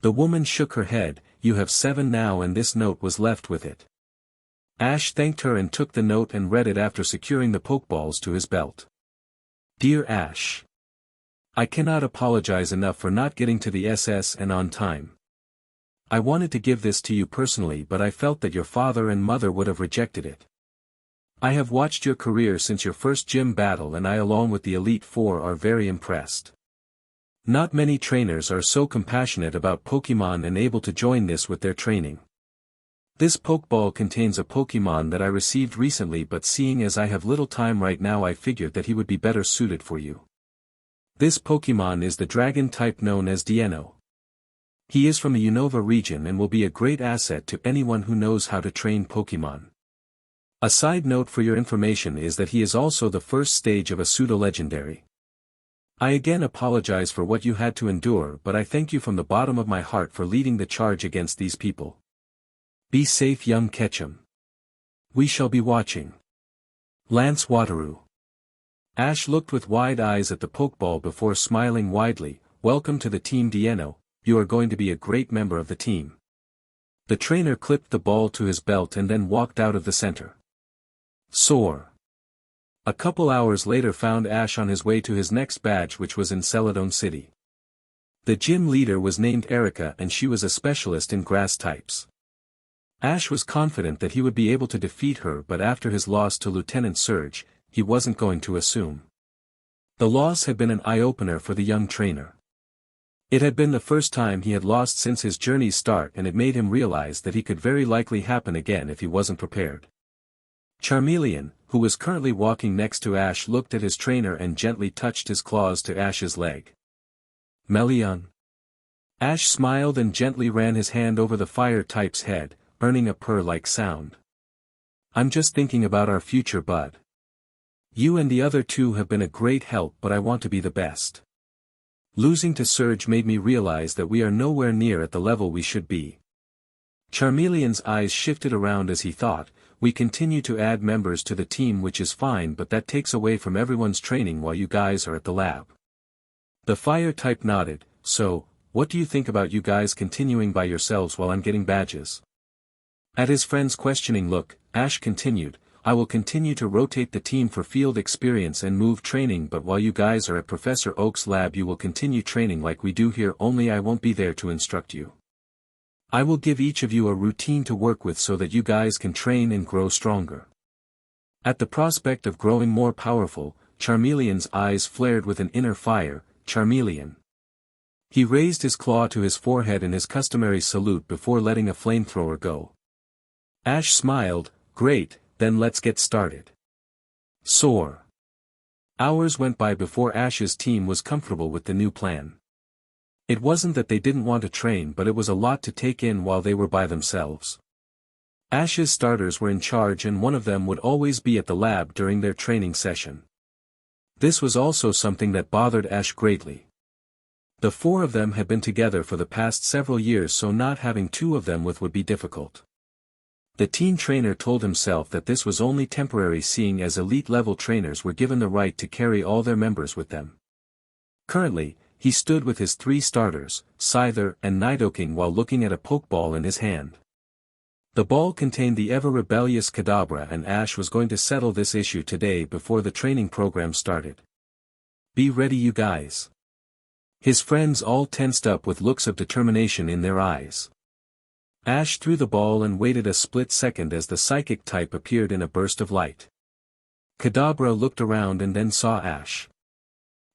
The woman shook her head. You have 7 now, and this note was left with it. Ash thanked her and took the note and read it after securing the Pokeballs to his belt. Dear Ash, I cannot apologize enough for not getting to the SS and on time. I wanted to give this to you personally, but I felt that your father and mother would have rejected it. I have watched your career since your first gym battle, and I, along with the Elite Four, are very impressed. Not many trainers are so compassionate about Pokémon and able to join this with their training. This Pokeball contains a Pokémon that I received recently, but seeing as I have little time right now, I figured that he would be better suited for you. This Pokémon is the dragon type known as Dieno. He is from the Unova region and will be a great asset to anyone who knows how to train Pokémon. A side note for your information is that he is also the first stage of a pseudo-legendary. I again apologize for what you had to endure, but I thank you from the bottom of my heart for leading the charge against these people. Be safe, young Ketchum. We shall be watching. Lance Wateroo. Ash looked with wide eyes at the Pokeball before smiling widely. Welcome to the Team Dieno, you are going to be a great member of the team. The trainer clipped the ball to his belt and then walked out of the center. Soar. A couple hours later found Ash on his way to his next badge, which was in Celadon City. The gym leader was named Erica and she was a specialist in grass types. Ash was confident that he would be able to defeat her, but after his loss to Lieutenant Surge, he wasn't going to assume. The loss had been an eye-opener for the young trainer. It had been the first time he had lost since his journey's start, and it made him realize that he could very likely happen again if he wasn't prepared. Charmeleon, who was currently walking next to Ash, looked at his trainer and gently touched his claws to Ash's leg. Melion. Ash smiled and gently ran his hand over the fire type's head, earning a purr-like sound. I'm just thinking about our future, bud. You and the other 2 have been a great help, but I want to be the best. Losing to Surge made me realize that we are nowhere near at the level we should be. Charmeleon's eyes shifted around as he thought, we continue to add members to the team, which is fine, but that takes away from everyone's training while you guys are at the lab. The fire type nodded. So, what do you think about you guys continuing by yourselves while I'm getting badges? At his friend's questioning look, Ash continued, I will continue to rotate the team for field experience and move training, but while you guys are at Professor Oak's lab you will continue training like we do here, only I won't be there to instruct you. I will give each of you a routine to work with so that you guys can train and grow stronger. At the prospect of growing more powerful, Charmeleon's eyes flared with an inner fire. Charmeleon. He raised his claw to his forehead in his customary salute before letting a flamethrower go. Ash smiled, great, then let's get started. Soar. Hours went by before Ash's team was comfortable with the new plan. It wasn't that they didn't want to train, but it was a lot to take in while they were by themselves. Ash's starters were in charge and one of them would always be at the lab during their training session. This was also something that bothered Ash greatly. The 4 of them had been together for the past several years, so not having 2 of them with would be difficult. The teen trainer told himself that this was only temporary, seeing as elite level trainers were given the right to carry all their members with them. Currently, he stood with his 3 starters, Scyther and Nidoking, while looking at a Pokeball in his hand. The ball contained the ever-rebellious Kadabra, and Ash was going to settle this issue today before the training program started. "Be ready, you guys." His friends all tensed up with looks of determination in their eyes. Ash threw the ball and waited a split second as the psychic type appeared in a burst of light. Kadabra looked around and then saw Ash.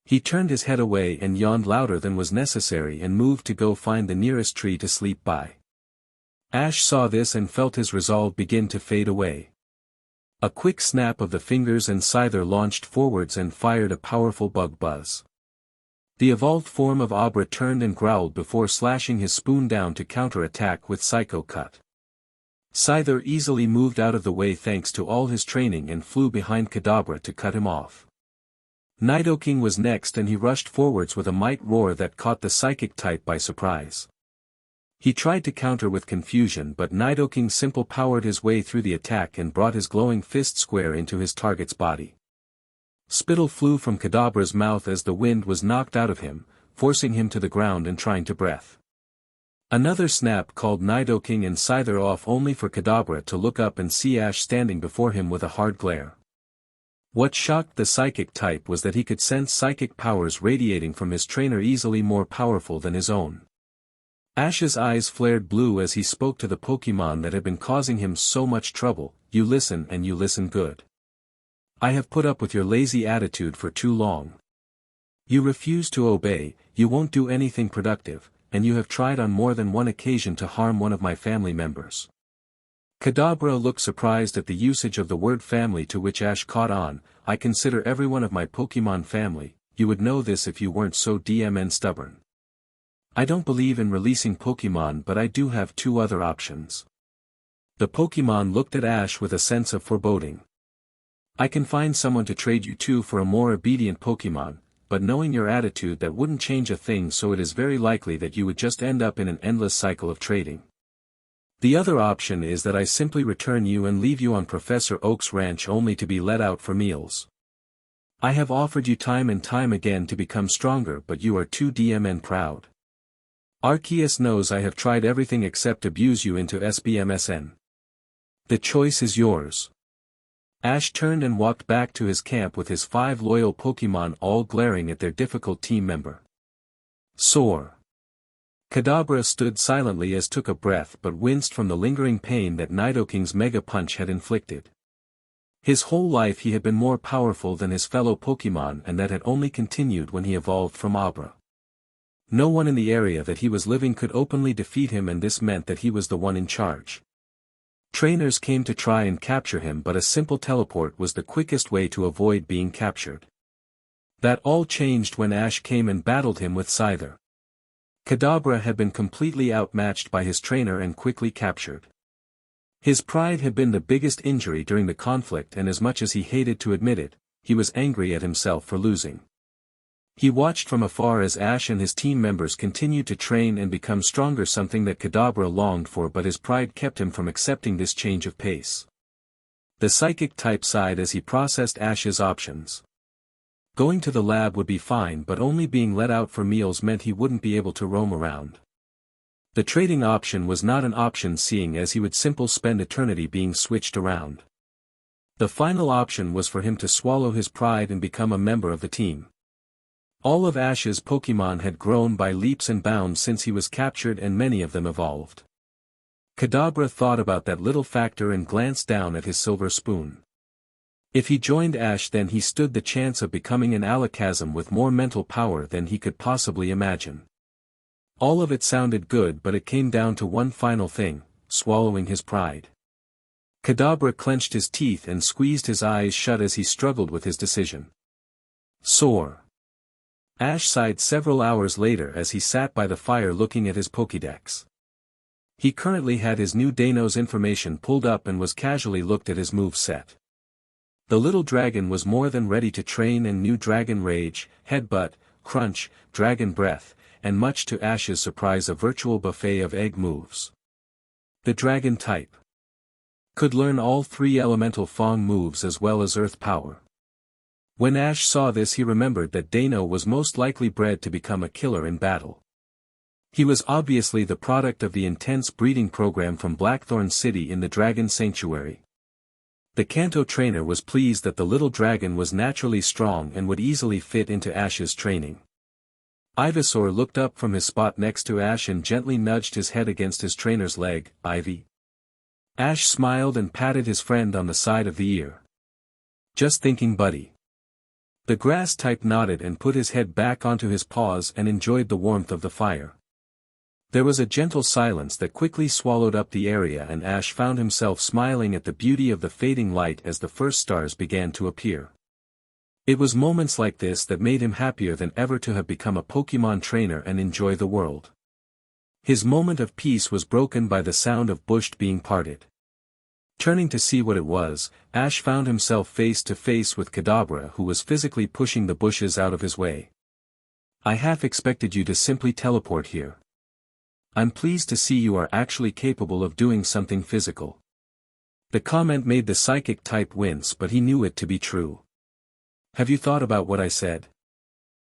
He turned his head away and yawned louder than was necessary and moved to go find the nearest tree to sleep by. Ash saw this and felt his resolve begin to fade away. A quick snap of the fingers and Scyther launched forwards and fired a powerful bug buzz. The evolved form of Abra turned and growled before slashing his spoon down to counter-attack with Psycho Cut. Scyther easily moved out of the way thanks to all his training and flew behind Kadabra to cut him off. Nidoking was next, and he rushed forwards with a might roar that caught the psychic type by surprise. He tried to counter with confusion, but Nidoking simple powered his way through the attack and brought his glowing fist square into his target's body. Spittle flew from Kadabra's mouth as the wind was knocked out of him, forcing him to the ground and trying to breath. Another snap called Nidoking and Scyther off, only for Kadabra to look up and see Ash standing before him with a hard glare. What shocked the psychic type was that he could sense psychic powers radiating from his trainer easily more powerful than his own. Ash's eyes flared blue as he spoke to the Pokémon that had been causing him so much trouble. "You listen, and you listen good. I have put up with your lazy attitude for too long. You refuse to obey, you won't do anything productive, and you have tried on more than one occasion to harm one of my family members." Kadabra looked surprised at the usage of the word family, to which Ash caught on. "I consider every one of my Pokémon family. You would know this if you weren't so DMN stubborn. I don't believe in releasing Pokémon, but I do have 2 other options." The Pokémon looked at Ash with a sense of foreboding. "I can find someone to trade you to for a more obedient Pokémon, but knowing your attitude, that wouldn't change a thing, so it is very likely that you would just end up in an endless cycle of trading. The other option is that I simply return you and leave you on Professor Oak's ranch only to be let out for meals. I have offered you time and time again to become stronger, but you are too DMN proud. Arceus knows I have tried everything except abuse you into SBMSN. The choice is yours." Ash turned and walked back to his camp with his 5 loyal Pokémon all glaring at their difficult team member. "Soar." Kadabra stood silently as took a breath, but winced from the lingering pain that Nidoking's Mega Punch had inflicted. His whole life he had been more powerful than his fellow Pokémon, and that had only continued when he evolved from Abra. No one in the area that he was living could openly defeat him, and this meant that he was the one in charge. Trainers came to try and capture him, but a simple teleport was the quickest way to avoid being captured. That all changed when Ash came and battled him with Scyther. Kadabra had been completely outmatched by his trainer and quickly captured. His pride had been the biggest injury during the conflict, and as much as he hated to admit it, he was angry at himself for losing. He watched from afar as Ash and his team members continued to train and become stronger, something that Kadabra longed for, but his pride kept him from accepting this change of pace. The psychic type sighed as he processed Ash's options. Going to the lab would be fine, but only being let out for meals meant he wouldn't be able to roam around. The trading option was not an option, seeing as he would simply spend eternity being switched around. The final option was for him to swallow his pride and become a member of the team. All of Ash's Pokémon had grown by leaps and bounds since he was captured, and many of them evolved. Kadabra thought about that little factor and glanced down at his silver spoon. If he joined Ash, then he stood the chance of becoming an Alakazam with more mental power than he could possibly imagine. All of it sounded good, but it came down to one final thing: swallowing his pride. Kadabra clenched his teeth and squeezed his eyes shut as he struggled with his decision. Soar. Ash sighed several hours later as he sat by the fire looking at his Pokédex. He currently had his new Dano's information pulled up and was casually looked at his move set. The little dragon was more than ready to train and knew Dragon Rage, Headbutt, Crunch, Dragon Breath, and much to Ash's surprise a virtual buffet of egg moves. The dragon type could learn all 3 elemental Fong moves as well as earth power. When Ash saw this, he remembered that Dano was most likely bred to become a killer in battle. He was obviously the product of the intense breeding program from Blackthorn City in the Dragon Sanctuary. The Kanto trainer was pleased that the little dragon was naturally strong and would easily fit into Ash's training. Ivysaur looked up from his spot next to Ash and gently nudged his head against his trainer's leg. "Ivy?" Ash smiled and patted his friend on the side of the ear. "Just thinking, buddy." The grass type nodded and put his head back onto his paws and enjoyed the warmth of the fire. There was a gentle silence that quickly swallowed up the area, and Ash found himself smiling at the beauty of the fading light as the first stars began to appear. It was moments like this that made him happier than ever to have become a Pokémon trainer and enjoy the world. His moment of peace was broken by the sound of bush being parted. Turning to see what it was, Ash found himself face to face with Kadabra, who was physically pushing the bushes out of his way. "I half expected you to simply teleport here. I'm pleased to see you are actually capable of doing something physical." The comment made the psychic type wince, but he knew it to be true. "Have you thought about what I said?"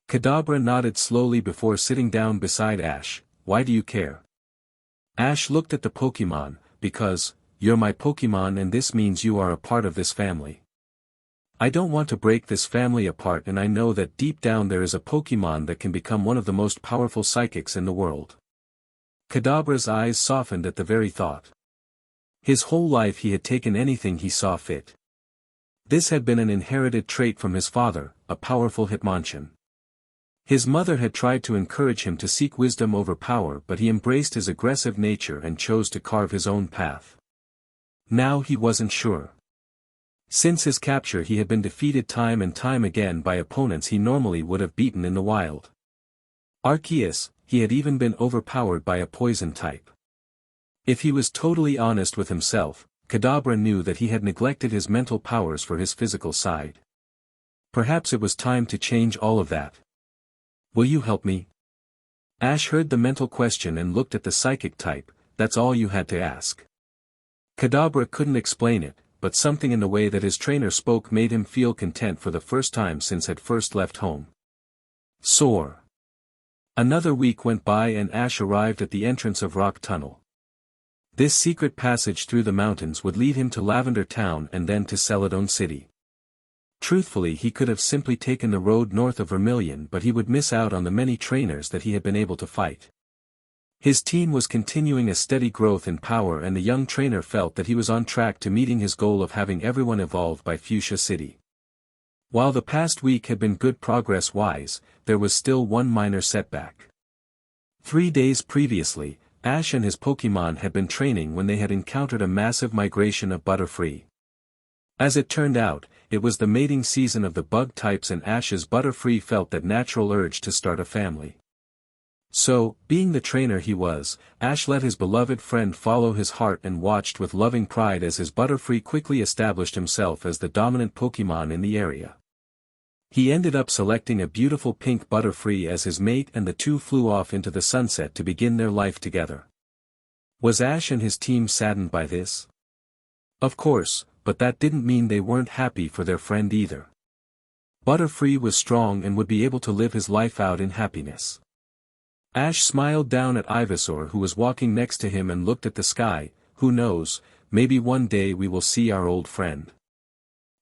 Kadabra nodded slowly before sitting down beside Ash. "Why do you care?" Ash looked at the Pokémon. "Because, you're my Pokémon and this means you are a part of this family. I don't want to break this family apart, and I know that deep down there is a Pokémon that can become one of the most powerful psychics in the world." Kadabra's eyes softened at the very thought. His whole life he had taken anything he saw fit. This had been an inherited trait from his father, a powerful Hitmonchan. His mother had tried to encourage him to seek wisdom over power, but he embraced his aggressive nature and chose to carve his own path. Now he wasn't sure. Since his capture he had been defeated time and time again by opponents he normally would have beaten in the wild. Arceus, he had even been overpowered by a poison type. If he was totally honest with himself, Kadabra knew that he had neglected his mental powers for his physical side. Perhaps it was time to change all of that. "Will you help me?" Ash heard the mental question and looked at the psychic type. "That's all you had to ask." Kadabra couldn't explain it, but something in the way that his trainer spoke made him feel content for the first time since had first left home. Soar. Another week went by and Ash arrived at the entrance of Rock Tunnel. This secret passage through the mountains would lead him to Lavender Town and then to Celadon City. Truthfully, he could have simply taken the road north of Vermilion, but he would miss out on the many trainers that he had been able to fight. His team was continuing a steady growth in power, and the young trainer felt that he was on track to meeting his goal of having everyone evolve by Fuchsia City. While the past week had been good progress-wise, there was still one minor setback. 3 days previously, Ash and his Pokémon had been training when they had encountered a massive migration of Butterfree. As it turned out, it was the mating season of the bug types, and Ash's Butterfree felt that natural urge to start a family. So, being the trainer he was, Ash let his beloved friend follow his heart and watched with loving pride as his Butterfree quickly established himself as the dominant Pokémon in the area. He ended up selecting a beautiful pink Butterfree as his mate, and the two flew off into the sunset to begin their life together. Was Ash and his team saddened by this? Of course, but that didn't mean they weren't happy for their friend either. Butterfree was strong and would be able to live his life out in happiness. Ash smiled down at Ivysaur, who was walking next to him, and looked at the sky. "Who knows, maybe one day we will see our old friend."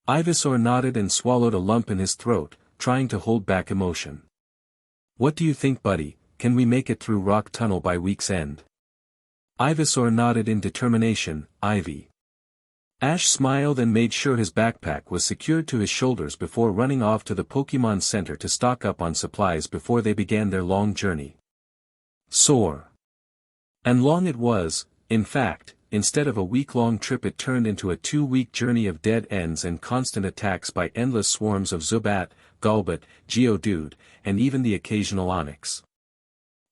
Ivysaur nodded and swallowed a lump in his throat, trying to hold back emotion. "What do you think, buddy? Can we make it through Rock Tunnel by week's end?" Ivysaur nodded in determination. "Ivy." Ash smiled and made sure his backpack was secured to his shoulders before running off to the Pokémon Center to stock up on supplies before they began their long journey. Soar. And long it was. In fact, instead of a week-long trip it turned into a 2-week journey of dead ends and constant attacks by endless swarms of Zubat, Golbat, Geodude, and even the occasional Onix.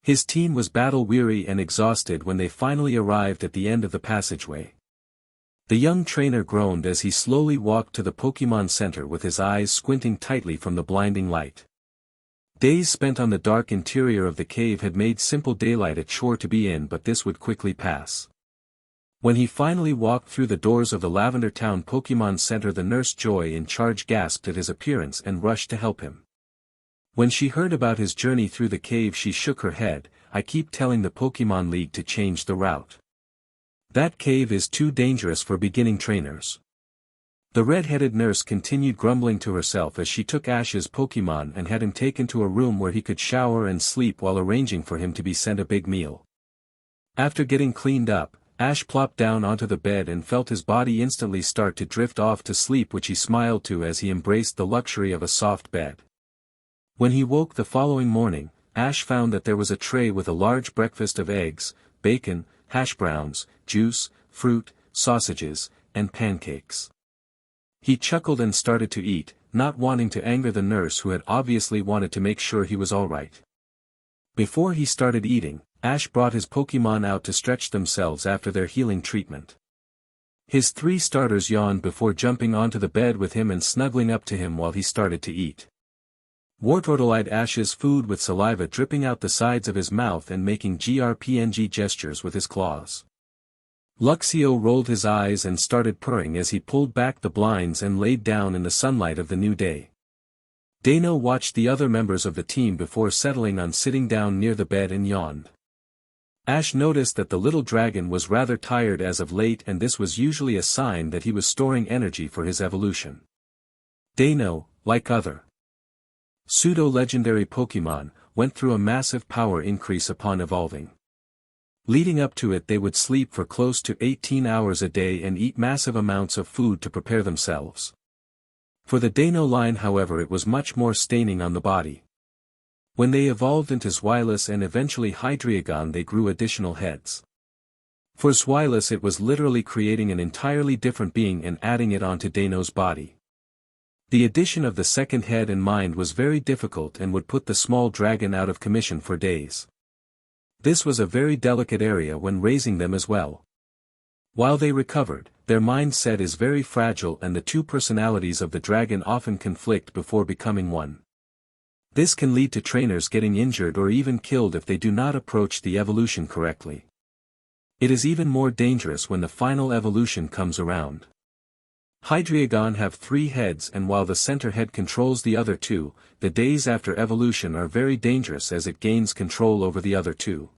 His team was battle-weary and exhausted when they finally arrived at the end of the passageway. The young trainer groaned as he slowly walked to the Pokémon Center with his eyes squinting tightly from the blinding light. Days spent on the dark interior of the cave had made simple daylight a chore to be in, but this would quickly pass. When he finally walked through the doors of the Lavender Town Pokémon Center, the nurse Joy in charge gasped at his appearance and rushed to help him. When she heard about his journey through the cave, she shook her head. I keep telling the Pokémon League to change the route. That cave is too dangerous for beginning trainers. The red-headed nurse continued grumbling to herself as she took Ash's Pokémon and had him taken to a room where he could shower and sleep while arranging for him to be sent a big meal. After getting cleaned up, Ash plopped down onto the bed and felt his body instantly start to drift off to sleep, which he smiled to as he embraced the luxury of a soft bed. When he woke the following morning, Ash found that there was a tray with a large breakfast of eggs, bacon, hash browns, juice, fruit, sausages, and pancakes. He chuckled and started to eat, not wanting to anger the nurse who had obviously wanted to make sure he was alright. Before he started eating, Ash brought his Pokémon out to stretch themselves after their healing treatment. His 3 starters yawned before jumping onto the bed with him and snuggling up to him while he started to eat. Wartortle eyed Ash's food with saliva dripping out the sides of his mouth and making GRPNG gestures with his claws. Luxio rolled his eyes and started purring as he pulled back the blinds and laid down in the sunlight of the new day. Dano watched the other members of the team before settling on sitting down near the bed and yawned. Ash noticed that the little dragon was rather tired as of late, and this was usually a sign that he was storing energy for his evolution. Dano, like other pseudo-legendary Pokémon, went through a massive power increase upon evolving. Leading up to it, they would sleep for close to 18 hours a day and eat massive amounts of food to prepare themselves. For the Dano line, however, it was much more staining on the body. When they evolved into Zweilous and eventually Hydreigon, they grew additional heads. For Zweilous, it was literally creating an entirely different being and adding it onto Dano's body. The addition of the second head and mind was very difficult and would put the small dragon out of commission for days. This was a very delicate area when raising them as well. While they recovered, their mindset is very fragile and the 2 personalities of the dragon often conflict before becoming one. This can lead to trainers getting injured or even killed if they do not approach the evolution correctly. It is even more dangerous when the final evolution comes around. Hydreigon have 3 heads, and while the center head controls the other 2, the days after evolution are very dangerous as it gains control over the other 2.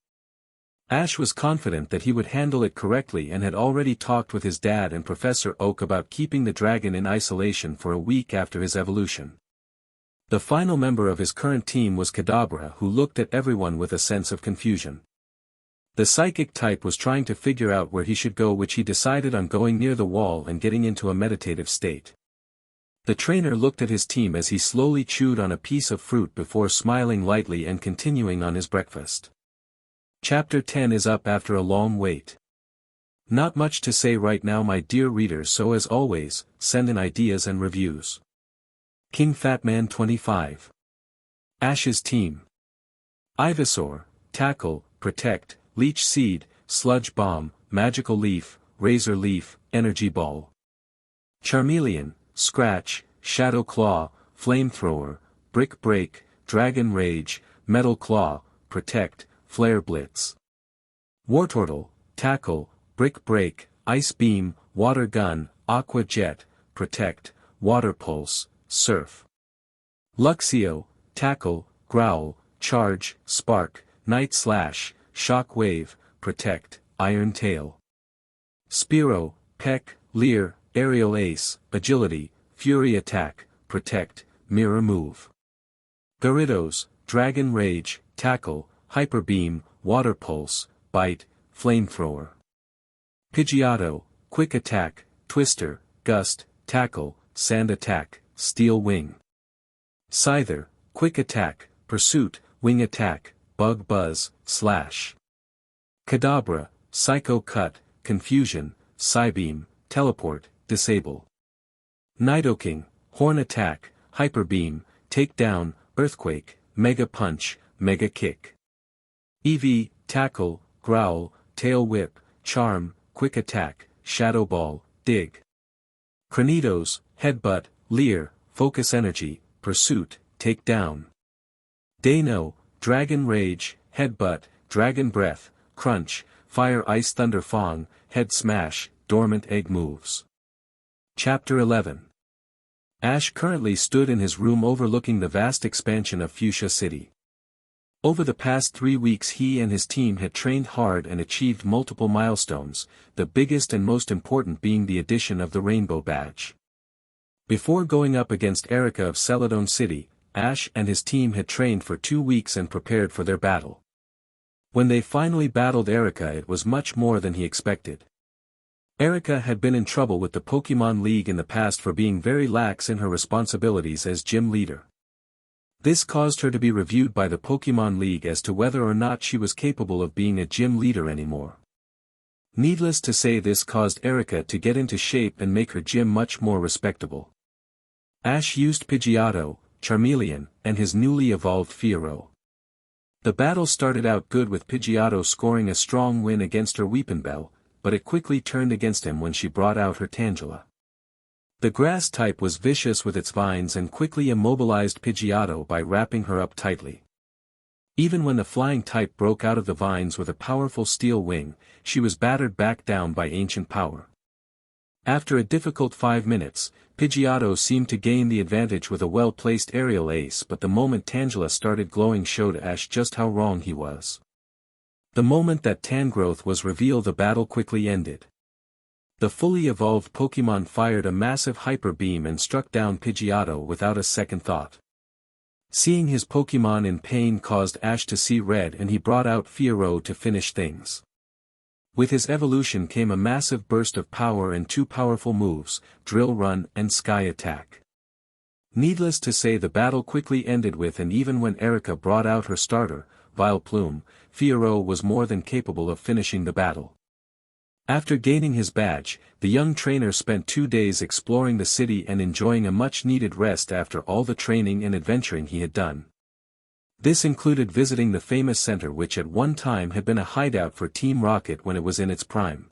Ash was confident that he would handle it correctly and had already talked with his dad and Professor Oak about keeping the dragon in isolation for a week after his evolution. The final member of his current team was Kadabra, who looked at everyone with a sense of confusion. The psychic type was trying to figure out where he should go, which he decided on going near the wall and getting into a meditative state. The trainer looked at his team as he slowly chewed on a piece of fruit before smiling lightly and continuing on his breakfast. Chapter 10 is up after a long wait. Not much to say right now, my dear readers, so as always, send in ideas and reviews. King Fatman 25. Ash's team. Ivysaur, Tackle, Protect, Leech Seed, Sludge Bomb, Magical Leaf, Razor Leaf, Energy Ball. Charmeleon, Scratch, Shadow Claw, Flamethrower, Brick Break, Dragon Rage, Metal Claw, Protect, Flare Blitz. Wartortle, Tackle, Brick Break, Ice Beam, Water Gun, Aqua Jet, Protect, Water Pulse, Surf. Luxio, Tackle, Growl, Charge, Spark, Night Slash, Shock Wave, Protect, Iron Tail. Spearow, Peck, Leer, Aerial Ace, Agility, Fury Attack, Protect, Mirror Move. Gyarados, Dragon Rage, Tackle, Hyper Beam, Water Pulse, Bite, Flamethrower. Pidgeotto, Quick Attack, Twister, Gust, Tackle, Sand Attack, Steel Wing. Scyther, Quick Attack, Pursuit, Wing Attack, Bug Buzz, Slash. Kadabra, Psycho Cut, Confusion, Psybeam, Teleport, Disable. Nidoking, Horn Attack, Hyper Beam, Takedown, Earthquake, Mega Punch, Mega Kick. Eevee, Tackle, Growl, Tail Whip, Charm, Quick Attack, Shadow Ball, Dig. Cranidos, Headbutt, Leer, Focus Energy, Pursuit, Takedown. Dano, Dragon Rage, Headbutt, Dragon Breath, Crunch, Fire Ice Thunder Fong, Head Smash, Dormant Egg Moves. Chapter 11. Ash currently stood in his room overlooking the vast expansion of Fuchsia City. Over the past 3 weeks he and his team had trained hard and achieved multiple milestones, the biggest and most important being the addition of the Rainbow Badge. Before going up against Erica of Celadon City, Ash and his team had trained for 2 weeks and prepared for their battle. When they finally battled Erica, it was much more than he expected. Erica had been in trouble with the Pokémon League in the past for being very lax in her responsibilities as gym leader. This caused her to be reviewed by the Pokémon League as to whether or not she was capable of being a gym leader anymore. Needless to say, this caused Erica to get into shape and make her gym much more respectable. Ash used Pidgeotto, Charmeleon, and his newly evolved Spearow. The battle started out good with Pidgeotto scoring a strong win against her Weepinbell, but it quickly turned against him when she brought out her Tangela. The grass type was vicious with its vines and quickly immobilized Pidgeotto by wrapping her up tightly. Even when the flying type broke out of the vines with a powerful steel wing, she was battered back down by ancient power. After a difficult 5 minutes, Pidgeotto seemed to gain the advantage with a well-placed aerial ace, but the moment Tangela started glowing showed Ash just how wrong he was. The moment that Tangrowth was revealed, the battle quickly ended. The fully evolved Pokémon fired a massive hyper beam and struck down Pidgeotto without a second thought. Seeing his Pokémon in pain caused Ash to see red, and he brought out Spearow to finish things. With his evolution came a massive burst of power and 2 powerful moves, Drill Run and Sky Attack. Needless to say, the battle quickly ended with, and even when Erica brought out her starter, Vileplume, Spearow was more than capable of finishing the battle. After gaining his badge, the young trainer spent 2 days exploring the city and enjoying a much-needed rest after all the training and adventuring he had done. This included visiting the famous center, which at one time had been a hideout for Team Rocket when it was in its prime.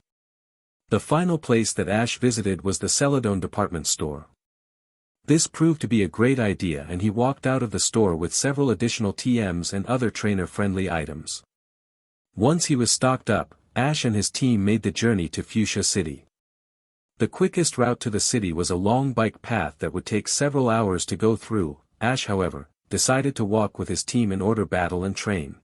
The final place that Ash visited was the Celadon department store. This proved to be a great idea, and he walked out of the store with several additional TMs and other trainer-friendly items. Once he was stocked up, Ash and his team made the journey to Fuchsia City. The quickest route to the city was a long bike path that would take several hours to go through. Ash, however, decided to walk with his team in order battle and train.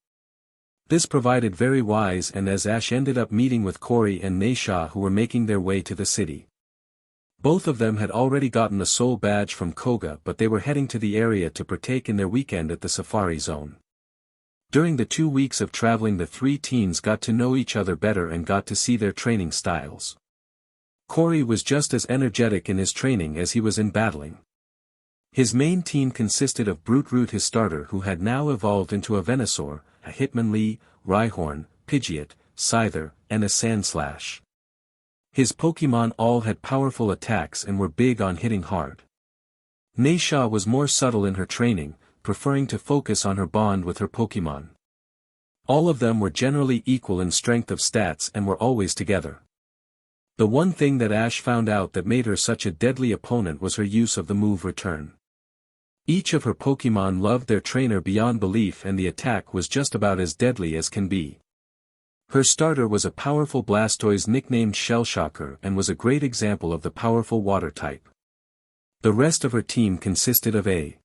This provided very wise, and as Ash ended up meeting with Corey and Naisha, who were making their way to the city. Both of them had already gotten the soul badge from Koga, but they were heading to the area to partake in their weekend at the Safari Zone. During the 2 weeks of traveling, the 3 teens got to know each other better and got to see their training styles. Corey was just as energetic in his training as he was in battling. His main team consisted of Brute, his starter, who had now evolved into a Venusaur, a Hitmonlee, Rhyhorn, Pidgeot, Scyther, and a Sandslash. His Pokémon all had powerful attacks and were big on hitting hard. Naisha was more subtle in her training, preferring to focus on her bond with her Pokémon. All of them were generally equal in strength of stats and were always together. The one thing that Ash found out that made her such a deadly opponent was her use of the move Return. Each of her Pokémon loved their trainer beyond belief, and the attack was just about as deadly as can be. Her starter was a powerful Blastoise nicknamed Shellshocker and was a great example of the powerful water type. The rest of her team consisted of a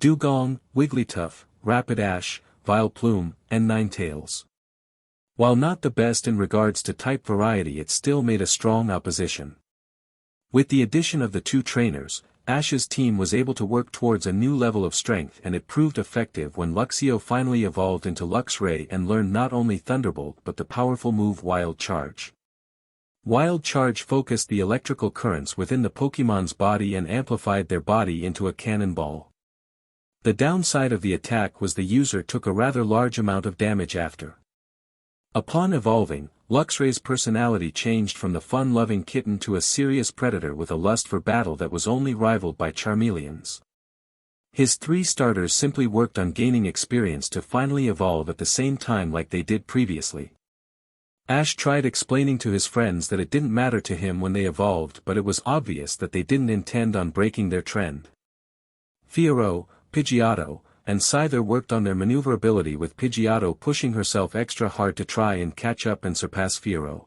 Dugong, Wigglytuff, Rapidash, Vileplume, and Ninetales. While not the best in regards to type variety, it still made a strong opposition. With the addition of the 2 trainers, Ash's team was able to work towards a new level of strength, and it proved effective when Luxio finally evolved into Luxray and learned not only Thunderbolt but the powerful move Wild Charge. Wild Charge focused the electrical currents within the Pokémon's body and amplified their body into a cannonball. The downside of the attack was the user took a rather large amount of damage after. Upon evolving, Luxray's personality changed from the fun-loving kitten to a serious predator with a lust for battle that was only rivaled by Charmeleon's. His 3 starters simply worked on gaining experience to finally evolve at the same time like they did previously. Ash tried explaining to his friends that it didn't matter to him when they evolved, but it was obvious that they didn't intend on breaking their trend. Spearow, Pidgeotto, and Scyther worked on their maneuverability, with Pidgeotto pushing herself extra hard to try and catch up and surpass Spearow.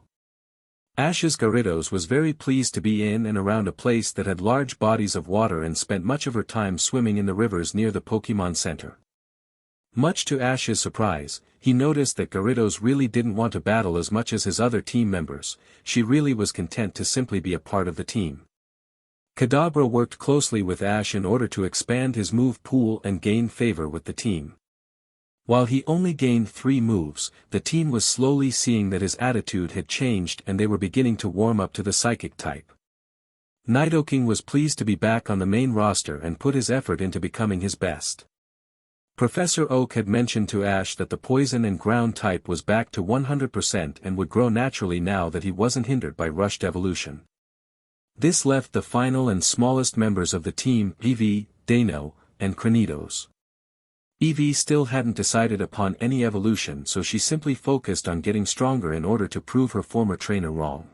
Ash's Gyarados was very pleased to be in and around a place that had large bodies of water and spent much of her time swimming in the rivers near the Pokémon Center. Much to Ash's surprise, he noticed that Gyarados really didn't want to battle as much as his other team members. She really was content to simply be a part of the team. Kadabra worked closely with Ash in order to expand his move pool and gain favor with the team. While he only gained 3 moves, the team was slowly seeing that his attitude had changed and they were beginning to warm up to the psychic type. Nidoking was pleased to be back on the main roster and put his effort into becoming his best. Professor Oak had mentioned to Ash that the poison and ground type was back to 100% and would grow naturally now that he wasn't hindered by rushed evolution. This left the final and smallest members of the team, Eevee, Dano, and Cranidos. Eevee still hadn't decided upon any evolution, so she simply focused on getting stronger in order to prove her former trainer wrong.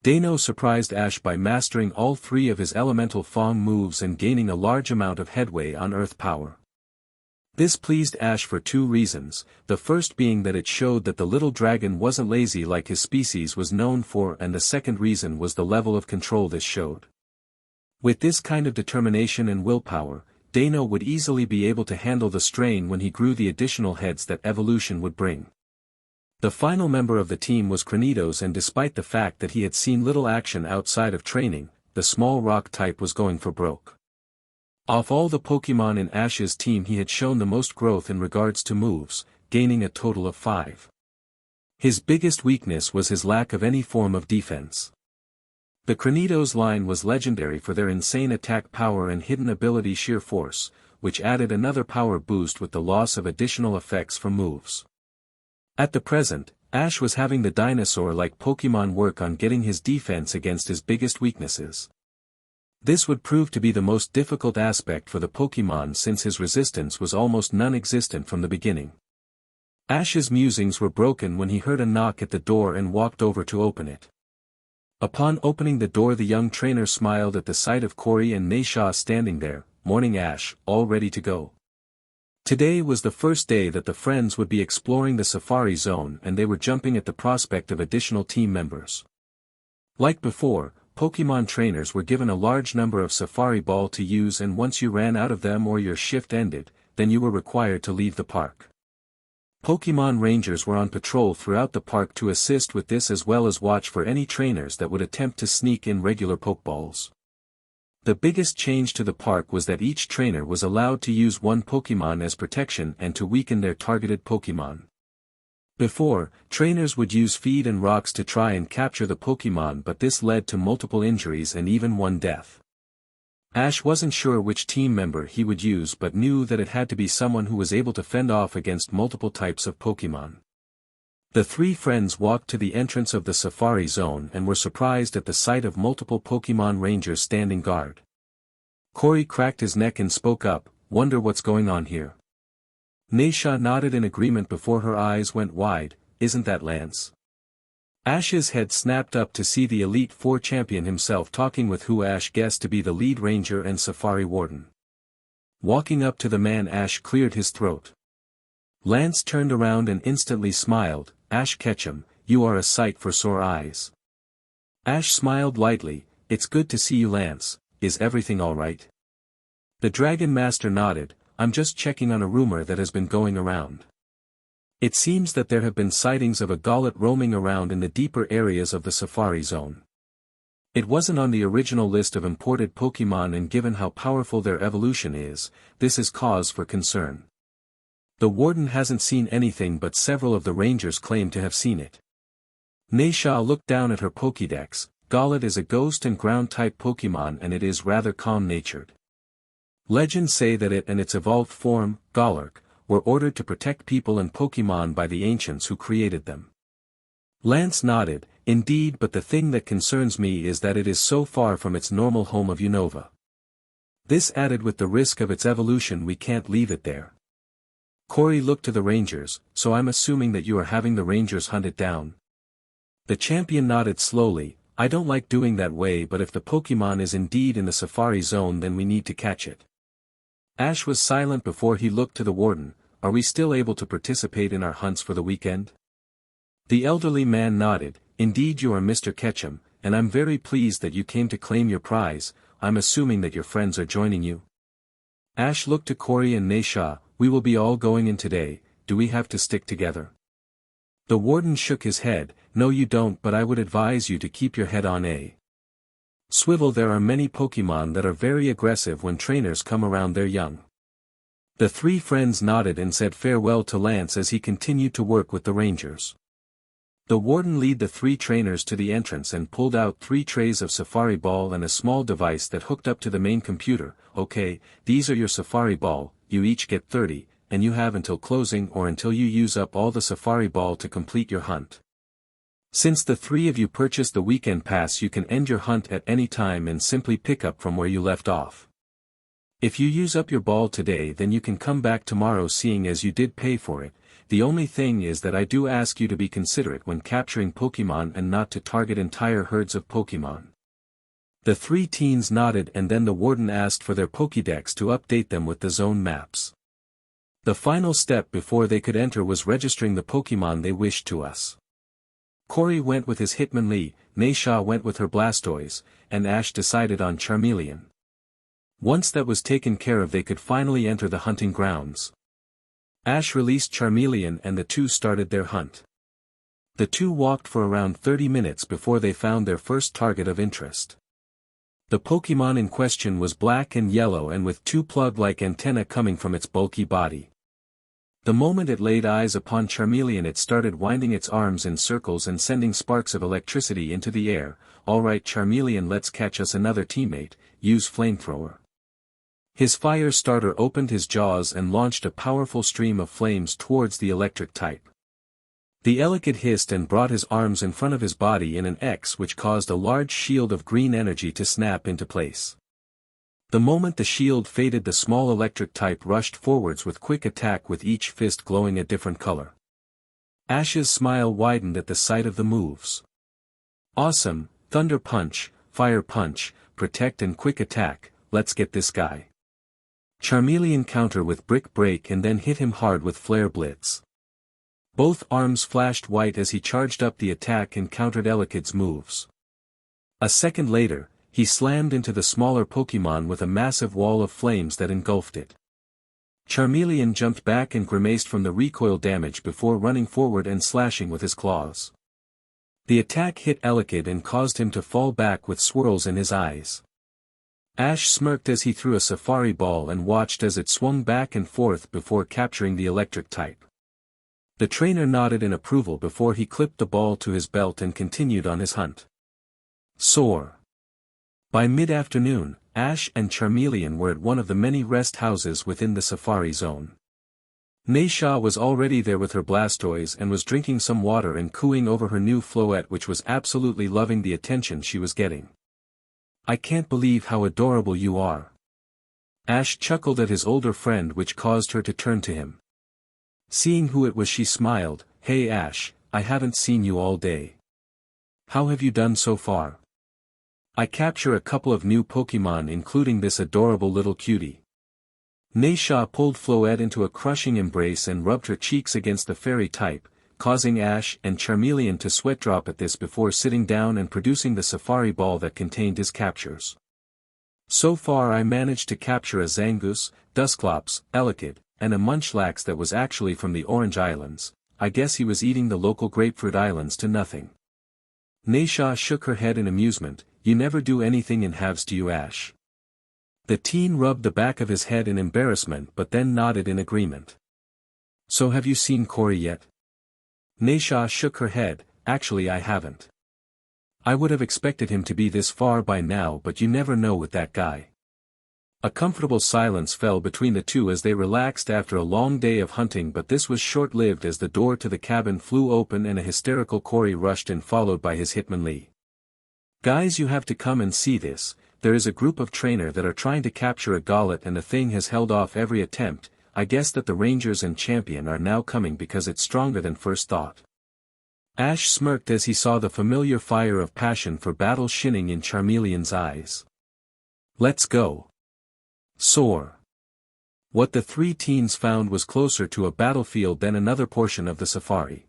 Dano surprised Ash by mastering all 3 of his elemental Fong moves and gaining a large amount of headway on Earth power. This pleased Ash for 2 reasons, the first being that it showed that the little dragon wasn't lazy like his species was known for, and the second reason was the level of control this showed. With this kind of determination and willpower, Dano would easily be able to handle the strain when he grew the additional heads that evolution would bring. The final member of the team was Cranidos, and despite the fact that he had seen little action outside of training, the small rock type was going for broke. Of all the Pokémon in Ash's team, he had shown the most growth in regards to moves, gaining a total of 5. His biggest weakness was his lack of any form of defense. The Cranidos line was legendary for their insane attack power and hidden ability Sheer Force, which added another power boost with the loss of additional effects from moves. At the present, Ash was having the dinosaur-like Pokémon work on getting his defense against his biggest weaknesses. This would prove to be the most difficult aspect for the Pokémon since his resistance was almost non-existent from the beginning. Ash's musings were broken when he heard a knock at the door and walked over to open it. Upon opening the door, the young trainer smiled at the sight of Corey and Naisha standing there. "Morning, Ash, all ready to go?" Today was the first day that the friends would be exploring the Safari Zone, and they were jumping at the prospect of additional team members. Like before, Pokémon trainers were given a large number of Safari Ball to use, and once you ran out of them or your shift ended, then you were required to leave the park. Pokémon Rangers were on patrol throughout the park to assist with this as well as watch for any trainers that would attempt to sneak in regular Pokeballs. The biggest change to the park was that each trainer was allowed to use 1 Pokémon as protection and to weaken their targeted Pokémon. Before, trainers would use feed and rocks to try and capture the Pokémon, but this led to multiple injuries and even 1 death. Ash wasn't sure which team member he would use but knew that it had to be someone who was able to fend off against multiple types of Pokémon. The 3 friends walked to the entrance of the Safari Zone and were surprised at the sight of multiple Pokémon Rangers standing guard. Corey cracked his neck and spoke up, "Wonder what's going on here." Naisha nodded in agreement before her eyes went wide. "Isn't that Lance?" Ash's head snapped up to see the Elite Four champion himself talking with who Ash guessed to be the lead ranger and Safari Warden. Walking up to the man, Ash cleared his throat. Lance turned around and instantly smiled. "Ash Ketchum, you are a sight for sore eyes." Ash smiled lightly. "It's good to see you, Lance. Is everything all right?" The Dragon Master nodded. "I'm just checking on a rumor that has been going around. It seems that there have been sightings of a Golett roaming around in the deeper areas of the Safari Zone. It wasn't on the original list of imported Pokémon, and given how powerful their evolution is, this is cause for concern. The Warden hasn't seen anything, but several of the Rangers claim to have seen it." Naisha looked down at her Pokédex. Golett is a ghost and ground-type Pokémon, and it is rather calm-natured. Legends say that it and its evolved form, Golurk, were ordered to protect people and Pokémon by the ancients who created them. Lance nodded. "Indeed, but the thing that concerns me is that it is so far from its normal home of Unova. This added with the risk of its evolution, we can't leave it there." Corey looked to the Rangers. "So I'm assuming that you are having the Rangers hunt it down?" The champion nodded slowly. "I don't like doing that way, but if the Pokémon is indeed in the Safari Zone, then we need to catch it." Ash was silent before he looked to the Warden. "Are we still able to participate in our hunts for the weekend?" The elderly man nodded. Indeed you are Mr. Ketchum, and I'm very pleased that you came to claim your prize. I'm assuming that your friends are joining you. Ash looked to Corey and Naisha. We will be all going in today, do we have to stick together? The warden shook his head. No you don't, but I would advise you to keep your head on a swivel. There are many Pokémon that are very aggressive when trainers come around their young. The three friends nodded and said farewell to Lance as he continued to work with the rangers. The warden led the three trainers to the entrance and pulled out 3 trays of Safari Ball and a small device that hooked up to the main computer. Okay, these are your Safari Ball, you each get 30, and you have until closing or until you use up all the Safari Ball to complete your hunt. Since the 3 of you purchased the weekend pass, you can end your hunt at any time and simply pick up from where you left off. If you use up your ball today, then you can come back tomorrow, seeing as you did pay for it. The only thing is that I do ask you to be considerate when capturing Pokémon and not to target entire herds of Pokémon. The 3 teens nodded, and then the warden asked for their Pokédex to update them with the zone maps. The final step before they could enter was registering the Pokémon they wished to us. Corey went with his Hitmonlee, Naisha went with her Blastoise, and Ash decided on Charmeleon. Once that was taken care of, they could finally enter the hunting grounds. Ash released Charmeleon and the 2 started their hunt. The 2 walked for around 30 minutes before they found their first target of interest. The Pokémon in question was black and yellow and with 2 plug-like antennae coming from its bulky body. The moment it laid eyes upon Charmeleon, it started winding its arms in circles and sending sparks of electricity into the air. Alright Charmeleon, let's catch us another teammate, use Flamethrower. His fire starter opened his jaws and launched a powerful stream of flames towards the electric type. The Elekid hissed and brought his arms in front of his body in an X, which caused a large shield of green energy to snap into place. The moment the shield faded, the small electric type rushed forwards with quick attack, with each fist glowing a different color. Ash's smile widened at the sight of the moves. Awesome, Thunder Punch, Fire Punch, Protect and Quick Attack, let's get this guy. Charmeleon counter with Brick Break and then hit him hard with Flare Blitz. Both arms flashed white as he charged up the attack and countered Elekid's moves. A second later, he slammed into the smaller Pokémon with a massive wall of flames that engulfed it. Charmeleon jumped back and grimaced from the recoil damage before running forward and slashing with his claws. The attack hit Elekid and caused him to fall back with swirls in his eyes. Ash smirked as he threw a Safari Ball and watched as it swung back and forth before capturing the electric type. The trainer nodded in approval before he clipped the ball to his belt and continued on his hunt. Soar. By mid-afternoon, Ash and Charmeleon were at one of the many rest houses within the Safari Zone. Naisha was already there with her Blastoise and was drinking some water and cooing over her new Floette, which was absolutely loving the attention she was getting. I can't believe how adorable you are. Ash chuckled at his older friend, which caused her to turn to him. Seeing who it was, she smiled. Hey Ash, I haven't seen you all day. How have you done so far? I capture a couple of new Pokémon, including this adorable little cutie. Naisha pulled Floette into a crushing embrace and rubbed her cheeks against the fairy type, causing Ash and Charmeleon to sweat drop at this before sitting down and producing the Safari Ball that contained his captures. So far I managed to capture a Zangoose, Dusclops, Elekid, and a Munchlax that was actually from the Orange Islands. I guess he was eating the local grapefruit islands to nothing. Naisha shook her head in amusement. You never do anything in halves, do you, Ash? The teen rubbed the back of his head in embarrassment but then nodded in agreement. So have you seen Corey yet? Naisha shook her head. Actually I haven't. I would have expected him to be this far by now, but you never know with that guy. A comfortable silence fell between the two as they relaxed after a long day of hunting, but this was short-lived as the door to the cabin flew open and a hysterical Corey rushed in, followed by his Hitmonlee. Guys, you have to come and see this. There is a group of trainer that are trying to capture a Golett and the thing has held off every attempt. I guess that the Rangers and Champion are now coming because it's stronger than first thought. Ash smirked as he saw the familiar fire of passion for battle shining in Charmeleon's eyes. Let's go. Soar. What the 3 teens found was closer to a battlefield than another portion of the safari.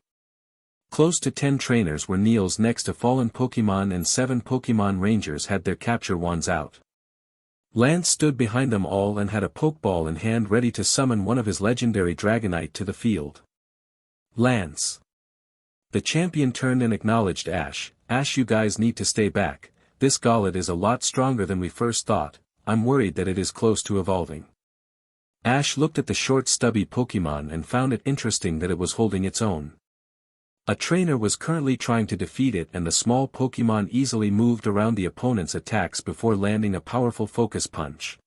Close to 10 trainers were kneels next to fallen Pokémon and 7 Pokémon Rangers had their capture wands out. Lance stood behind them all and had a Pokeball in hand ready to summon one of his legendary Dragonite to the field. Lance. The champion turned and acknowledged Ash. Ash, you guys need to stay back. This Golett is a lot stronger than we first thought. I'm worried that it is close to evolving. Ash looked at the short stubby Pokémon and found it interesting that it was holding its own. A trainer was currently trying to defeat it and the small Pokémon easily moved around the opponent's attacks before landing a powerful focus punch.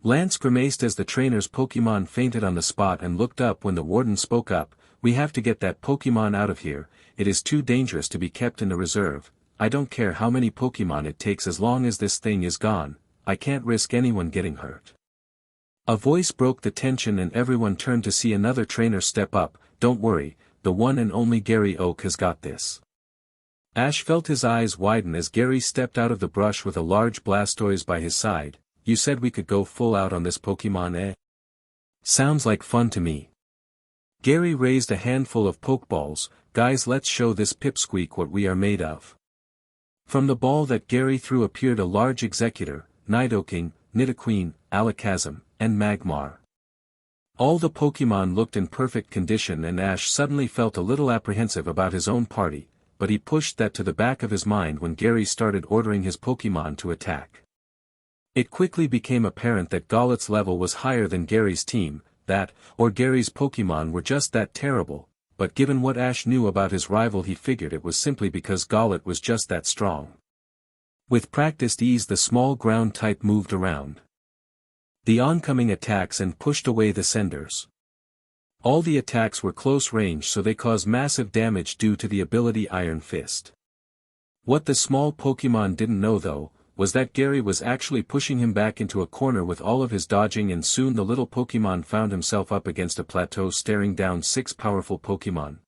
Lance grimaced as the trainer's Pokémon fainted on the spot and looked up when the warden spoke up. We have to get that Pokémon out of here, it is too dangerous to be kept in the reserve. I don't care how many Pokémon it takes as long as this thing is gone, I can't risk anyone getting hurt. A voice broke the tension and everyone turned to see another trainer step up. Don't worry, the one and only Gary Oak has got this. Ash felt his eyes widen as Gary stepped out of the brush with a large Blastoise by his side. You said we could go full out on this Pokémon, eh? Sounds like fun to me. Gary raised a handful of Pokeballs. Guys, let's show this pipsqueak what we are made of. From the ball that Gary threw appeared a large Executor, Nidoking, Nidoqueen, Alakazam, and Magmar. All the Pokémon looked in perfect condition and Ash suddenly felt a little apprehensive about his own party, but he pushed that to the back of his mind when Gary started ordering his Pokémon to attack. It quickly became apparent that Golett's level was higher than Gary's team, or Gary's Pokémon were just that terrible, but given what Ash knew about his rival he figured it was simply because Golett was just that strong. With practiced ease the small ground type moved around the oncoming attacks and pushed away the senders. All the attacks were close range so they caused massive damage due to the ability Iron Fist. What the small Pokémon didn't know though, was that Gary was actually pushing him back into a corner with all of his dodging and soon the little Pokémon found himself up against a plateau staring down 6 powerful Pokémon.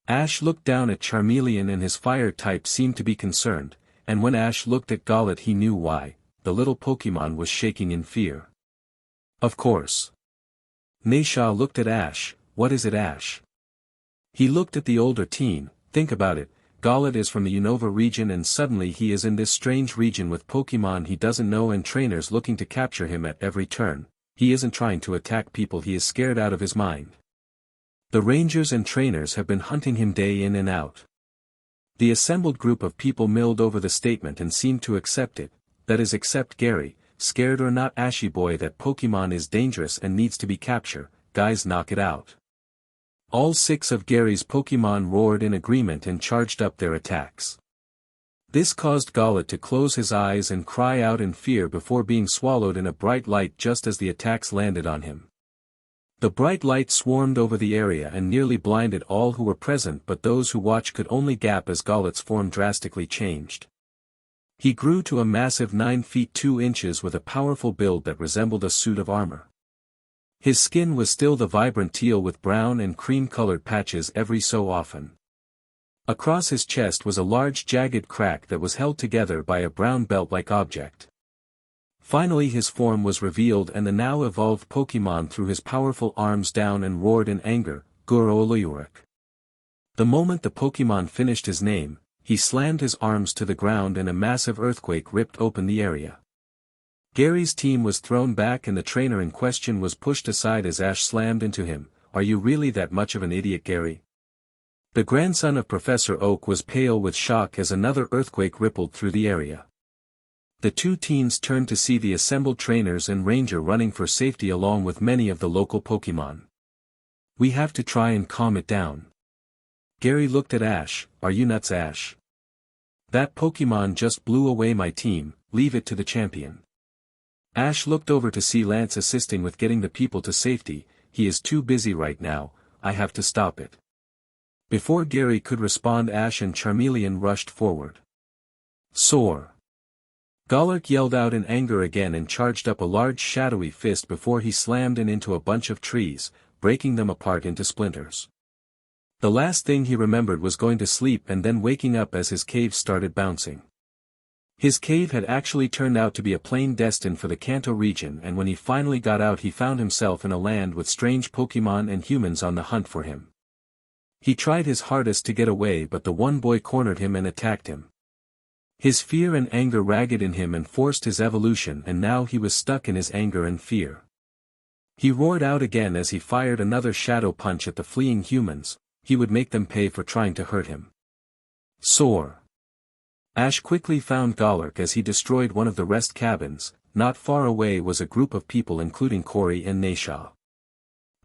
Ash looked down at Charmeleon and his fire type seemed to be concerned, and when Ash looked at Golett he knew why. The little Pokémon was shaking in fear. Of course. Naisha looked at Ash. What is it, Ash? He looked at the older teen. Think about it, Golett is from the Unova region and suddenly he is in this strange region with Pokémon he doesn't know and trainers looking to capture him at every turn. He isn't trying to attack people, he is scared out of his mind. The rangers and trainers have been hunting him day in and out. The assembled group of people milled over the statement and seemed to accept it. That is, except Gary. Scared or not, Ashy boy, that Pokémon is dangerous and needs to be captured. Guys, knock it out. All 6 of Gary's Pokémon roared in agreement and charged up their attacks. This caused Golett to close his eyes and cry out in fear before being swallowed in a bright light just as the attacks landed on him. The bright light swarmed over the area and nearly blinded all who were present, but those who watched could only gap as Golett's form drastically changed. He grew to a massive 9 feet 2 inches with a powerful build that resembled a suit of armor. His skin was still the vibrant teal with brown and cream-colored patches every so often. Across his chest was a large jagged crack that was held together by a brown belt-like object. Finally his form was revealed and the now evolved Pokémon threw his powerful arms down and roared in anger, Guroloyurik. The moment the Pokémon finished his name, he slammed his arms to the ground and a massive earthquake ripped open the area. Gary's team was thrown back and the trainer in question was pushed aside as Ash slammed into him. Are you really that much of an idiot, Gary? The grandson of Professor Oak was pale with shock as another earthquake rippled through the area. The 2 teens turned to see the assembled trainers and ranger running for safety along with many of the local Pokémon. We have to try and calm it down. Gary looked at Ash. Are you nuts, Ash? That Pokémon just blew away my team, leave it to the champion. Ash looked over to see Lance assisting with getting the people to safety. He is too busy right now, I have to stop it. Before Gary could respond, Ash and Charmeleon rushed forward. Soar! Golett yelled out in anger again and charged up a large shadowy fist before he slammed into a bunch of trees, breaking them apart into splinters. The last thing he remembered was going to sleep and then waking up as his cave started bouncing. His cave had actually turned out to be a plane destined for the Kanto region, and when he finally got out he found himself in a land with strange Pokémon and humans on the hunt for him. He tried his hardest to get away, but the one boy cornered him and attacked him. His fear and anger ragged in him and forced his evolution, and now he was stuck in his anger and fear. He roared out again as he fired another shadow punch at the fleeing humans. He would make them pay for trying to hurt him. Soar. Ash quickly found Golurk as he destroyed one of the rest cabins. Not far away was a group of people including Corey and Naisha.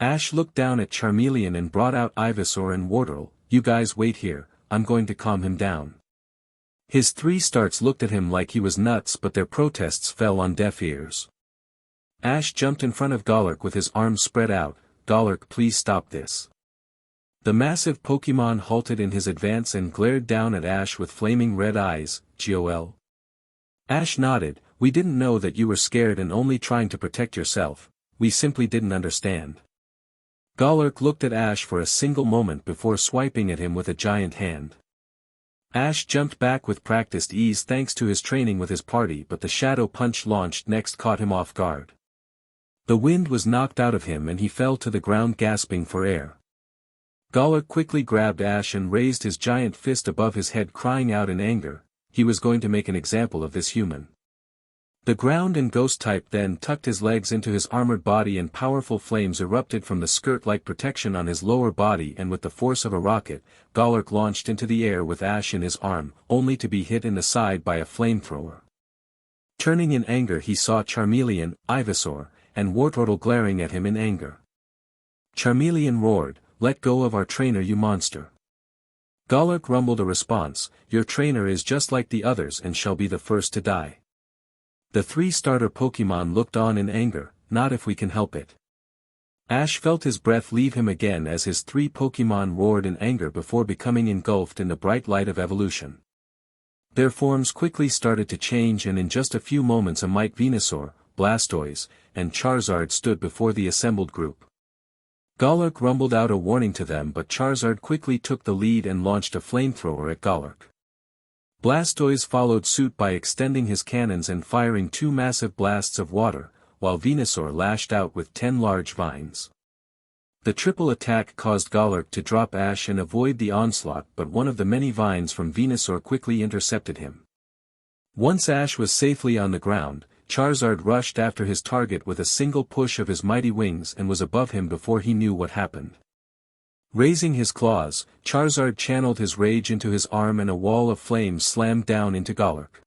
Ash looked down at Charmeleon and brought out Ivysaur and Wartortle. You guys wait here, I'm going to calm him down. His three starts looked at him like he was nuts, but their protests fell on deaf ears. Ash jumped in front of Golurk with his arms spread out. Golurk, please stop this. The massive Pokémon halted in his advance and glared down at Ash with flaming red eyes. Joel. Ash nodded. We didn't know that you were scared and only trying to protect yourself. We simply didn't understand. Golurk looked at Ash for a single moment before swiping at him with a giant hand. Ash jumped back with practiced ease thanks to his training with his party, but the shadow punch launched next caught him off guard. The wind was knocked out of him and he fell to the ground gasping for air. Golurk quickly grabbed Ash and raised his giant fist above his head, crying out in anger. He was going to make an example of this human. The ground and ghost type then tucked his legs into his armored body and powerful flames erupted from the skirt-like protection on his lower body, and with the force of a rocket, Golurk launched into the air with Ash in his arm, only to be hit in the side by a flamethrower. Turning in anger, he saw Charmeleon, Ivysaur, and Wartortle glaring at him in anger. Charmeleon roared, "Let go of our trainer, you monster." Golurk rumbled a response, "Your trainer is just like the others and shall be the first to die." The three starter Pokémon looked on in anger. Not if we can help it. Ash felt his breath leave him again as his three Pokémon roared in anger before becoming engulfed in the bright light of evolution. Their forms quickly started to change, and in just a few moments a might Venusaur, Blastoise, and Charizard stood before the assembled group. Golurk rumbled out a warning to them, but Charizard quickly took the lead and launched a flamethrower at Golurk. Blastoise followed suit by extending his cannons and firing 2 massive blasts of water, while Venusaur lashed out with 10 large vines. The triple attack caused Golurk to drop Ash and avoid the onslaught, but one of the many vines from Venusaur quickly intercepted him. Once Ash was safely on the ground, Charizard rushed after his target with a single push of his mighty wings and was above him before he knew what happened. Raising his claws, Charizard channeled his rage into his arm and a wall of flames slammed down into Golurk.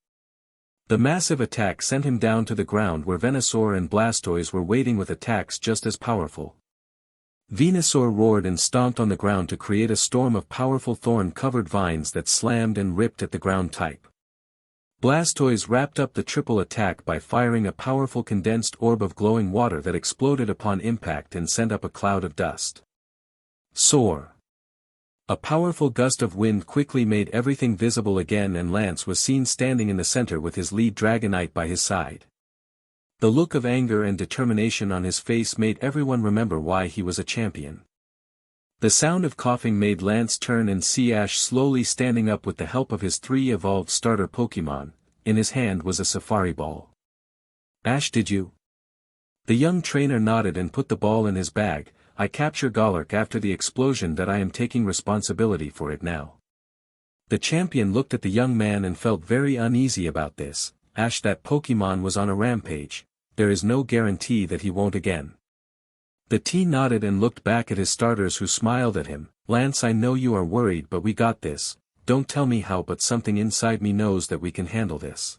The massive attack sent him down to the ground where Venusaur and Blastoise were waiting with attacks just as powerful. Venusaur roared and stomped on the ground to create a storm of powerful thorn-covered vines that slammed and ripped at the ground type. Blastoise wrapped up the triple attack by firing a powerful condensed orb of glowing water that exploded upon impact and sent up a cloud of dust. Soar. A powerful gust of wind quickly made everything visible again, and Lance was seen standing in the center with his lead Dragonite by his side. The look of anger and determination on his face made everyone remember why he was a champion. The sound of coughing made Lance turn and see Ash slowly standing up with the help of his 3 evolved starter Pokémon. In his hand was a safari ball. "Ash, did you?" The young trainer nodded and put the ball in his bag. "I captured Golurk after the explosion, that I am taking responsibility for it now." The champion looked at the young man and felt very uneasy about this. "Ash, that Pokémon was on a rampage. There is no guarantee that he won't again." The teen nodded and looked back at his starters, who smiled at him. "Lance, I know you are worried, but we got this. Don't tell me how, but something inside me knows that we can handle this."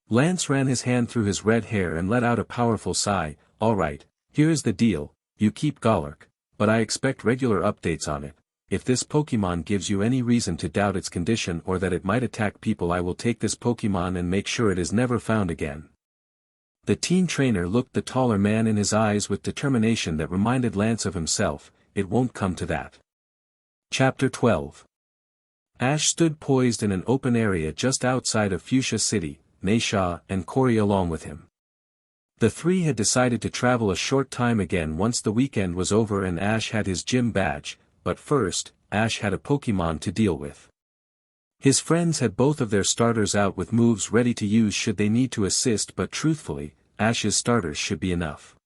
Lance ran his hand through his red hair and let out a powerful sigh. "All right, here is the deal. You keep Golurk, but I expect regular updates on it. If this Pokémon gives you any reason to doubt its condition or that it might attack people, I will take this Pokémon and make sure it is never found again." The teen trainer looked the taller man in his eyes with determination that reminded Lance of himself. "It won't come to that." Chapter 12. Ash stood poised in an open area just outside of Fuchsia City, Naisha and Corey along with him. The three had decided to travel a short time again once the weekend was over and Ash had his gym badge, but first, Ash had a Pokémon to deal with. His friends had both of their starters out with moves ready to use should they need to assist, but truthfully, Ash's starters should be enough.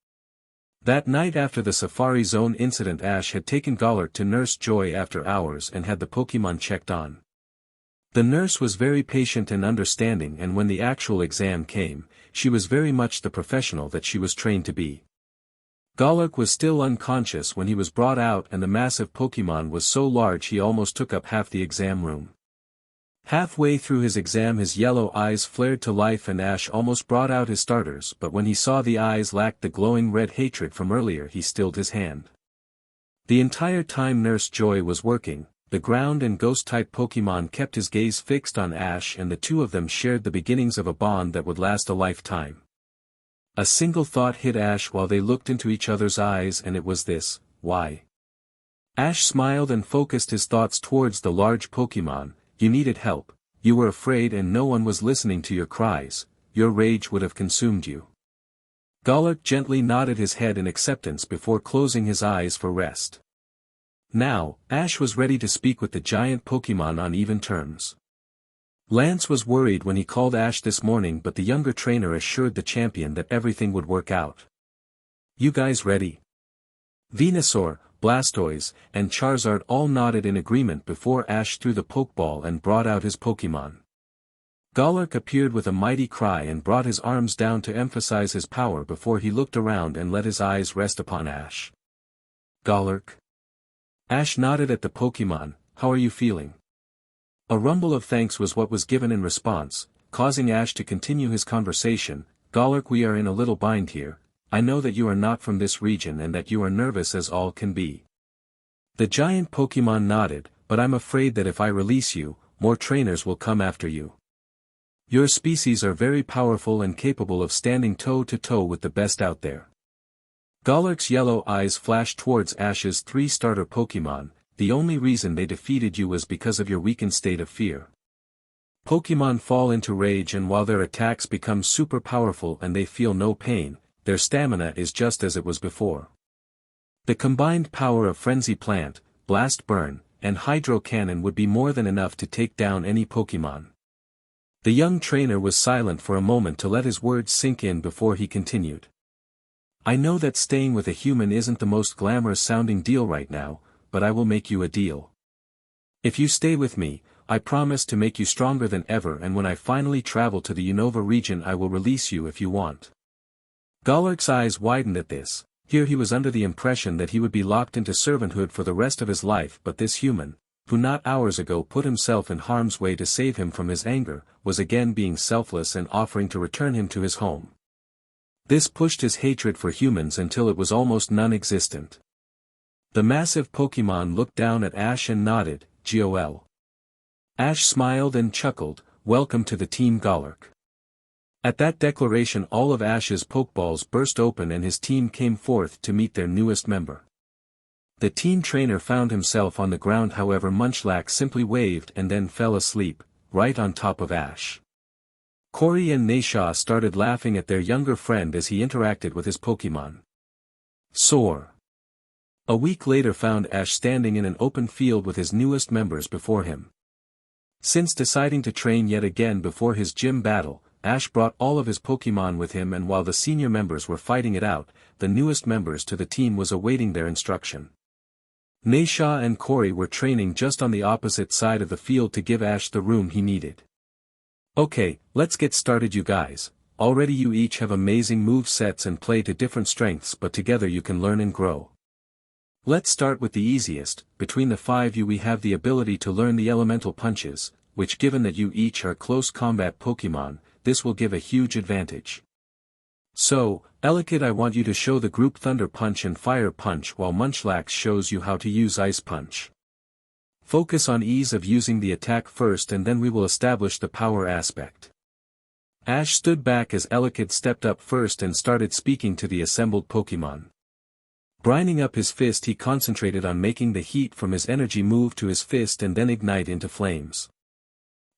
That night after the Safari Zone incident, Ash had taken Golurk to Nurse Joy after hours and had the Pokémon checked on. The nurse was very patient and understanding, and when the actual exam came, she was very much the professional that she was trained to be. Golurk was still unconscious when he was brought out, and the massive Pokémon was so large he almost took up half the exam room. Halfway through his exam his yellow eyes flared to life and Ash almost brought out his starters, but when he saw the eyes lacked the glowing red hatred from earlier he stilled his hand. The entire time Nurse Joy was working, the ground and ghost-type Pokémon kept his gaze fixed on Ash, and the two of them shared the beginnings of a bond that would last a lifetime. A single thought hit Ash while they looked into each other's eyes, and it was this: why? Ash smiled and focused his thoughts towards the large Pokémon. You needed help, you were afraid and no one was listening to your cries, your rage would have consumed you. Golurk gently nodded his head in acceptance before closing his eyes for rest. Now, Ash was ready to speak with the giant Pokémon on even terms. Lance was worried when he called Ash this morning, but the younger trainer assured the champion that everything would work out. You guys ready? Venusaur, Blastoise, and Charizard all nodded in agreement before Ash threw the Pokeball and brought out his Pokémon. Golurk appeared with a mighty cry and brought his arms down to emphasize his power before he looked around and let his eyes rest upon Ash. Golurk. Ash nodded at the Pokémon. How are you feeling? A rumble of thanks was what was given in response, causing Ash to continue his conversation. Golurk, we are in a little bind here. I know that you are not from this region and that you are nervous as all can be. The giant Pokémon nodded, but I'm afraid that if I release you, more trainers will come after you. Your species are very powerful and capable of standing toe-to-toe with the best out there. Golurk's yellow eyes flashed towards Ash's three starter Pokémon. The only reason they defeated you was because of your weakened state of fear. Pokémon fall into rage, and while their attacks become super powerful and they feel no pain, their stamina is just as it was before. The combined power of Frenzy Plant, Blast Burn, and Hydro Cannon would be more than enough to take down any Pokémon. The young trainer was silent for a moment to let his words sink in before he continued. I know that staying with a human isn't the most glamorous sounding deal right now, but I will make you a deal. If you stay with me, I promise to make you stronger than ever, and when I finally travel to the Unova region I will release you if you want. Golurk's eyes widened at this. Here he was under the impression that he would be locked into servanthood for the rest of his life, but this human, who not hours ago put himself in harm's way to save him from his anger, was again being selfless and offering to return him to his home. This pushed his hatred for humans until it was almost non-existent. The massive Pokémon looked down at Ash and nodded. GOL. Ash smiled and chuckled. Welcome to the team, Golurk. At that declaration all of Ash's Pokeballs burst open and his team came forth to meet their newest member. The team trainer found himself on the ground, however Munchlax simply waved and then fell asleep, right on top of Ash. Corey and Naisha started laughing at their younger friend as he interacted with his Pokémon. Soar. A week later found Ash standing in an open field with his newest members before him. Since deciding to train yet again before his gym battle, Ash brought all of his Pokémon with him, and while the senior members were fighting it out, the newest members to the team was awaiting their instruction. Naisha and Corey were training just on the opposite side of the field to give Ash the room he needed. Okay, let's get started you guys. Already you each have amazing move sets and play to different strengths, but together you can learn and grow. Let's start with the easiest. Between the 5 of you we have the ability to learn the elemental punches, which given that you each are close combat Pokémon, this will give a huge advantage. So, Elekid, I want you to show the group Thunder Punch and Fire Punch while Munchlax shows you how to use Ice Punch. Focus on ease of using the attack first and then we will establish the power aspect. Ash stood back as Elekid stepped up first and started speaking to the assembled Pokémon. Brining up his fist, he concentrated on making the heat from his energy move to his fist and then ignite into flames.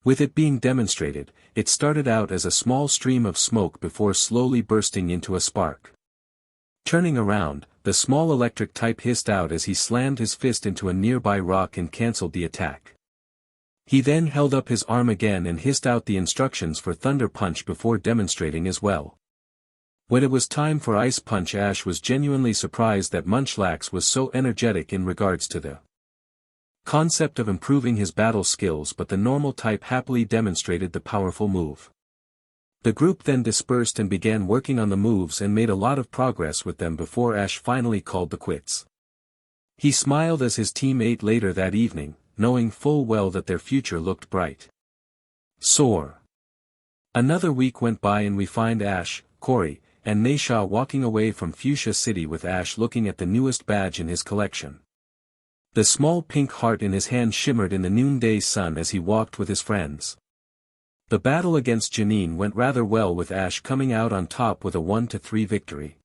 With it being demonstrated, it started out as a small stream of smoke before slowly bursting into a spark. Turning around, the small electric type hissed out as he slammed his fist into a nearby rock and cancelled the attack. He then held up his arm again and hissed out the instructions for Thunder Punch before demonstrating as well. When it was time for Ice Punch, Ash was genuinely surprised that Munchlax was so energetic in regards to the concept of improving his battle skills, but the normal type happily demonstrated the powerful move. The group then dispersed and began working on the moves and made a lot of progress with them before Ash finally called the quits. He smiled as his team ate later that evening, knowing full well that their future looked bright. Soar. Another week went by and we find Ash, Corey, and Naisha walking away from Fuchsia City with Ash looking at the newest badge in his collection. The small pink heart in his hand shimmered in the noonday sun as he walked with his friends. The battle against Janine went rather well with Ash coming out on top with a 1-3 victory.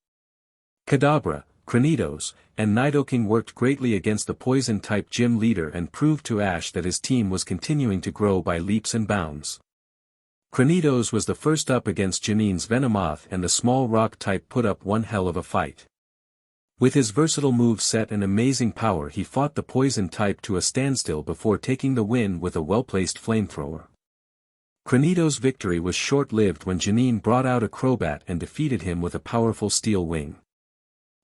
Kadabra, Cranidos, and Nidoking worked greatly against the poison-type gym leader and proved to Ash that his team was continuing to grow by leaps and bounds. Cranidos was the first up against Janine's Venomoth, and the small rock type put up one hell of a fight. With his versatile move set and amazing power, he fought the poison type to a standstill before taking the win with a well-placed flamethrower. Cranidos' victory was short-lived when Janine brought out a Crobat and defeated him with a powerful steel wing.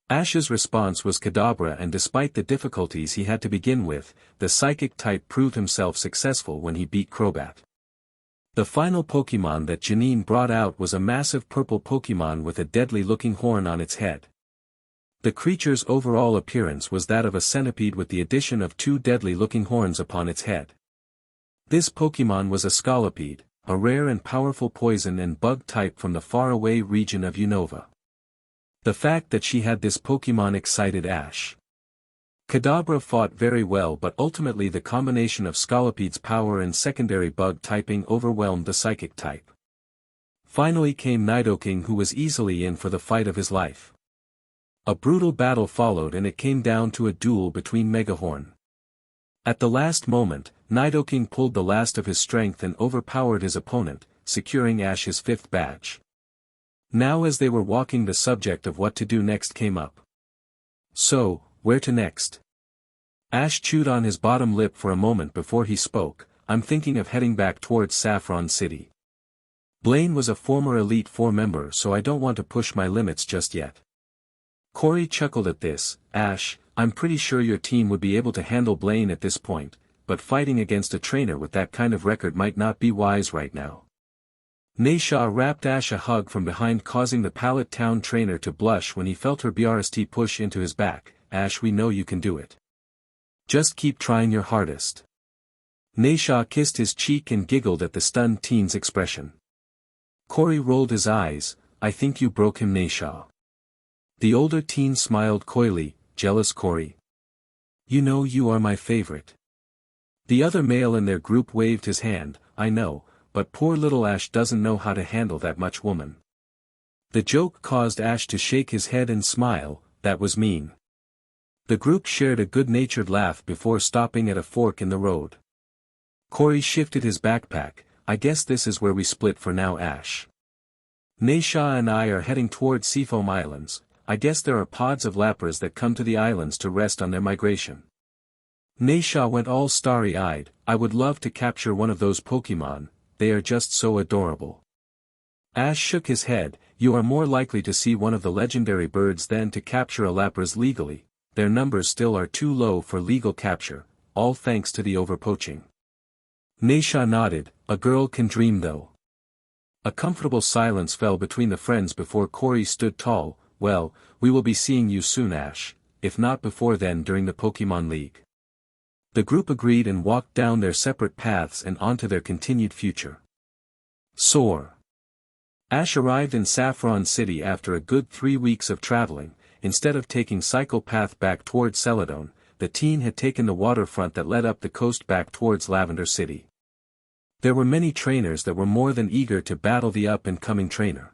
Ash's response was Kadabra, and despite the difficulties he had to begin with, the psychic type proved himself successful when he beat Crobat. The final Pokémon that Janine brought out was a massive purple Pokémon with a deadly-looking horn on its head. The creature's overall appearance was that of a centipede with the addition of 2 deadly-looking horns upon its head. This Pokémon was a Scolipede, a rare and powerful poison and bug type from the faraway region of Unova. The fact that she had this Pokémon excited Ash. Kadabra fought very well, but ultimately the combination of Scolipede's power and secondary bug typing overwhelmed the psychic type. Finally came Nidoking, who was easily in for the fight of his life. A brutal battle followed and it came down to a duel between Megahorn. At the last moment, Nidoking pulled the last of his strength and overpowered his opponent, securing Ash his 5th badge. Now as they were walking, the subject of what to do next came up. So, where to next? Ash chewed on his bottom lip for a moment before he spoke. I'm thinking of heading back towards Saffron City. Blaine was a former Elite Four member, so I don't want to push my limits just yet. Corey chuckled at this. Ash, I'm pretty sure your team would be able to handle Blaine at this point, but fighting against a trainer with that kind of record might not be wise right now. Naisha wrapped Ash a hug from behind, causing the Pallet town trainer to blush when he felt her BRST push into his back. Ash, we know you can do it. Just keep trying your hardest. Naisha kissed his cheek and giggled at the stunned teen's expression. Corey rolled his eyes. I think you broke him, Naisha. The older teen smiled coyly. Jealous, Corey? You know you are my favorite. The other male in their group waved his hand. I know, but poor little Ash doesn't know how to handle that much woman. The joke caused Ash to shake his head and smile. That was mean. The group shared a good-natured laugh before stopping at a fork in the road. Corey shifted his backpack. I guess this is where we split for now, Ash. Naisha and I are heading toward Seafoam Islands. I guess there are pods of Lapras that come to the islands to rest on their migration. Naisha went all starry-eyed. I would love to capture one of those Pokémon, they are just so adorable. Ash shook his head. You are more likely to see one of the legendary birds than to capture a Lapras legally. Their numbers still are too low for legal capture, all thanks to the overpoaching. Naisha nodded. A girl can dream though. A comfortable silence fell between the friends before Corey stood tall. Well, we will be seeing you soon, Ash, if not before then during the Pokémon League. The group agreed and walked down their separate paths and onto their continued future. Soar. Ash arrived in Saffron City after a good 3 weeks of traveling. Instead of taking Cycle Path back towards Celadon, the teen had taken the waterfront that led up the coast back towards Lavender City. There were many trainers that were more than eager to battle the up-and-coming trainer.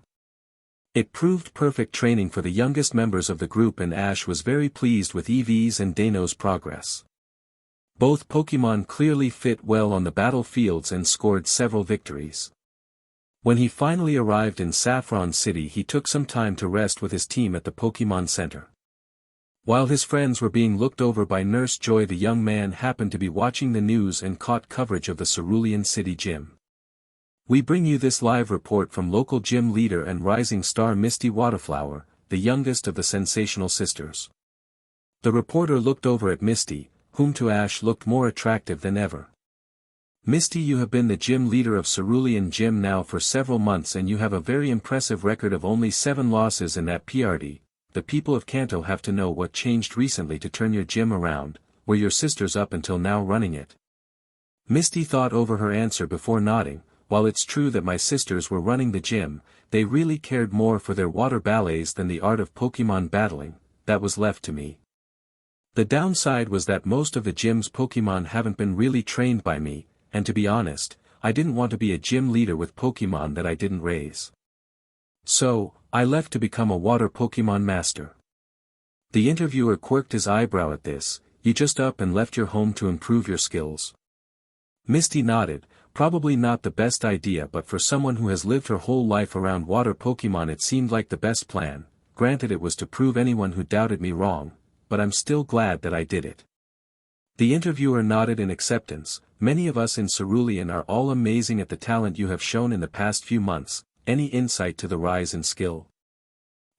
It proved perfect training for the youngest members of the group, and Ash was very pleased with Eevee's and Dano's progress. Both Pokémon clearly fit well on the battlefields and scored several victories. When he finally arrived in Saffron City, he took some time to rest with his team at the Pokémon Center. While his friends were being looked over by Nurse Joy, the young man happened to be watching the news and caught coverage of the Cerulean City Gym. We bring you this live report from local gym leader and rising star Misty Waterflower, the youngest of the sensational sisters. The reporter looked over at Misty, whom to Ash looked more attractive than ever. Misty, you have been the gym leader of Cerulean Gym now for several months and you have a very impressive record of only 7 losses in that PRD. The people of Kanto have to know what changed recently to turn your gym around. Were your sisters up until now running it? Misty thought over her answer before nodding. While it's true that my sisters were running the gym, they really cared more for their water ballets than the art of Pokémon battling. That was left to me. The downside was that most of the gym's Pokémon haven't been really trained by me, and to be honest, I didn't want to be a gym leader with Pokémon that I didn't raise. So, I left to become a water Pokémon master. The interviewer quirked his eyebrow at this. You just up and left your home to improve your skills? Misty nodded. Probably not the best idea, but for someone who has lived her whole life around water Pokémon it seemed like the best plan. Granted, it was to prove anyone who doubted me wrong, but I'm still glad that I did it. The interviewer nodded in acceptance. Many of us in Cerulean are all amazing at the talent you have shown in the past few months. Any insight to the rise in skill?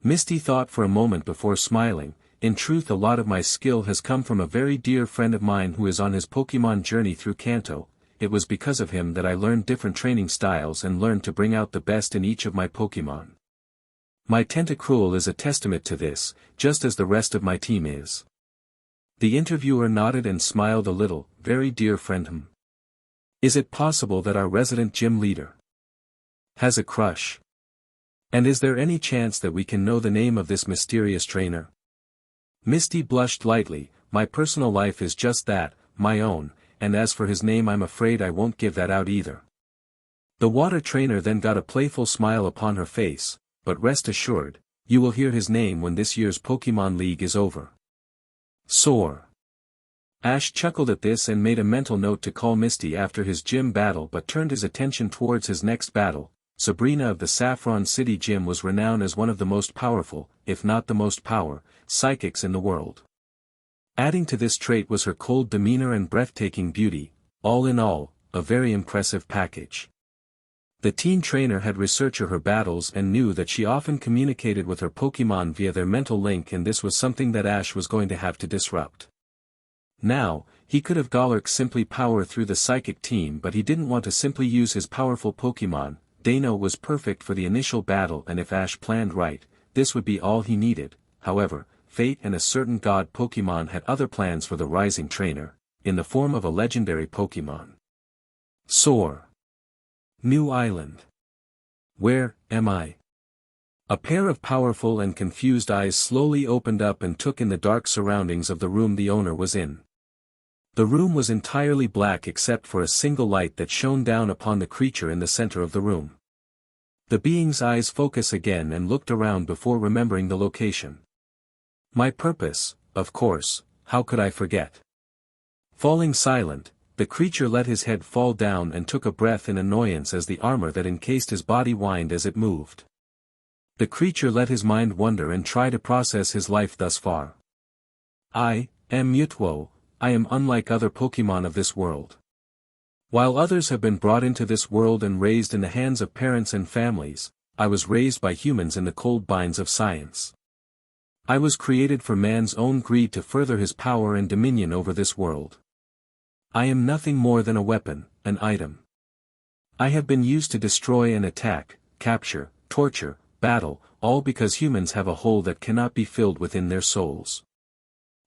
Misty thought for a moment before smiling. In truth, a lot of my skill has come from a very dear friend of mine who is on his Pokémon journey through Kanto. It was because of him that I learned different training styles and learned to bring out the best in each of my Pokémon. My Tentacruel is a testament to this, just as the rest of my team is. The interviewer nodded and smiled a little. Very dear friend. Is it possible that our resident gym leader has a crush? And is there any chance that we can know the name of this mysterious trainer? Misty blushed lightly. My personal life is just that, my own, and as for his name I'm afraid I won't give that out either. The water trainer then got a playful smile upon her face, but rest assured, you will hear his name when this year's Pokémon League is over. Soar. Ash chuckled at this and made a mental note to call Misty after his gym battle, but turned his attention towards his next battle. Sabrina of the Saffron City Gym was renowned as one of the most powerful, if not the most psychics in the world. Adding to this trait was her cold demeanor and breathtaking beauty. All in all, a very impressive package. The teen trainer had researched her battles and knew that she often communicated with her Pokémon via their mental link, and this was something that Ash was going to have to disrupt. Now, he could have Golurk simply power through the psychic team, but he didn't want to simply use his powerful Pokémon. Dano was perfect for the initial battle, and if Ash planned right, this would be all he needed. However, Fate and a certain god Pokémon had other plans for the rising trainer, in the form of a legendary Pokémon. Soar. New Island. Where am I? A pair of powerful and confused eyes slowly opened up and took in the dark surroundings of the room the owner was in. The room was entirely black except for a single light that shone down upon the creature in the center of the room. The being's eyes focused again and looked around before remembering the location. My purpose, of course, how could I forget? Falling silent, the creature let his head fall down and took a breath in annoyance as the armor that encased his body whined as it moved. The creature let his mind wander and try to process his life thus far. I am Mewtwo. I am unlike other Pokémon of this world. While others have been brought into this world and raised in the hands of parents and families, I was raised by humans in the cold binds of science. I was created for man's own greed to further his power and dominion over this world. I am nothing more than a weapon, an item. I have been used to destroy and attack, capture, torture, battle, all because humans have a hole that cannot be filled within their souls.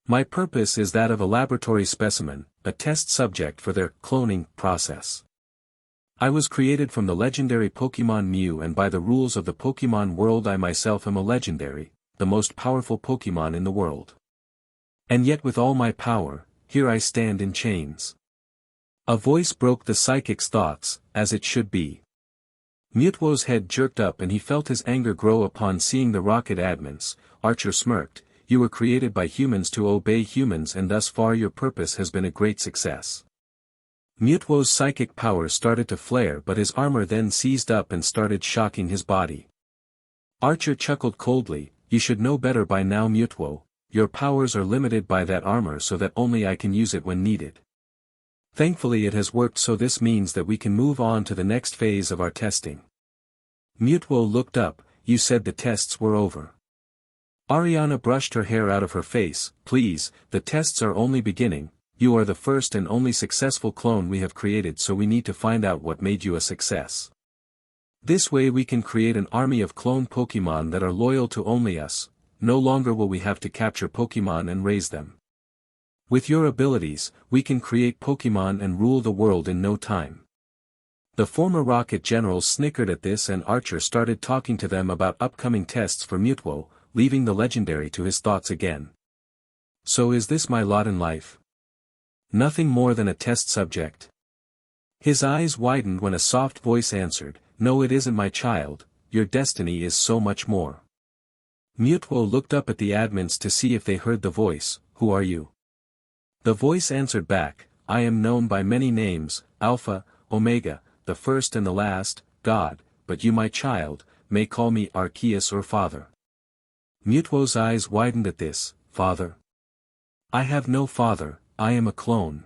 My purpose is that of a laboratory specimen, a test subject for their cloning process. I was created from the legendary Pokémon Mew, and by the rules of the Pokémon world I myself am a legendary, the most powerful Pokémon in the world. And yet with all my power, here I stand in chains. A voice broke the psychic's thoughts, as it should be. Mewtwo's head jerked up and he felt his anger grow upon seeing the rocket admins. Archer smirked. You were created by humans to obey humans, and thus far your purpose has been a great success. Mewtwo's psychic power started to flare, but his armor then seized up and started shocking his body. Archer chuckled coldly. You should know better by now, Mewtwo. Your powers are limited by that armor so that only I can use it when needed. Thankfully it has worked, so this means that we can move on to the next phase of our testing. Mewtwo looked up. You said the tests were over. Ariana brushed her hair out of her face. Please, the tests are only beginning. You are the first and only successful clone we have created, so we need to find out what made you a success. This way we can create an army of clone Pokémon that are loyal to only us. No longer will we have to capture Pokémon and raise them. With your abilities, we can create Pokémon and rule the world in no time. The former Rocket generals snickered at this, and Archer started talking to them about upcoming tests for Mewtwo, leaving the legendary to his thoughts again. So is this my lot in life? Nothing more than a test subject. His eyes widened when a soft voice answered, No, it isn't, my child, your destiny is so much more. Mewtwo looked up at the admins to see if they heard the voice. Who are you? The voice answered back, I am known by many names, Alpha, Omega, the first and the last, God, but you, my child, may call me Arceus or Father. Mewtwo's eyes widened at this. Father? I have no father, I am a clone.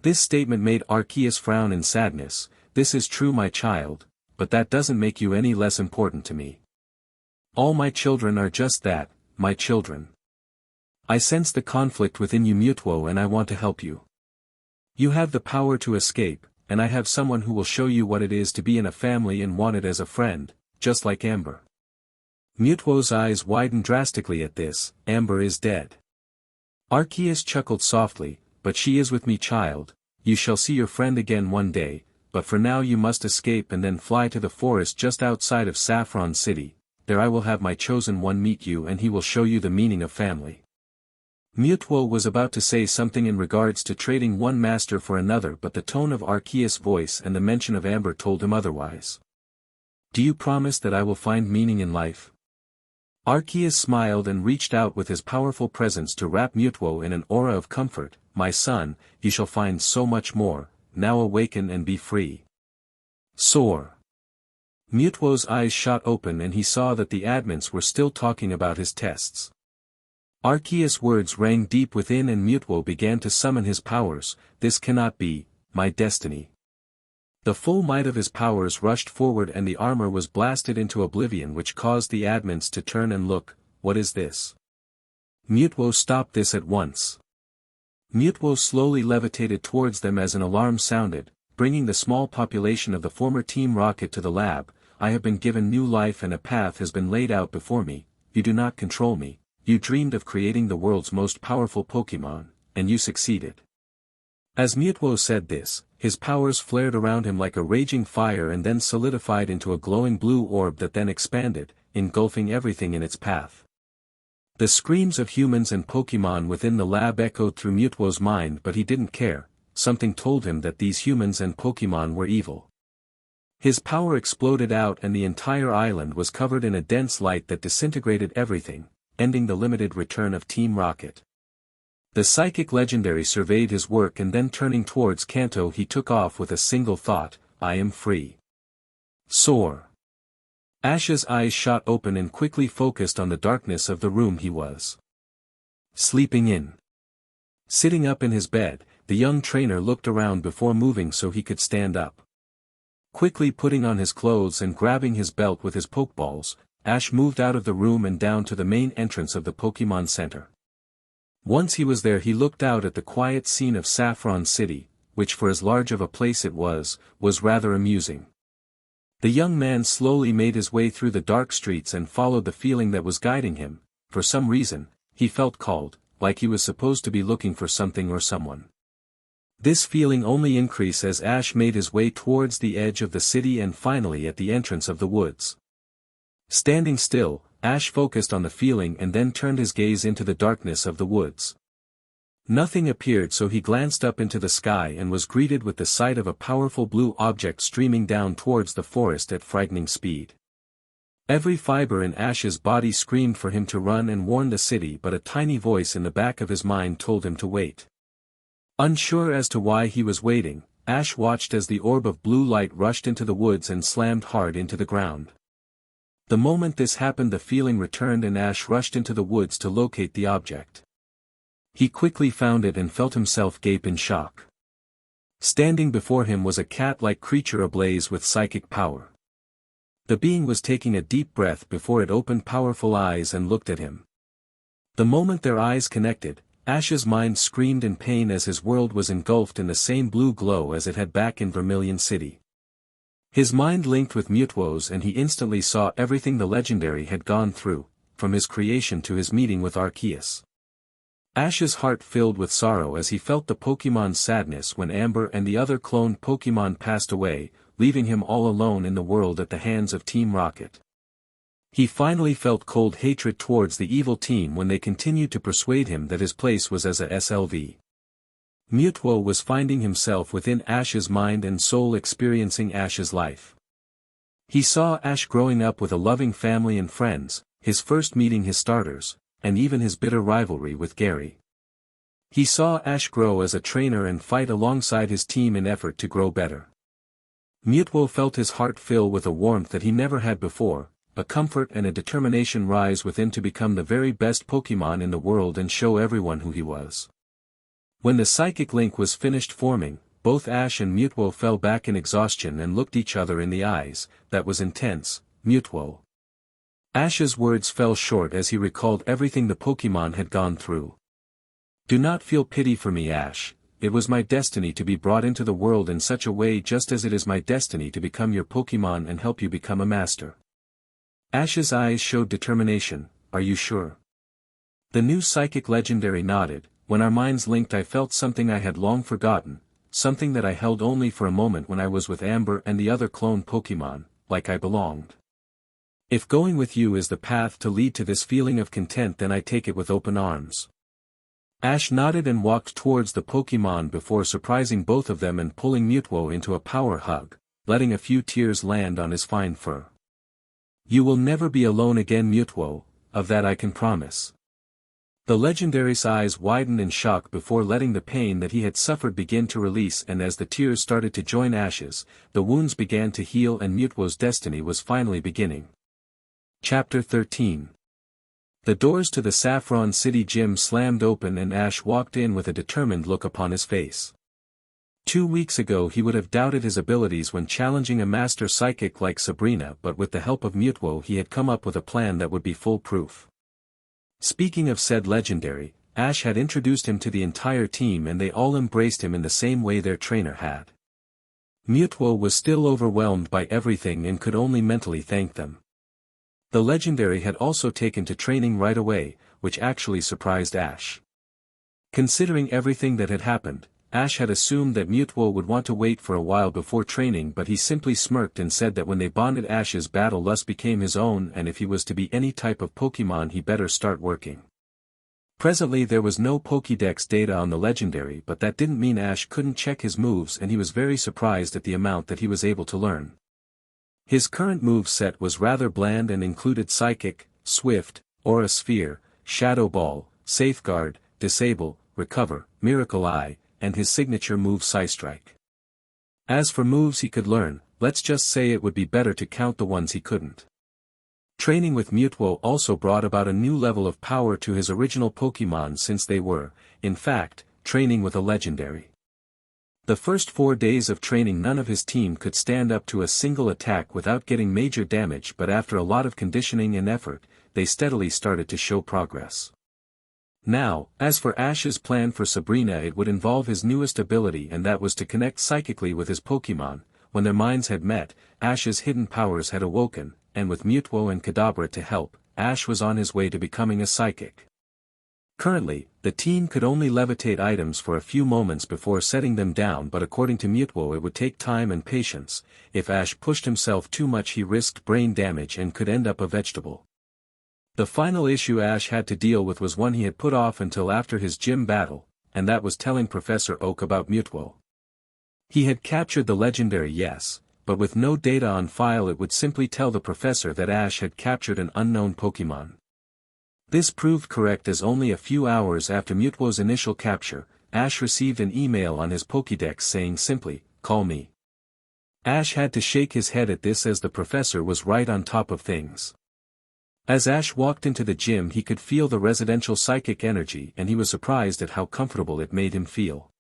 This statement made Arceus frown in sadness. This is true, my child, but that doesn't make you any less important to me. All my children are just that, my children. I sense the conflict within you, Mewtwo, and I want to help you. You have the power to escape, and I have someone who will show you what it is to be in a family and want it as a friend, just like Amber. Mewtwo's eyes widened drastically at this. Amber is dead. Arceus chuckled softly, but she is with me, child. You shall see your friend again one day, but for now you must escape and then fly to the forest just outside of Saffron City. There I will have my chosen one meet you and he will show you the meaning of family. Mewtwo was about to say something in regards to trading one master for another, but the tone of Arceus' voice and the mention of Amber told him otherwise. Do you promise that I will find meaning in life? Arceus smiled and reached out with his powerful presence to wrap Mewtwo in an aura of comfort. My son, you shall find so much more, now awaken and be free. Soar. Mewtwo's eyes shot open and he saw that the admins were still talking about his tests. Arceus' words rang deep within and Mewtwo began to summon his powers. This cannot be, my destiny. The full might of his powers rushed forward and the armor was blasted into oblivion, which caused the admins to turn and look. What is this? Mewtwo stopped this at once. Mewtwo slowly levitated towards them as an alarm sounded, bringing the small population of the former Team Rocket to the lab. I have been given new life and a path has been laid out before me. You do not control me. You dreamed of creating the world's most powerful Pokémon, and you succeeded. As Mewtwo said this, his powers flared around him like a raging fire and then solidified into a glowing blue orb that then expanded, engulfing everything in its path. The screams of humans and Pokémon within the lab echoed through Mewtwo's mind, but he didn't care. Something told him that these humans and Pokémon were evil. His power exploded out and the entire island was covered in a dense light that disintegrated everything, ending the limited return of Team Rocket. The psychic legendary surveyed his work and then turning towards Kanto he took off with a single thought, I am free. Soar. Ash's eyes shot open and quickly focused on the darkness of the room he was sleeping in. Sitting up in his bed, the young trainer looked around before moving so he could stand up. Quickly putting on his clothes and grabbing his belt with his Pokeballs, Ash moved out of the room and down to the main entrance of the Pokémon Center. Once he was there he looked out at the quiet scene of Saffron City, which for as large of a place it was rather amusing. The young man slowly made his way through the dark streets and followed the feeling that was guiding him. For some reason, he felt called, like he was supposed to be looking for something or someone. This feeling only increased as Ash made his way towards the edge of the city and finally at the entrance of the woods. Standing still, Ash focused on the feeling and then turned his gaze into the darkness of the woods. Nothing appeared, so he glanced up into the sky and was greeted with the sight of a powerful blue object streaming down towards the forest at frightening speed. Every fiber in Ash's body screamed for him to run and warn the city, but a tiny voice in the back of his mind told him to wait. Unsure as to why he was waiting, Ash watched as the orb of blue light rushed into the woods and slammed hard into the ground. The moment this happened the feeling returned and Ash rushed into the woods to locate the object. He quickly found it and felt himself gape in shock. Standing before him was a cat-like creature ablaze with psychic power. The being was taking a deep breath before it opened powerful eyes and looked at him. The moment their eyes connected, Ash's mind screamed in pain as his world was engulfed in the same blue glow as it had back in Vermilion City. His mind linked with Mewtwo's and he instantly saw everything the legendary had gone through, from his creation to his meeting with Arceus. Ash's heart filled with sorrow as he felt the Pokémon's sadness when Amber and the other cloned Pokémon passed away, leaving him all alone in the world at the hands of Team Rocket. He finally felt cold hatred towards the evil team when they continued to persuade him that his place was as a SLV. Mewtwo was finding himself within Ash's mind and soul, experiencing Ash's life. He saw Ash growing up with a loving family and friends, his first meeting his starters, and even his bitter rivalry with Gary. He saw Ash grow as a trainer and fight alongside his team in effort to grow better. Mewtwo felt his heart fill with a warmth that he never had before, a comfort and a determination rise within to become the very best Pokémon in the world and show everyone who he was. When the psychic link was finished forming, both Ash and Mewtwo fell back in exhaustion and looked each other in the eyes. That was intense, Mewtwo. Ash's words fell short as he recalled everything the Pokémon had gone through. Do not feel pity for me, Ash. It was my destiny to be brought into the world in such a way, just as it is my destiny to become your Pokémon and help you become a master. Ash's eyes showed determination. Are you sure? The new psychic legendary nodded. When our minds linked, I felt something I had long forgotten, something that I held only for a moment when I was with Amber and the other clone Pokémon, like I belonged. If going with you is the path to lead to this feeling of content, then I take it with open arms. Ash nodded and walked towards the Pokémon before surprising both of them and pulling Mewtwo into a power hug, letting a few tears land on his fine fur. You will never be alone again, Mewtwo, of that I can promise. The legendary's eyes widened in shock before letting the pain that he had suffered begin to release, and as the tears started to join Ash's, the wounds began to heal and Mewtwo's destiny was finally beginning. Chapter 13. The doors to the Saffron City gym slammed open and Ash walked in with a determined look upon his face. 2 weeks ago he would have doubted his abilities when challenging a master psychic like Sabrina, but with the help of Mewtwo he had come up with a plan that would be foolproof. Speaking of said legendary, Ash had introduced him to the entire team and they all embraced him in the same way their trainer had. Mewtwo was still overwhelmed by everything and could only mentally thank them. The legendary had also taken to training right away, which actually surprised Ash. Considering everything that had happened, Ash had assumed that Mewtwo would want to wait for a while before training, but he simply smirked and said that when they bonded, Ash's battle lust became his own, and if he was to be any type of Pokémon he better start working. Presently there was no Pokédex data on the legendary, but that didn't mean Ash couldn't check his moves, and he was very surprised at the amount that he was able to learn. His current move set was rather bland and included Psychic, Swift, Aura Sphere, Shadow Ball, Safeguard, Disable, Recover, Miracle Eye, and his signature move Psystrike. As for moves he could learn, let's just say it would be better to count the ones he couldn't. Training with Mewtwo also brought about a new level of power to his original Pokémon, since they were, in fact, training with a legendary. The first 4 days of training none of his team could stand up to a single attack without getting major damage, but after a lot of conditioning and effort, they steadily started to show progress. Now, as for Ash's plan for Sabrina, it would involve his newest ability, and that was to connect psychically with his Pokémon. When their minds had met, Ash's hidden powers had awoken, and with Mewtwo and Kadabra to help, Ash was on his way to becoming a psychic. Currently, the team could only levitate items for a few moments before setting them down, but according to Mewtwo it would take time and patience. If Ash pushed himself too much he risked brain damage and could end up a vegetable. The final issue Ash had to deal with was one he had put off until after his gym battle, and that was telling Professor Oak about Mewtwo. He had captured the legendary, yes, but with no data on file it would simply tell the professor that Ash had captured an unknown Pokémon. This proved correct, as only a few hours after Mewtwo's initial capture, Ash received an email on his Pokédex saying simply, "Call me." Ash had to shake his head at this, as the professor was right on top of things. As Ash walked into the gym he could feel the residential psychic energy, and he was surprised at how comfortable it made him feel.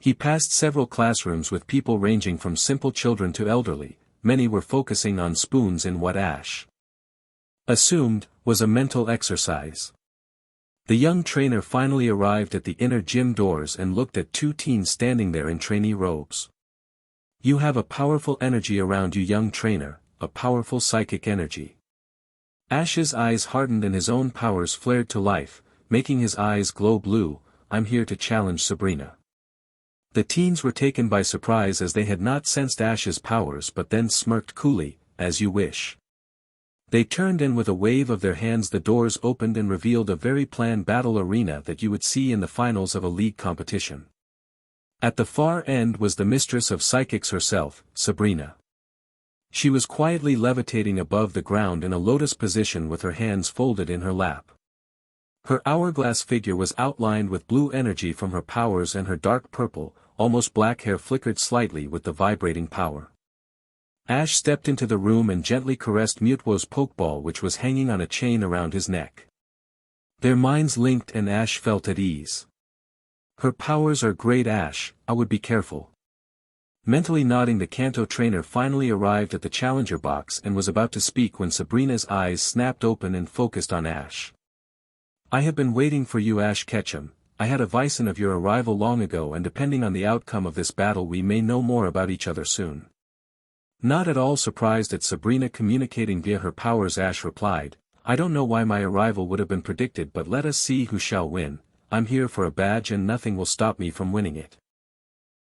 He passed several classrooms with people ranging from simple children to elderly. Many were focusing on spoons in what Ash assumed was a mental exercise. The young trainer finally arrived at the inner gym doors and looked at two teens standing there in trainee robes. You have a powerful energy around you, young trainer, a powerful psychic energy. Ash's eyes hardened and his own powers flared to life, making his eyes glow blue. I'm here to challenge Sabrina. The teens were taken by surprise as they had not sensed Ash's powers but then smirked coolly, as you wish. They turned and with a wave of their hands the doors opened and revealed a very planned battle arena that you would see in the finals of a league competition. At the far end was the mistress of psychics herself, Sabrina. She was quietly levitating above the ground in a lotus position with her hands folded in her lap. Her hourglass figure was outlined with blue energy from her powers and her dark purple, almost black hair flickered slightly with the vibrating power. Ash stepped into the room and gently caressed Mewtwo's Pokeball which was hanging on a chain around his neck. Their minds linked and Ash felt at ease. Her powers are great, Ash, I would be careful. Mentally nodding, the Kanto trainer finally arrived at the challenger box and was about to speak when Sabrina's eyes snapped open and focused on Ash. I have been waiting for you, Ash Ketchum. I had a vision of your arrival long ago, and depending on the outcome of this battle we may know more about each other soon. Not at all surprised at Sabrina communicating via her powers, Ash replied, I don't know why my arrival would have been predicted, but let us see who shall win. I'm here for a badge and nothing will stop me from winning it.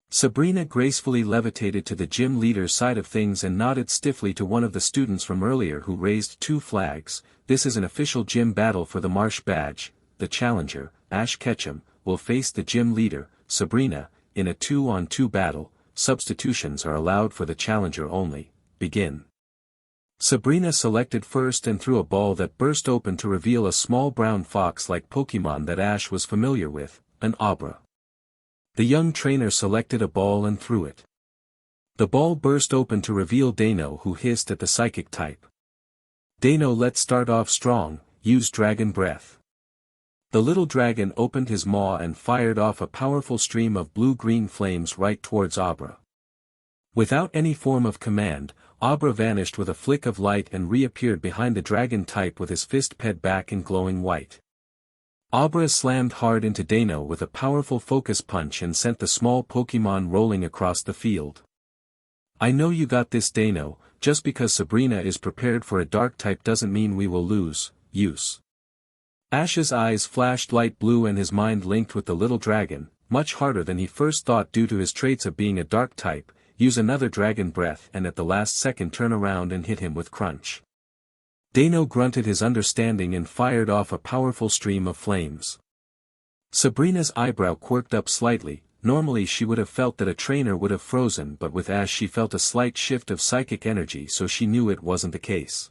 Sabrina gracefully levitated to the gym leader's side of things and nodded stiffly to one of the students from earlier who raised two flags. This is an official gym battle for the Marsh badge. The challenger, Ash Ketchum, will face the gym leader, Sabrina, in a 2-on-2 battle. Substitutions are allowed for the challenger only. Begin. Sabrina selected first and threw a ball that burst open to reveal a small brown fox-like Pokémon that Ash was familiar with, an Abra. The young trainer selected a ball and threw it. The ball burst open to reveal Dano, who hissed at the psychic type. Dano, let's start off strong, use Dragon Breath. The little dragon opened his maw and fired off a powerful stream of blue-green flames right towards Abra. Without any form of command, Abra vanished with a flick of light and reappeared behind the dragon type with his fist ped back in glowing white. Abra slammed hard into Dano with a powerful focus punch and sent the small Pokémon rolling across the field. I know you got this, Dano. Just because Sabrina is prepared for a dark type doesn't mean we will lose. Use. Ash's eyes flashed light blue and his mind linked with the little dragon, much harder than he first thought due to his traits of being a dark type. Use another Dragon Breath and at the last second turn around and hit him with Crunch. Dano grunted his understanding and fired off a powerful stream of flames. Sabrina's eyebrow quirked up slightly. Normally she would have felt that a trainer would have frozen, but with Ash she felt a slight shift of psychic energy, so she knew it wasn't the case.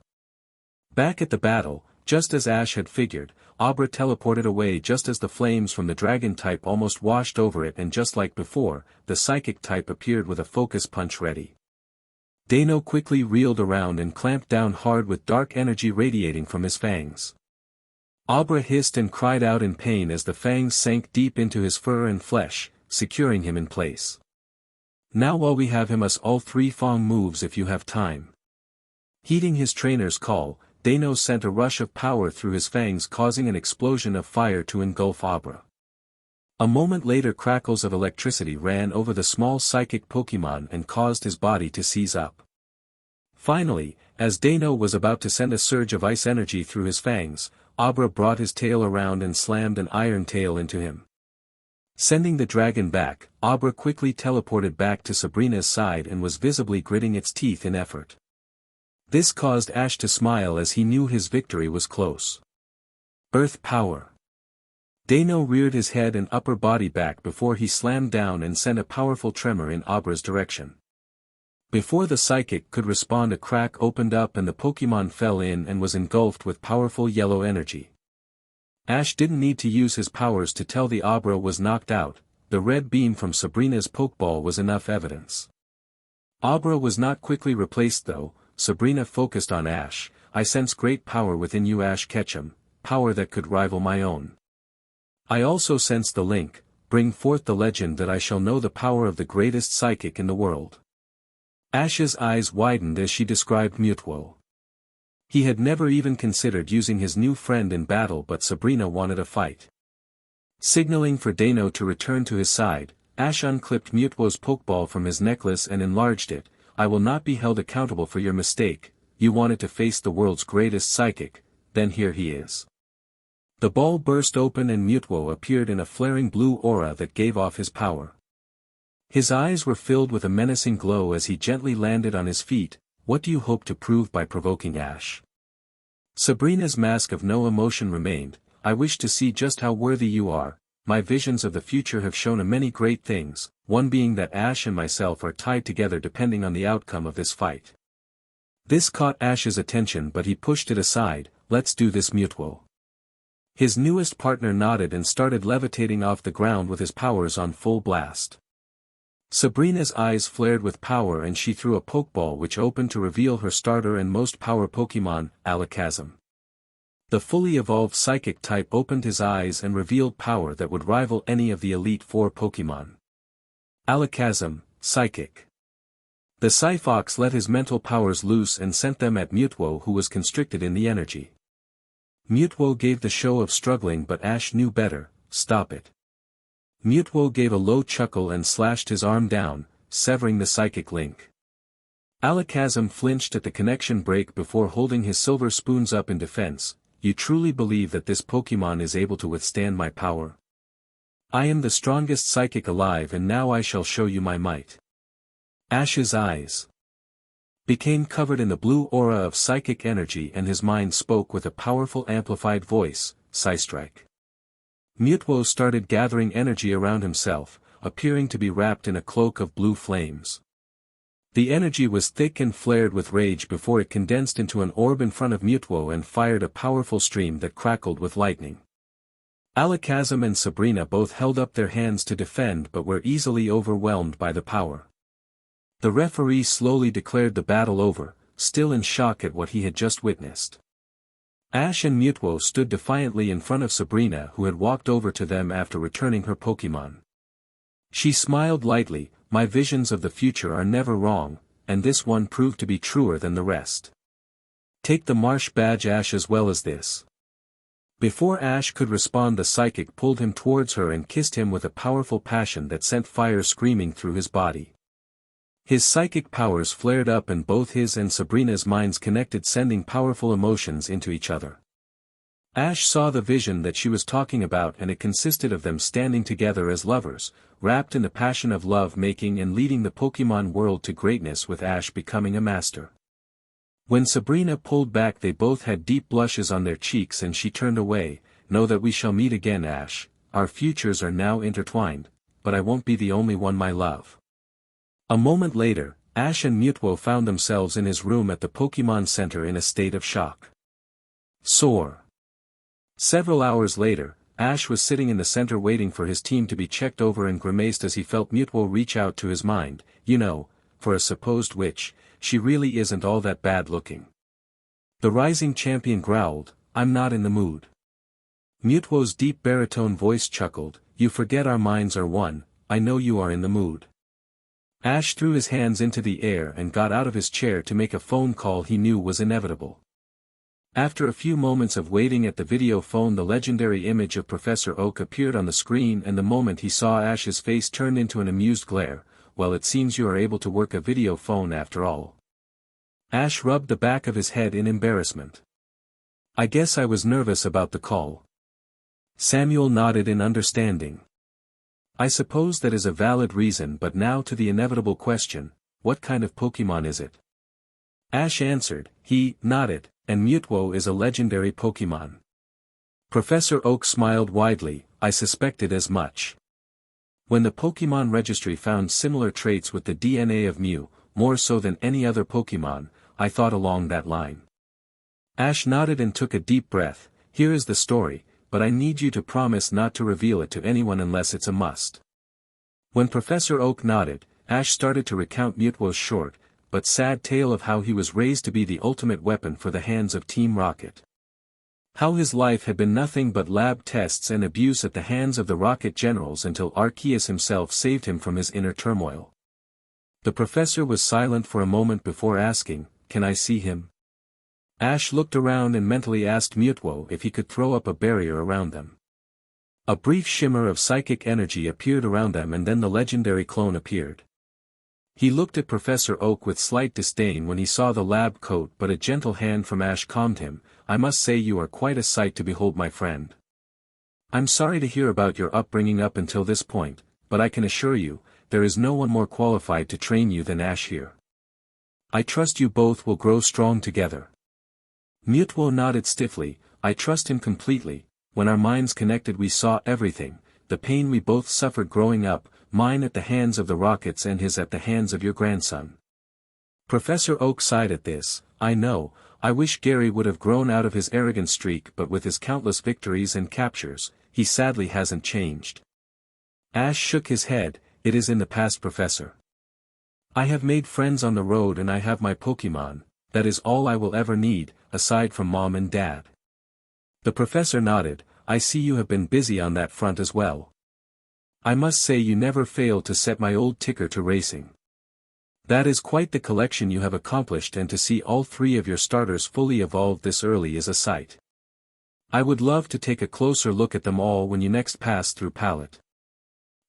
Back at the battle, just as Ash had figured, Abra teleported away just as the flames from the dragon type almost washed over it, and just like before, the psychic type appeared with a focus punch ready. Dano quickly reeled around and clamped down hard with dark energy radiating from his fangs. Abra hissed and cried out in pain as the fangs sank deep into his fur and flesh, securing him in place. Now while we have him, us all 3 Fong moves if you have time. Heeding his trainer's call, Dano sent a rush of power through his fangs, causing an explosion of fire to engulf Abra. A moment later, crackles of electricity ran over the small psychic Pokémon and caused his body to seize up. Finally, as Dano was about to send a surge of ice energy through his fangs, Abra brought his tail around and slammed an iron tail into him. Sending the dragon back, Abra quickly teleported back to Sabrina's side and was visibly gritting its teeth in effort. This caused Ash to smile as he knew his victory was close. Earth Power. Dano reared his head and upper body back before he slammed down and sent a powerful tremor in Abra's direction. Before the psychic could respond, a crack opened up and the Pokémon fell in and was engulfed with powerful yellow energy. Ash didn't need to use his powers to tell the Abra was knocked out. The red beam from Sabrina's Pokeball was enough evidence. Abra was not quickly replaced though. Sabrina focused on Ash. I sense great power within you, Ash Ketchum, power that could rival my own. I also sense the link, bring forth the legend that I shall know the power of the greatest psychic in the world." Ash's eyes widened as she described Mewtwo. He had never even considered using his new friend in battle, but Sabrina wanted a fight. Signaling for Dano to return to his side, Ash unclipped Mewtwo's Pokeball from his necklace and enlarged it. "I will not be held accountable for your mistake. You wanted to face the world's greatest psychic, then here he is." The ball burst open and Mewtwo appeared in a flaring blue aura that gave off his power. His eyes were filled with a menacing glow as he gently landed on his feet. "What do you hope to prove by provoking Ash?" Sabrina's mask of no emotion remained. "I wish to see just how worthy you are. My visions of the future have shown many great things, one being that Ash and myself are tied together depending on the outcome of this fight." This caught Ash's attention, but he pushed it aside. "Let's do this, Mewtwo." His newest partner nodded and started levitating off the ground with his powers on full blast. Sabrina's eyes flared with power and she threw a Pokeball which opened to reveal her starter and most power Pokemon, Alakazam. The fully evolved psychic type opened his eyes and revealed power that would rival any of the Elite Four Pokemon. Alakazam, Psychic. The Psyfox let his mental powers loose and sent them at Mewtwo, who was constricted in the energy. Mewtwo gave the show of struggling, but Ash knew better. "Stop it." Mewtwo gave a low chuckle and slashed his arm down, severing the psychic link. Alakazam flinched at the connection break before holding his silver spoons up in defense. "You truly believe that this Pokemon is able to withstand my power? I am the strongest psychic alive, and now I shall show you my might." Ash's eyes became covered in the blue aura of psychic energy and his mind spoke with a powerful amplified voice, "Psystrike." Mewtwo started gathering energy around himself, appearing to be wrapped in a cloak of blue flames. The energy was thick and flared with rage before it condensed into an orb in front of Mewtwo and fired a powerful stream that crackled with lightning. Alakazam and Sabrina both held up their hands to defend but were easily overwhelmed by the power. The referee slowly declared the battle over, still in shock at what he had just witnessed. Ash and Mewtwo stood defiantly in front of Sabrina, who had walked over to them after returning her Pokemon. She smiled lightly. "My visions of the future are never wrong, and this one proved to be truer than the rest. Take the Marsh badge, Ash, as well as this." Before Ash could respond, the psychic pulled him towards her and kissed him with a powerful passion that sent fire screaming through his body. His psychic powers flared up and both his and Sabrina's minds connected, sending powerful emotions into each other. Ash saw the vision that she was talking about, and it consisted of them standing together as lovers, wrapped in the passion of love-making and leading the Pokemon world to greatness, with Ash becoming a master. When Sabrina pulled back, they both had deep blushes on their cheeks and she turned away. "Know that we shall meet again, Ash. Our futures are now intertwined, but I won't be the only one, my love." A moment later, Ash and Mewtwo found themselves in his room at the Pokemon Center in a state of shock. Soar. Several hours later, Ash was sitting in the center waiting for his team to be checked over and grimaced as he felt Mewtwo reach out to his mind. "You know, for a supposed witch, she really isn't all that bad looking." The rising champion growled, "I'm not in the mood." Mewtwo's deep baritone voice chuckled, "You forget our minds are one. I know you are in the mood." Ash threw his hands into the air and got out of his chair to make a phone call he knew was inevitable. After a few moments of waiting at the video phone, the legendary image of Professor Oak appeared on the screen, and the moment he saw Ash's face turned into an amused glare. "Well, it seems you are able to work a video phone after all." Ash rubbed the back of his head in embarrassment. "I guess I was nervous about the call." Samuel nodded in understanding. "I suppose that is a valid reason, but now to the inevitable question, what kind of Pokemon is it?" Ash answered. He nodded, "And Mewtwo is a legendary Pokemon." Professor Oak smiled widely. "I suspected as much. When the Pokemon Registry found similar traits with the DNA of Mew, more so than any other Pokemon, I thought along that line." Ash nodded and took a deep breath. "Here is the story, but I need you to promise not to reveal it to anyone unless it's a must." When Professor Oak nodded, Ash started to recount Mewtwo's short, but sad tale of how he was raised to be the ultimate weapon for the hands of Team Rocket. How his life had been nothing but lab tests and abuse at the hands of the rocket generals until Arceus himself saved him from his inner turmoil. The professor was silent for a moment before asking, "Can I see him?" Ash looked around and mentally asked Mewtwo if he could throw up a barrier around them. A brief shimmer of psychic energy appeared around them and then the legendary clone appeared. He looked at Professor Oak with slight disdain when he saw the lab coat, but a gentle hand from Ash calmed him. "I must say you are quite a sight to behold, my friend. I'm sorry to hear about your upbringing up until this point, but I can assure you, there is no one more qualified to train you than Ash here. I trust you both will grow strong together." Mewtwo nodded stiffly. "I trust him completely. When our minds connected we saw everything, the pain we both suffered growing up, mine at the hands of the rockets and his at the hands of your grandson." Professor Oak sighed at this. "I know, I wish Gary would have grown out of his arrogant streak, but with his countless victories and captures, he sadly hasn't changed." Ash shook his head. "It is in the past, Professor. I have made friends on the road and I have my Pokémon, that is all I will ever need, aside from Mom and Dad." The professor nodded. "I see you have been busy on that front as well. I must say you never fail to set my old ticker to racing. That is quite the collection you have accomplished, and to see all three of your starters fully evolved this early is a sight. I would love to take a closer look at them all when you next pass through Pallet."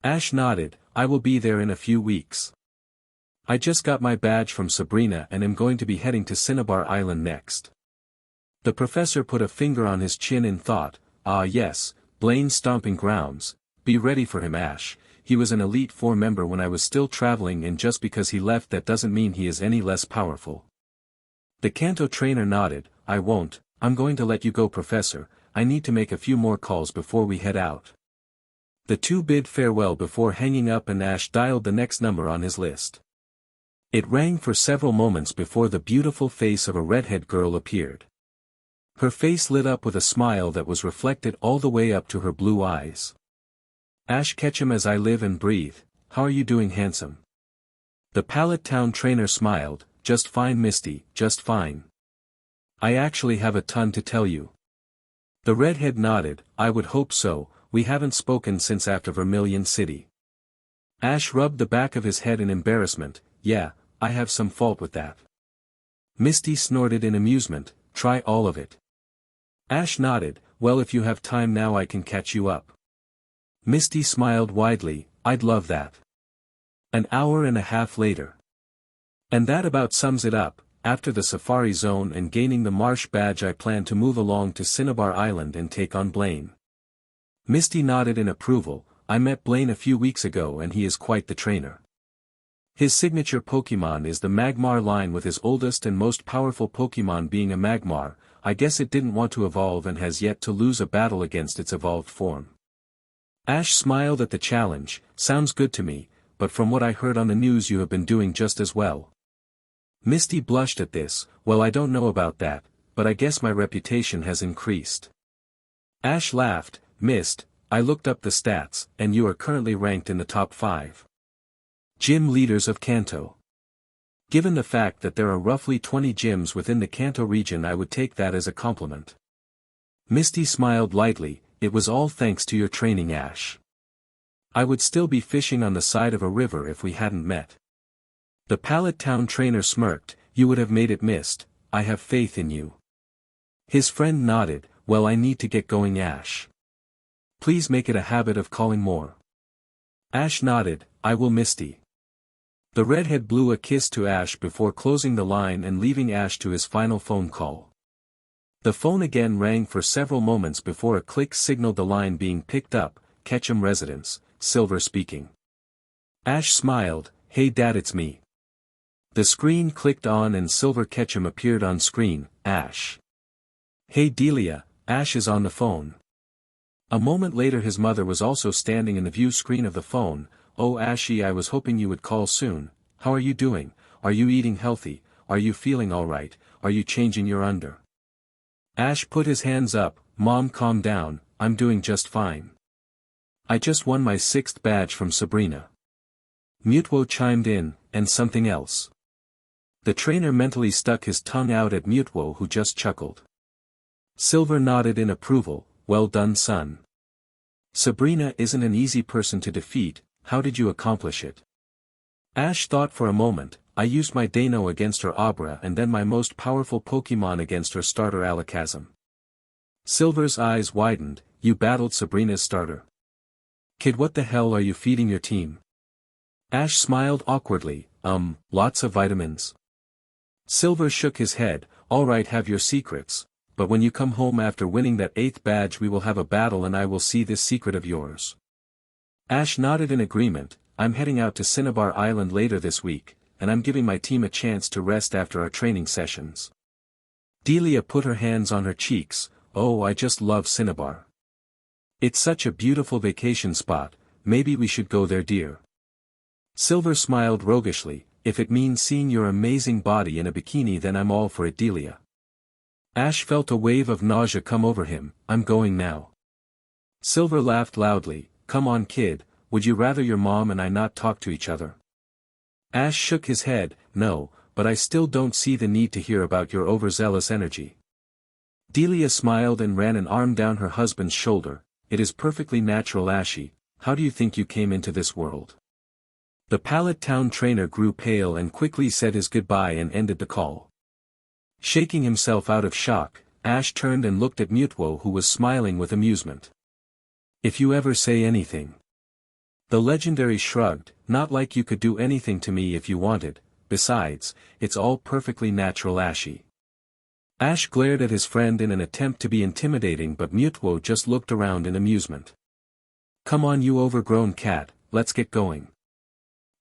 Ash nodded. "I will be there in a few weeks. I just got my badge from Sabrina and am going to be heading to Cineabar Island next." The professor put a finger on his chin in thought. "Ah yes, Blaine's stomping grounds. Be ready for him, Ash. He was an Elite Four member when I was still traveling, and just because he left that doesn't mean he is any less powerful." The Kanto trainer nodded. "I won't. I'm going to let you go, Professor. I need to make a few more calls before we head out." The two bid farewell before hanging up and Ash dialed the next number on his list. It rang for several moments before the beautiful face of a redhead girl appeared. Her face lit up with a smile that was reflected all the way up to her blue eyes. "Ash Ketchum, as I live and breathe, how are you doing, handsome?" The Pallet Town trainer smiled. "Just fine, Misty, just fine. I actually have a ton to tell you." The redhead nodded. "I would hope so, we haven't spoken since after Vermilion City." Ash rubbed the back of his head in embarrassment. "Yeah, I have some fault with that." Misty snorted in amusement. "Try all of it." Ash nodded. "Well, if you have time now I can catch you up." Misty smiled widely. "I'd love that." An hour and a half later. And that about sums it up. After the Safari Zone and gaining the Marsh badge, I plan to move along to Cineabar Island and take on Blaine. Misty nodded in approval. "I met Blaine a few weeks ago and he is quite the trainer. His signature Pokémon is the Magmar line, with his oldest and most powerful Pokémon being a Magmar. I guess it didn't want to evolve and has yet to lose a battle against its evolved form." Ash smiled at the challenge. "Sounds good to me, but from what I heard on the news you have been doing just as well." Misty blushed at this. "Well, I don't know about that, but I guess my reputation has increased." Ash laughed. "Mist, I looked up the stats, and you are currently ranked in the top 5 gym leaders of Kanto. Given the fact that there are roughly 20 gyms within the Kanto region, I would take that as a compliment." Misty smiled lightly. "It was all thanks to your training, Ash. I would still be fishing on the side of a river if we hadn't met." The Pallet Town trainer smirked. "You would have made it, Mist. I have faith in you." His friend nodded. "Well, I need to get going, Ash. Please make it a habit of calling more." Ash nodded. "I will, Misty." The redhead blew a kiss to Ash before closing the line and leaving Ash to his final phone call. The phone again rang for several moments before a click signaled the line being picked up. "Ketchum Residence, Silver speaking." Ash smiled. "Hey Dad, it's me." The screen clicked on and Silver Ketchum appeared on screen. "Ash." "Hey Delia, Ash is on the phone." A moment later his mother was also standing in the view screen of the phone. "Oh Ashy, I was hoping you would call soon. How are you doing? Are you eating healthy? Are you feeling alright? Are you changing your under?" Ash put his hands up. "Mom, calm down, I'm doing just fine. I just won my 6th badge from Sabrina." Mewtwo chimed in, "And something else." The trainer mentally stuck his tongue out at Mewtwo, who just chuckled. Silver nodded in approval, well done son. Sabrina isn't an easy person to defeat, how did you accomplish it? Ash thought for a moment, I used my Dano against her Abra and then my most powerful Pokémon against her starter Alakazam. Silver's eyes widened, you battled Sabrina's starter. Kid, what the hell are you feeding your team? Ash smiled awkwardly, lots of vitamins. Silver shook his head, alright, have your secrets, but when you come home after winning that 8th badge we will have a battle and I will see this secret of yours. Ash nodded in agreement, I'm heading out to Cineabar Island later this week, and I'm giving my team a chance to rest after our training sessions. Delia put her hands on her cheeks, oh I just love Cineabar. It's such a beautiful vacation spot, maybe we should go there dear. Silver smiled roguishly, if it means seeing your amazing body in a bikini then I'm all for it Delia. Ash felt a wave of nausea come over him, I'm going now. Silver laughed loudly, come on kid, would you rather your mom and I not talk to each other? Ash shook his head, no, but I still don't see the need to hear about your overzealous energy. Delia smiled and ran an arm down her husband's shoulder, it is perfectly natural Ashy, how do you think you came into this world? The Pallet town trainer grew pale and quickly said his goodbye and ended the call. Shaking himself out of shock, Ash turned and looked at Mewtwo who was smiling with amusement. If you ever say anything. The legendary shrugged, not like you could do anything to me if you wanted, besides, it's all perfectly natural Ashy. Ash glared at his friend in an attempt to be intimidating but Mewtwo just looked around in amusement. Come on you overgrown cat, let's get going.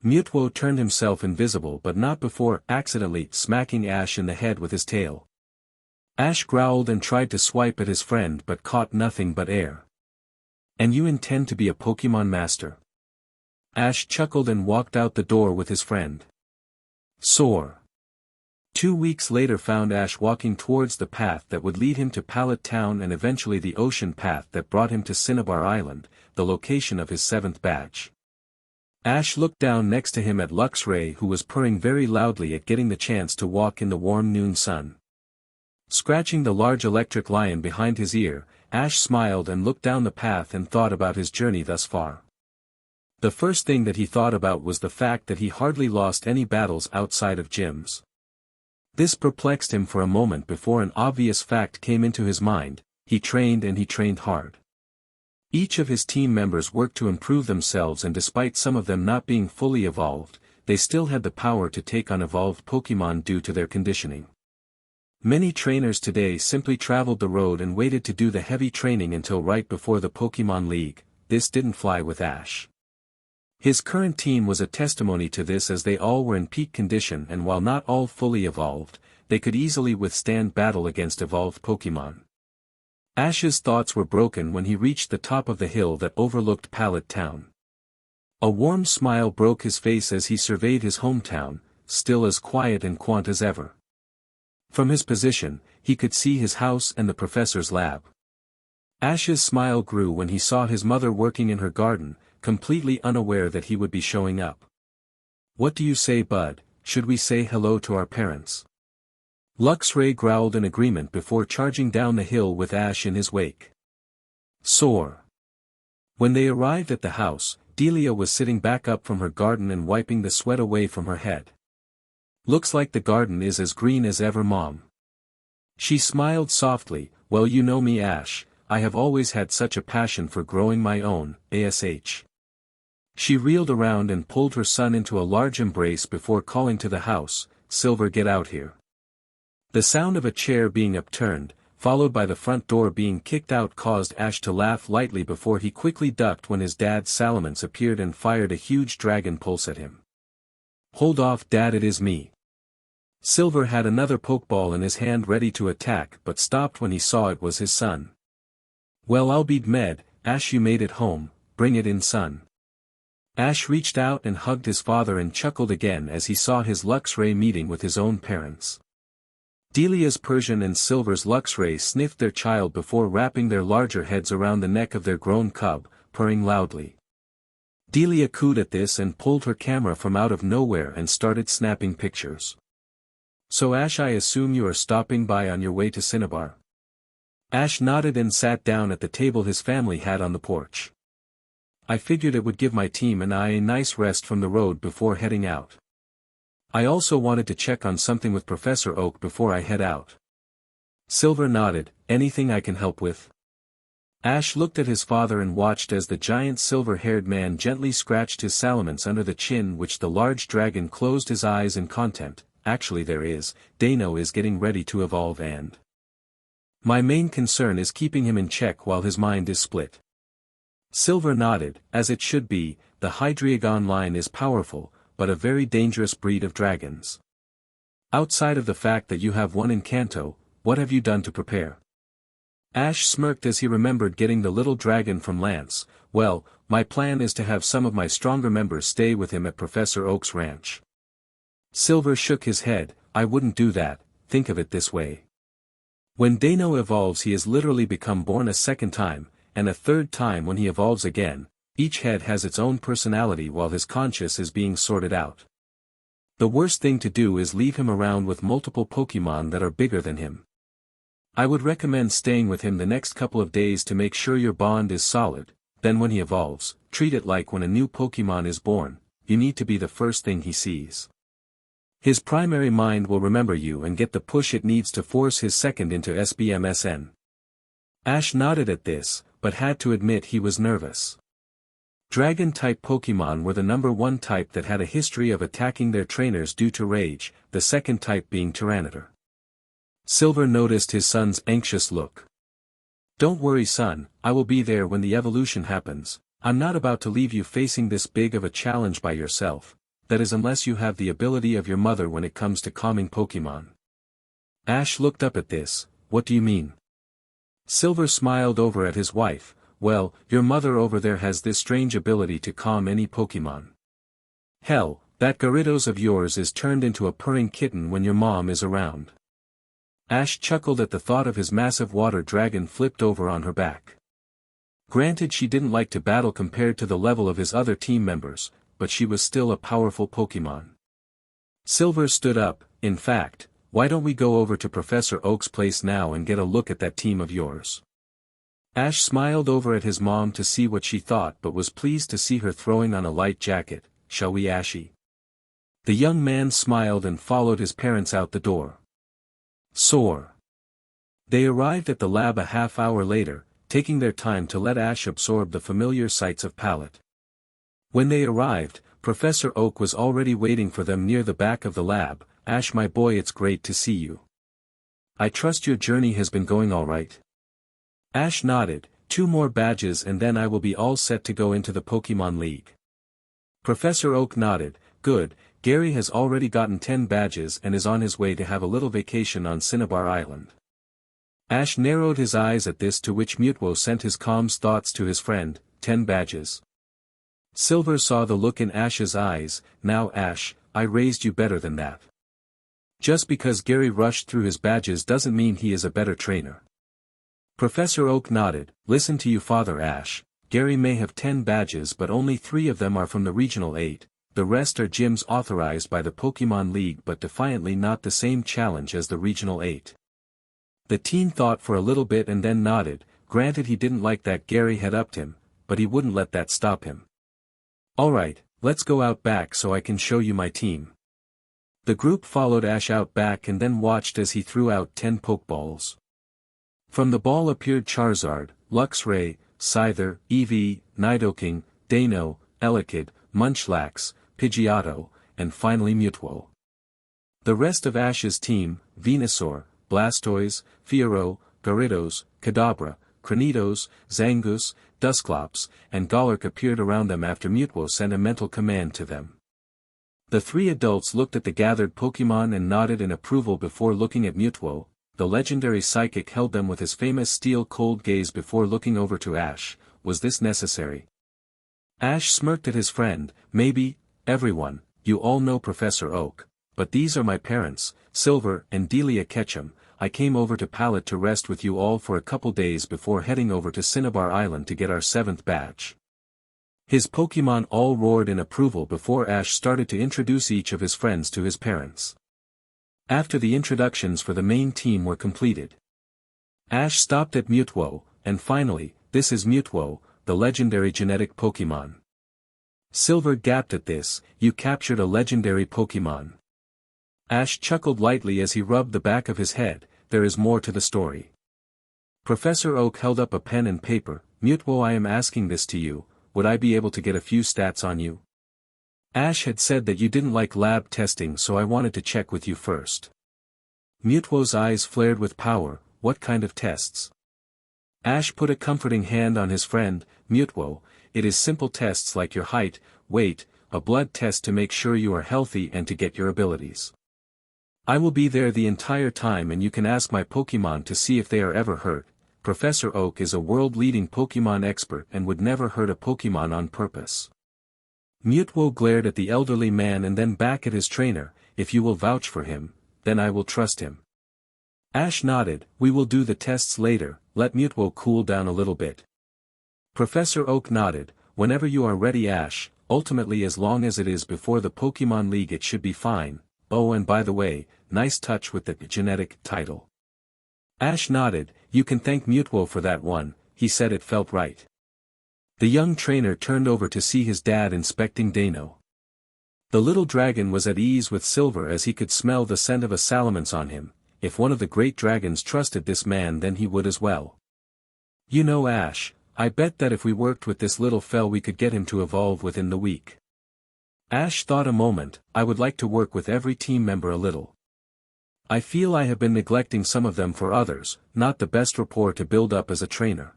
Mewtwo turned himself invisible but not before accidentally smacking Ash in the head with his tail. Ash growled and tried to swipe at his friend but caught nothing but air. And you intend to be a Pokémon master? Ash chuckled and walked out the door with his friend. Soar. 2 weeks later found Ash walking towards the path that would lead him to Pallet Town and eventually the ocean path that brought him to Cineabar Island, the location of his 7th badge. Ash looked down next to him at Luxray who was purring very loudly at getting the chance to walk in the warm noon sun. Scratching the large electric lion behind his ear, Ash smiled and looked down the path and thought about his journey thus far. The first thing that he thought about was the fact that he hardly lost any battles outside of gyms. This perplexed him for a moment before an obvious fact came into his mind, he trained and he trained hard. Each of his team members worked to improve themselves and despite some of them not being fully evolved, they still had the power to take on evolved Pokémon due to their conditioning. Many trainers today simply traveled the road and waited to do the heavy training until right before the Pokémon League, this didn't fly with Ash. His current team was a testimony to this as they all were in peak condition and while not all fully evolved, they could easily withstand battle against evolved Pokémon. Ash's thoughts were broken when he reached the top of the hill that overlooked Pallet Town. A warm smile broke his face as he surveyed his hometown, still as quiet and quaint as ever. From his position, he could see his house and the professor's lab. Ash's smile grew when he saw his mother working in her garden, completely unaware that he would be showing up. What do you say, bud, should we say hello to our parents? Luxray growled in agreement before charging down the hill with Ash in his wake. Soar. When they arrived at the house, Delia was sitting back up from her garden and wiping the sweat away from her head. Looks like the garden is as green as ever, Mom. She smiled softly, well you know me Ash, I have always had such a passion for growing my own, ASH. She reeled around and pulled her son into a large embrace before calling to the house, Silver, get out here. The sound of a chair being upturned, followed by the front door being kicked out caused Ash to laugh lightly before he quickly ducked when his dad Salamence appeared and fired a huge dragon pulse at him. Hold off Dad, it is me. Silver had another Pokeball in his hand ready to attack but stopped when he saw it was his son. Well I'll be med, Ash, you made it home, bring it in son. Ash reached out and hugged his father and chuckled again as he saw his Luxray meeting with his own parents. Delia's Persian and Silver's Luxray sniffed their child before wrapping their larger heads around the neck of their grown cub, purring loudly. Delia cooed at this and pulled her camera from out of nowhere and started snapping pictures. So Ash, I assume you are stopping by on your way to Cineabar. Ash nodded and sat down at the table his family had on the porch. I figured it would give my team and I a nice rest from the road before heading out. I also wanted to check on something with Professor Oak before I head out. Silver nodded. Anything I can help with? Ash looked at his father and watched as the giant silver-haired man gently scratched his salamence under the chin, which the large dragon closed his eyes in contempt. Actually Dano is getting ready to evolve and my main concern is keeping him in check while his mind is split. Silver nodded. As it should be, the Hydreigon line is powerful, but a very dangerous breed of dragons. Outside of the fact that you have one in Kanto, what have you done to prepare? Ash smirked as he remembered getting the little dragon from Lance. Well, my plan is to have some of my stronger members stay with him at Professor Oak's ranch. Silver shook his head. I wouldn't do that. Think of it this way. When Dano evolves he is literally become born a second time, and a third time when he evolves again. Each head has its own personality while his conscience is being sorted out. The worst thing to do is leave him around with multiple Pokémon that are bigger than him. I would recommend staying with him the next couple of days to make sure your bond is solid. Then when he evolves, treat it like when a new Pokémon is born. You need to be the first thing he sees. His primary mind will remember you and get the push it needs to force his second into SBMSN. Ash nodded at this, but had to admit he was nervous. Dragon-type Pokémon were the number one type that had a history of attacking their trainers due to rage, the second type being Tyranitar. Silver noticed his son's anxious look. Don't worry son, I will be there when the evolution happens. I'm not about to leave you facing this big of a challenge by yourself. That is unless you have the ability of your mother when it comes to calming Pokémon. Ash looked up at this. What do you mean? Silver smiled over at his wife. Well, your mother over there has this strange ability to calm any Pokémon. Hell, that Gyarados of yours is turned into a purring kitten when your mom is around. Ash chuckled at the thought of his massive water dragon flipped over on her back. Granted she didn't like to battle compared to the level of his other team members, but she was still a powerful Pokémon. Silver stood up. In fact, why don't we go over to Professor Oak's place now and get a look at that team of yours? Ash smiled over at his mom to see what she thought but was pleased to see her throwing on a light jacket. Shall we, Ashy? The young man smiled and followed his parents out the door. Soar. They arrived at the lab a half hour later, taking their time to let Ash absorb the familiar sights of Pallet. When they arrived, Professor Oak was already waiting for them near the back of the lab. Ash my boy, it's great to see you. I trust your journey has been going all right. Ash nodded. 2 more badges and then I will be all set to go into the Pokémon League. Professor Oak nodded. Good, Gary has already gotten 10 badges and is on his way to have a little vacation on Cineabar Island. Ash narrowed his eyes at this, to which Mewtwo sent his calm thoughts to his friend. 10 badges. Silver saw the look in Ash's eyes. Now Ash, I raised you better than that. Just because Gary rushed through his badges doesn't mean he is a better trainer. Professor Oak nodded. Listen to you father Ash, Gary may have 10 badges but only 3 of them are from the Regional 8, the rest are gyms authorized by the Pokémon League but defiantly not the same challenge as the Regional 8. The teen thought for a little bit and then nodded. Granted he didn't like that Gary had upped him, but he wouldn't let that stop him. Alright, let's go out back so I can show you my team. The group followed Ash out back and then watched as he threw out 10 Pokeballs. From the ball appeared Charizard, Luxray, Scyther, Eevee, Nidoking, Dano, Elekid, Munchlax, Pidgeotto, and finally Mewtwo. The rest of Ash's team, Venusaur, Blastoise, Spearow, Gyarados, Kadabra, Cranidos, Zangoose, Dusclops, and Golurk appeared around them after Mewtwo sent a mental command to them. The 3 adults looked at the gathered Pokémon and nodded in approval before looking at Mewtwo. The legendary psychic held them with his famous steel-cold gaze before looking over to Ash. Was this necessary? Ash smirked at his friend. Maybe, everyone, you all know Professor Oak, but these are my parents, Silver and Delia Ketchum. I came over to Pallet to rest with you all for a couple days before heading over to Cineabar Island to get our 7th badge. His Pokémon all roared in approval before Ash started to introduce each of his friends to his parents. After the introductions for the main team were completed, Ash stopped at Mewtwo, and finally, this is Mewtwo, the legendary genetic Pokémon. Silver gasped at this, you captured a legendary Pokémon. Ash chuckled lightly as he rubbed the back of his head, there is more to the story. Professor Oak held up a pen and paper, Mewtwo, I am asking this to you, would I be able to get a few stats on you? Ash had said that you didn't like lab testing, so I wanted to check with you first. Mewtwo's eyes flared with power, what kind of tests? Ash put a comforting hand on his friend, Mewtwo, it is simple tests like your height, weight, a blood test to make sure you are healthy and to get your abilities. I will be there the entire time and you can ask my Pokémon to see if they are ever hurt. Professor Oak is a world-leading Pokémon expert and would never hurt a Pokémon on purpose. Mewtwo glared at the elderly man and then back at his trainer, if you will vouch for him, then I will trust him. Ash nodded, we will do the tests later, let Mewtwo cool down a little bit. Professor Oak nodded, whenever you are ready Ash, ultimately as long as it is before the Pokémon League it should be fine, oh and by the way, nice touch with the genetic title. Ash nodded, you can thank Mewtwo for that one, he said it felt right. The young trainer turned over to see his dad inspecting Dano. The little dragon was at ease with Silver as he could smell the scent of a salamence on him, if one of the great dragons trusted this man then he would as well. You know Ash, I bet that if we worked with this little fell we could get him to evolve within the week. Ash thought a moment, I would like to work with every team member a little. I feel I have been neglecting some of them for others, not the best rapport to build up as a trainer.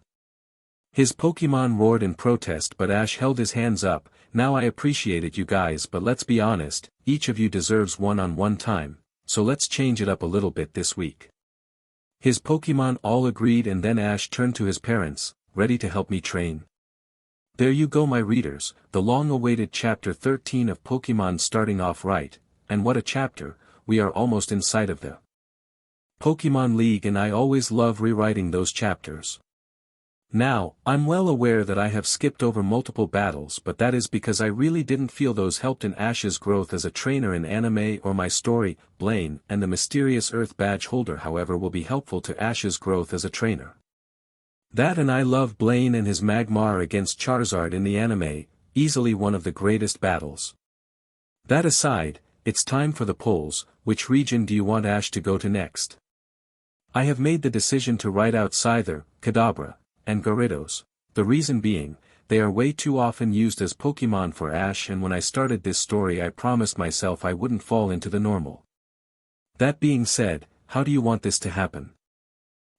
His Pokémon roared in protest but Ash held his hands up, now I appreciate it you guys but let's be honest, each of you deserves one-on-one time, so let's change it up a little bit this week. His Pokémon all agreed and then Ash turned to his parents, ready to help me train. There you go my readers, the long-awaited chapter 13 of Pokémon starting off right, and what a chapter, we are almost inside of the Pokémon League and I always love rewriting those chapters. Now, I'm well aware that I have skipped over multiple battles but that is because I really didn't feel those helped in Ash's growth as a trainer in anime or my story. Blaine and the mysterious Earth badge holder however will be helpful to Ash's growth as a trainer. That and I love Blaine and his Magmar against Charizard in the anime, easily one of the greatest battles. That aside, it's time for the polls, which region do you want Ash to go to next? I have made the decision to write out Scyther, Kadabra, and Gyarados, the reason being, they are way too often used as Pokémon for Ash and when I started this story I promised myself I wouldn't fall into the normal. That being said, how do you want this to happen?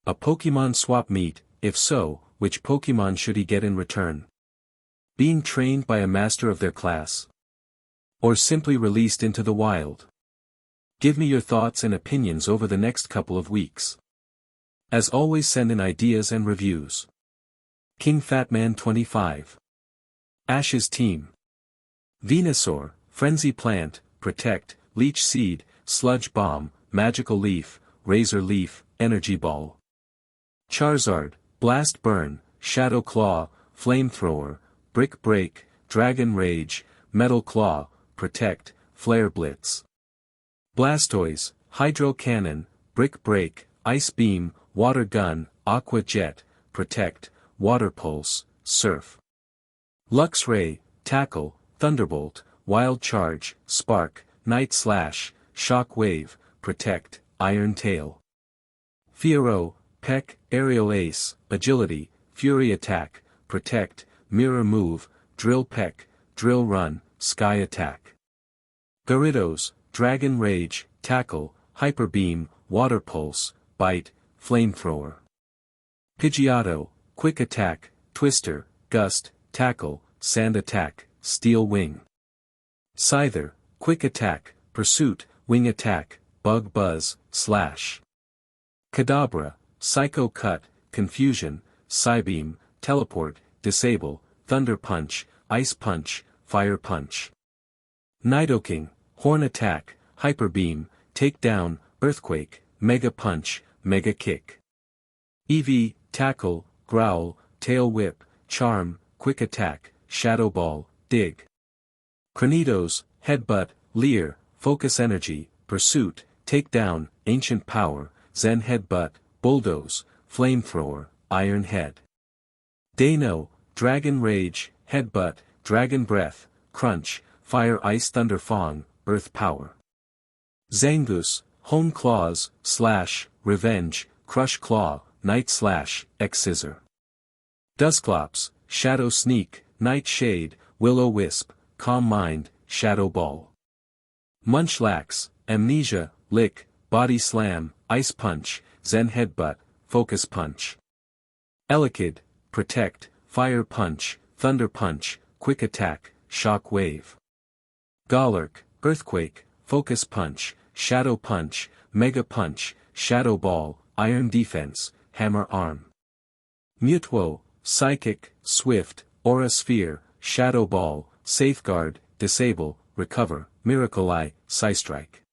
A Pokémon swap meet, if so, which Pokémon should he get in return? Being trained by a master of their class? Or simply released into the wild? Give me your thoughts and opinions over the next couple of weeks. As always send in ideas and reviews. King Fatman 25. Ash's team. Venusaur, Frenzy Plant, Protect, Leech Seed, Sludge Bomb, Magical Leaf, Razor Leaf, Energy Ball. Charizard, Blast Burn, Shadow Claw, Flamethrower, Brick Break, Dragon Rage, Metal Claw, Protect, Flare Blitz. Blastoise, Hydro Cannon, Brick Break, Ice Beam, Water Gun, Aqua Jet, Protect, Water Pulse, Surf. Luxray, Tackle, Thunderbolt, Wild Charge, Spark, Night Slash, Shock Wave, Protect, Iron Tail. Spearow, Peck, Aerial Ace, Agility, Fury Attack, Protect, Mirror Move, Drill Peck, Drill Run, Sky Attack. Gyarados, Dragon Rage, Tackle, Hyper Beam, Water Pulse, Bite, Flamethrower. Pidgeotto, Quick Attack, Twister, Gust, Tackle, Sand Attack, Steel Wing. Scyther, Quick Attack, Pursuit, Wing Attack, Bug Buzz, Slash. Kadabra, Psycho Cut, Confusion, Psybeam, Teleport, Disable, Thunder Punch, Ice Punch, Fire Punch. Nidoking, Horn Attack, Hyper Beam, Takedown, Earthquake, Mega Punch, Mega Kick. Eevee, Tackle, Growl, Tail Whip, Charm, Quick Attack, Shadow Ball, Dig. Cranidos, Headbutt, Leer, Focus Energy, Pursuit, Takedown, Ancient Power, Zen Headbutt, Bulldoze, Flamethrower, Iron Head. Dano, Dragon Rage, Headbutt, Dragon Breath, Crunch, Fire Ice Thunder Fang, Earth Power. Zangoose, Hone Claws, Slash, Revenge, Crush Claw, Night Slash, X-Scissor. Dusclops, Shadow Sneak, Night Shade, Will-O-Wisp, Calm Mind, Shadow Ball. Munchlax, Amnesia, Lick, Body Slam, Ice Punch, Zen Headbutt, Focus Punch. Elekid, Protect, Fire Punch, Thunder Punch, Quick Attack, Shock Wave. Golurk, Earthquake, Focus Punch, Shadow Punch, Mega Punch, Shadow Ball, Iron Defense, Hammer Arm. Mewtwo, Psychic, Swift, Aura Sphere, Shadow Ball, Safeguard, Disable, Recover, Miracle Eye, Psystrike.